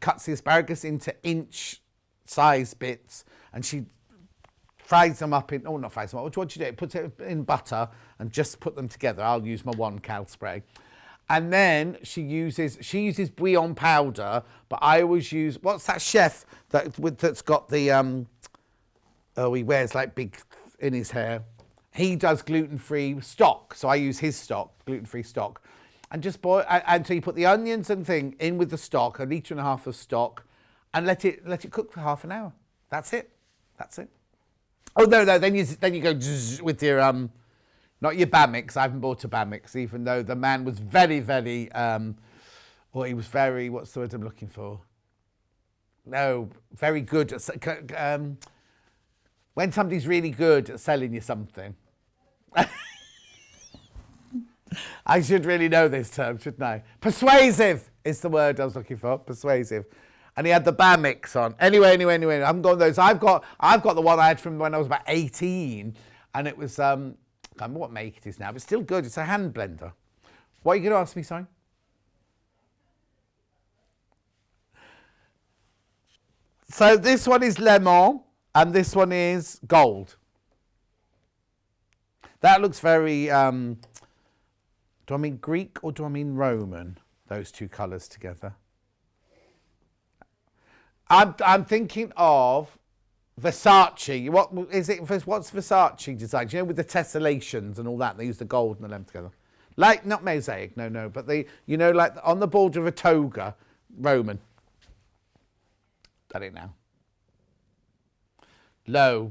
cuts the asparagus into inch-size bits. And she fries them up in... Oh, not fries them up. What do you do? Put it in butter and just put them together. I'll use my 1 cal spray. And then she uses bouillon powder, but I always use, what's that chef that's got the he wears like big in his hair. He does gluten-free stock, so I use his stock, gluten-free stock, and just boil until you put the onions and thing in with the stock, 1.5 litres of stock, and let it cook for half an hour. That's it. Oh no, then you go with your not your Bamix. I haven't bought a Bamix, even though the man was very, very he was very, what's the word I'm looking for? No, very good at when somebody's really good at selling you something. I should really know this term, shouldn't I? Persuasive is the word I was looking for. Persuasive. And he had the Bamix on. Anyway, I haven't got those. I've got the one I had from when I was about 18, and it was I can't remember what make it is now, but still good. It's a hand blender. What are you going to ask me, sorry? So this one is lemon, and this one is gold. That looks very. Do I mean Greek or do I mean Roman? Those two colours together. I'm thinking of Versace. What is it? What's Versace design? Do you know, with the tessellations and all that, they use the gold and the lemon together. Like, not mosaic, no, but like on the border of a toga, Roman. Got it now. Low.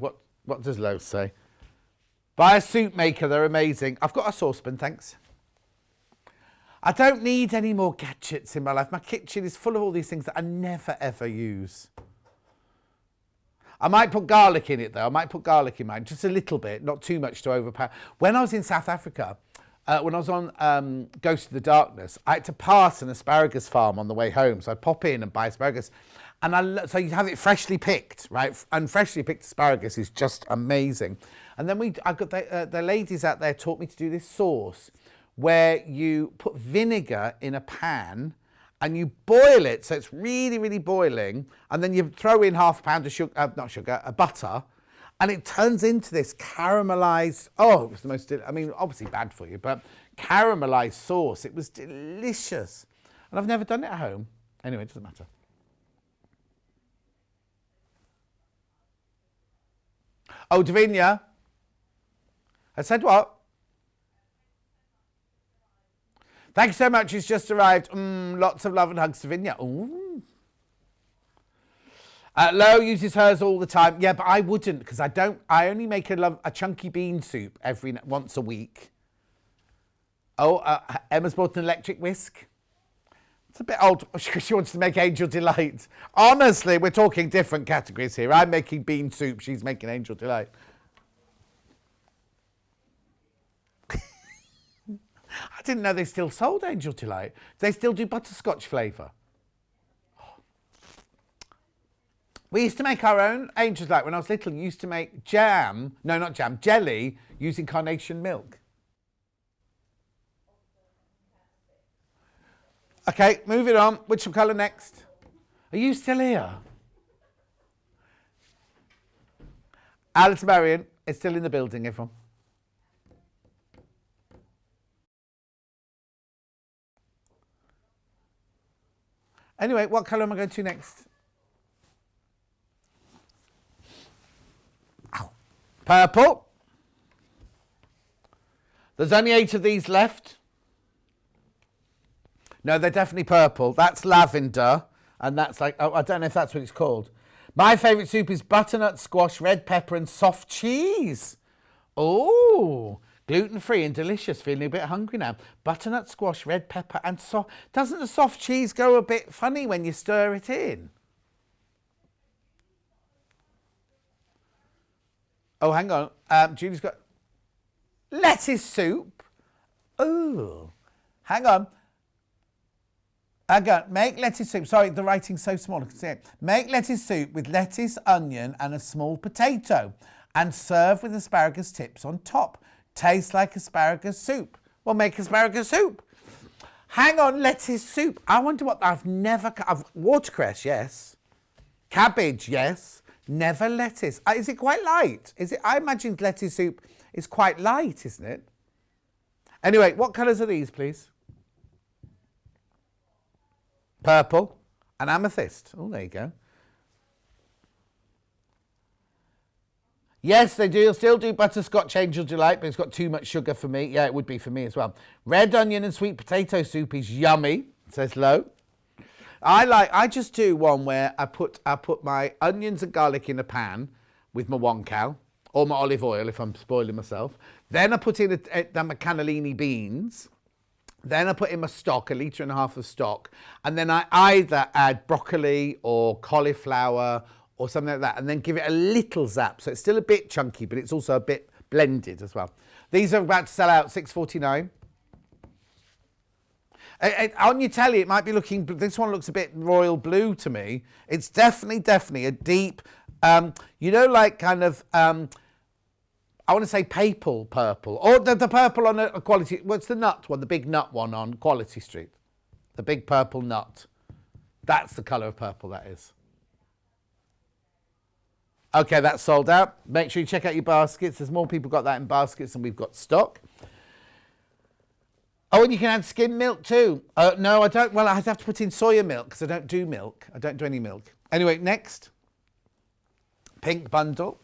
What does Low say? Buy a soup maker. They're amazing. I've got a saucepan, thanks. I don't need any more gadgets in my life. My kitchen is full of all these things that I never, ever use. I might put garlic in it, though. I might put garlic in mine, just a little bit, not too much to overpower. When I was in South Africa, when I was on Ghost of the Darkness, I had to pass an asparagus farm on the way home. So I'd pop in and buy asparagus. And so you have it freshly picked, right? And freshly picked asparagus is just amazing. And then I got the ladies out there taught me to do this sauce, where you put vinegar in a pan and you boil it so it's really, really boiling, and then you throw in half a pound of butter, and it turns into this caramelized, it was the most, obviously bad for you, but caramelized sauce. It was delicious. And I've never done it at home. Anyway, it doesn't matter. Oh, Davinia. I said what? Thank you so much. It's just arrived. Lots of love and hugs to Vinya. Ooh. Lo uses hers all the time. Yeah, but I wouldn't, because I only make a chunky bean soup once a week. Emma's bought an electric whisk. It's a bit old because she wants to make Angel Delight. Honestly, we're talking different categories here. I'm making bean soup. She's making Angel Delight. I didn't know they still sold Angel Delight. They still do butterscotch flavour. We used to make our own Angel Delight when I was little. We used to make jelly using carnation milk. Okay, moving on. Which colour next? Are you still here? Allison Maryon is still in the building, everyone. Anyway, what colour am I going to next? Ow. Purple. There's only 8 of these left. No, they're definitely purple. That's lavender. And that's like, I don't know if that's what it's called. My favourite soup is butternut squash, red pepper and soft cheese. Oh, gluten-free and delicious. Feeling a bit hungry now. Butternut squash, red pepper and soft. Doesn't the soft cheese go a bit funny when you stir it in? Oh, hang on. Julie's got lettuce soup. Oh, hang on. Make lettuce soup. Sorry, the writing's so small, I can see it. Make lettuce soup with lettuce, onion and a small potato and serve with asparagus tips on top. Tastes like asparagus soup. Well, make asparagus soup. Hang on, lettuce soup. I wonder what watercress, yes. Cabbage, yes. Never lettuce. Is it quite light? I imagine lettuce soup is quite light, isn't it? Anyway, what colours are these, please? purple, and amethyst. Oh, there you go. Yes, they do still do butterscotch angel delight, but it's got too much sugar for me. Yeah, it would be for me as well. Red onion and sweet potato soup is yummy, says Lo. I just do one where I put my onions and garlic in a pan with my wonka or my olive oil if I'm spoiling myself. Then I put in my cannellini beans. Then I put in my stock, 1.5 litres of stock, and then I either add broccoli or cauliflower or something like that, and then give it a little zap. So it's still a bit chunky, but it's also a bit blended as well. These are about to sell out, $6.49. On your telly, it might be looking, this one looks a bit royal blue to me. It's definitely a deep, like kind of, I want to say papal purple, or the purple on a quality, what's the nut one, the big nut one on Quality Street? The big purple nut. That's the colour of purple that is. Okay, that's sold out. Make sure you check out your baskets. There's more people got that in baskets than we've got stock. Oh, and you can add skim milk too. No, I don't. Well, I'd have to put in soya milk because I don't do milk. I don't do any milk. Anyway, next. Pink bundle.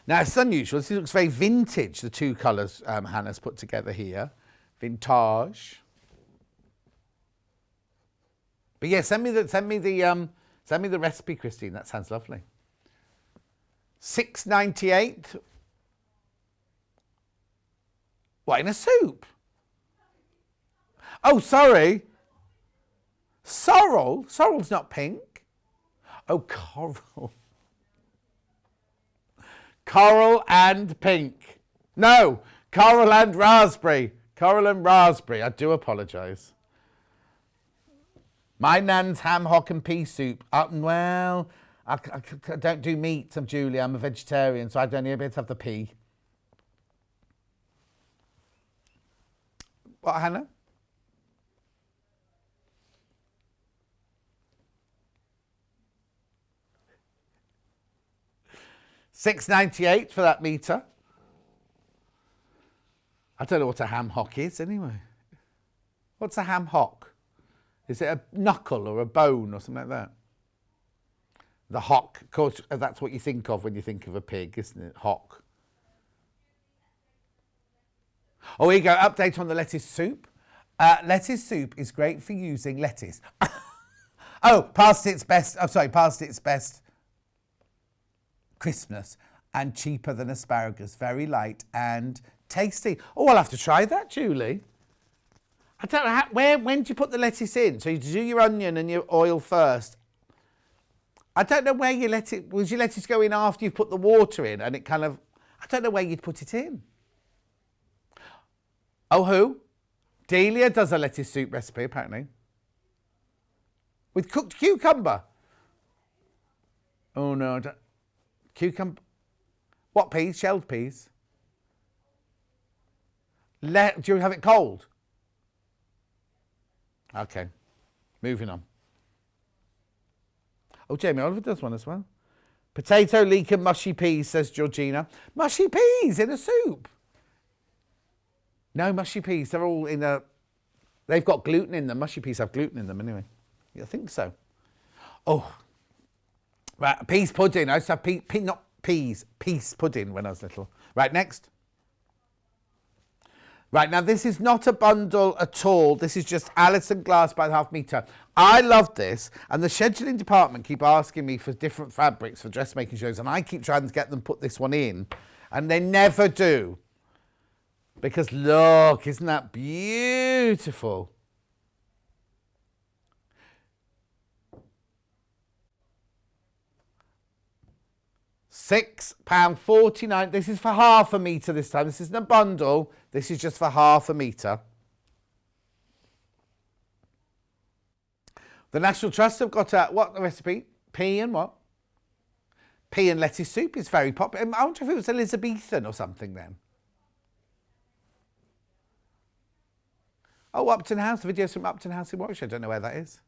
Now, it's unusual. This looks very vintage, the two colours Hannah's put together here. Vintage. But yeah, send me the recipe, Christine. That sounds lovely. $6.98. What, in a soup? Oh, sorry. Sorrel? Sorrel's not pink. Oh, coral. Coral and pink. No, coral and raspberry. Coral and raspberry. I do apologise. My nan's ham, hock and pea soup. Well, I don't do meat, I'm Julie. I'm a vegetarian, so I'd only be able to have the pea. What, Hannah? $6.98 for that metre. I don't know what a ham hock is anyway. What's a ham hock? Is it a knuckle or a bone or something like that? The hock, of course, that's what you think of when you think of a pig, isn't it? Hock. Oh, here you go. Update on the lettuce soup. Lettuce soup is great for using lettuce. Past its best crispness and cheaper than asparagus. Very light and tasty. Oh, I'll have to try that, Julie. I don't know when do you put the lettuce in? So you do your onion and your oil first. I don't know where you let it. Was your lettuce go in after you've put the water in, and it kind of? I don't know where you'd put it in. Oh, who? Delia does a lettuce soup recipe apparently. With cooked cucumber. Oh no, cucumber. What peas? Shelled peas. Do you have it cold? Okay, moving on. Oh, Jamie Oliver does one as well. Potato, leek and mushy peas, says Georgina. Mushy peas in a soup? No, mushy peas. They're all in a... They've got gluten in them. Mushy peas have gluten in them anyway. Yeah, I think so. Oh. Right, peas pudding. I used to have peas pudding when I was little. Right, next. Right, now this is not a bundle at all. This is just Allison glass by the half metre. I love this, and the scheduling department keep asking me for different fabrics for dressmaking shows, and I keep trying to get them put this one in, and they never do. Because look, isn't that beautiful? £6.49. This is for half a metre this time. This isn't a bundle. This is just for half a metre. The National Trust have got what recipe? Pea and what? Pea and lettuce soup is very popular. I wonder if it was Elizabethan or something then. Oh, Upton House. The videos from Upton House in Warwickshire. I don't know where that is.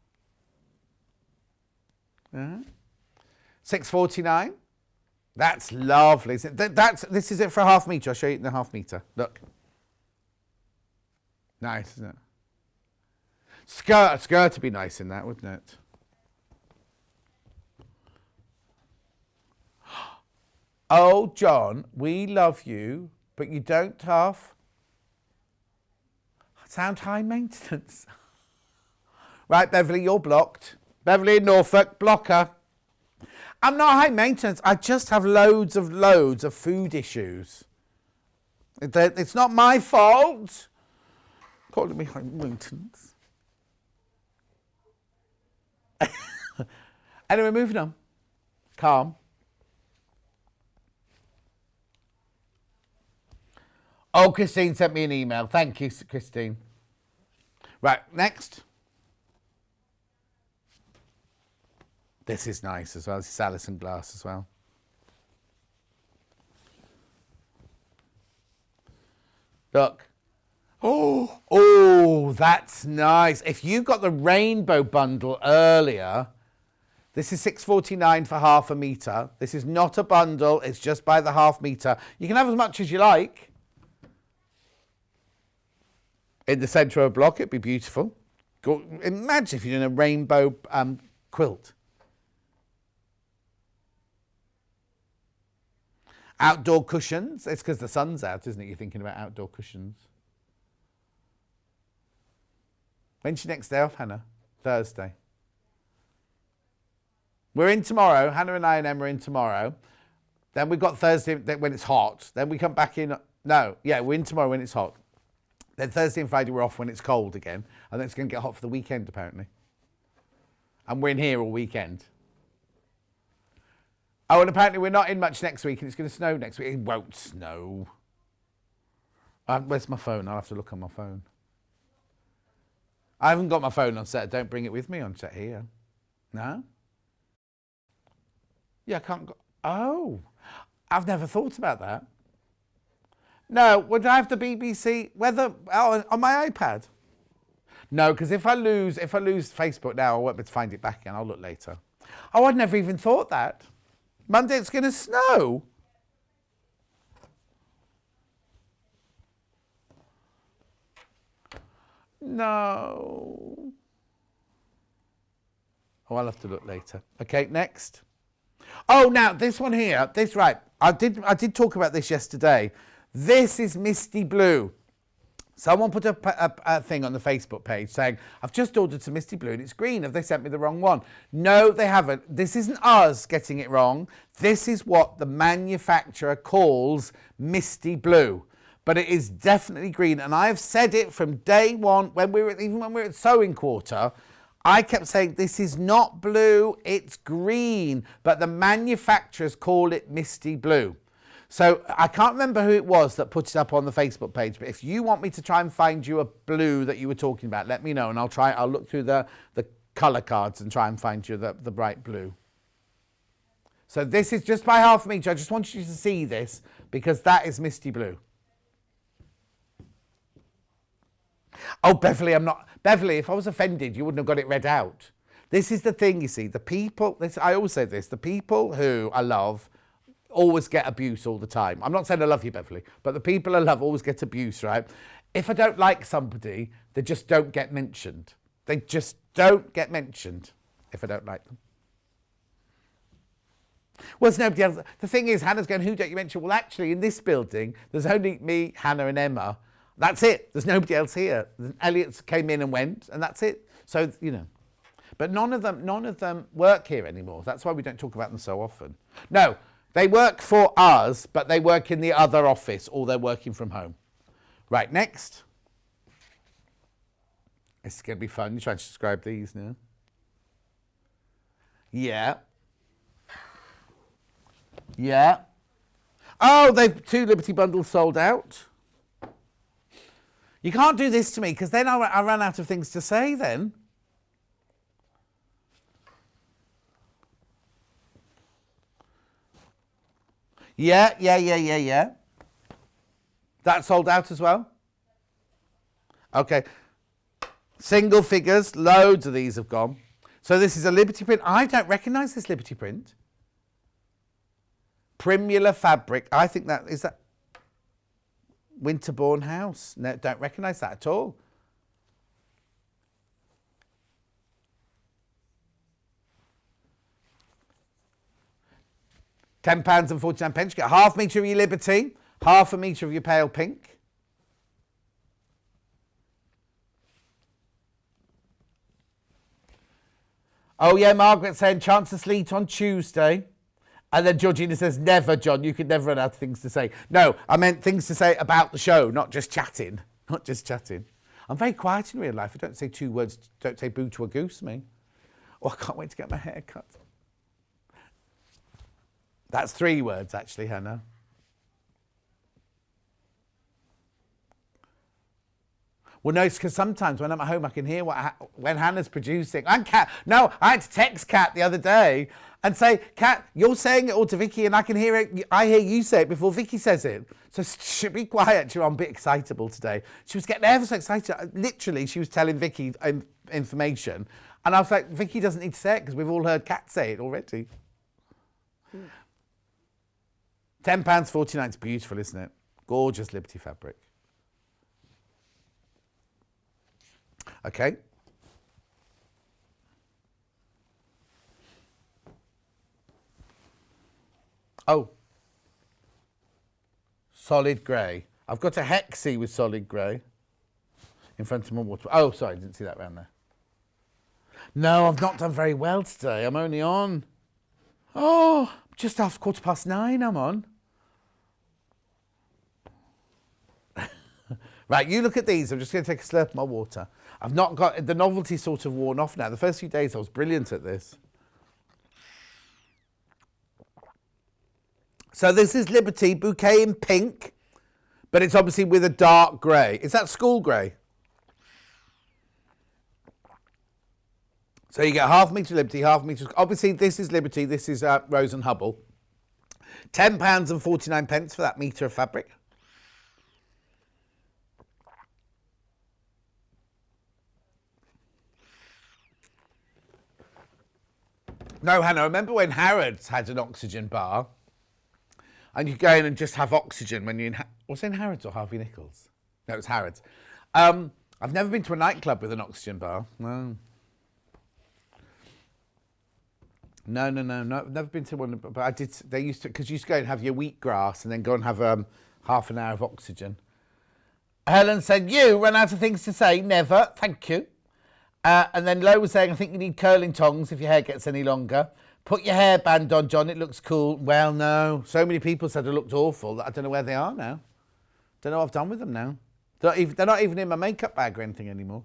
$6.49. That's lovely. This is it for a half metre. I'll show you it in the half metre. Look. Nice, isn't it? Skirt would be nice in that, wouldn't it? Oh, John, we love you, but you don't have... Sound high maintenance. Right, Beverly, you're blocked. Beverly in Norfolk, blocker. I'm not high maintenance. I just have loads of food issues. It's not my fault. Calling me high maintenance. Anyway, moving on. Calm. Oh, Christine sent me an email. Thank you, Christine. Right, next. This is nice as well. This is Allison glass as well. Look. Oh, that's nice. If you got the rainbow bundle earlier, this is $6.49 for half a metre. This is not a bundle. It's just by the half metre. You can have as much as you like. In the centre of a block, it'd be beautiful. Imagine if you're doing a rainbow quilt. Outdoor cushions. It's because the sun's out, isn't it? You're thinking about outdoor cushions. When's your next day off, Hannah? Thursday. We're in tomorrow. Hannah and I and Emma are in tomorrow. Then we've got Thursday when it's hot. Then we come back in. No, yeah, we're in tomorrow when it's hot. Then Thursday and Friday we're off when it's cold again. And then it's going to get hot for the weekend, apparently. And we're in here all weekend. Oh, and apparently we're not in much next week and it's going to snow next week. It won't snow. Where's my phone? I'll have to look on my phone. I haven't got my phone on set. Don't bring it with me on set here. No? Yeah, I can't go. Oh, I've never thought about that. No, would I have the BBC weather on my iPad? No, because if I lose Facebook now, I won't be able to find it back again. I'll look later. Oh, I'd never even thought that. Monday it's going to snow. No. Oh, I'll have to look later. Okay, next. Oh, now this one here. This right. I did talk about this yesterday. This is misty blue. Someone put a thing on the Facebook page saying, I've just ordered some misty blue and it's green. Have they sent me the wrong one? No, they haven't. This isn't us getting it wrong. This is what the manufacturer calls misty blue. But it is definitely green. And I've said it from day one, even when we were at sewing quarter, I kept saying, this is not blue, it's green. But the manufacturers call it misty blue. So I can't remember who it was that put it up on the Facebook page, but if you want me to try and find you a blue that you were talking about, let me know and I'll look through the colour cards and try and find you the bright blue. So this is just by half a metre. I just want you to see this because that is misty blue. Oh, Beverly, Beverly, if I was offended, you wouldn't have got it read out. This is the thing, you see, I always say this, the people who I love always get abuse all the time. I'm not saying I love you, Beverly, but the people I love always get abuse, right? If I don't like somebody, they just don't get mentioned. They just don't get mentioned if I don't like them. Well, there's nobody else. The thing is, Hannah's going, who don't you mention? Well, actually, in this building, there's only me, Hannah and Emma. That's it. There's nobody else here. Elliot's came in and went, and that's it. So, you know. But none of them work here anymore. That's why we don't talk about them so often. No. They work for us, but they work in the other office or they're working from home. Right, next. This is going to be fun. You try to describe these now. Yeah. Yeah. Oh, they've 2 Liberty bundles sold out. You can't do this to me because then I run out of things to say then. Yeah. That sold out as well? Okay. Single figures, loads of these have gone. So this is a Liberty print. I don't recognise this Liberty print. Primula fabric. I think is that Winterbourne House. No, don't recognise that at all. £10.49. You get half metre of your Liberty, half a metre of your pale pink. Oh yeah, Margaret saying chance of sleet on Tuesday. And then Georgina says, never, John, you could never run out of things to say. No, I meant things to say about the show, not just chatting. Not just chatting. I'm very quiet in real life. I don't say 2 words, don't say boo to a goose, me. Oh, I can't wait to get my hair cut. That's 3 words, actually, Hannah. Well, no, it's because sometimes when I'm at home, I can hear when Hannah's producing. And Kat, no, I had to text Kat the other day and say, Kat, you're saying it all to Vicky, and I can hear it. I hear you say it before Vicky says it. So she be quiet. I'm a bit excitable today. She was getting ever so excited. Literally, she was telling Vicky information, and I was like, Vicky doesn't need to say it because we've all heard Kat say it already. £10.49. It's beautiful, isn't it? Gorgeous Liberty fabric. Okay. Oh. Solid grey. I've got a hexie with solid grey in front of my water. Oh, sorry, I didn't see that round there. No, I've not done very well today. I'm only on. Oh, just after 9:15 I'm on. Right, you look at these. I'm just going to take a slurp of my water. I've not got... The novelty sort of worn off now. The first few days I was brilliant at this. So this is Liberty Bouquet in pink, but it's obviously with a dark grey. Is that school grey? So you get half metre Liberty, half metre... Obviously, this is Liberty. This is Rose and Hubble. £10.49 for that metre of fabric. No, Hannah, remember when Harrods had an oxygen bar? And you go in and just have oxygen when you're in... Was it in Harrods or Harvey Nichols? No, it was Harrods. I've never been to a nightclub with an oxygen bar. No. No, I've never been to one, but I did... They used to... Because you used to go and have your wheatgrass and then go and have half an hour of oxygen. Helen said, you run out of things to say. Never. Thank you. And then Lo was saying, I think you need curling tongs if your hair gets any longer. Put your hairband on, John. It looks cool. Well, no. So many people said it looked awful that I don't know where they are now. Don't know what I've done with them now. They're not even in my makeup bag or anything anymore.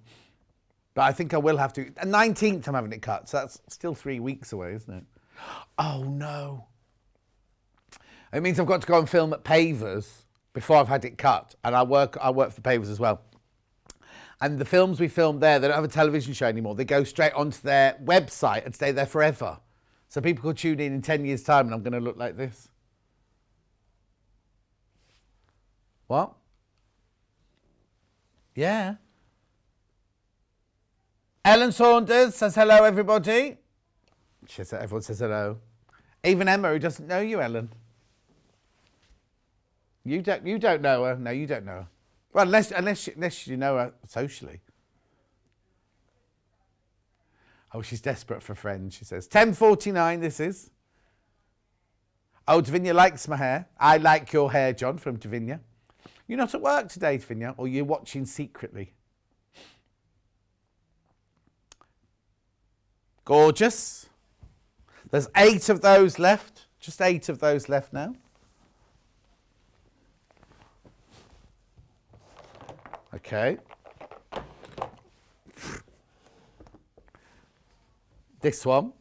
But I think I will have to. The 19th I'm having it cut, so that's still 3 weeks away, isn't it? Oh, no. It means I've got to go and film at Pavers before I've had it cut. And I work for Pavers as well. And the films we filmed there, they don't have a television show anymore. They go straight onto their website and stay there forever. So people could tune in 10 years' time and I'm going to look like this. What? Yeah. Ellen Saunders says hello, everybody. Everyone says hello. Even Emma, who doesn't know you, Ellen. You don't know her. No, you don't know her. Well, unless you know her socially. Oh, she's desperate for friends, she says. 10:49 this is. Oh, Davinia likes my hair. I like your hair, John, from Davinia. You're not at work today, Davinia, or you're watching secretly. Gorgeous. There's 8 of those left. Just 8 of those left now. Okay. This one.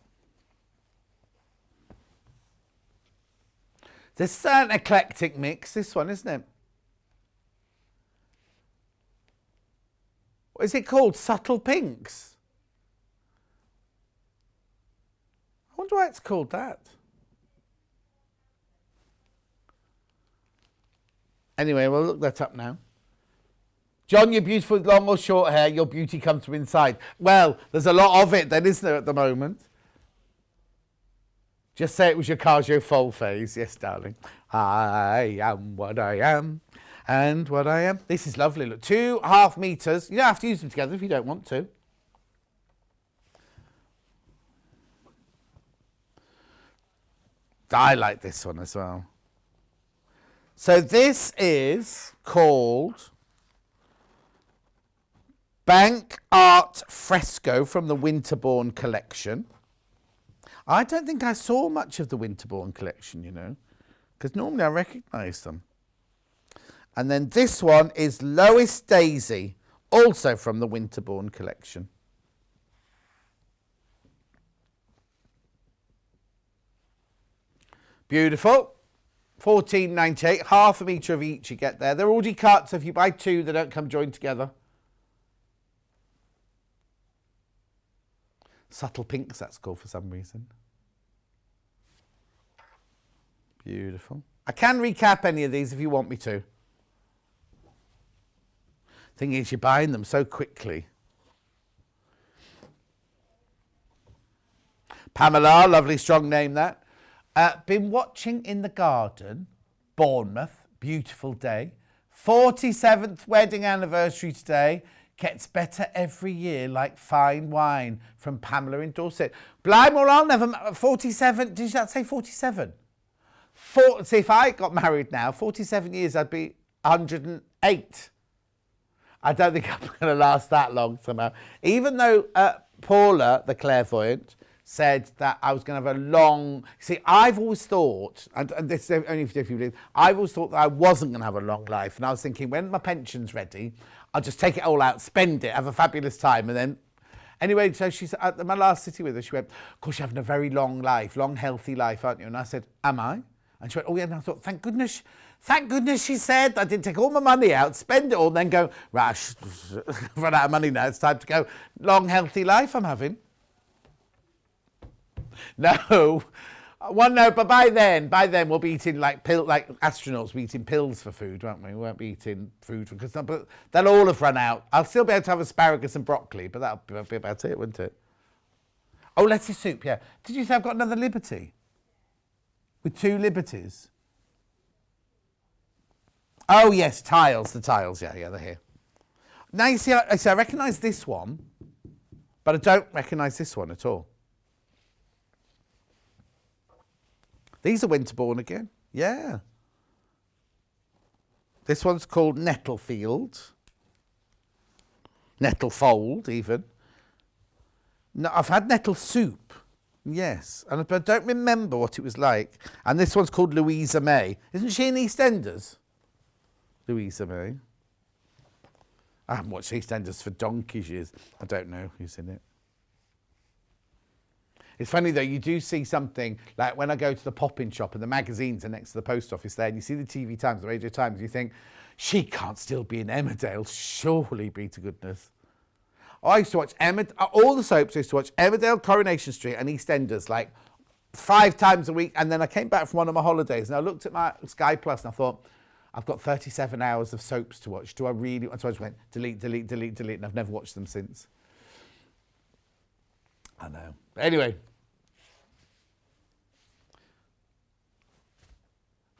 This is an eclectic mix, this one, isn't it? What is it called? Subtle Pinks? I wonder why it's called that. Anyway, we'll look that up now. John, you're beautiful with long or short hair. Your beauty comes from inside. Well, there's a lot of it then, isn't there, at the moment? Just say it was your Carjo Foal phase. Yes, darling. I am what I am and what I am. This is lovely. Look, 2.5 meters. You don't have to use them together if you don't want to. I like this one as well. So this is called Bank Art Fresco from the Winterbourne collection. I don't think I saw much of the Winterbourne collection, you know, because normally I recognise them. And then this one is Lois Daisy, also from the Winterbourne collection. Beautiful. $14.98, half a metre of each you get there. They're already cut, so if you buy two, they don't come joined together. Subtle pinks, that's called for some reason. Beautiful. I can recap any of these if you want me to. Thing is, you're buying them so quickly. Pamela, lovely strong name that. Been watching in the garden, Bournemouth, beautiful day. 47th wedding anniversary today. Gets better every year like fine wine, from Pamela in Dorset. Blimey, well, I'll never... 47... Did you say 47? See, if I got married now, 47 years, I'd be 108. I don't think I'm going to last that long somehow. Even though Paula, the clairvoyant, said that I was going to have a long... See, I've always thought, and this is only for different reasons, I've always thought that I wasn't going to have a long life. And I was thinking, when my pension's ready, I'll just take it all out, spend it, have a fabulous time, and then... Anyway, so she's at my last city with her, she went, of course, you're having a very long life, long, healthy life, aren't you? And I said, am I? And she went, oh, yeah. And I thought, thank goodness, she said. I didn't take all my money out, spend it all, and then go, right, run out of money now, it's time to go. Long, healthy life I'm having. No. Well, no, but by then we'll be eating like astronauts, we're eating pills for food, won't we? We won't be eating food because they'll all have run out. I'll still be able to have asparagus and broccoli, but that'll be about it, wouldn't it? Oh, lettuce soup, yeah. Did you say I've got another Liberty? With two Liberties? Oh, yes, tiles, the tiles, yeah, they're here. Now, you see, I recognise this one, but I don't recognise this one at all. These are Winterbourne again, yeah. This one's called Nettlefield. Nettlefold, even. No, I've had nettle soup, yes, and I don't remember what it was like. And this one's called Louisa May. Isn't she in EastEnders? Louisa May. I haven't watched EastEnders for donkey's years. I don't know who's in it. It's funny though, you do see something, like when I go to the pop-in shop and the magazines are next to the post office there, and you see the TV Times, the Radio Times, you think, she can't still be in Emmerdale, surely, be to goodness. I used to watch all the soaps. I used to watch Emmerdale, Coronation Street and EastEnders like 5 times a week. And then I came back from one of my holidays and I looked at my Sky Plus and I thought, I've got 37 hours of soaps to watch. Do I really? So I just went delete, and I've never watched them since. I know. Anyway.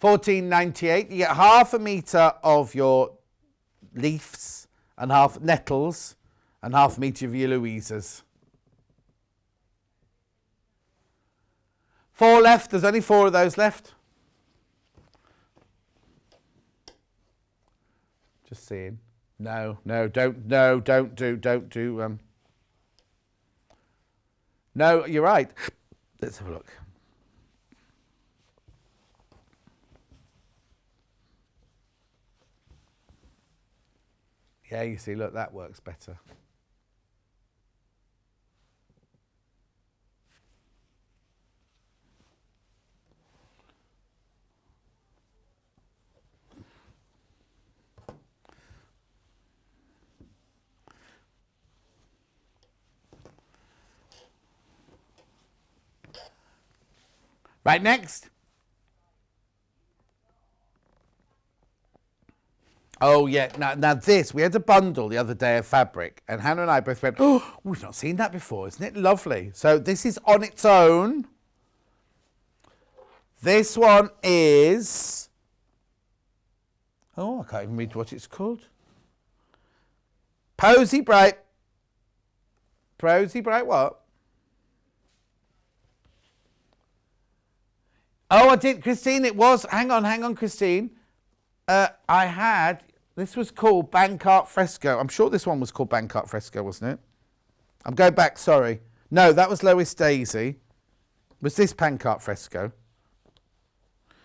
$14.98. You get half a metre of your leaves and half nettles and half a metre of your Louisas. 4 left. There's only 4 of those left. Just seeing. No, don't do. No, you're right. Let's have a look. Yeah, you see, look, that works better. Right, next. Oh, yeah. Now this, we had a bundle the other day of fabric, and Hannah and I both went, oh, we've not seen that before. Isn't it lovely? So this is on its own. This one is... Oh, I can't even read what it's called. Posy Bright. Posy Bright what? Oh, I did, Christine. It was. Hang on, Christine. This was called Bank Art Fresco. I'm sure this one was called Bank Art Fresco, wasn't it? I'm going back, sorry. No, that was Lois Daisy. Was this Bank Art Fresco?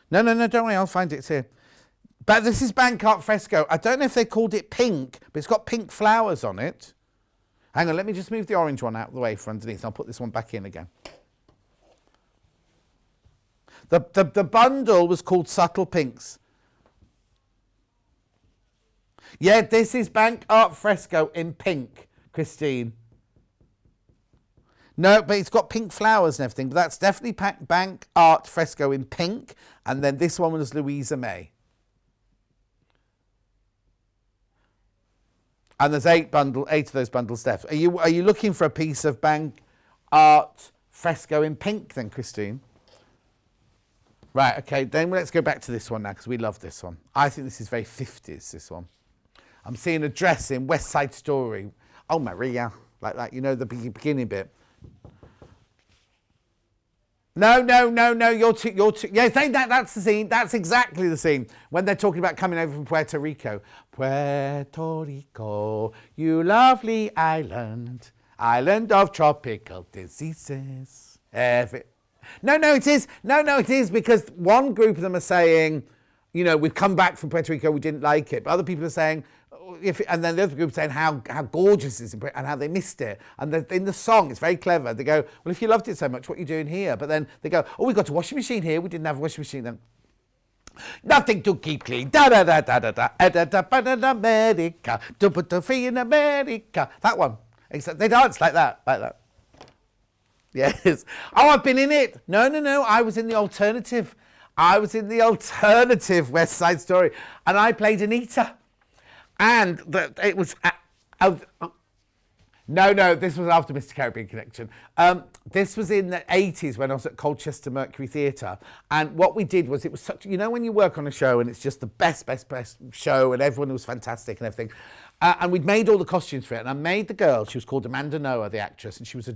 No, don't worry, I'll find it here. But this is Bank Art Fresco. I don't know if they called it pink, but it's got pink flowers on it. Hang on, let me just move the orange one out of the way for underneath. I'll put this one back in again. The bundle was called Subtle Pinks. Yeah, this is Bank Art Fresco in pink, Christine. No, but it's got pink flowers and everything. But that's definitely Bank Art Fresco in pink. And then this one was Louisa May. And there's 8 of those bundles left. Are you looking for a piece of Bank Art Fresco in pink then, Christine? Right, okay, then let's go back to this one now, because we love this one. I think this is very 50s, this one. I'm seeing a dress in West Side Story. Oh, Maria, like that, you know, the beginning bit. No, you're too, yeah, say that, that's the scene, that's exactly the scene, when they're talking about coming over from Puerto Rico. Puerto Rico, you lovely island, island of tropical diseases. No, it is, because one group of them are saying, you know, we've come back from Puerto Rico, we didn't like it. But other people are saying, and then the other group saying how gorgeous it is and how they missed it. And in the song, it's very clever. They go, well, if you loved it so much, what are you doing here? But then they go, oh, we got a washing machine here. We didn't have a washing machine then. Nothing to keep clean. Da da da da da da da da da America. To put the free in America. That one. Except they dance like that. Yes. Oh, I've been in it. No. I was in the alternative. West Side Story. And I played Anita. And it was... No, this was after Mr. Caribbean Connection. This was in the 80s when I was at Colchester Mercury Theatre. And what we did was, it was such... You know when you work on a show and it's just the best show and everyone was fantastic and everything. And we'd made all the costumes for it. And I made the girl, she was called Amanda Noah, the actress, and she was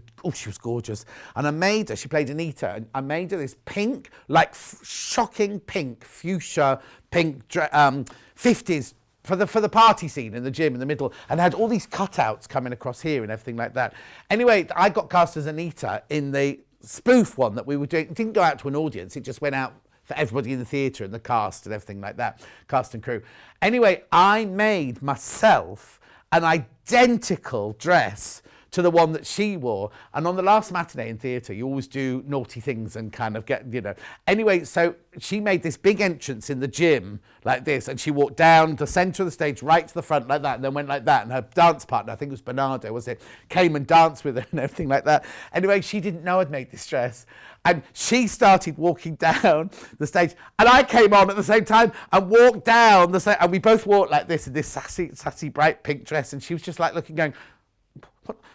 gorgeous. And I made her, she played Anita, and I made her this pink, like shocking pink, fuchsia pink, 50s, for the party scene in the gym in the middle, and had all these cutouts coming across here and everything like that. Anyway, I got cast as Anita in the spoof one that we were doing. It didn't go out to an audience, it just went out for everybody in the theatre and the cast and everything like that, cast and crew. Anyway, I made myself an identical dress to the one that she wore. And on the last matinee in theatre, you always do naughty things and kind of get, you know. Anyway, so she made this big entrance in the gym like this, and she walked down the centre of the stage right to the front like that, and then went like that, and her dance partner, I think it was Bernardo, was it, came and danced with her and everything like that. Anyway, she didn't know I'd made this dress. And she started walking down the stage, and I came on at the same time and walked down the stage, and we both walked like this in this sassy bright pink dress, and she was just like looking, going,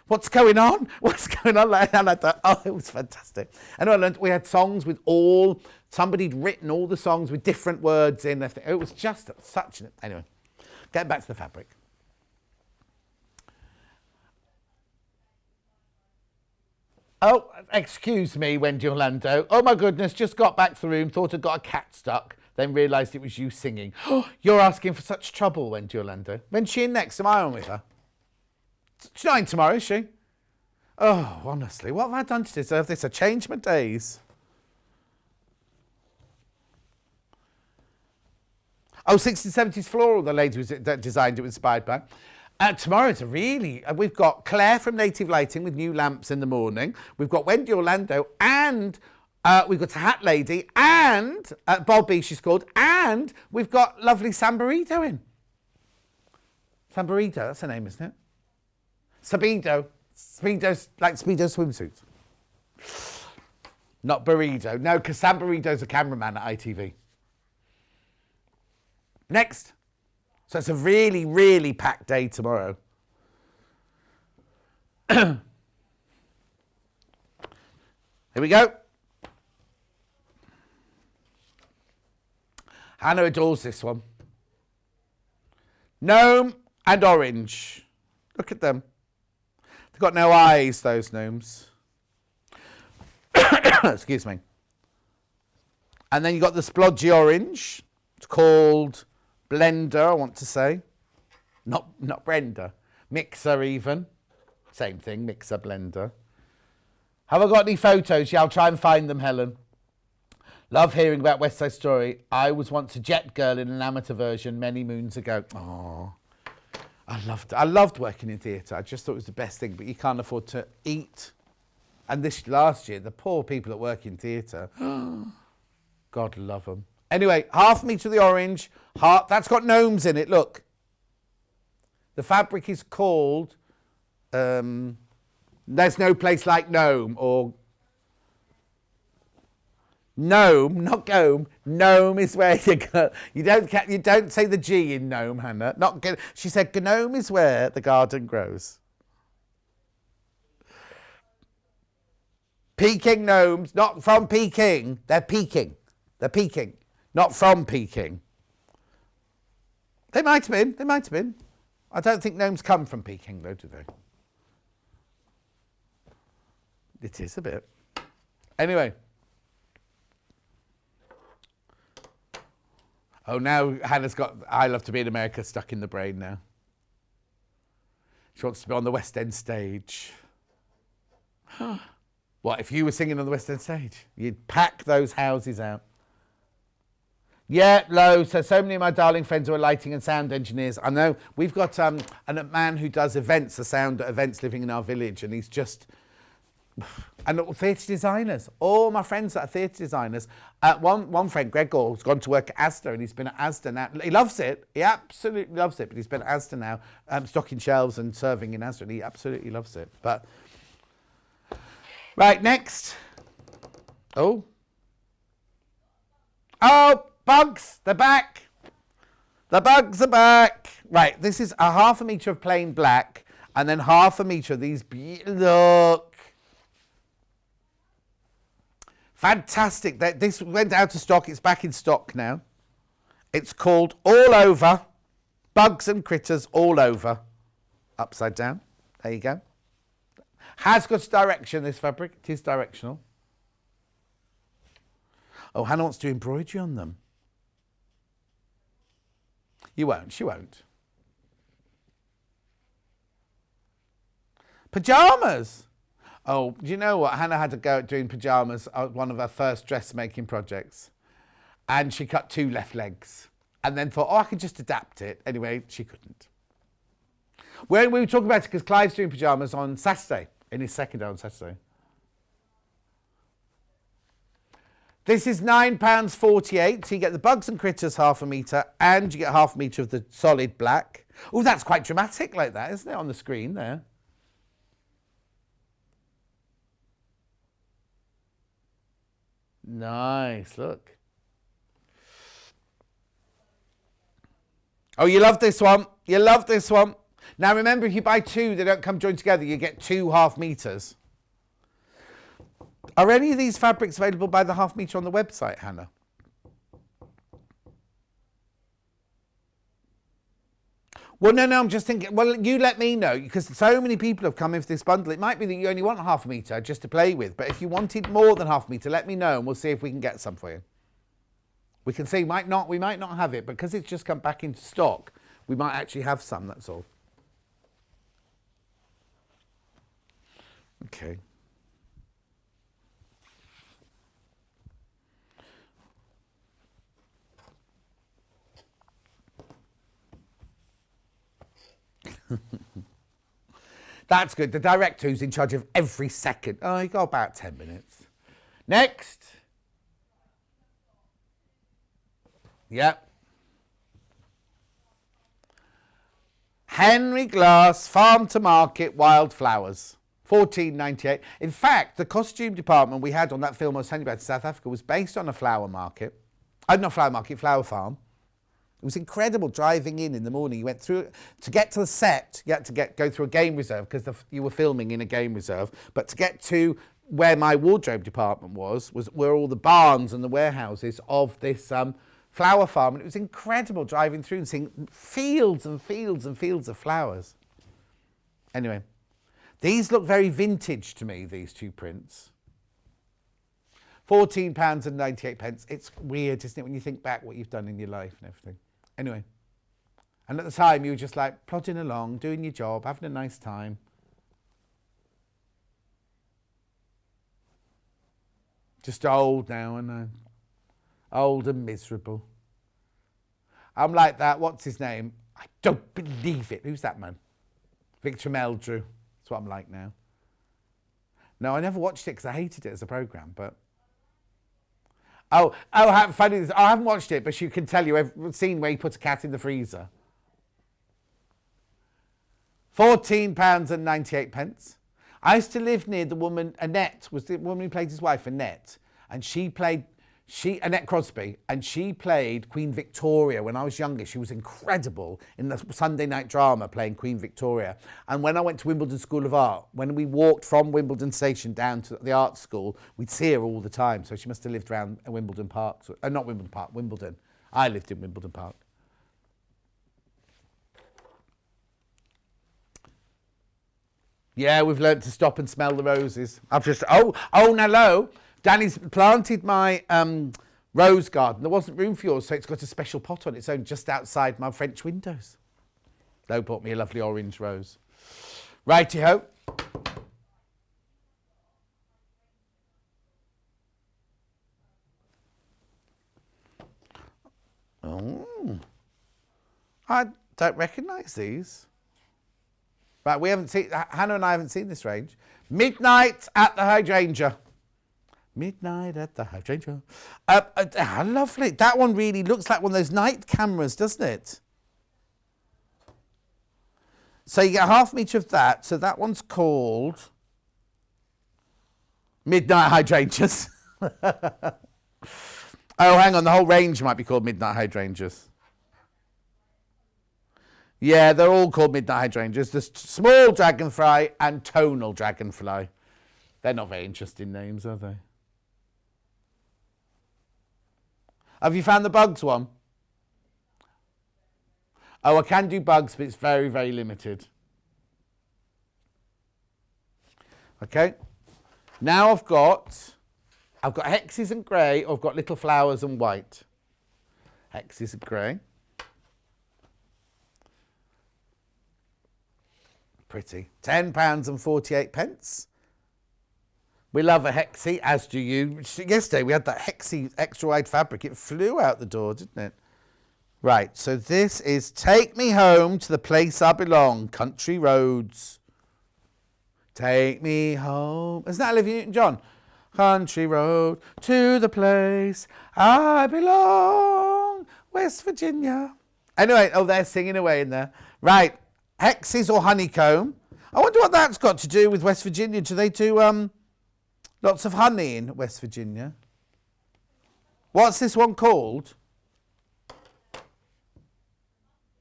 what's going on? What's going on? And I thought, oh, it was fantastic. And I learned we had songs with somebody'd written all the songs with different words in. It was just such an, anyway, getting back to the fabric. Oh, excuse me, Wendy Orlando. Oh my goodness, just got back to the room, thought I'd got a cat stuck, then realised it was you singing. Oh, you're asking for such trouble, Wendy Orlando. When's she in next? Am I on with her? She's not in tomorrow, is she? Oh, honestly, what have I done to deserve this? I changed my days. Oh, 60s, 70s floral, the lady that designed it was inspired by. Tomorrow's we've got Claire from Native Lighting with new lamps in the morning. We've got Wendy Orlando, and we've got a Hat Lady, and Bobby, she's called, and we've got lovely Samburito in. Samburito, that's her name, isn't it? Speedo's like Speedo swimsuits. Not burrito. No, because Sam Burrito's a cameraman at ITV. Next. So it's a really, really packed day tomorrow. Here we go. Hannah adores this one. Gnome and orange. Look at them. They've got no eyes, those gnomes. Excuse me. And then you got the splodgy orange. It's called Blender, I want to say. Not Brenda. Mixer even. Same thing, mixer, blender. Have I got any photos? Yeah, I'll try and find them, Helen. Love hearing about West Side Story. I was once a jet girl in an amateur version many moons ago. Oh, I loved working in theatre. I just thought it was the best thing, but you can't afford to eat. And this last year, the poor people that work in theatre, God love them. Anyway, half metre of the orange, that's got gnomes in it, look. The fabric is called, There's No Place Like Gnome, or gnome, not gome. Gnome is where you go. You don't say the G in gnome, Hannah. She said gnome is where the garden grows. Peking gnomes, not from Peking. They're peking. They're peking, not from Peking. They might have been. I don't think gnomes come from Peking, though, do they? It is a bit. Anyway. Oh, now Hannah's got I Love to Be in America stuck in the brain now. She wants to be on the West End stage. What, if you were singing on the West End stage? You'd pack those houses out. Yeah, Lo, so many of my darling friends who are lighting and sound engineers. I know we've got a man who does events, a sound events living in our village, and he's just... And theatre designers, all my friends that are theatre designers. One friend, Gregor, has gone to work at Asda, and he's been at Asda now. He loves it. He absolutely loves it. But he's been at Asda now, stocking shelves and serving in Asda, and he absolutely loves it. But right, next. Oh, bugs! They're back. The bugs are back. Right, this is a half a metre of plain black, and then half a metre of these. Look. Fantastic. This went out of stock. It's back in stock now. It's called All Over. Bugs and Critters All Over. Upside down. There you go. Has got direction, this fabric. It is directional. Oh, Hannah wants to do embroidery on them. You won't. She won't. Pyjamas. Oh, do you know what? Hannah had to go at doing pyjamas at one of her first dressmaking projects. And she cut 2 left legs. And then thought, I could just adapt it. Anyway, she couldn't. We were talking about it because Clive's doing pyjamas on Saturday, in his second day on Saturday. This is £9.48. So you get the bugs and critters half a metre, and you get half a metre of the solid black. Oh, that's quite dramatic like that, isn't it, on the screen there? Nice, look. Oh, you love this one. You love this one. Now, remember, if you buy 2, they don't come joined together. You get 2 half metres. Are any of these fabrics available by the half metre on the website, Hannah? Well, no, I'm just thinking, well, you let me know, because so many people have come in for this bundle. It might be that you only want half a metre just to play with, but if you wanted more than half a metre, let me know and we'll see if we can get some for you. We can see, we might not have it, because it's just come back into stock. We might actually have some, that's all. Okay. That's good. The director who's in charge of every second. Oh, you got about 10 minutes. Next. Yep. Henry Glass, Farm to Market, Wildflowers. $14.98. In fact, the costume department we had on that film I was telling you about in South Africa was based on a flower market. Not flower market, flower farm. It was incredible driving in the morning. You went through, to get to the set, you had to go through a game reserve because you were filming in a game reserve. But to get to where my wardrobe department were all the barns and the warehouses of this flower farm. And it was incredible driving through and seeing fields and fields and fields of flowers. Anyway, these look very vintage to me, these 2 prints. £14.98. It's weird, isn't it, when you think back what you've done in your life and everything. Anyway. And at the time, you were just like plodding along, doing your job, having a nice time. Just old now, and old and miserable. I'm like that. What's his name? I don't believe it. Who's that man? Victor Meldrew. That's what I'm like now. No, I never watched it because I hated it as a programme, but... Oh, how funny this. I haven't watched it, but she can tell you every scene where he puts a cat in the freezer. £14.98. I used to live near the woman, Annette, was the woman who played his wife, Annette. And Annette Crosby, and she played Queen Victoria when I was younger. She was incredible in the Sunday night drama playing Queen Victoria. And when I went to Wimbledon School of Art, when we walked from Wimbledon Station down to the art school, we'd see her all the time. So she must have lived around Wimbledon Park. Not Wimbledon Park, Wimbledon. I lived in Wimbledon Park. Yeah, we've learnt to stop and smell the roses. I've just... Oh, hello. Danny's planted my rose garden. There wasn't room for yours, so it's got a special pot on its own just outside my French windows. Lo bought me a lovely orange rose. Righty-ho. Oh. I don't recognise these. Right, we haven't seen... Hannah and I haven't seen this range. Midnight at the Hydrangea. Midnight at the Hydrangea. How lovely. That one really looks like one of those night cameras, doesn't it? So you get half metre of that. So that one's called Midnight Hydrangeas. Oh, hang on. The whole range might be called Midnight Hydrangeas. Yeah, they're all called Midnight Hydrangeas. There's small dragonfly and tonal dragonfly. They're not very interesting names, are they? Have you found the bugs one? Oh, I can do bugs, but it's very, very limited. Okay. Now I've got hexes and grey, or I've got little flowers and white. Hexes and grey. Pretty. £10.48. We love a hexie, as do you. Yesterday we had that hexie extra wide fabric. It flew out the door, didn't it? Right, so this is Take Me Home to the Place I Belong, Country Roads. Take me home. Isn't that Olivia Newton-John? Country road to the place I belong, West Virginia. Anyway, they're singing away in there. Right, hexes or honeycomb. I wonder what that's got to do with West Virginia. Do they do lots of honey in West Virginia? What's this one called?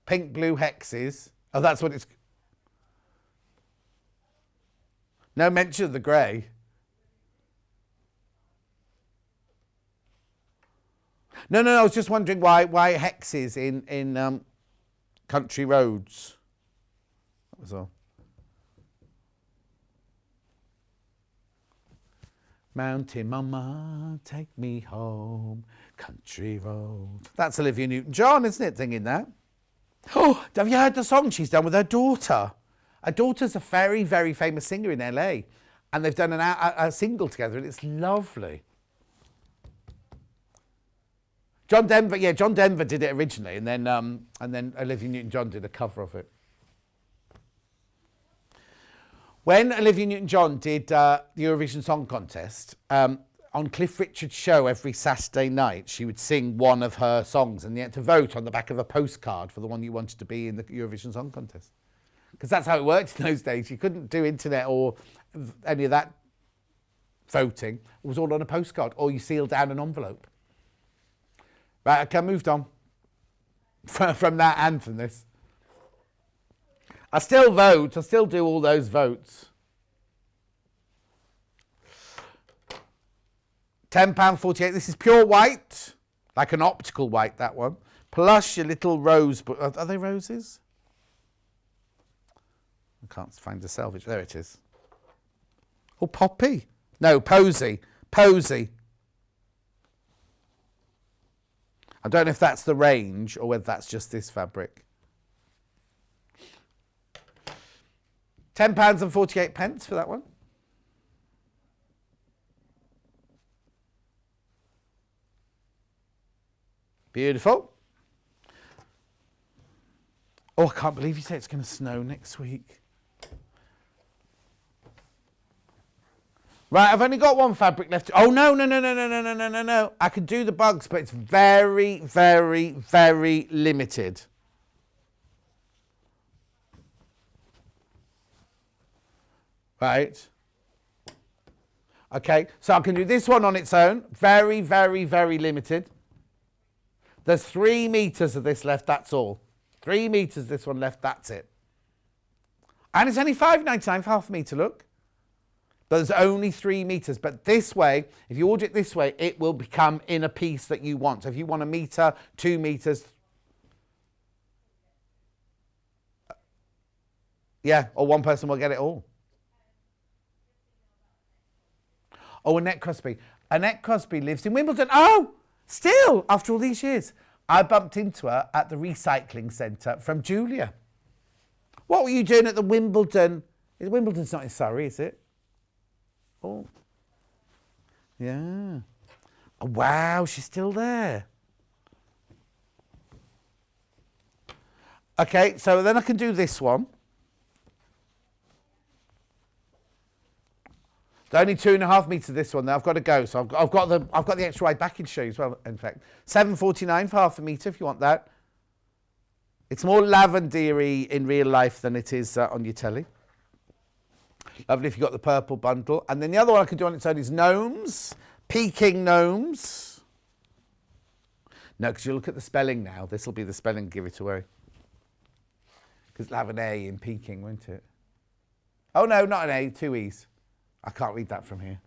Pink blue hexes. Oh, that's what it's... No mention of the grey. No, I was just wondering why hexes in country roads. That was all. Mountain Mama, take me home, country road. That's Olivia Newton-John, isn't it, singing that? Oh, have you heard the song she's done with her daughter? Her daughter's a very, very famous singer in LA, and they've done a single together, and it's lovely. John Denver did it originally, and then Olivia Newton-John did a cover of it. When Olivia Newton-John did the Eurovision Song Contest, on Cliff Richard's show every Saturday night, she would sing one of her songs, and you had to vote on the back of a postcard for the one you wanted to be in the Eurovision Song Contest. Because that's how it worked in those days. You couldn't do internet or any of that voting. It was all on a postcard, or you sealed down an envelope. Right, okay, moved on from that and from this. I still vote. I still do all those votes. £10.48. This is pure white, like an optical white, that one. Plus your little rose. Are they roses? I can't find the selvage. There it is. Oh, poppy. No, posy. Posy. I don't know if that's the range or whether that's just this fabric. £10.48 for that one. Beautiful. Oh, I can't believe you say it's going to snow next week. Right, I've only got one fabric left. Oh, no. I could do the bugs, but it's very, very, very limited. Right. Okay, so I can do this one on its own. Very, very, very limited. There's 3 meters of this left, that's all. 3 meters, this one left, that's it. And it's only £5.99 for half a metre, look. But there's only 3 meters. But this way, if you order it this way, it will become in a piece that you want. So if you want 1 metre, 2 meters. Yeah, or one person will get it all. Oh, Annette Crosby. Annette Crosby lives in Wimbledon. Oh, still, after all these years. I bumped into her at the recycling centre from Julia. What were you doing at the Wimbledon? Wimbledon's not in Surrey, is it? Oh. Yeah. Oh, wow, she's still there. Okay, so then I can do this one. It's only 2.5 meters this one. Now I've got to go, so I've got the extra wide backing to show you as well. In fact, £7.49 for half a meter if you want that. It's more lavendery in real life than it is on your telly. Lovely if you got the purple bundle. And then the other one I can do on its own is gnomes, Peking gnomes. No, because you look at the spelling now. This will be the spelling. Give it away. Because it'll have an A in Peking, won't it? Oh no, not an A, 2 E's. I can't read that from here.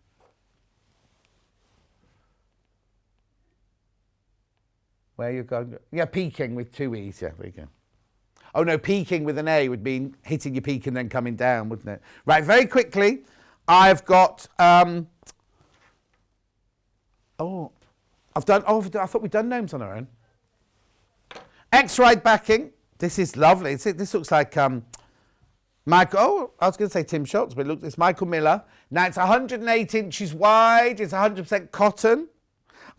Where you going? Yeah, peaking with 2 E's. Yeah, there you go. Oh no, peaking with an A would mean hitting your peak and then coming down, wouldn't it? Right, very quickly, I've got. I thought we'd done gnomes on our own. X-ride backing. This is lovely. This looks like Michael. Oh, I was going to say Tim Schultz, but look, it's Michael Miller. Now it's 108 inches wide. It's 100% cotton.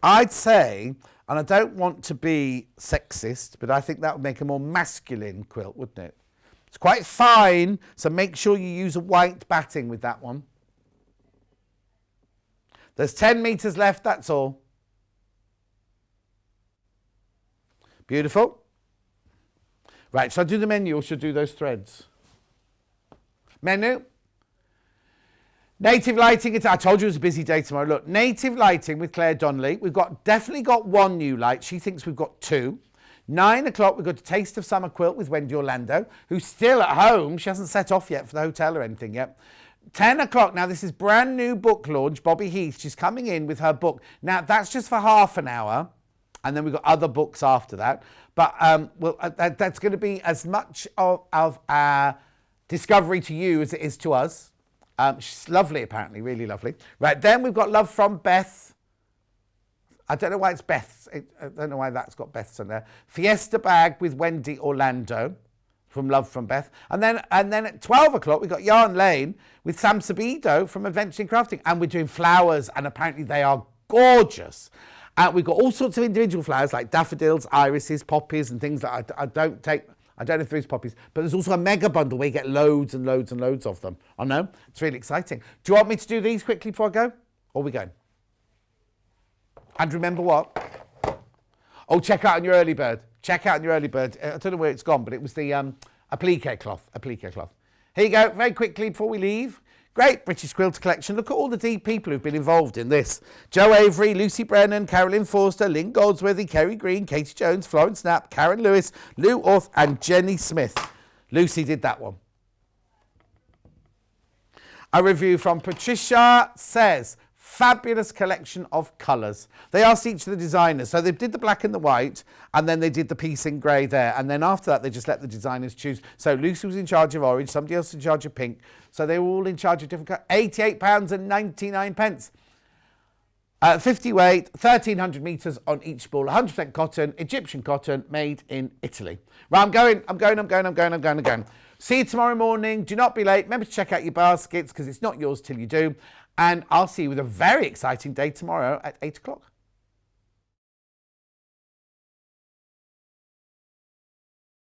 I'd say, and I don't want to be sexist, but I think that would make a more masculine quilt, wouldn't it? It's quite fine, so make sure you use a white batting with that one. There's 10 meters left, that's all. Beautiful. Right, shall I do the menu or should I do those threads? Menu. Native lighting. I told you it was a busy day tomorrow. Look, native lighting with Claire Donnelly. We've definitely got 1 new light. She thinks we've got 2. 9 o'clock, we've got a Taste of Summer quilt with Wendy Orlando, who's still at home. She hasn't set off yet for the hotel or anything yet. 10 o'clock, now this is brand new book launch. Bobby Heath, she's coming in with her book. Now, that's just for half an hour. And then we've got other books after that. But that's going to be as much of our discovery to you as it is to us. She's lovely, apparently, really lovely. Right, then we've got Love from Beth. I don't know why it's Beth's. I don't know why that's got Beth's on there. Fiesta Bag with Wendy Orlando from Love from Beth. And then at 12 o'clock, we've got Yarn Lane with Sam Sabido from Adventure in Crafting. And we're doing flowers, and apparently they are gorgeous. We've got all sorts of individual flowers like daffodils, irises, poppies, and things that I don't take. I don't know if there is poppies, but there's also a mega bundle where you get loads and loads and loads of them. I know, it's really exciting. Do you want me to do these quickly before I go? Or are we going? And remember what? Oh, check out on your early bird. Check out on your early bird. I don't know where it's gone, but it was the applique cloth. Applique cloth. Here you go, very quickly before we leave. Great British Quilter collection. Look at all the deep people who've been involved in this. Jo Avery, Lucy Brennan, Carolyn Forster, Lynn Goldsworthy, Kerry Green, Katie Jones, Florence Knapp, Karen Lewis, Lou Orth and Jenny Smith. Lucy did that one. A review from Patricia says, fabulous collection of colours. They asked each of the designers. So they did the black and the white, and then they did the piece in grey there. And then after that, they just let the designers choose. So Lucy was in charge of orange, somebody else in charge of pink. So they were all in charge of different colours. £88.99. 50 weight, 1,300 metres on each spool, 100% cotton, Egyptian cotton, made in Italy. Right, I'm going. See you tomorrow morning. Do not be late. Remember to check out your baskets because it's not yours till you do. And I'll see you with a very exciting day tomorrow at 8 o'clock.